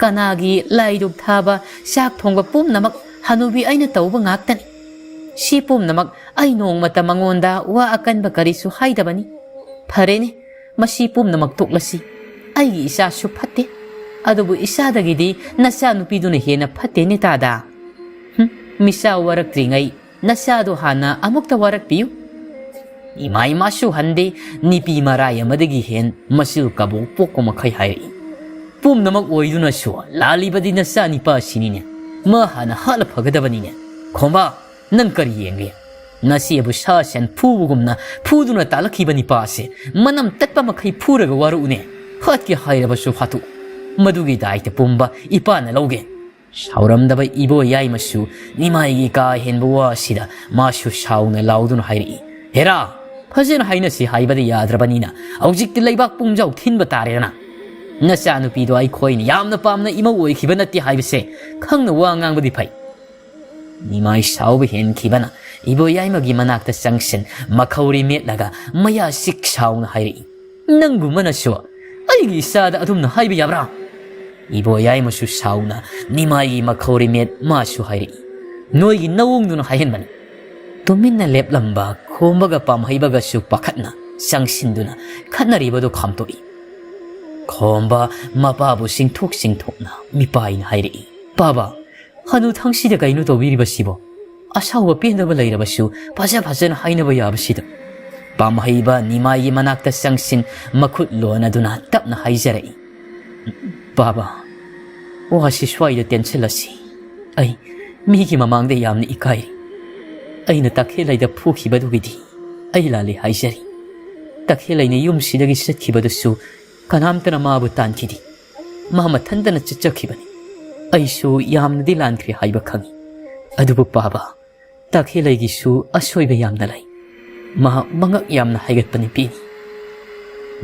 ꯀꯅꯥꯒꯤ ꯂꯥꯏꯗꯨꯛ ꯊꯥꯕ ꯆꯥꯛ ꯊꯣꯡꯕ ꯄꯨꯝꯅꯃꯛ ꯍꯅꯨꯕꯤ ꯑꯩꯅ ꯇꯧꯕ ꯉꯥꯛꯇꯅꯤ ꯁꯤ ꯄꯨꯝꯅꯃꯛ ꯑꯩ ꯅꯣꯡꯃꯇ ꯃꯉꯣꯟꯗ ꯋꯥ ꯑꯀꯟꯕ ꯀꯔꯤꯁꯨ ꯍꯥꯏꯗꯕꯅꯤ ꯐꯔꯦꯅꯦ ꯃꯁꯤ ꯄꯨꯝꯅꯃꯛ ꯇꯣꯛꯂꯁꯤ ꯑꯩꯒꯤ ꯏꯆꯥꯁꯨ ꯐꯠꯇꯦ ꯑꯗꯨꯕꯨ ꯏꯆꯥꯗꯒꯤꯗꯤ ꯅꯆꯥꯅꯨꯄꯤꯗꯨꯅ ꯍꯦꯟꯅ ꯐꯠꯇꯦꯅꯦ ꯇꯥꯗꯥ ꯃꯤꯆꯥ ꯋꯥꯔꯛꯇ꯭ꯔꯤꯉꯩ ꯅꯆꯥꯗꯣ ꯍꯥꯟꯅ ꯑꯃꯨꯛꯇ ꯋꯥꯔꯛꯄꯤꯌꯨ ꯏꯃꯥꯁꯨ ꯍꯟꯗꯦ ꯅꯤꯄꯤ ꯃꯔꯥꯏ ꯑꯃꯗꯒꯤ ꯍꯦꯟ ꯃꯆꯤꯜ ꯀꯕꯣꯛ ꯄꯣꯛꯄ ꯃꯈꯩ ꯍꯥꯏꯔꯛꯏ ꯄꯨꯝꯅꯃꯛ ꯑꯣꯏꯗꯨꯅꯁꯨ ꯂꯥꯜꯂꯤꯕꯗꯤ ꯅꯆꯥ ꯅꯤꯄꯥꯁꯤꯅꯤꯅꯦ ꯃꯥ ꯍꯥꯟꯅ ꯍꯥꯠꯂ ꯐꯒꯗꯕꯅꯤꯅꯦ ꯈꯣꯝꯕꯥ ꯅꯪ ꯀꯔꯤ ꯌꯦꯡꯂꯤ ꯅꯆꯦꯕꯨ ꯁꯥ ꯁꯟ ꯐꯨꯕꯒꯨꯝꯅ ꯐꯨꯗꯨꯅ ꯇꯥꯜꯂꯛꯈꯤꯕ ꯅꯤꯄꯥꯁꯦ ꯃꯅꯝ ꯇꯠꯄ ꯃꯈꯩ ꯐꯨꯔꯒ ꯋꯥꯔꯛꯎꯅꯦ ꯍꯥꯠꯀꯦ ꯍꯥꯏꯔꯕꯁꯨ ꯍꯥꯠꯇꯣꯛ ꯃꯗꯨꯒꯤ ꯗꯥꯏꯇ ꯄꯨꯝꯕ ꯏꯄꯥꯅ ꯂꯧꯒꯦ ꯁꯥꯎꯔꯝꯗꯕ ꯏꯕꯣ ꯌꯥꯏꯃꯁꯨ ꯅꯤꯃꯥꯏꯒꯤ ꯀꯥ ꯍꯦꯟꯕ ꯋꯥꯁꯤꯗ ꯃꯥꯁꯨ ꯁꯥꯎꯅ ꯂꯥꯎꯗꯨꯅ ꯍꯥꯏꯔꯛꯏ ꯍꯦꯔꯥ ꯐꯖꯅ ꯍꯥꯏꯅꯁꯤ ꯍꯥꯏꯕꯗ ꯌꯥꯗ꯭ꯔꯕꯅꯤꯅ ꯍꯧꯖꯤꯛꯇꯤ ꯂꯩꯕꯥꯛ ꯄꯨꯡꯖꯥꯎ ꯊꯤꯟꯕ ꯇꯥꯔꯦꯗꯅ ꯅꯆꯥꯅꯨꯄꯤꯗꯣ ꯑꯩꯈꯣꯏꯅ ꯌꯥꯝꯅ ꯄꯥꯝꯅ ꯏꯃꯧ ꯑꯣꯏꯈꯤꯕ ꯅꯠꯇꯦ ꯍꯥꯏꯕꯁꯦ ꯈꯪꯅ ꯋꯥ ꯉꯥꯡꯕꯗꯤ ꯐꯩ ꯅꯤꯃꯥꯏ ꯁꯥꯎꯕ ꯍꯦꯟꯈꯤꯕꯅ ꯏꯕꯣ ꯌꯥꯏꯃꯒꯤ ꯃꯅꯥꯛꯇ ꯆꯪꯁꯤꯟ ꯃꯈꯧꯔꯤ ꯃꯦꯠꯂꯒ ꯃꯌꯥ ꯁꯤꯛ ꯁꯥꯎꯅ ꯍꯥꯏꯔꯛꯏ ꯅꯪꯒꯨꯝꯕꯅꯁꯨ ꯑꯩꯒꯤ ꯏꯆꯥꯗ ꯑꯗꯨꯝꯅ ꯍꯥꯏꯕ ꯌꯥꯕ꯭ꯔꯥ ꯏꯕꯣ ꯌꯥꯏꯃꯁꯨ ꯁꯥꯎꯅ ꯅꯤꯃꯥꯏꯒꯤ ꯃꯈꯧꯔꯤ ꯃꯦꯠ ꯃꯥꯁꯨ ꯍꯥꯏꯔꯛꯏ ꯅꯣꯏꯒꯤ ꯅꯋꯣꯡꯗꯨꯅ ꯍꯥꯏꯍꯟꯕꯅꯤ ꯇꯨꯃꯤꯟꯅ ꯂꯦꯞꯂꯝꯕ ꯈꯣꯝꯕꯒ ꯄꯥꯝꯍꯩꯕꯒꯁꯨ ꯄꯥꯈꯠꯅ ꯆꯪꯁꯤꯟꯗꯨꯅ ꯈꯠꯅꯔꯤꯕꯗꯨ ꯈꯥꯝꯇꯣꯛꯏ ꯈꯣꯝꯕ ꯃꯄꯥꯕꯨ ꯆꯤꯡꯊꯣꯛꯅ ꯃꯤꯄꯥꯏꯅ ꯍꯥꯏꯔꯛꯏ ꯄꯥꯕ ꯍꯅꯨꯊꯪꯁꯤꯗ ꯀꯩꯅꯣ ꯇꯧꯕꯤꯔꯤꯕꯁꯤꯕꯣ ꯑꯁꯥꯎꯕ ꯄꯦꯟꯗꯕ ꯂꯩꯔꯕꯁꯨ ꯐꯖꯅ ꯍꯥꯏꯅꯕ ꯌꯥꯕꯁꯤꯗ ꯄꯥꯝꯍꯩꯕ ꯅꯤꯃꯥꯏꯒꯤ ꯃꯅꯥꯛꯇ ꯆꯪꯁꯤꯟ ꯃꯈꯨꯠ ꯂꯣꯟꯅꯗꯨꯅ ꯇꯞꯅ ꯍꯥꯏꯖꯔꯛꯏ ꯕꯥꯕꯥ ꯋꯥꯁꯤ ꯁ꯭ꯋꯥꯏꯗ ꯇꯦꯟꯁꯤꯜꯂꯁꯤ ꯑꯩ ꯃꯤꯒꯤ ꯃꯃꯥꯡꯗ ꯌꯥꯝꯅ ꯏꯀꯥꯏꯔꯤ ꯑꯩꯅ ꯇꯈꯦꯜꯂꯩꯗ ꯐꯨꯈꯤꯕꯗꯨꯒꯤꯗꯤ ꯑꯩ ꯂꯥꯜꯂꯤ ꯍꯥꯏꯖꯔꯤ ꯇꯈꯦꯜꯂꯩꯅ ꯌꯨꯝꯁꯤꯗꯒꯤ ꯆꯠꯈꯤꯕꯗꯨꯁꯨ ꯀꯅꯥꯝꯇꯅ ꯃꯥꯕꯨ ꯇꯥꯟꯈꯤꯗꯦ ꯃꯥ ꯃꯊꯟꯇꯅ ꯆꯠꯆꯈꯤꯕꯅꯤ ꯑꯩꯁꯨ ꯌꯥꯝꯅꯗꯤ ꯂꯥꯟꯈ꯭ꯔꯦ ꯍꯥꯏꯕ ꯈꯪꯏ ꯑꯗꯨꯕꯨ ꯄꯥꯕ ꯇꯈꯦꯜꯂꯩꯒꯤꯁꯨ ꯑꯁꯣꯏꯕ ꯌꯥꯝꯅ ꯂꯩ ꯃꯥ ꯃꯉꯛ ꯌꯥꯝꯅ ꯍꯥꯏꯒꯠꯄ ꯅꯨꯄꯤꯅꯤ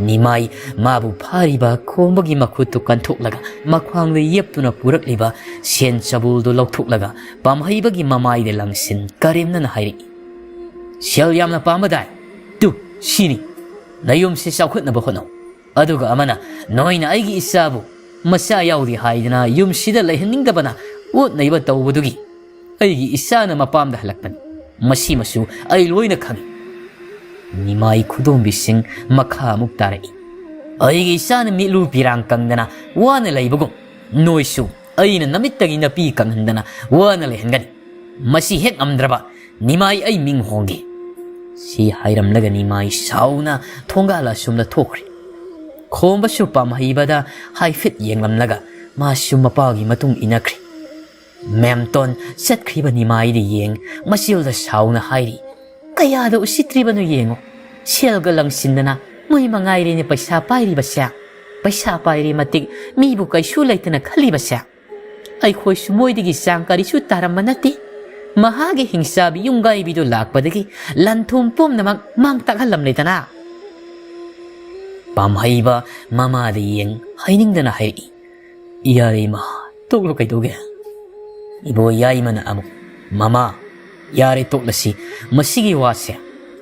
ꯅꯤꯃꯥꯏ ꯃꯥꯕꯨ ꯐꯥꯔꯤꯕ ꯈꯣꯡꯕꯒꯤ ꯃꯈꯨꯠꯇꯨ ꯀꯟꯊꯣꯛꯂꯒ ꯃꯈ꯭ꯋꯥꯡꯗ ꯌꯦꯞꯇꯨꯅ ꯄꯨꯔꯛꯂꯤꯕ ꯁꯦꯟ ꯆꯕꯨꯜꯗꯨ ꯂꯧꯊꯣꯛꯂꯒ ꯄꯥꯝꯍꯩꯕꯒꯤ ꯃꯃꯥꯏꯗ ꯂꯪꯁꯤꯟ ꯀꯔꯦꯝꯅꯅ ꯍꯥꯏꯔꯛꯏ ꯁꯦꯜ ꯌꯥꯝꯅ ꯄꯥꯝꯕꯗꯥꯏ ꯇꯨ ꯁꯤꯅꯤ ꯅꯌꯨꯝꯁꯤ ꯆꯥꯎꯈꯠꯅꯕ ꯍꯣꯠꯅꯧ ꯑꯗꯨꯒ ꯑꯃꯅ ꯅꯣꯏꯅ ꯑꯩꯒꯤ ꯏꯆꯥꯕꯨ ꯃꯆꯥ ꯌꯥꯎꯗꯦ ꯍꯥꯏꯗꯅ ꯌꯨꯝꯁꯤꯗ ꯂꯩꯍꯟꯅꯤꯡꯗꯕꯅ ꯑꯣꯠ ꯅꯩꯕ ꯇꯧꯕꯗꯨꯒꯤ ꯑꯩꯒꯤ ꯏꯆꯥꯅ ꯃꯄꯥꯝꯗ ꯍꯜꯂꯛꯄꯅꯤ ꯃꯁꯤꯃꯁꯨ ꯑꯩ ꯂꯣꯏꯅ ꯈꯪꯏ ꯅꯤꯃꯥꯏ ꯈꯨꯗꯣꯝꯕꯤꯁꯤꯡ ꯃꯈꯥ ꯑꯃꯨꯛ ꯇꯥꯔꯛꯏ ꯑꯩꯒꯤ ꯏꯆꯥꯅ ꯃꯤꯠꯂꯨ ꯄꯤꯔꯥꯡ ꯀꯪꯗꯅ ꯋꯥꯅ ꯂꯩꯕꯒꯨꯝ ꯅꯣꯏꯁꯨ ꯑꯩꯅ ꯅꯃꯤꯠꯇꯒꯤ ꯅꯄꯤ ꯀꯪꯍꯟꯗꯅ ꯋꯥꯅ ꯂꯩꯍꯟꯒꯅꯤ ꯃꯁꯤ ꯍꯦꯛ ꯉꯝꯗ꯭ꯔꯕ ꯅꯤꯃꯥꯏ ꯑꯩ ꯃꯤꯡ ꯍꯣꯡꯒꯦ ꯁꯤ ꯍꯥꯏꯔꯝꯂꯒ ꯅꯤꯃꯥꯏ ꯁꯥꯎꯅ ꯊꯣꯡꯒꯥꯜ ꯑꯁꯨꯝꯅ ꯊꯣꯛꯈ꯭ꯔꯦ ꯈꯣꯝꯕꯁꯨ ꯄꯥꯝꯍꯩꯕꯗ ꯍꯥꯏꯐꯦꯠ ꯌꯦꯡꯂꯝꯂꯒ ꯃꯥꯁꯨ ꯃꯄꯥꯒꯤ ꯃꯇꯨꯡ ꯏꯟꯅꯈ꯭ꯔꯦ ꯃꯦꯝꯇꯣꯟ ꯆꯠꯈ꯭ꯔꯤꯕ ꯅꯤꯃꯥꯏꯗ ꯌꯦꯡ ꯃꯆꯤꯜꯗ ꯁꯥꯎꯅ ꯍꯥꯏꯔꯤ ꯀꯌꯥꯗ ꯎꯁꯤꯠꯇ꯭ꯔꯤꯕꯅꯣ ꯌꯦꯡꯉꯣ ꯁꯦꯜꯒ ꯂꯪꯁꯤꯟꯗꯅ ꯃꯣꯏ ꯃꯉꯥꯏꯔꯦꯅꯦ ꯄꯩꯁꯥ ꯄꯥꯏꯔꯤꯕꯁꯦ ꯄꯩꯁꯥ ꯄꯥꯏꯔꯤ ꯃꯇꯤꯛ ꯃꯤꯕꯨ ꯀꯩꯁꯨ ꯂꯩꯇꯅ ꯈꯜꯂꯤꯕꯁꯦ ꯑꯩꯈꯣꯏꯁꯨ ꯃꯣꯏꯗꯒꯤ ꯆꯥꯡ ꯀꯔꯤꯁꯨ ꯇꯥꯔꯝꯕ ꯅꯠꯇꯦ ꯃꯍꯥꯛꯀꯤ ꯍꯤꯡꯆꯥꯕꯤ ꯌꯨꯝꯒꯥꯏꯕꯤꯗꯨ ꯂꯥꯛꯄꯗꯒꯤ ꯂꯟ ꯊꯨꯝ ꯄꯨꯝꯅꯃꯛ ꯃꯥꯡ ꯇꯥꯛꯍꯜꯂꯝꯂꯦꯗꯅ ꯄꯥꯝꯍꯩꯕ ꯃꯃꯥꯗ ꯌꯦꯡ ꯍꯥꯏꯅꯤꯡꯗꯅ ꯍꯥꯏꯔꯛꯏ ꯌꯥꯔꯦ ꯏꯃꯥ ꯇꯣꯛꯂꯣ ꯀꯩꯗꯧꯒꯦ ꯏꯕꯣ ꯌꯥꯏꯃꯅ ꯑꯃꯨꯛ ꯃꯃꯥ ꯌꯥꯔꯦ ꯇꯣꯛꯂꯁꯤ ꯃꯁꯤꯒꯤ ꯋꯥꯁꯦ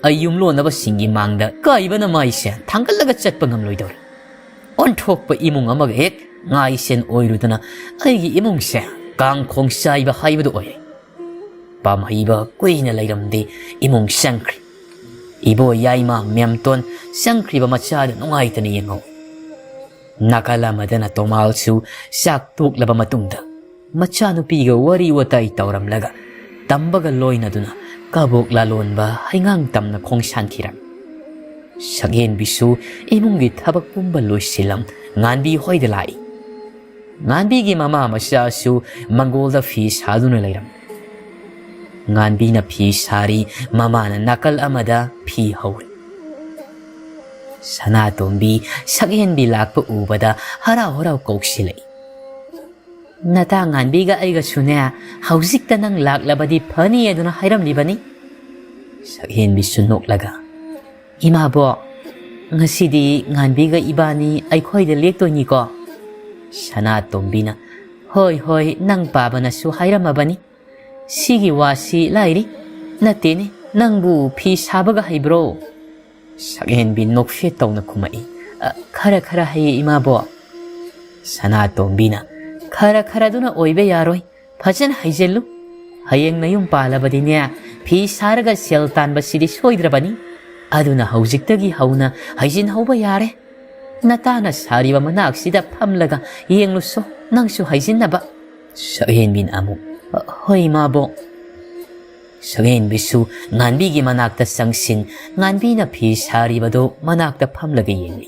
ꯑꯩ ꯌꯨꯝꯂꯣꯟꯅꯕꯁꯤꯡꯒꯤ ꯃꯥꯡꯗ ꯀꯥꯏꯕꯅ ꯃꯥꯏꯁꯦ ꯊꯥꯡꯒꯠꯂꯒ ꯆꯠꯄ ꯉꯝꯂꯣꯏꯗꯧꯔꯦ ꯑꯣꯟꯊꯣꯛꯄ ꯏꯃꯨꯡ ꯑꯃꯒ ꯍꯦꯛ ꯉꯥꯏꯁꯦꯟ ꯑꯣꯏꯔꯨꯗꯅ ꯑꯩꯒꯤ ꯏꯃꯨꯡꯁꯦ ꯀꯥꯡꯈꯣꯡ ꯆꯥꯏꯕ ꯍꯥꯏꯕꯗꯨ ꯑꯣꯏꯔꯦ ꯄꯥꯝꯍꯩꯕ ꯀꯨꯏꯅ ꯂꯩꯔꯝꯗꯦ ꯏꯃꯨꯡ ꯆꯪꯈ꯭ꯔꯦ ꯏꯕꯣ ꯌꯥꯏꯃ ꯃꯦꯝꯇꯣꯟ ꯆꯪꯈ꯭ꯔꯤꯕ ꯃꯆꯥꯗ ꯅꯨꯡꯉꯥꯏꯇꯅ ꯌꯦꯡꯍꯧ ꯅꯥꯀꯜ ꯑꯃꯗꯅ ꯇꯣꯃꯥꯜꯁꯨ ꯆꯥꯛ ꯇꯣꯛꯂꯕ ꯃꯇꯨꯡꯗ ꯃꯆꯥꯅꯨꯄꯤꯒ ꯋꯥꯔꯤ ꯋꯥꯇꯥꯏ ꯇꯧꯔꯝꯂꯒ ꯇꯝꯕꯒ ꯂꯣꯏꯅꯗꯨꯅ ꯀꯕꯣꯛ ꯂꯥꯂꯣꯟꯕ ꯍꯩꯉꯥꯡ ꯇꯝꯅ ꯈꯣꯡꯁꯥꯟꯈꯤꯔꯝ ꯁꯛꯍꯦꯟꯕꯤꯁꯨ ꯏꯃꯨꯡꯒꯤ ꯊꯕꯛ ꯄꯨꯝꯕ ꯂꯣꯏꯁꯤꯜꯂꯝ ꯉꯥꯟꯕꯤ ꯍꯣꯏꯗ ꯂꯥꯛꯏ ꯉꯥꯟꯕꯤꯒꯤ ꯃꯃꯥ ꯃꯆꯥꯁꯨ ꯃꯪꯒꯣꯜꯗ ꯐꯤ ꯁꯥꯗꯨꯅ ꯂꯩꯔꯝ ꯉꯥꯟꯕꯤꯅ ꯐꯤ ꯁꯥꯔꯤ ꯃꯃꯥꯅ ꯅꯥꯀꯜ ꯑꯃꯗ ꯐꯤ ꯍꯧꯔꯤ ꯁꯅꯥꯇꯣꯝꯕꯤ ꯁꯛꯍꯦꯟꯕꯤ ꯂꯥꯛꯄ ꯎꯕꯗ ꯍꯔꯥꯎ ꯍꯔꯥꯎ ꯀꯧꯁꯤꯜꯂꯛꯏ ꯅꯇꯥ ꯉꯥꯟꯕꯤꯒ ꯑꯩꯒꯁꯨꯅꯦ ꯍꯧꯖꯤꯛꯇ ꯅꯪ ꯂꯥꯛꯂꯕꯗꯤ ꯐꯅꯤ ꯑꯗꯨꯅ ꯍꯥꯏꯔꯝꯂꯤꯕꯅꯤ ꯁꯛꯍꯦꯟꯕꯤꯁꯨ ꯅꯣꯛꯂꯒ ꯏꯃꯥꯕꯣ ꯉꯁꯤꯗꯤ ꯉꯥꯟꯕꯤꯒ ꯏꯕꯥꯅꯤ ꯑꯩꯈꯣꯏꯗ ꯂꯦꯛꯇꯣꯏꯅꯤꯀꯣ ꯁꯅꯥꯇꯣꯝꯕꯤꯅ ꯍꯣꯏ ꯍꯣꯏ ꯅꯪ ꯄꯥꯕꯅꯁꯨ ꯍꯥꯏꯔꯝꯃꯕꯅꯤ ꯁꯤꯒꯤ ꯋꯥꯁꯤ ꯂꯥꯏꯔꯤ ꯅꯠꯇꯦꯅꯦ ꯅꯪꯕꯨ ꯐꯤ ꯁꯥꯕꯒ ꯍꯩꯕ꯭ꯔꯣ ꯁꯛꯍꯦꯟꯕꯤ ꯅꯣꯛꯐꯦꯠ ꯇꯧꯅ ꯈꯨꯝꯃꯛꯏ ꯈꯔ ꯈꯔ ꯍꯩꯌꯦ ꯏꯃꯥꯕꯣ ꯁꯅꯥꯇꯣꯝꯕꯤꯅ ꯈꯔ ꯈꯔꯗꯨꯅ ꯑꯣꯏꯕ ꯌꯥꯔꯣꯏ ꯐꯖꯅ ꯍꯩꯖꯤꯜꯂꯨ ꯍꯌꯦꯡ ꯅꯌꯨꯝ ꯄꯥꯜꯂꯕꯗꯤꯅꯦ ꯐꯤ ꯁꯥꯔꯒ ꯁꯦꯜ ꯇꯥꯟꯕꯁꯤꯗꯤ ꯁꯣꯏꯗ꯭ꯔꯕꯅꯤ ꯑꯗꯨꯅ ꯍꯧꯖꯤꯛꯇꯒꯤ ꯍꯧꯅ ꯍꯩꯖꯤꯟꯍꯧꯕ ꯌꯥꯔꯦ ꯅꯇꯥꯅ ꯁꯥꯔꯤꯕ ꯃꯅꯥꯛꯁꯤꯗ ꯐꯝꯂꯒ ꯌꯦꯡꯂꯨꯁꯣ ꯅꯪꯁꯨ ꯍꯩꯖꯤꯟꯅꯕ ꯁꯛꯍꯦꯟꯕꯤꯅ ꯑꯃꯨꯛ ꯍꯣꯏ ꯏꯃꯥꯕꯣ ꯁꯛꯍꯦꯟꯕꯤꯁꯨ ꯉꯥꯟꯕꯤꯒꯤ ꯃꯅꯥꯛꯇ ꯆꯪꯁꯤꯟ ꯉꯥꯟꯕꯤꯅ ꯐꯤ ꯁꯥꯔꯤꯕꯗꯨ ꯃꯅꯥꯛꯇ ꯐꯝꯂꯒ ꯌꯦꯡꯂꯤ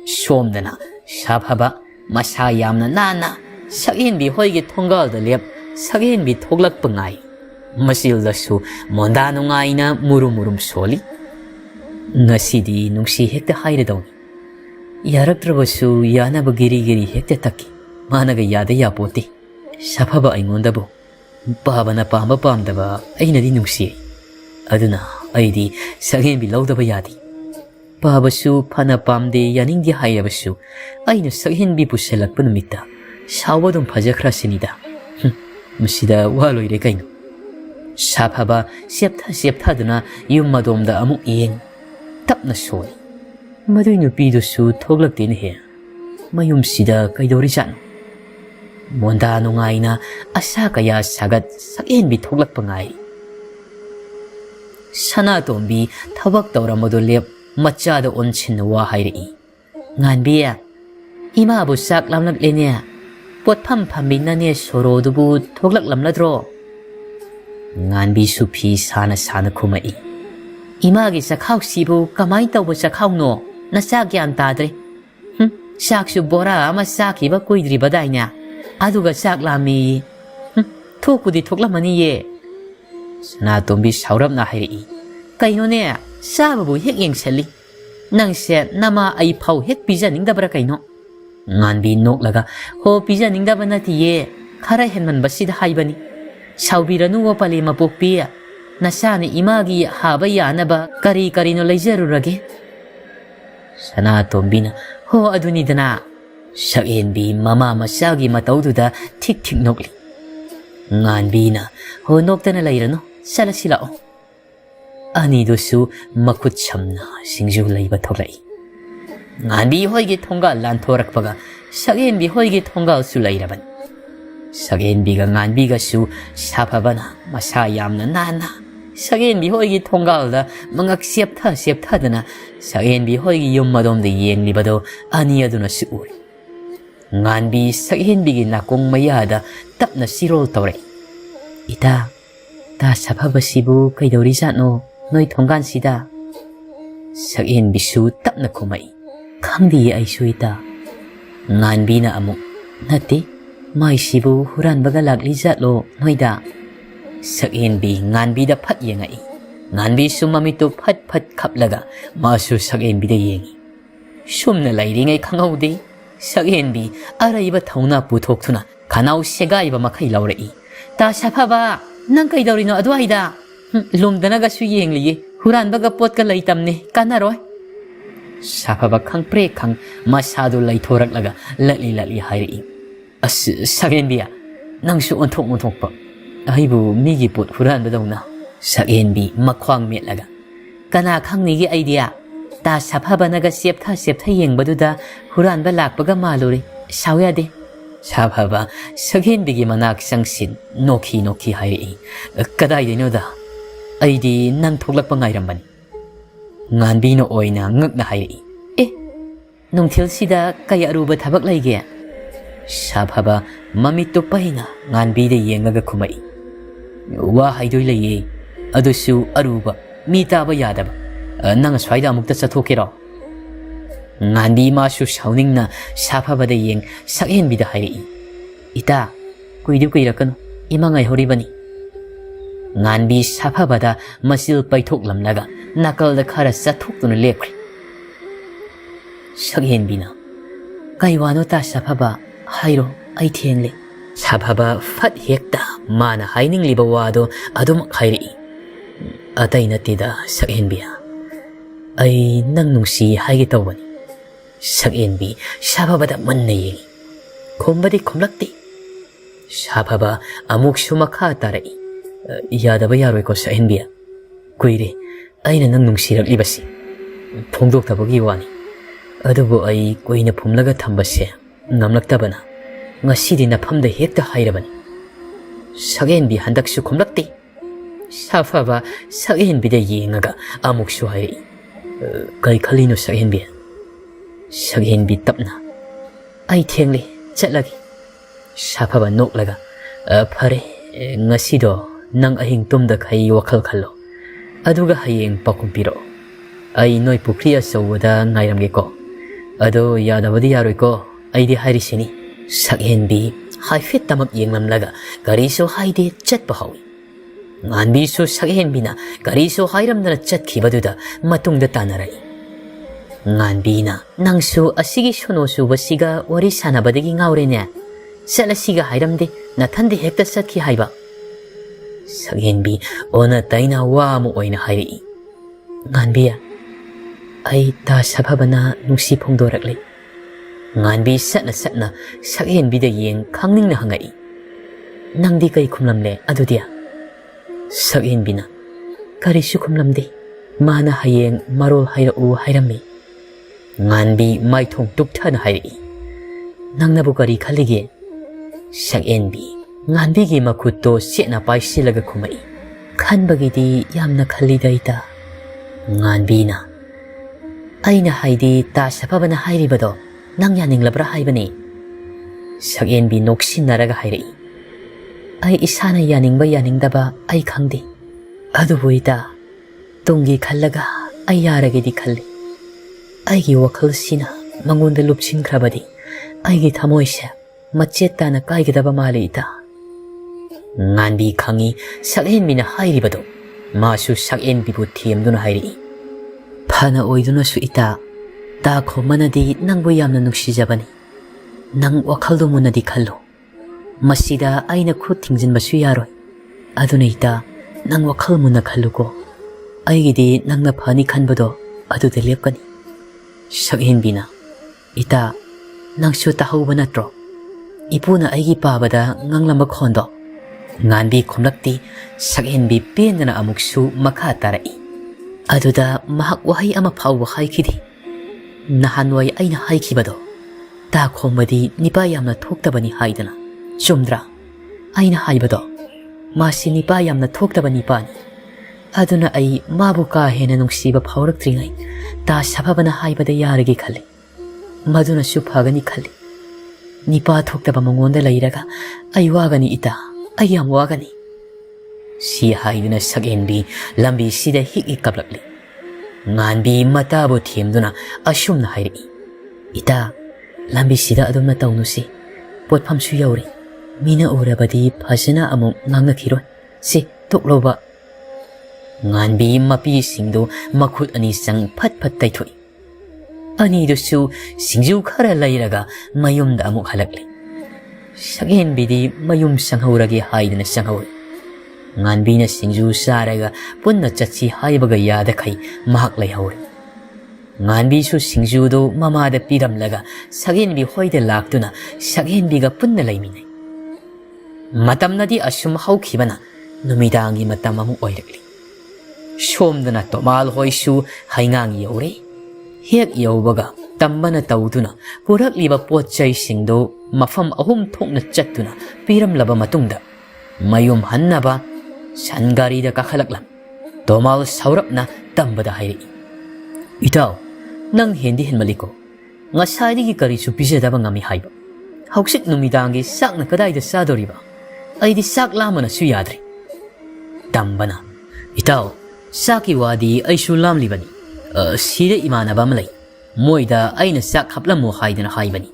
ꯁꯣꯝꯗꯅ ꯁꯥꯐꯕ ꯃꯁꯥ ꯌꯥꯝꯅ ꯅꯥꯟꯅ ꯁꯛꯍꯦꯟꯕꯤ ꯍꯣꯏꯒꯤ ꯊꯣꯡꯒꯥꯜꯗ ꯂꯦꯞ ꯁꯛꯍꯦꯟꯕꯤ ꯊꯣꯛꯂꯛꯄ ꯉꯥꯏ ꯃꯆꯤꯜꯗꯁꯨ ꯃꯣꯟꯗꯥ ꯅꯨꯡꯉꯥꯏꯅ ꯃꯨꯔꯨꯝ ꯃꯨꯔꯨꯝ ꯁꯣꯜꯂꯤ ꯉꯁꯤꯗꯤ ꯅꯨꯡꯁꯤ ꯍꯦꯛꯇ ꯍꯥꯏꯔꯗꯧꯅꯤ ꯌꯥꯔꯛꯇ꯭ꯔꯕꯁꯨ ꯌꯥꯅꯕ ꯒꯤꯔꯤ ꯒꯤꯔꯤ ꯍꯦꯛꯇ ꯇꯛꯈꯤ ꯃꯥꯅꯒ ꯌꯥꯗ ꯌꯥꯄꯣꯠꯇꯦ ꯁꯥꯐꯕ ꯑꯩꯉꯣꯟꯗꯕꯨ ꯄꯥꯕꯅ ꯄꯥꯝꯕ ꯄꯥꯝꯗꯕ ꯑꯩꯅꯗꯤ ꯅꯨꯡꯁꯤꯌꯦ ꯑꯗꯨꯅ ꯑꯩꯗꯤ ꯁꯛꯍꯦꯟꯕꯤ ꯂꯧꯗꯕ ꯌꯥꯗꯦ ꯄꯥꯕꯁꯨ ꯐꯅ ꯄꯥꯝꯗꯦ ꯌꯥꯅꯤꯡꯗꯦ ꯍꯥꯏꯔꯕꯁꯨ ꯑꯩꯅ ꯁꯛꯍꯦꯟꯕꯤ ꯄꯨꯁꯤꯜꯂꯛꯄ ꯅꯨꯃꯤꯠꯇ ꯁꯥꯎꯕ ꯑꯗꯨꯝ ꯐꯖꯈ꯭ꯔꯁꯤꯅꯤꯗ ꯃꯁꯤꯗ ꯋꯥ ꯂꯣꯏꯔꯦ ꯀꯩꯅꯣ ꯁꯥꯐꯕ ꯆꯦꯞꯊꯗꯨꯅ ꯌꯨꯝ ꯑꯗꯣꯝꯗ ꯑꯃꯨꯛ ꯌꯦꯡ ꯇꯞꯅ ꯁꯣꯜꯂꯤ ꯃꯗꯨꯏ ꯅꯨꯄꯤꯗꯨꯁꯨ ꯊꯣꯛꯂꯛꯇꯦꯅꯦꯍꯦ ꯃꯌꯨꯝꯁꯤꯗ ꯀꯩꯗꯧꯔꯤꯖꯥꯠꯅꯣ ꯃꯣꯟꯗꯥ ꯅꯨꯡꯉꯥꯏꯅ ꯑꯁꯥ ꯀꯌꯥ ꯁꯥꯒꯠ ꯁꯛꯍꯦꯟꯕꯤ ꯊꯣꯛꯂꯛꯄ ꯉꯥꯏꯔꯤ ꯁꯅꯥꯇꯣꯝꯕꯤ ꯊꯕꯛ ꯇꯧꯔꯝꯕꯗꯨ ꯂꯦꯞ ꯃꯆꯥꯗ ꯑꯣꯟꯁꯤꯟꯅ ꯋꯥ ꯍꯥꯏꯔꯛꯏ ꯉꯥꯟꯕꯤ ꯏꯃꯥꯕꯨ ꯆꯥꯛ ꯂꯥꯝꯂꯛꯂꯦꯅꯦ ꯄꯣꯠꯐꯝ ꯐꯝꯃꯤꯅꯅꯦ ꯁꯣꯔꯣꯗꯨꯕꯨ ꯊꯣꯛꯂꯛꯂꯝꯂꯗ꯭ꯔꯣ ꯉꯥꯟꯕꯤꯁꯨ ꯐꯤ ꯁꯥꯅ ꯁꯥꯅ ꯈꯨꯝꯃꯛꯏ 이마기 ꯆꯥꯛꯈꯥꯎꯁꯤꯕꯨ ꯀꯃꯥꯏ ꯇꯧꯕ ꯆꯥꯛꯈꯥꯎꯅꯣ ꯅꯆꯥ ꯒ꯭ꯌꯥꯟ ꯇꯥꯗ꯭ꯔꯦ ꯆꯥꯛꯁꯨ ꯕꯣꯔꯥ ꯑꯃ ꯆꯥꯈꯤꯕ ꯀꯨꯏꯗ꯭ꯔꯤꯕꯗꯥꯏꯅꯦ ꯑꯗꯨꯒ ꯆꯥꯛ ꯂꯥꯝꯃꯤ ꯊꯣꯛꯄꯨꯗꯤ ꯊꯣꯛꯂꯝꯃꯅꯤꯌꯦ ꯁꯅꯥꯇꯣꯝꯕꯤ ꯁꯥꯎꯔꯞꯅ ꯍꯥꯏꯔꯛꯏ ꯀꯩꯅꯣꯅꯦ ꯆꯥꯕꯕꯨ ꯍꯦꯛ ꯌꯦꯡꯁꯜꯂꯤ Nangse nama ay pau hek pizza ning da bara kaino. Ngan bi nok laga ho pizza ning da bana ti ye khara henman basida haibani. Saubiranu wa pale mapokpi nasani imagi haba yanaba kari no leizarurage. Sana tombina ho aduni dana. Sakin bi mama masagi mataududa tik tik nokli. Ngan bina ho nokta na lairano sala silao. Ani dosu makut chamna singju laiba thorai. Ngan bi hoige thonga lan thorak paga sakin bi hoige thonga su lairaban. Sakin bi ga ngan bi ga su sapabana masa yamna nana. Sakin bi hoige thonga da mangak siap tha dana sakin bi hoige yom madom de yeng libado ani aduna su uri. Ngan bi sakin bi na kong mayada tap na sirol tore. Ita ta sapabasibu kay daw no noy thonggan sida. Sakin bi su tap na kumai. Kang di ay su ita. Ngan bi na amok. Nati may sibu huran baga lagli lo noy da. Sakin bi ngan bi da pat yengai. Ngan bi su mamito pat kaplaga masu sakin bi da yengi. Sum na layri ngay kangaw di. Sakin bi araiba thawna puthok thuna kanau segaiba makai laurei. Ta sapaba nang kay daw rino adway da. Lumdana ga su yengli huran baga pot ka laytamne kanaroy. Sapaba kang pre kang masado lay thorak laga latli hairi. As sakin bi nang su ontok pa. Aibu migi pot huran ba daw na. Sakin bi makwang met laga. Kana kang nigi idea. Ta sapaba naga siap tha yeng baduda huran ba lakbaga maluri sawya de. Sapaba sakin bigi manak sangsin noki hairi. Kadai dino da. Aidi nang thoklak pa ngairamban. Ngan bi no oina ngak na hairi. Nungthil sida kaya aruba thabak laige. Sapaba mamito pahinga ngan bi de yengaga kumai. Wa haidoi laye. Adusu aruba mita ba yadaba. Nang swaida mukta chathokero. Ngan bi masu shauning na sapabada yeng sakhen bida hairi. Ita kuidu kuirakano imangai horibani. Ngan bi sapabada masil paithok lamlaga nakal da khara chathok tuna lepri. Sakhen bina kaiwano ta sapaba hairo ai thengle. Sapaba fat hekta mana haining liba wado adum hairi. Atay natida sakhen biya. Ay nang nungsi haigi tawani. Sakin bi sapabada man na yengi. Kumbadi kumlakti. Sapaba amuk sumakha tarai. Yadaba yaroy ko sakin biya. Kuire ay na nang nungsirak libasi. Pungdok tabagi wani. Adubo ay kuy na pumlaga tambasya. Ngamlaktaba na. Ngasidi na pamda hekta hairabani. Sakin bi handak su kumlakti. Sapaba sakin bida yengaga amuk su hairi. Kay kalino sakin bi. Sakin bi tapna. Ay tiyangli, chatlagi. Sapaba noklaga. Pare, ngasido nang ahing tumda kay wakal kalo. Aduga hayeng pakumpiro. Ay noy pukriya sa wada ngayramge ko. Ado yadawadi yaroy ko. Ay di hari sini. Sakin bi, hay fit tamak yeng mamlaga. Gariso hay di chat pahawi. Ngan bi su sakin bi na gariso hayram na chat kibaduda matungda tanaray. Ngan bi na nang su asigi suno su basiga wari sanabadagi ngawre niya. Sala siga hayram de natandi hekta sat ki hayba. Sakin bi ona tayna wa mo oy na hayri. Ngan bi ay ta sababa na nungsi pongdorakli. Ngan bi sat na sakin bi da yeng kangning na hangay. Nang di kay kumlamle ado diya. Sakin bina, karisu kumlamdi, mana hayeng marol hayrau hayrami. Ngan bi may thong tukta na hayri. Nang nabukari kaligi. Sakin bi, ngan bi gi makuto siya na pay silaga kumai. Kan bagidi yam na kalida ita. Ngan bi na. Ay na haydi ta sapaba na hayri bado, nang yaning labra haybani. Sakin bi noksin naraga hayri. Ay isa na yaning ba yaning daba ay kangdi. Adubo ita, tunggi kalaga ay yaragi di kali. Ay gi wakal sina mangunda lupsin krabadi. Ay gi tamoy siya, macheta na kay gidaba mali ita. Ngan bi kangi sakin mi na hayri bado. Masu sakin bi bu tiyem dun hayri. Phana oidunashu ita ta khomanadi nangbu yamna nuksijabani nang wakhaldu munadi khallo masida aina khut thingjinbasu yaroi aduna ita nang wakhal munna khalluko aigidi nangna phani khanbado adude lepkani sakhenbina ita nangsu tahauba natro ipuna aigi pabada nganglamba khondo nganbi khomlakti sakhenbi pendana amuksu makha tarai aduda mahak wahai ama phawba haikidi nahanwai aina haikibado ta khomadi nipa yamna thoktabani haidana chumdra aina haibado masi nipa yamna thoktabani pani aduna ai mabu ka hena nungsiba phawraktringai ta sababana haibada yaragi khali maduna su phagani khali nipa thoktaba mangonda leiraga ai wagani ita ai yam wagani si haiduna sagenbi lambi sida hiki kaplakli nganbi matabu thiemduna asumna hairi ita lambi sida adumna taunusi potphamsu yauri mina urabadi phasana amuk ngangna khiroi si tokloba nganbi mapi singdu makhut ani sang phat phat taithoi ani dusu singju khara lairaga mayumda amuk halakli sagen bidi mayum sanghauragi haidna sanghauri nganbina singju saraga punna chachi haibaga yada khai mahak laihauri nganbi su singju do mamada piramlaga sagen bi hoida laktuna sagen biga punna laiminai matamnadi asum haukhibana numidangi matam amu oirakli somdana tomal hoisu haingang yaure hek yaubaga tambana tauduna purak liba potchai singdo mafam ahum thokna chattuna piram laba matungda mayum hannaba sangari da kakhalaklam tomal saurapna tambada hairi itaw nang hendi henmaliko ngasari gi kari su pijadaba ngami haiba hauksik numidangi sakna kadai da sadoriba aidi sak lamana su yadri tambana itaw saki wadi aisu lamlibani sida imanaba malai moida aina sak haplamu haidana haibani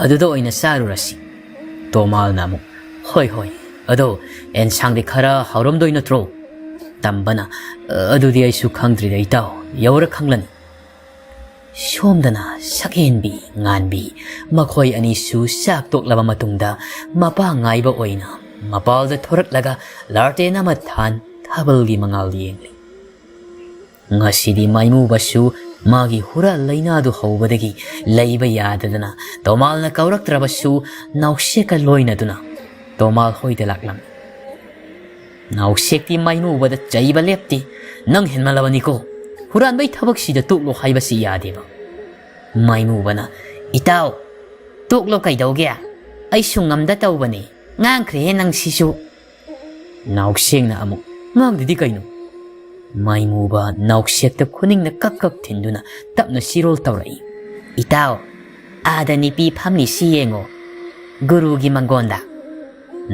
adudo aina sarurasi tomal namu hoi hoi ado en sangri khara hauramdoi natro tambana adudi aisu khangdri dai taw yawra khanglani somdana sakenbi nganbi makhoi ani su sak toklaba matungda mapa ngaiba oina mapalda thoraklaga lartena mathan thabalgi mangal yengli ngasidi maimu basu magi hura laina du hobadagi leiba yadadana tomalna kauraktrabasu nausheka loina duna tomal hoide laklam naushekti maimu bada chaiba lepti nang henmalabani ko huran bai thabak sida tuklo haibasi yadeba maimu bana itaw tuklo kaidauge ai sungamda tawbani ngangkhre nang sisu naushengna amu ngangdidi kaino maimuba naushekta khuning na kak thinduna tapna sirol tawrai itaw ada nipi phamni si yengo guru gi mangonda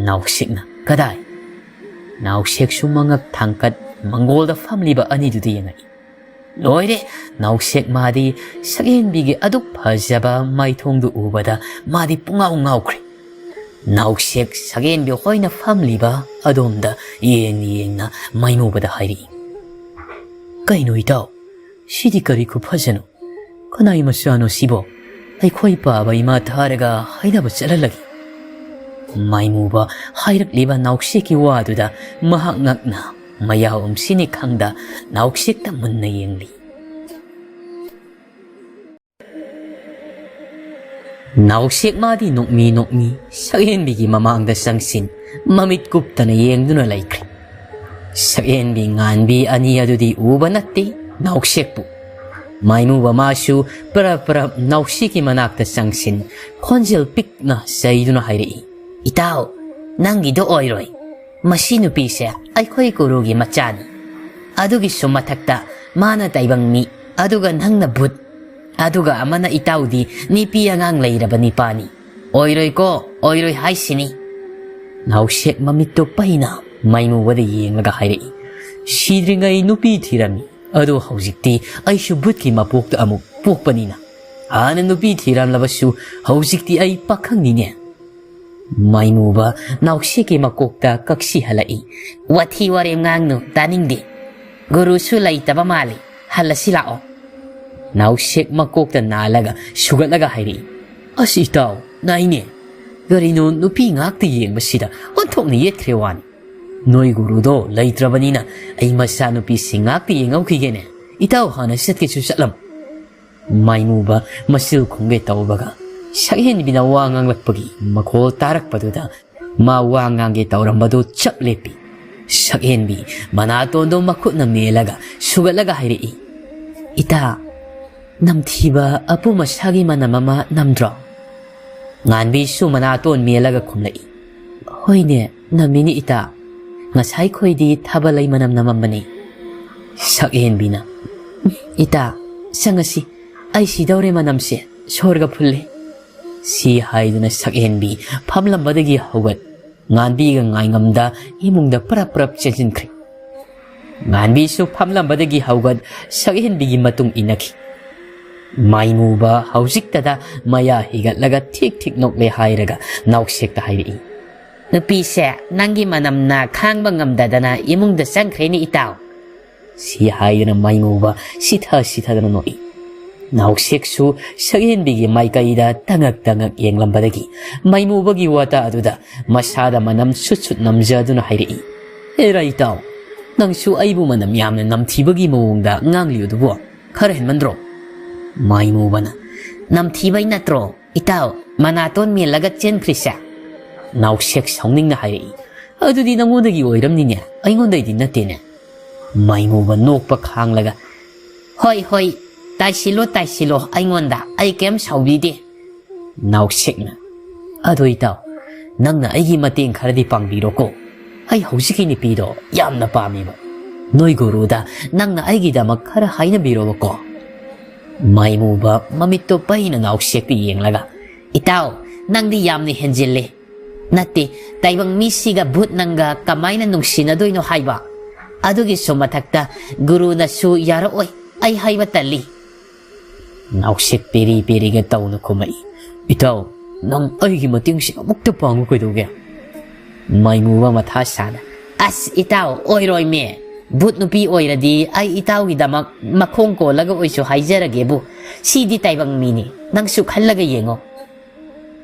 naushekna kadai naushek su mangak thangkat mangolda family ba ani du yengai loire naushek madi sagen bigi aduk phajaba maithong du ubada madi pungau ngaukhri naushek sagen bi hoina family ba adomda yengna maimuba da hairi kaino itaw sidi kari ku phajano kanai masano sibo ai khoi pa ba ima tharaga haida ba chalalagi maimuba hairak liba naukshe ki waduda mahak ngakna mayawam sini khangda naukshe ta munna yengli naukshe madi nokmi sagen bigi mamangda sangsin mamit kuptana yengduna laikri sagen bi nganbi ani adudi ubanatti naukshekpu maimu bamasu para naushiki manakta sangsin khonjel pikna saiduna hairi itaw nangi do oiroi masinu pise aikhoi kurugi machani adugi sumathakta mana taibang mi aduga nangna but aduga amana itawdi nipi angang leirabani pani oiroi haisini naushek mamitto paina maimu wada yenglaga hairi sidringai nupi thirami ado haujikti aishu butki mapokta amuk pokpanina ana nupi thiram labasu haujikti ai pakhangni ne maimu ba nausheki makokta kaksi halai wathi ware ngangnu taningdi guru su laitaba mali halasilao Now shake makokta nalaga, sugalaga hairi. Asi itaw, naine. Garino nupi ngakti yeng basida, ontok ni yet krewan. Noi guru do, laitrabanina, ay masa nupi singakti yengaw kigene. Itaw hana sat ke susalam. May mo ba masil kongge tao baga? Sakhin binawangang lakpagi, makol tarak paduda, mawangang ge tao rambado chak lepi. Sakhin bi, manato do makut na melaga, sugalaga hairi. Ita, namtiba apu masagi manamama namdra. Ngan bi su manaton melaga kumlai. Hoine, namini ita, ngasay ko'y di tabalay manam namamani. Sakhin bi na. Ita, sangasi, ay sidaw manamse, sorga puli. Si haiduna sakhin bi, pamlambadagi hawat. Ngan bi ga ngay ngamda, imong da parap-parap chensin kri. Ngan bi su pamlambadagi hawat, sakhin bi matung inaki. May mo ba hausik tada maya higat laga tik-tik nok le hairaga nauksek ta hairi. Nupi se nanggi manam na kang bangam dadana imong da sangkre ni itaw. Si hayo na may mo ba sita-sita na noi. Nauksek su sagin bigi may kaida tangag-tangag yang lambadagi. May mo ba giwata aduda masada manam sut-sut namjado na hairi. Era itaw, nang su ay bu manam yam na namtibagi mawong da ngang liyo duwa. Karahin mandro. May mo ba na? Namtibay na tro, itaw, manaton mi lagat chen krisa. Nauksek sauning na hairi. Ado di nangudagi oiram niya, ay ngunday din natin. May mo ba nok pa kang laga? Hoy, hoy, taysilo, ay ngunda, ay kem saubidi. Nauksek na. Ado itaw, nang na ay gimating karadi pang biro ko. Ay hausiki ni pido, yam na pami ba? Noy guruda, nang na ay gidamak karahay na biro ko. May mo ba mamito pa na nauksek ti yeng laga? Itaw, nang di yam ni henjili. Nati, taibang misiga but nangga kamay na nung sinadoy no hayba. Adugi sumatakta, guru na su yara oy, ay hayba tali. Nauksek piri-piri ga tao na kumay. Itaw, nang ay gimating siya mukta pango ko doge. May mo ba matasana? As itaw, oy roy me. But nupi oy radi ay itaw gidamak makong ko laga oy so haizarage bu. Sidi taibang mini, nang su kalaga yengo.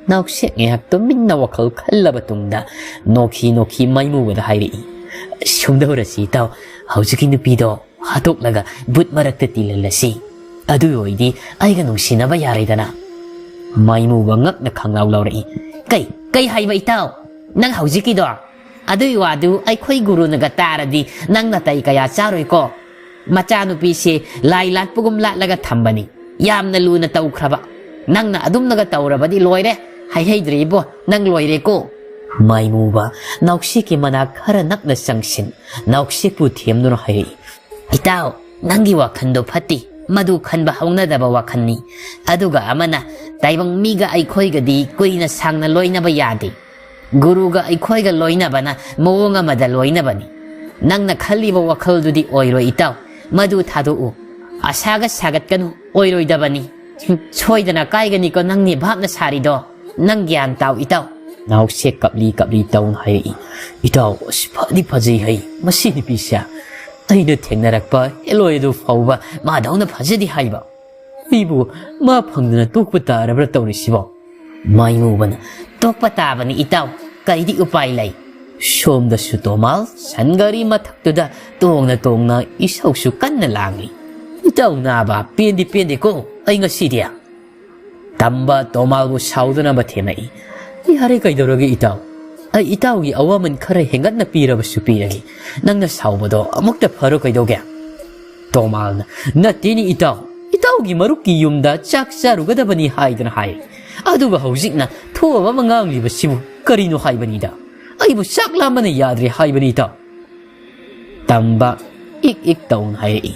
Nauksek ngayak to minna wakal kalabatungda, noki may mo wada hayri. Sumdaw rasi itaw, hausuki nupi do, hatok laga but marakta tilalasi. Adu oy di ay ganong sinabayari dana. May mo bangak na kangaw laurai. Kay hayba itaw, nang hausuki do. Aduy wadu ay ko'y guru nagatara di nang natay kaya saroy ko. Machanupi si laylat pugumla laga thambani. Yam na luna tau kraba. Nang na adum nagataura ba di loyre. Hay dribo nang loyre ko. May mo ba nauksiki manak haranak na sangsin. Nauksik po tiyam no hay. Itaw, nang giwakan do pati. Madukan ba haung na daba wakan ni. Aduga ama na taibang miga ay ko'y gadi ko'y nasang na loy na bayadi. Guruga ay ko'y ga loy na ba na mawong nga madaloy na ba ni? Nang nakaliwa wakal do di oiroy itaw, madu tado asagat-sagat ka no, oiroy da ba ni? Soy da na kay gani ko nang nibhap na sari do, nang gyan tao itaw. Nauksek kapli taw ng hayi. Itaw, di pa jay hay, masinipi siya. Ay na tengnarak pa, eloy do faw ba, madaw na pa jay di hay ba? Ibo, mapang na tukpata rabra taw ni siba. May mo ba na? Tokpata ba ni itaw, kay di upaylay. Siyom da su tomal, sangari matakto da, tong na isaw sukan na langi. Itaw na ba, pindi ko, ay nga sidiya. Tamba tomal mo sawdo na ba temay. Ihari kay doragi itaw. Ay itaw gi awaman karay hengat na pira ba su piragi. Nang nasaw mo do, amok na paro kay dogya. Tomal na, natini itaw. Itaw gi maruki yumda, tsak saruga da ba ni hay na hay. Aduga hausik na, tuwa ba mga ang liba sibu, karino hay ba nida? Ay mo sakla man na yadri hay ba nita? Tamba, ik taon hay.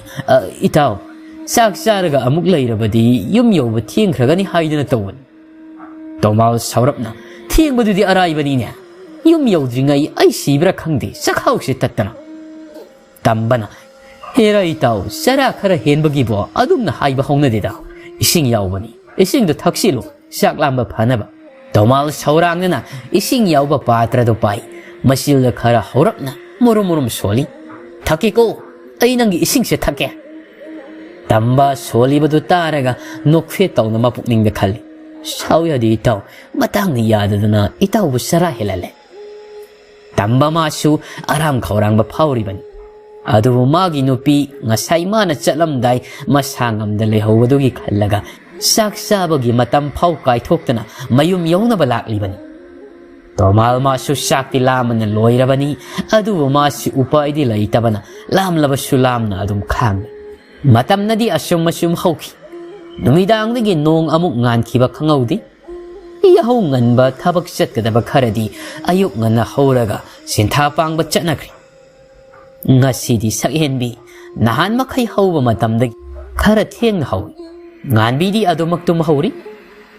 Itaw, saksaraga amuk layra ba di, yumyaw ba tiyang kraga ni hay na taon? Tomal saurap na, tiyang ba di aray ba niya? Yumyaw di ngay ay sibra kang di, sakhaw si tatana. Tamba na, hera itaw, sara kara hen ba gibo, adum na hay ba hong na dida? Ising yaw ba ni? Ising do taksilo, sakla ba pa na ba? Tomal saurang na ising yaw ba patra do pay. Masil na kara horap na, murum soli. Taki ko, ay nang ising siya take. Tamba solibadu taraga nokfe tawna mapukningda khalli. Sawyadi itaw matangni yadaduna itawbu sara helale. Tamba masu aram khaurangba phawribani. Adubu magi nupi ngasai mana chatlamdai masangamda lehawbadugi khallaga sak sabagi matam phaw kaithoktana mayum yawnaba laklibani. Tomal masu sakti lamana loirabani adubu masu upaidi laitabana lamlabasu lamna adum khang. Matam nadi asum masum hawki. Numidangdagi nong amuk ngankiba khangawdi. Iyahaw nganba thabak chatkadaba kharadi ayuk ngana hawraga sinthapangba chatnakri. Ngasidi sakhenbi nahan makai hawba matamdagi khara thengna hawi. Nganbidi adumaktum hawri.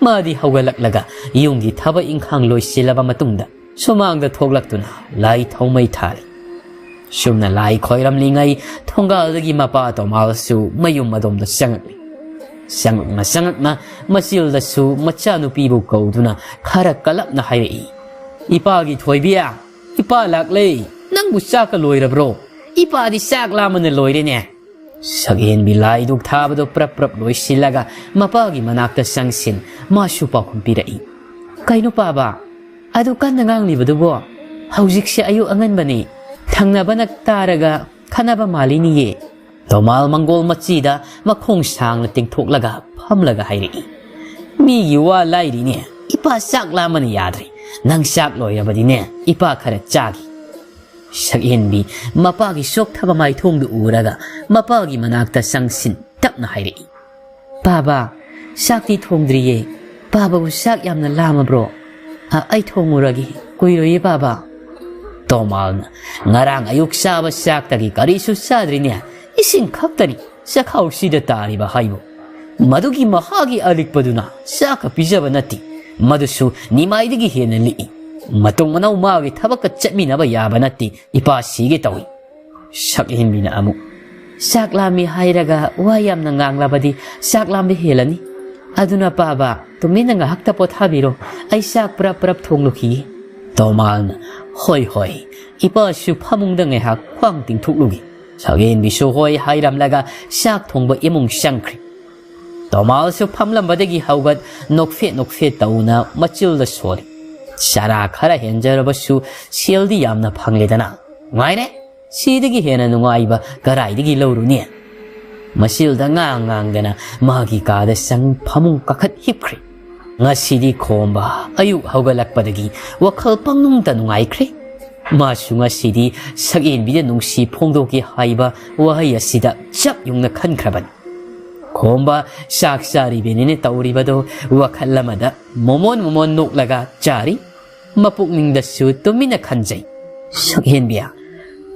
Madi hawgalaklaga yunggi thaba inkhang loisilaba matungda sumangda thoklaktuna lai thawmai thari. Sumna lai khoiramlingai thongalagi mapa tomalsu mayum adomda sangakli. Sangakna masildasu machanupibu kauduna khara kalapna hairi. Ipagi thoibiya, ipa laklay, nangbu saka loirabro. Ipa di sak lamana loirene. Saghen bilai duk thabado prap loisilaga mapagi manakta sangsin masu pakumpirai. Kaino paba, adu kan nanganglibadubo. Haujikse ayu anganbani. Thangnaba nagtaraga khanaba maliniye. Tomal manggol machida makhong sang tingthoklaga phamlaga hairi. Migi wa lairi ne ipa sak lamana yadri. Nang sak loirabadi ne ipa khara chagi. Saghenbi mapagi sok thaba mai thongdu uraga mapagi manakta sangsin tapna hairi. Baba sakti thongdriye. Baba bu sak yamna lama bro. Ai thonguragi kuiroye baba. Tomal ngarang ayuk saba saktagi karisu sadrine ising khaktani sakhaw sida tariba haibo. Madugi mahagi alikpaduna saka pijaba nati. Madusu nimaidagi hena li'i. Matung manaw magi thabaka chatminaba yaba nati ipa sige tawi. Sakhenbina amu. Saklami hairaga wayam na nganglabadi saklami helani. Aduna baba tumina nga hakta pothabiro ay sak prap thongluki. Tomal hoi ipa su phamungda ngehak khwang tingthuklugi. Saghenbi su hoi hairamlaga sak thongba imung sangkri. Tomal su phamlambadagi haugat nokfe tauna machilda sori. Sara khara henjarabasu sildi yamna phangledana. Ngaire sidagi hena nungaiba garaidagi lawruni. Masilda ngangdana magi kada sang phamung kakhat hipkri. Ngasidi khomba ayuk haugalakpadagi wakhal pangnungta nungaikhri. Masu ngasidi saghenbida nungsi phongdoki haiba wahai asida chap yungna khankhraban. Khomba saksari benine tauribado wakhalamada momon noklaga chari. Mapukningdasu tumina khanjai. Saghenbiya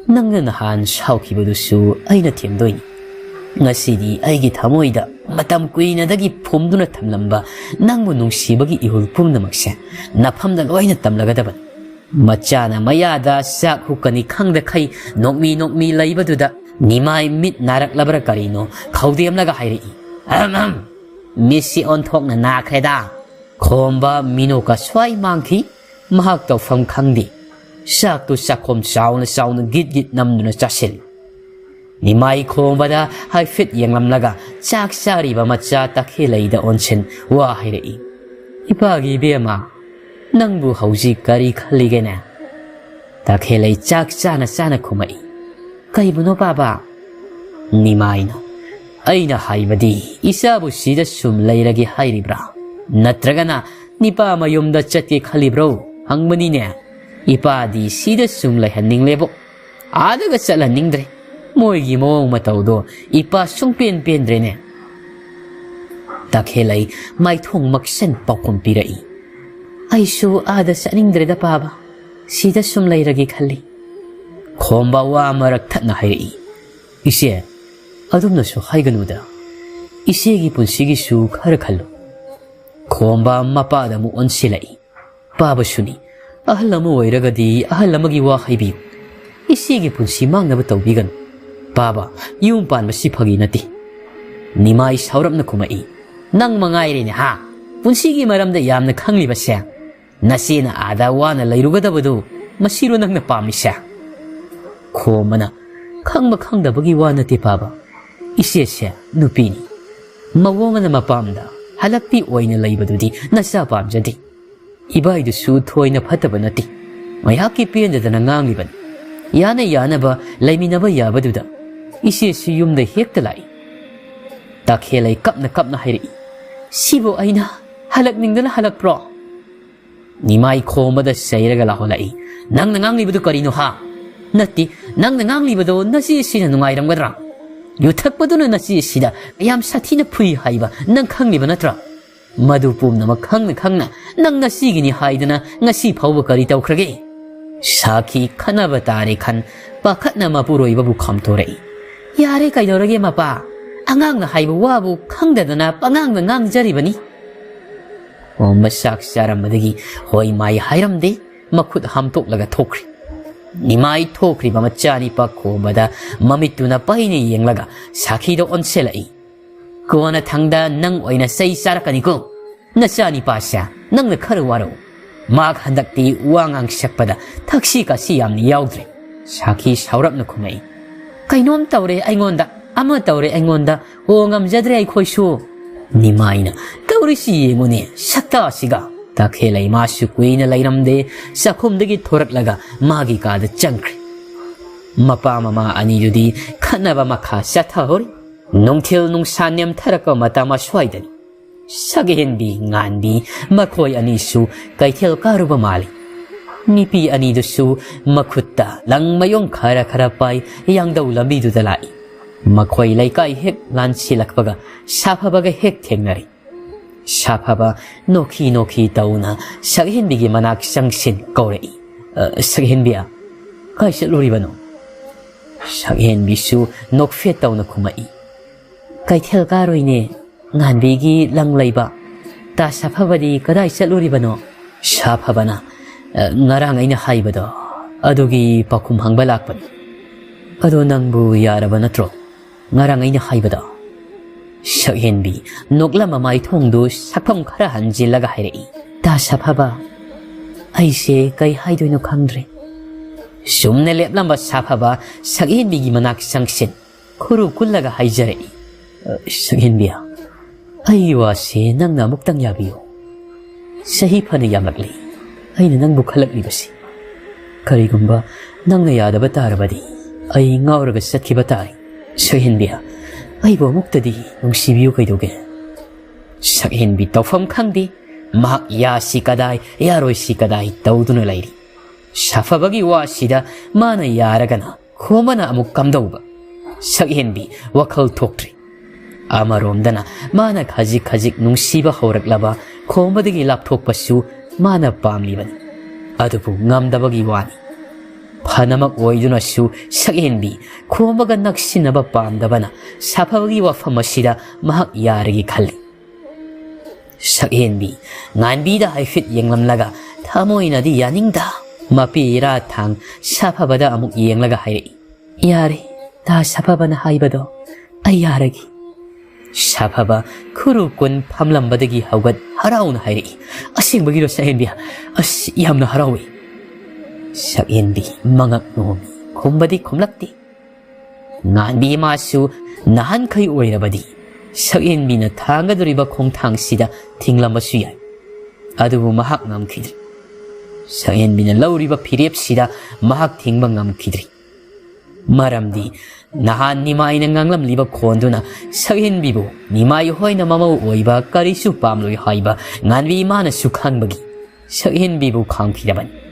nangna nahan saukhibadusu aina themdoi. Ngasidi aigi thamoida matam kuinadagi phumduna thamlamba nangbu nungsibagi ihul pumnamakse nafamda loina tamlagadaban. Machana mayada sak hukani khangda khai nokmi laibaduda nimai mit narak labra karino khaudemlaga hairi. Misi onthokna nakheda. Khomba minoka swai mangki mahak tawfam khangdi. Sak tu sakhom sauna git namduna chasil. Nimai khombada haifit yanglamlaga chak sariba macha takhilaida onchen wa hairi. Ipagi bema nangbu hauji kari khaligena. Takhilai chak sana khumai. Kaibuno baba. Nimaina aina haibadi isabu sida sum lairagi hairibra. Natragana nipa mayumda chatke khalibro hangbani ne. Ipa di sida sum laihanninglebo. Adaga chatlaningdre. Moigi mawang matawdo ipa sungpen drene. Takhilai mai thong maksan pakumpirai. Aisu ada saningdre da baba. Sida sum lairagi khali. Khomba wa marak thatna hairi. Ise adumnasu haiganuda. Isegi punsigi su khara khallo. Khomba mapada mu onsilai. Baba suni ahalamu oiragadi ahalamagi wa haibiyu. Isegi punsi mangnaba tawbigan. Baba yung pan masi phagi nati. Nimai saurapna kumai. Nang mangaire ne ha. Punsigi maramda yamna khangliba se. Nasina ada wana lairugadabadu masiro nangna pamisa. Khomana khangba khangdabagi wa nati baba. Ishe nupini. Mawongan mapamda. Halakpi oina laibadudi nasa pamjadi. Ibai du su thoina phatabanati. Mayaki pienda da nangangiban. Yana ba laiminaba yabaduda. Ishe yumda hektalai. Takhelai kapna hairi. Sibo aina halak ningdana halak pro. Nimai khomada sairaga laholai. Nang nanganglibadu karino ha. Nati nang nanganglibadu nasi sina nungairamgadra. Yuthakpaduna nasi sida yam sathina phui haiba nang khangliba natra. Madu pumna khangna nang nasigini haidana ngasi phawba kari tawkhrage. Saki khanaba tare khan pakhatna mapuroi babu khamtorei. Yare kaidorage mapa. Angang haiba wabu khangdadana pangang ngangjaribani. O masak saramadagi hoi mai hairamde makhut hamtoklaga thokri. Nimai thokri mamachani pakho bada mamituna paine yenglaga sakhido onselai. Kona thangda nang oina sei sarakaniko. Nasani pasya nang na kharwaro. Mag handakti wangang sakpada taksi ka siyamni yaudre. Sakhi saurapna khumai. Kainom tawre aingonda ama tawre aingonda o ngamjadre ai khoisu. Nimaina tawre si yengone sakta siga. Takhelai masu kuina lairamde sakhumdagi thoraklaga magi kada changkri. Mapa mama anidudi khanaba makha sathahori. Nongthil nungsanyam tharaka matama swaidani. Sagehenbi nganbi makhoi anisu kaithel karuba mali. Nipi anidusu makhutta langmayong khara pai yangdaw lambidu dalai. Makhoi laikai hek lansilakpaga sapabaga hek thengnari. Sapaba noki tauna saghenbigi manak sangsin kaurei. Saghenbia kaisa loribano. Saghenbisu nokfet tauna kumai. Kaithel karoine nganbigi langlaiba. Ta sapabadi kadai saluribano. Sapabana ngarang aina haibado. Adugi pakum hangbalakpan. Ado nangbu yaraba natro. Ngarang aina haibado. Saghenbi nokla mamai thongdu sapham khara hanjilaga hairei. Ta saphaba aise kai haidoino khangdre. Sumne leplamba saphaba saghenbigi manak sangsin khuru kullaga haijarei. Saghenbia aiwa se nangna muktang yabiyo. Sahi phana yamlakli. Aina nangbu khalaklibasi. Karigumba nangna yadaba tarabadi ai ngauraga satkiba tari. Saghenbia aibo muktadi nungsibiyo kaidoge. Saghenbi tawfam khangdi mahak yasi kadai yaroi si kadai tawduna lairi. Safabagi wasida mana yaragana khomana amuk kamdauba. Saghenbi wakhal thokri. Amaromdana mana khajik nungsiba hawraklaba khomadagi lapthokpasu mana pamlibani. Adubu ngamdabagi wani. Phanamak oidunasu saghenbi khomaga naksinaba pamdabana sapabagi wafam asida mahak yaragi khalli. Saghenbi nganbida haifit yenglamlaga thamoinadi yaningda mapi ira thang sapabada amuk yenglaga hairei. Yare ta sapabana haibado ayaragi. Sapaba kurukun pamlambadagi hawgat harauna hairei. Asingbagiro saghenbia as yamna harawi. Saghenbi mangak nomi kumbadi kumlakti. Nganbi masu nahan kai oirabadi. Saghenbi na thangaduriba khongthangsida thinglamasu yai. Adubu mahak ngamkhidri. Saghenbi na lauriba phirepsida mahak thingba ngamkhidri. Maramdi nahan nimai na nganglamliba khonduna saghenbibu nimai hoina mamau oiba karisu pamloi haiba nganbi mana sukhangbagi. Saghenbibu khangkhidaban.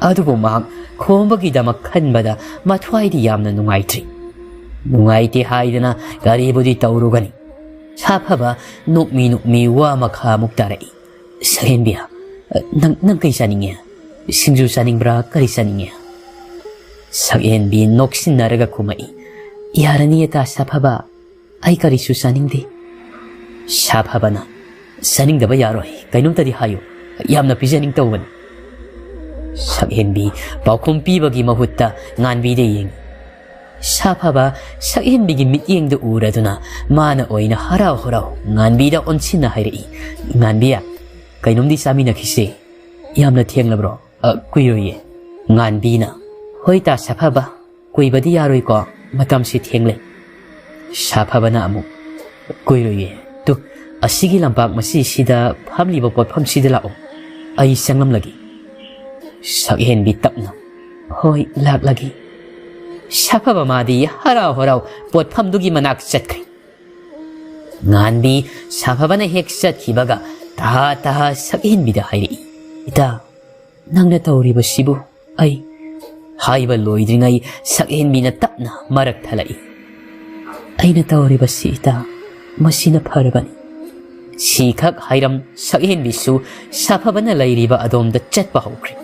Adubu mahak khombagi damak khanbada mathwaidi yamna nungaitri. Nungaiti haidana garibudi taurugani. Sapaba nukmi wa makha muktarai. Saghenbia nang kai saninge. Sinju saningbra kari saninge. Saghenbi noksin naraga kumai. Yarani eta sapaba ai karisu saningde. Sapabana saningdaba yaroi kainumtadi hayo yamna pijaning tawban. Saghenbi paukhum pibagi mahutta nganbide yeng. Sapaba saghenbigi mityengda uraduna mana oina harau nganbida onsina hairei. Nganbia kainumdi samina khise yamna thenglabro kuiroye. Nganbina hoita sapaba kuibadi yaroi ko matamsi thengle. ꯁꯥꯐꯕꯅ ꯑꯃꯨꯛ ꯀꯨꯏꯔꯣꯏꯌꯦ two ꯑꯁꯤꯒꯤ ꯂꯝꯄꯥꯛ ꯃꯁꯤꯁꯤꯗ ꯐꯝꯂꯤꯕ ꯄꯣꯠꯐꯝꯁꯤꯗ ꯂꯥꯛꯑꯣ ꯑꯩ ꯆꯪꯂꯝꯂꯒꯦ ꯁꯛꯍꯦꯟꯕꯤ ꯇꯞꯅ ꯍꯣꯏ ꯂꯥꯛꯂꯒꯦ ꯁꯥꯐꯕ ꯃꯥꯗꯤ ꯍꯔꯥꯎ ꯍꯔꯥꯎ ꯄꯣꯠꯐꯝꯗꯨꯒꯤ ꯃꯅꯥꯛ ꯆꯠꯈ꯭ꯔꯦ ꯉꯥꯟꯕꯤ ꯁꯥꯐꯕꯅ ꯍꯦꯛ ꯆꯠꯈꯤꯕꯒ ꯇꯍꯥ ꯇꯍꯥ ꯁꯛꯍꯦꯟꯕꯤꯗ ꯍꯥꯏꯔꯛꯏ ꯏꯇꯥ ꯅꯪꯅ ꯇꯧꯔꯤꯕꯁꯤꯕꯨ ꯑꯩ ꯍꯥꯏꯕ ꯂꯣꯏꯗ꯭ꯔꯤꯉꯩ ꯁꯛꯍꯦꯟꯕꯤꯅ ꯇꯞꯅ ꯃꯔꯛ ꯊꯠꯂꯛꯏ ꯑꯩꯅ ꯇꯧꯔꯤꯕꯁꯤ ꯏꯇꯥ ꯃꯁꯤꯅ ꯐꯔꯕꯅꯤ ꯁꯤꯈꯛ ꯍꯥꯏꯔꯝ ꯁꯛꯍꯦꯟꯕꯤꯁꯨ ꯁꯥꯐꯕꯅ ꯂꯩꯔꯤꯕ ꯑꯗꯣꯝꯗ ꯆꯠꯄ ꯍꯧꯈ꯭ꯔꯦ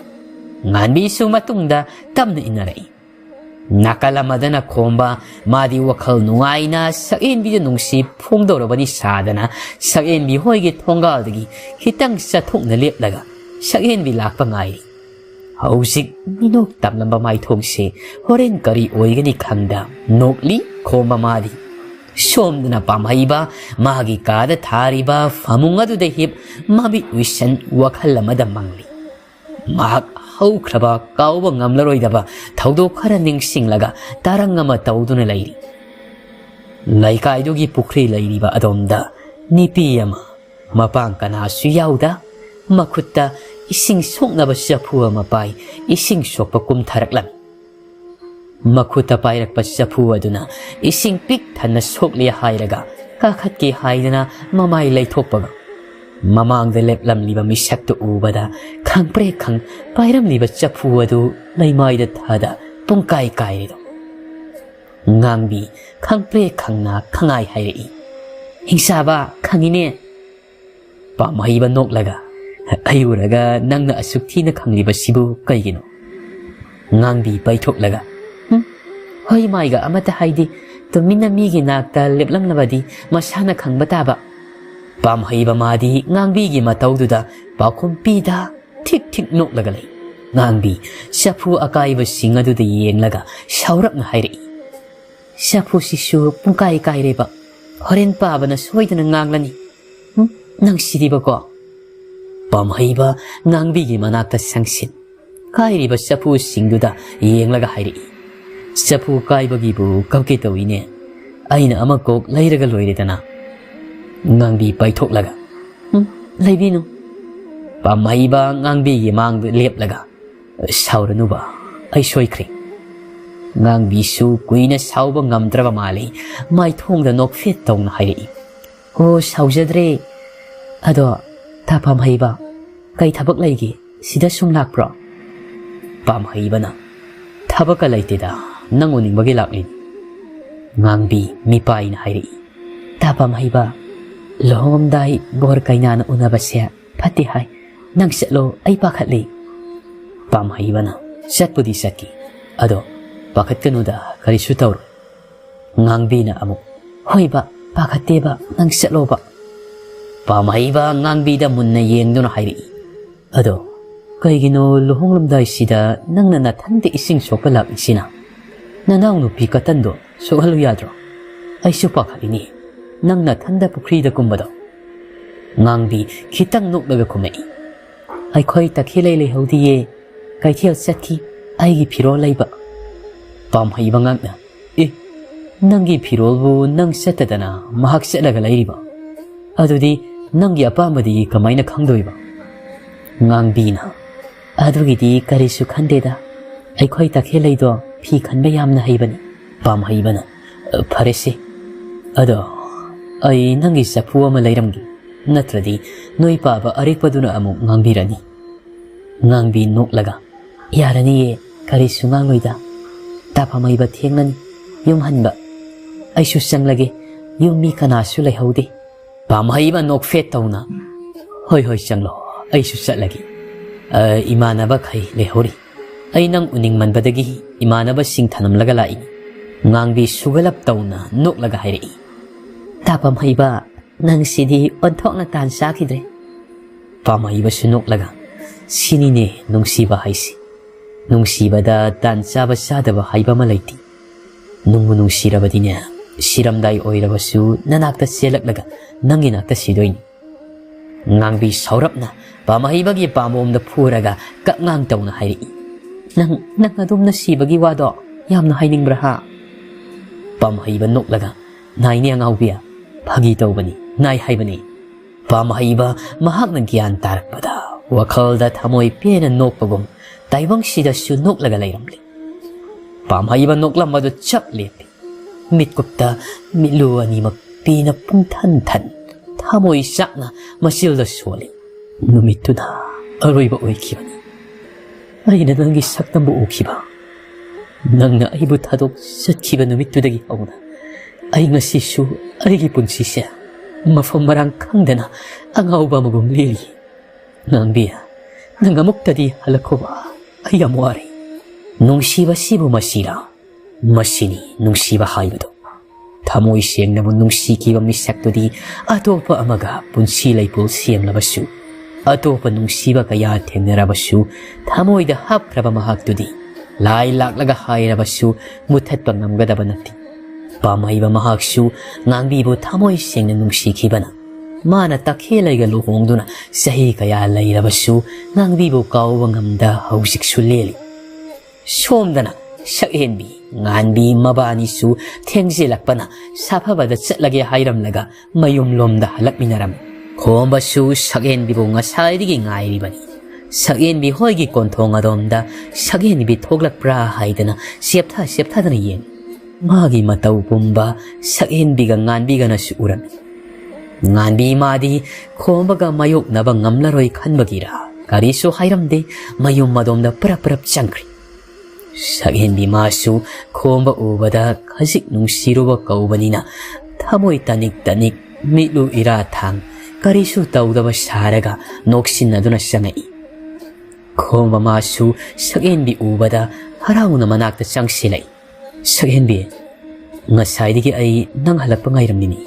ꯉꯥꯟꯕꯤꯁꯨ ꯃꯇꯨꯡꯗ ꯇꯞꯅ ꯏꯟꯅꯔꯛꯏ ꯅꯥꯀꯜ ꯑꯃꯗꯅ ꯈꯣꯝꯕ ꯃꯥꯗꯤ ꯋꯥꯈꯜ ꯅꯨꯡꯉꯥꯏꯅ ꯁꯛꯍꯦꯟꯕꯤꯗ ꯅꯨꯡꯁꯤ ꯐꯣꯡꯗꯧꯔꯕꯅꯤ ꯁꯥꯗꯅ ꯁꯛꯍꯦꯟꯕꯤ ꯍꯣꯏꯒꯤ ꯊꯣꯡꯒꯥꯜꯗꯒꯤ ꯈꯤꯇꯪ ꯆꯠꯊꯣꯛꯅ ꯂꯦꯞꯂꯒ ꯁꯛꯍꯦꯟꯕꯤ ꯂꯥꯛꯄ ꯉꯥꯏꯔꯤ ꯍꯧꯖꯤꯛ ꯃꯤꯅꯣꯛ ꯇꯝꯂꯝꯕ ꯃꯥꯏꯊꯣꯡꯁꯦ ꯍꯣꯔꯦꯟ ꯀꯔꯤ ꯑꯣꯏꯒꯅꯤ ꯈꯪꯗ ꯅꯣꯛꯂꯤ ꯈꯣꯝꯕ ꯃꯥꯗꯤ ꯁꯣꯝꯗꯅ ꯄꯥꯝꯍꯩꯕ ꯃꯥꯒꯤ ꯀꯥꯗ ꯊꯥꯔꯤꯕ ꯐꯃꯨꯡ ꯑꯗꯨꯗ ꯍꯤꯞ ꯃꯃꯤꯠ ꯎꯏꯁꯟ ꯋꯥꯈꯜ ꯑꯃꯗ ꯃꯪꯂꯤ ꯃꯍꯥꯛ ꯍꯧꯈ꯭ꯔꯕ ꯀꯥꯎꯕ ꯉꯝꯂꯔꯣꯏꯗꯕ ꯊꯧꯗꯣꯛ ꯈꯔ ꯅꯤꯡꯁꯤꯡꯂꯒ ꯇꯔꯪ ꯑꯃ ꯇꯧꯗꯨꯅ ꯂꯩꯔꯤ ꯂꯩꯀꯥꯏꯗꯨꯒꯤ ꯄꯨꯈ꯭ꯔꯤ ꯂꯩꯔꯤꯕ ꯑꯗꯣꯝꯗ ꯅꯨꯄꯤ ꯑꯃ ꯃꯄꯥꯡ ꯀꯅꯥꯁꯨ ꯌꯥꯎꯗ ꯃꯈꯨꯠꯇ ꯏꯁꯤꯡ ꯁꯣꯛꯅꯕ ꯆꯐꯨ ꯑꯃ ꯄꯥꯏ ꯏꯁꯤꯡ ꯁꯣꯛꯄ ꯀꯨꯝꯊꯔꯛꯂꯝꯃꯤ ꯃꯈꯨꯠꯇ ꯄꯥꯏꯔꯛꯄ ꯆꯐꯨ ꯑꯗꯨꯅ ꯏꯁꯤꯡ ꯄꯤꯛ ꯊꯟꯅ ꯁꯣꯛꯂꯦ ꯍꯥꯏꯔꯒ ꯀꯥꯈꯠꯀꯦ ꯍꯥꯏꯗꯅ ꯃꯃꯥꯏ ꯂꯩꯊꯣꯛꯄꯒ ꯃꯃꯥꯡꯗ ꯂꯦꯞꯂꯝꯂꯤꯕ ꯃꯤꯁꯛꯇꯨ ꯎꯕꯗ ꯈꯪꯄ꯭ꯔꯦꯛ ꯈꯪ ꯄꯥꯏꯔꯝꯂꯤꯕ ꯆꯐꯨ ꯑꯗꯨ ꯂꯩꯃꯥꯏꯗ ꯊꯥꯗ ꯄꯨꯡꯀꯥꯏ ꯀꯥꯏꯔꯤꯗꯣ ꯉꯥꯡꯕꯤ ꯈꯪꯄ꯭ꯔꯦꯛ ꯈꯪꯅ ꯈꯪꯉꯥꯏ ꯍꯥꯏꯔꯛꯏ ꯍꯤꯡꯁꯥꯕ ꯈꯪꯉꯤꯅꯦ ꯄꯥꯝꯍꯩꯕ ꯅꯣꯛꯂꯒ ꯑꯩ ꯎꯔꯒ ꯅꯪꯅ ꯑꯁꯨꯛ ꯊꯤꯅ ꯈꯪꯂꯤꯕꯁꯤꯕꯨ ꯀꯩꯒꯤꯅꯣ ꯉꯥꯡꯕꯤ ꯄꯩꯊꯣꯛꯂꯒ ꯍꯣꯏ ꯃꯥꯏꯒ ꯑꯃꯠꯇ ꯍꯥꯏꯗꯤ ꯇꯨꯃꯤꯟꯅ ꯃꯤꯒꯤ ꯅꯥꯛꯇ ꯂꯦꯞꯂꯝꯂꯕꯗꯤ ꯃꯁꯥꯅ ꯈꯪꯕ ꯇꯥꯕ ꯄꯥꯝꯍꯩꯕ ꯃꯥꯗꯤ ꯉꯥꯡꯕꯤꯒꯤ ꯃꯇꯧꯗꯨꯗ ꯄꯥꯎꯈꯨꯝ ꯄꯤꯗ ꯊꯤꯛ ꯊꯤꯛ ꯅꯣꯛꯂꯒ ꯂꯩ ꯉꯥꯡꯕꯤ ꯆꯐꯨ ꯑꯀꯥꯏꯕꯁꯤꯡ ꯑꯗꯨꯗ ꯌꯦꯡꯂꯒ ꯁꯥꯎꯔꯞꯅ ꯍꯥꯏꯔꯛꯏ ꯆꯐꯨꯁꯤꯁꯨ ꯄꯨꯡꯀꯥꯏ ꯀꯥꯏꯔꯦꯕ ꯍꯣꯔꯦꯟ ꯄꯥꯕꯅ ꯁꯣꯏꯗꯅ ꯉꯥꯡꯂꯅꯤ ꯅꯪ ꯁꯤꯗꯤꯕꯀꯣ ꯄꯥꯝꯍꯩꯕ ꯉꯥꯡꯕꯤꯒꯤ ꯃꯅꯥꯛꯇ ꯆꯪꯁꯤꯟ ꯀꯥꯏꯔꯤꯕ ꯆꯐꯨꯁꯤꯡꯗꯨꯗ ꯌꯦꯡꯂꯒ ꯍꯥꯏꯔꯛꯏ ꯆꯐꯨ ꯀꯥꯏꯕꯒꯤꯕꯨ ꯀꯞꯀꯦ ꯇꯧꯏꯅꯦ ꯑꯩꯅ ꯑꯃ ꯀꯣꯛ ꯂꯩꯔꯒ ꯂꯣꯏꯔꯦꯗꯅ ꯉꯥꯡꯕꯤ ꯄꯥꯏꯊꯣꯛꯂꯒ ꯂꯩꯕꯤꯅꯨ ꯄꯥꯝꯍꯩꯕ ꯉꯥꯡꯕꯤꯒꯤ ꯃꯥꯡꯗ ꯂꯦꯞꯂꯒ ꯁꯥꯎꯔꯅꯨꯕ ꯑꯩ ꯁꯣꯏꯈ꯭ꯔꯦ ꯉꯥꯡꯕꯤꯁꯨ ꯀꯨꯏꯅ ꯁꯥꯎꯕ ꯉꯝꯗ꯭ꯔꯕ ꯃꯥꯜꯂꯤ ꯃꯥꯏꯊꯣꯡꯗ ꯅꯣꯛꯐꯦꯠ ꯇꯧꯅ ꯍꯥꯏꯔꯛꯏ ꯑꯣ ꯁꯥꯎꯖꯗ꯭ꯔꯦ ꯑꯗꯣ ꯇꯥ ꯄꯥꯝꯍꯩꯕ ꯀꯩ ꯊꯕꯛ ꯂꯩꯒꯦ ꯁꯤꯗ ꯁꯨꯝ ꯂꯥꯛꯄ꯭ꯔꯣ ꯄꯥꯝꯍꯩꯕꯅ ꯊꯕꯛꯀ ꯂꯩꯇꯦꯗ ꯅꯪ ꯎꯅꯤꯡꯕꯒꯤ ꯂꯥꯛꯂꯤꯅꯤ ꯉꯥꯡꯕꯤ ꯃꯤꯄꯥꯏꯅ ꯍꯥꯏꯔꯛꯏ ꯇꯥ ꯄꯥꯝꯍꯩꯕ ꯂꯨꯍꯣꯡꯉꯝꯗꯥꯏ ꯕꯣꯔ ꯀꯩꯅꯥꯅ ꯎꯅꯕꯁꯦ ꯐꯠꯇꯦ ꯍꯥꯏ ꯅꯪ ꯆꯠꯂꯣ ꯑꯩ ꯄꯥꯈꯠꯂꯤ ꯄꯥꯝꯍꯩꯕꯅ ꯆꯠꯄꯨꯗꯤ ꯆꯠꯈꯤ ꯑꯗꯣ ꯄꯥꯈꯠꯀꯅꯨꯗ ꯀꯔꯤꯁꯨ ꯇꯧꯔꯣꯏ ꯉꯥꯡꯕꯤꯅ ꯑꯃꯨꯛ ꯍꯣꯏꯕ ꯄꯥꯈꯠꯇꯦꯕ ꯅꯪ ꯆꯠꯂꯣꯕ ꯄꯥꯝꯍꯩꯕ ꯉꯥꯡꯕꯤꯗ ꯃꯨꯟꯅ ꯌꯦꯡꯗꯨꯅ ꯍꯥꯏꯔꯛꯏ ꯑꯗꯣ ꯀꯩꯒꯤꯅꯣ ꯂꯨꯍꯣꯡꯂꯝꯗꯥꯏꯁꯤꯗ ꯅꯪꯅ ꯅꯊꯟꯇ ꯏꯁꯤꯡ ꯁꯣꯛꯄ ꯂꯥꯛꯂꯤꯁꯤꯅ ꯅꯅꯥꯎ ꯅꯨꯄꯤ ꯀꯇꯟꯗꯣ ꯁꯣꯛꯍꯜꯂꯨ ꯌꯥꯗ꯭ꯔꯣ ꯑꯩꯁꯨ ꯄꯥꯈꯠꯂꯤꯅꯤ ꯅꯪ ꯅꯊꯟꯇ ꯄꯨꯈ꯭ꯔꯤꯗ ꯀꯨꯝꯕꯗꯣ ꯉꯥꯡꯕꯤ ꯈꯤꯇꯪ ꯅꯣꯛꯂꯒ ꯈꯨꯝꯃꯛꯏ ꯑꯩꯈꯣꯏ ꯇꯈꯦꯜꯂꯩ ꯂꯩꯍꯧꯗꯤꯌꯦ ꯀꯩꯊꯦꯜ ꯆꯠꯈꯤ ꯑꯩꯒꯤ ꯐꯤꯔꯣꯜ ꯂꯩꯕ ꯄꯥꯝꯍꯩꯕ ꯉꯥꯛꯅ ꯅꯪꯒꯤ ꯐꯤꯔꯣꯜꯕꯨ ꯅꯪ ꯆꯠꯇꯗꯅ ꯃꯍꯥꯛ ꯆꯠꯂꯒ ꯂꯩꯔꯤꯕ ꯑꯗꯨꯗꯤ ꯅꯪꯒꯤ ꯑꯄꯥꯝꯕꯗꯤ ꯀꯃꯥꯏꯅ ꯈꯪꯗꯣꯏꯕ ꯉꯥꯡꯕꯤꯅ ꯑꯗꯨꯒꯤꯗꯤ ꯀꯔꯤꯁꯨ ꯈꯟꯗꯦꯗ ꯑꯩꯈꯣꯏ ꯇꯈꯦꯜꯂꯩꯗꯣ ꯐꯤ ꯈꯟꯕ ꯌꯥꯝꯅ ꯍꯩꯕꯅꯤ ꯄꯥꯝꯍꯩꯕꯅ ꯐꯔꯦꯁꯦ ꯑꯗꯣ ꯑꯩ ꯅꯪꯒꯤ ꯆꯐꯨ ꯑꯃ ꯂꯩꯔꯝꯒꯦ ꯅꯠꯇ꯭ꯔꯗꯤ ꯅꯣꯏ ꯄꯥꯕ ꯑꯔꯦꯛꯄꯗꯨꯅ ꯑꯃꯨꯛ ꯉꯥꯡꯕꯤꯔꯅꯤ ꯉꯥꯡꯕꯤ ꯅꯣꯛꯂꯒ ꯌꯥꯔꯅꯤꯌꯦ ꯀꯔꯤꯁꯨ ꯉꯥꯡꯂꯣꯏꯗ ꯇꯥ ꯄꯥꯝꯍꯩꯕ ꯊꯦꯡꯂꯅꯤ ꯌꯨꯝ ꯍꯟꯕ ꯑꯩꯁꯨ ꯆꯪꯂꯒꯦ ꯌꯨꯝ ꯃꯤ ꯀꯅꯥꯁꯨ ꯂꯩꯍꯧꯗꯦ ꯄꯥꯝꯍꯩꯕ ꯅꯣꯛꯐꯦꯠ ꯇꯧꯅ ꯍꯣꯏ ꯍꯣꯏ ꯆꯪꯂꯣ ꯑꯩꯁꯨ ꯆꯠꯂꯒꯦ ꯏꯃꯥꯟꯅꯕꯈꯩ ꯂꯩꯍꯧꯔꯤ ꯑꯩ ꯅꯪ ꯎꯅꯤꯡꯃꯟꯕꯗꯒꯤ ꯏꯃꯥꯟꯅꯕꯁꯤꯡ ꯊꯅꯝꯂꯒ ꯂꯥꯛꯏꯅꯤ ꯉꯥꯡꯕꯤ ꯁꯨꯒꯂꯞ ꯇꯧꯅ ꯅꯣꯛꯂꯒ ꯍꯥꯏꯔꯛꯏ ꯇꯥ ꯄꯥꯝꯍꯩꯕ ꯅꯪ ꯁꯤꯗꯤ ꯑꯣꯟꯊꯣꯛꯅ ꯇꯥꯟ ꯆꯥꯈꯤꯗ꯭ꯔꯦ ꯄꯥꯝꯍꯩꯕꯁꯨ ꯅꯣꯛꯂꯒ ꯁꯤꯅꯤꯅꯦ ꯅꯨꯡꯁꯤꯕ ꯍꯥꯏꯁꯤ ꯅꯨꯡꯁꯤꯕꯗ ꯇꯥꯟ ꯆꯥꯕ ꯆꯥꯗꯕ ꯍꯥꯏꯕ ꯑꯃ ꯂꯩꯇꯦ ꯅꯨꯡꯕꯨ ꯅꯨꯡꯁꯤꯔꯕꯗꯤꯅꯦ ꯁꯤꯔꯝꯗꯥꯏ ꯑꯣꯏꯔꯕꯁꯨ ꯅꯅꯥꯛꯇ ꯆꯦꯜꯂꯛꯂꯒ ꯅꯪꯒꯤ ꯅꯥꯛꯇ ꯁꯤꯗꯣꯏꯅꯤ ꯉꯥꯡꯕꯤ ꯁꯥꯎꯔꯞꯅ ꯄꯥꯝꯍꯩꯕꯒꯤ ꯄꯥꯝꯕꯣꯝꯗ ꯐꯨꯔꯒ ꯀꯛꯉꯥꯡ ꯇꯧꯅ ꯍꯥꯏꯔꯛꯏ ꯅꯪ ꯑꯗꯨꯝꯅ ꯁꯤꯕꯒꯤ ꯋꯥꯗꯣ ꯌꯥꯝꯅ ꯍꯥꯏꯅꯤꯡꯕ꯭ꯔꯥ ꯍꯥ ꯄꯥꯝꯍꯩꯕ ꯅꯣꯛꯂꯒ nai ne angaubiya phagi tawbani nai haibani pamhaiba mahakna gyan tarakpada wakhalda thamoi pena nokpagum taibang sida su noklaga lairamli pamhaiba noklamadu chap lepi mitkupta milu animak pina pungthan than thamoi sakna masilda soli numituna aroiba oikibani aina nangi saktambu ukiba nangna aibu thadok satkiba numitudagi hauna ai ngasisu aigi punsise mafam marang khangdana angauba magum lili nangbiya nangamuktadi halakoba ai amwari nungsiba sibu masira masini nungsiba haibado thamoi sengnabu nungsikiba misaktudi atopa amaga punsi laipul semlabasu atopa nungsiba kaya thengnarabasu thamoida hapkraba mahaktudi lai laklaga hairabasu muthatpa ngamgadaba natti pamaiba mahaksu ngangbibu thamoi sengna nungsikibana mana takhelaiga luhongduna sahi kaya lairabasu ngangbibu kauba ngamda hausiksu leli somdana sakhenbi nganbi mabanisu thengjelakpana safabada chatlage hairamlaga mayumlomda halakminaram khombasu sakhenbibu ngasaidigi ngairibani sakhenbi hoigi konthongadomda sakhenbi thoglakpra haidana septhadana yeng magi matau pumba sakhenbiga nganbigana su uram nganbi madi khombaga mayok naba ngamlaroi khanbagira karisu hairamde mayum madomda prap changkri sakhenbi masu khomba ubada khajik nungsiruba kaubanina thamoi tanik mitlu ira thang karisu taudaba saraga noksinaduna sangai khomba masu sakhenbi ubada harauna manakta changsilai sakhenbi ngasaidigi ai nang halakpa ngairamnini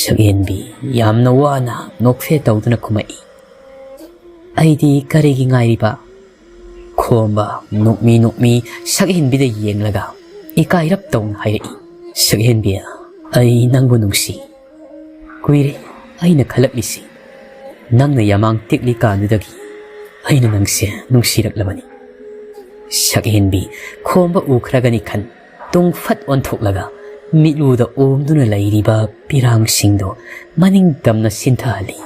sakhenbi yamna wana nokfe tauduna kumai aidi karigi ngairiba khomba nukmi sakhenbi da yenglaga ikairap tong hairi sakhenbi ai nangbu nungsi kuire aina khalaklisi nangna yamang tikli kanudagi aina nangse nungsiraklamani sakhenbi khomba ukhragani khan tung fat onthoklaga mitluda omduna lairiba pirang singdo maning damna sinthali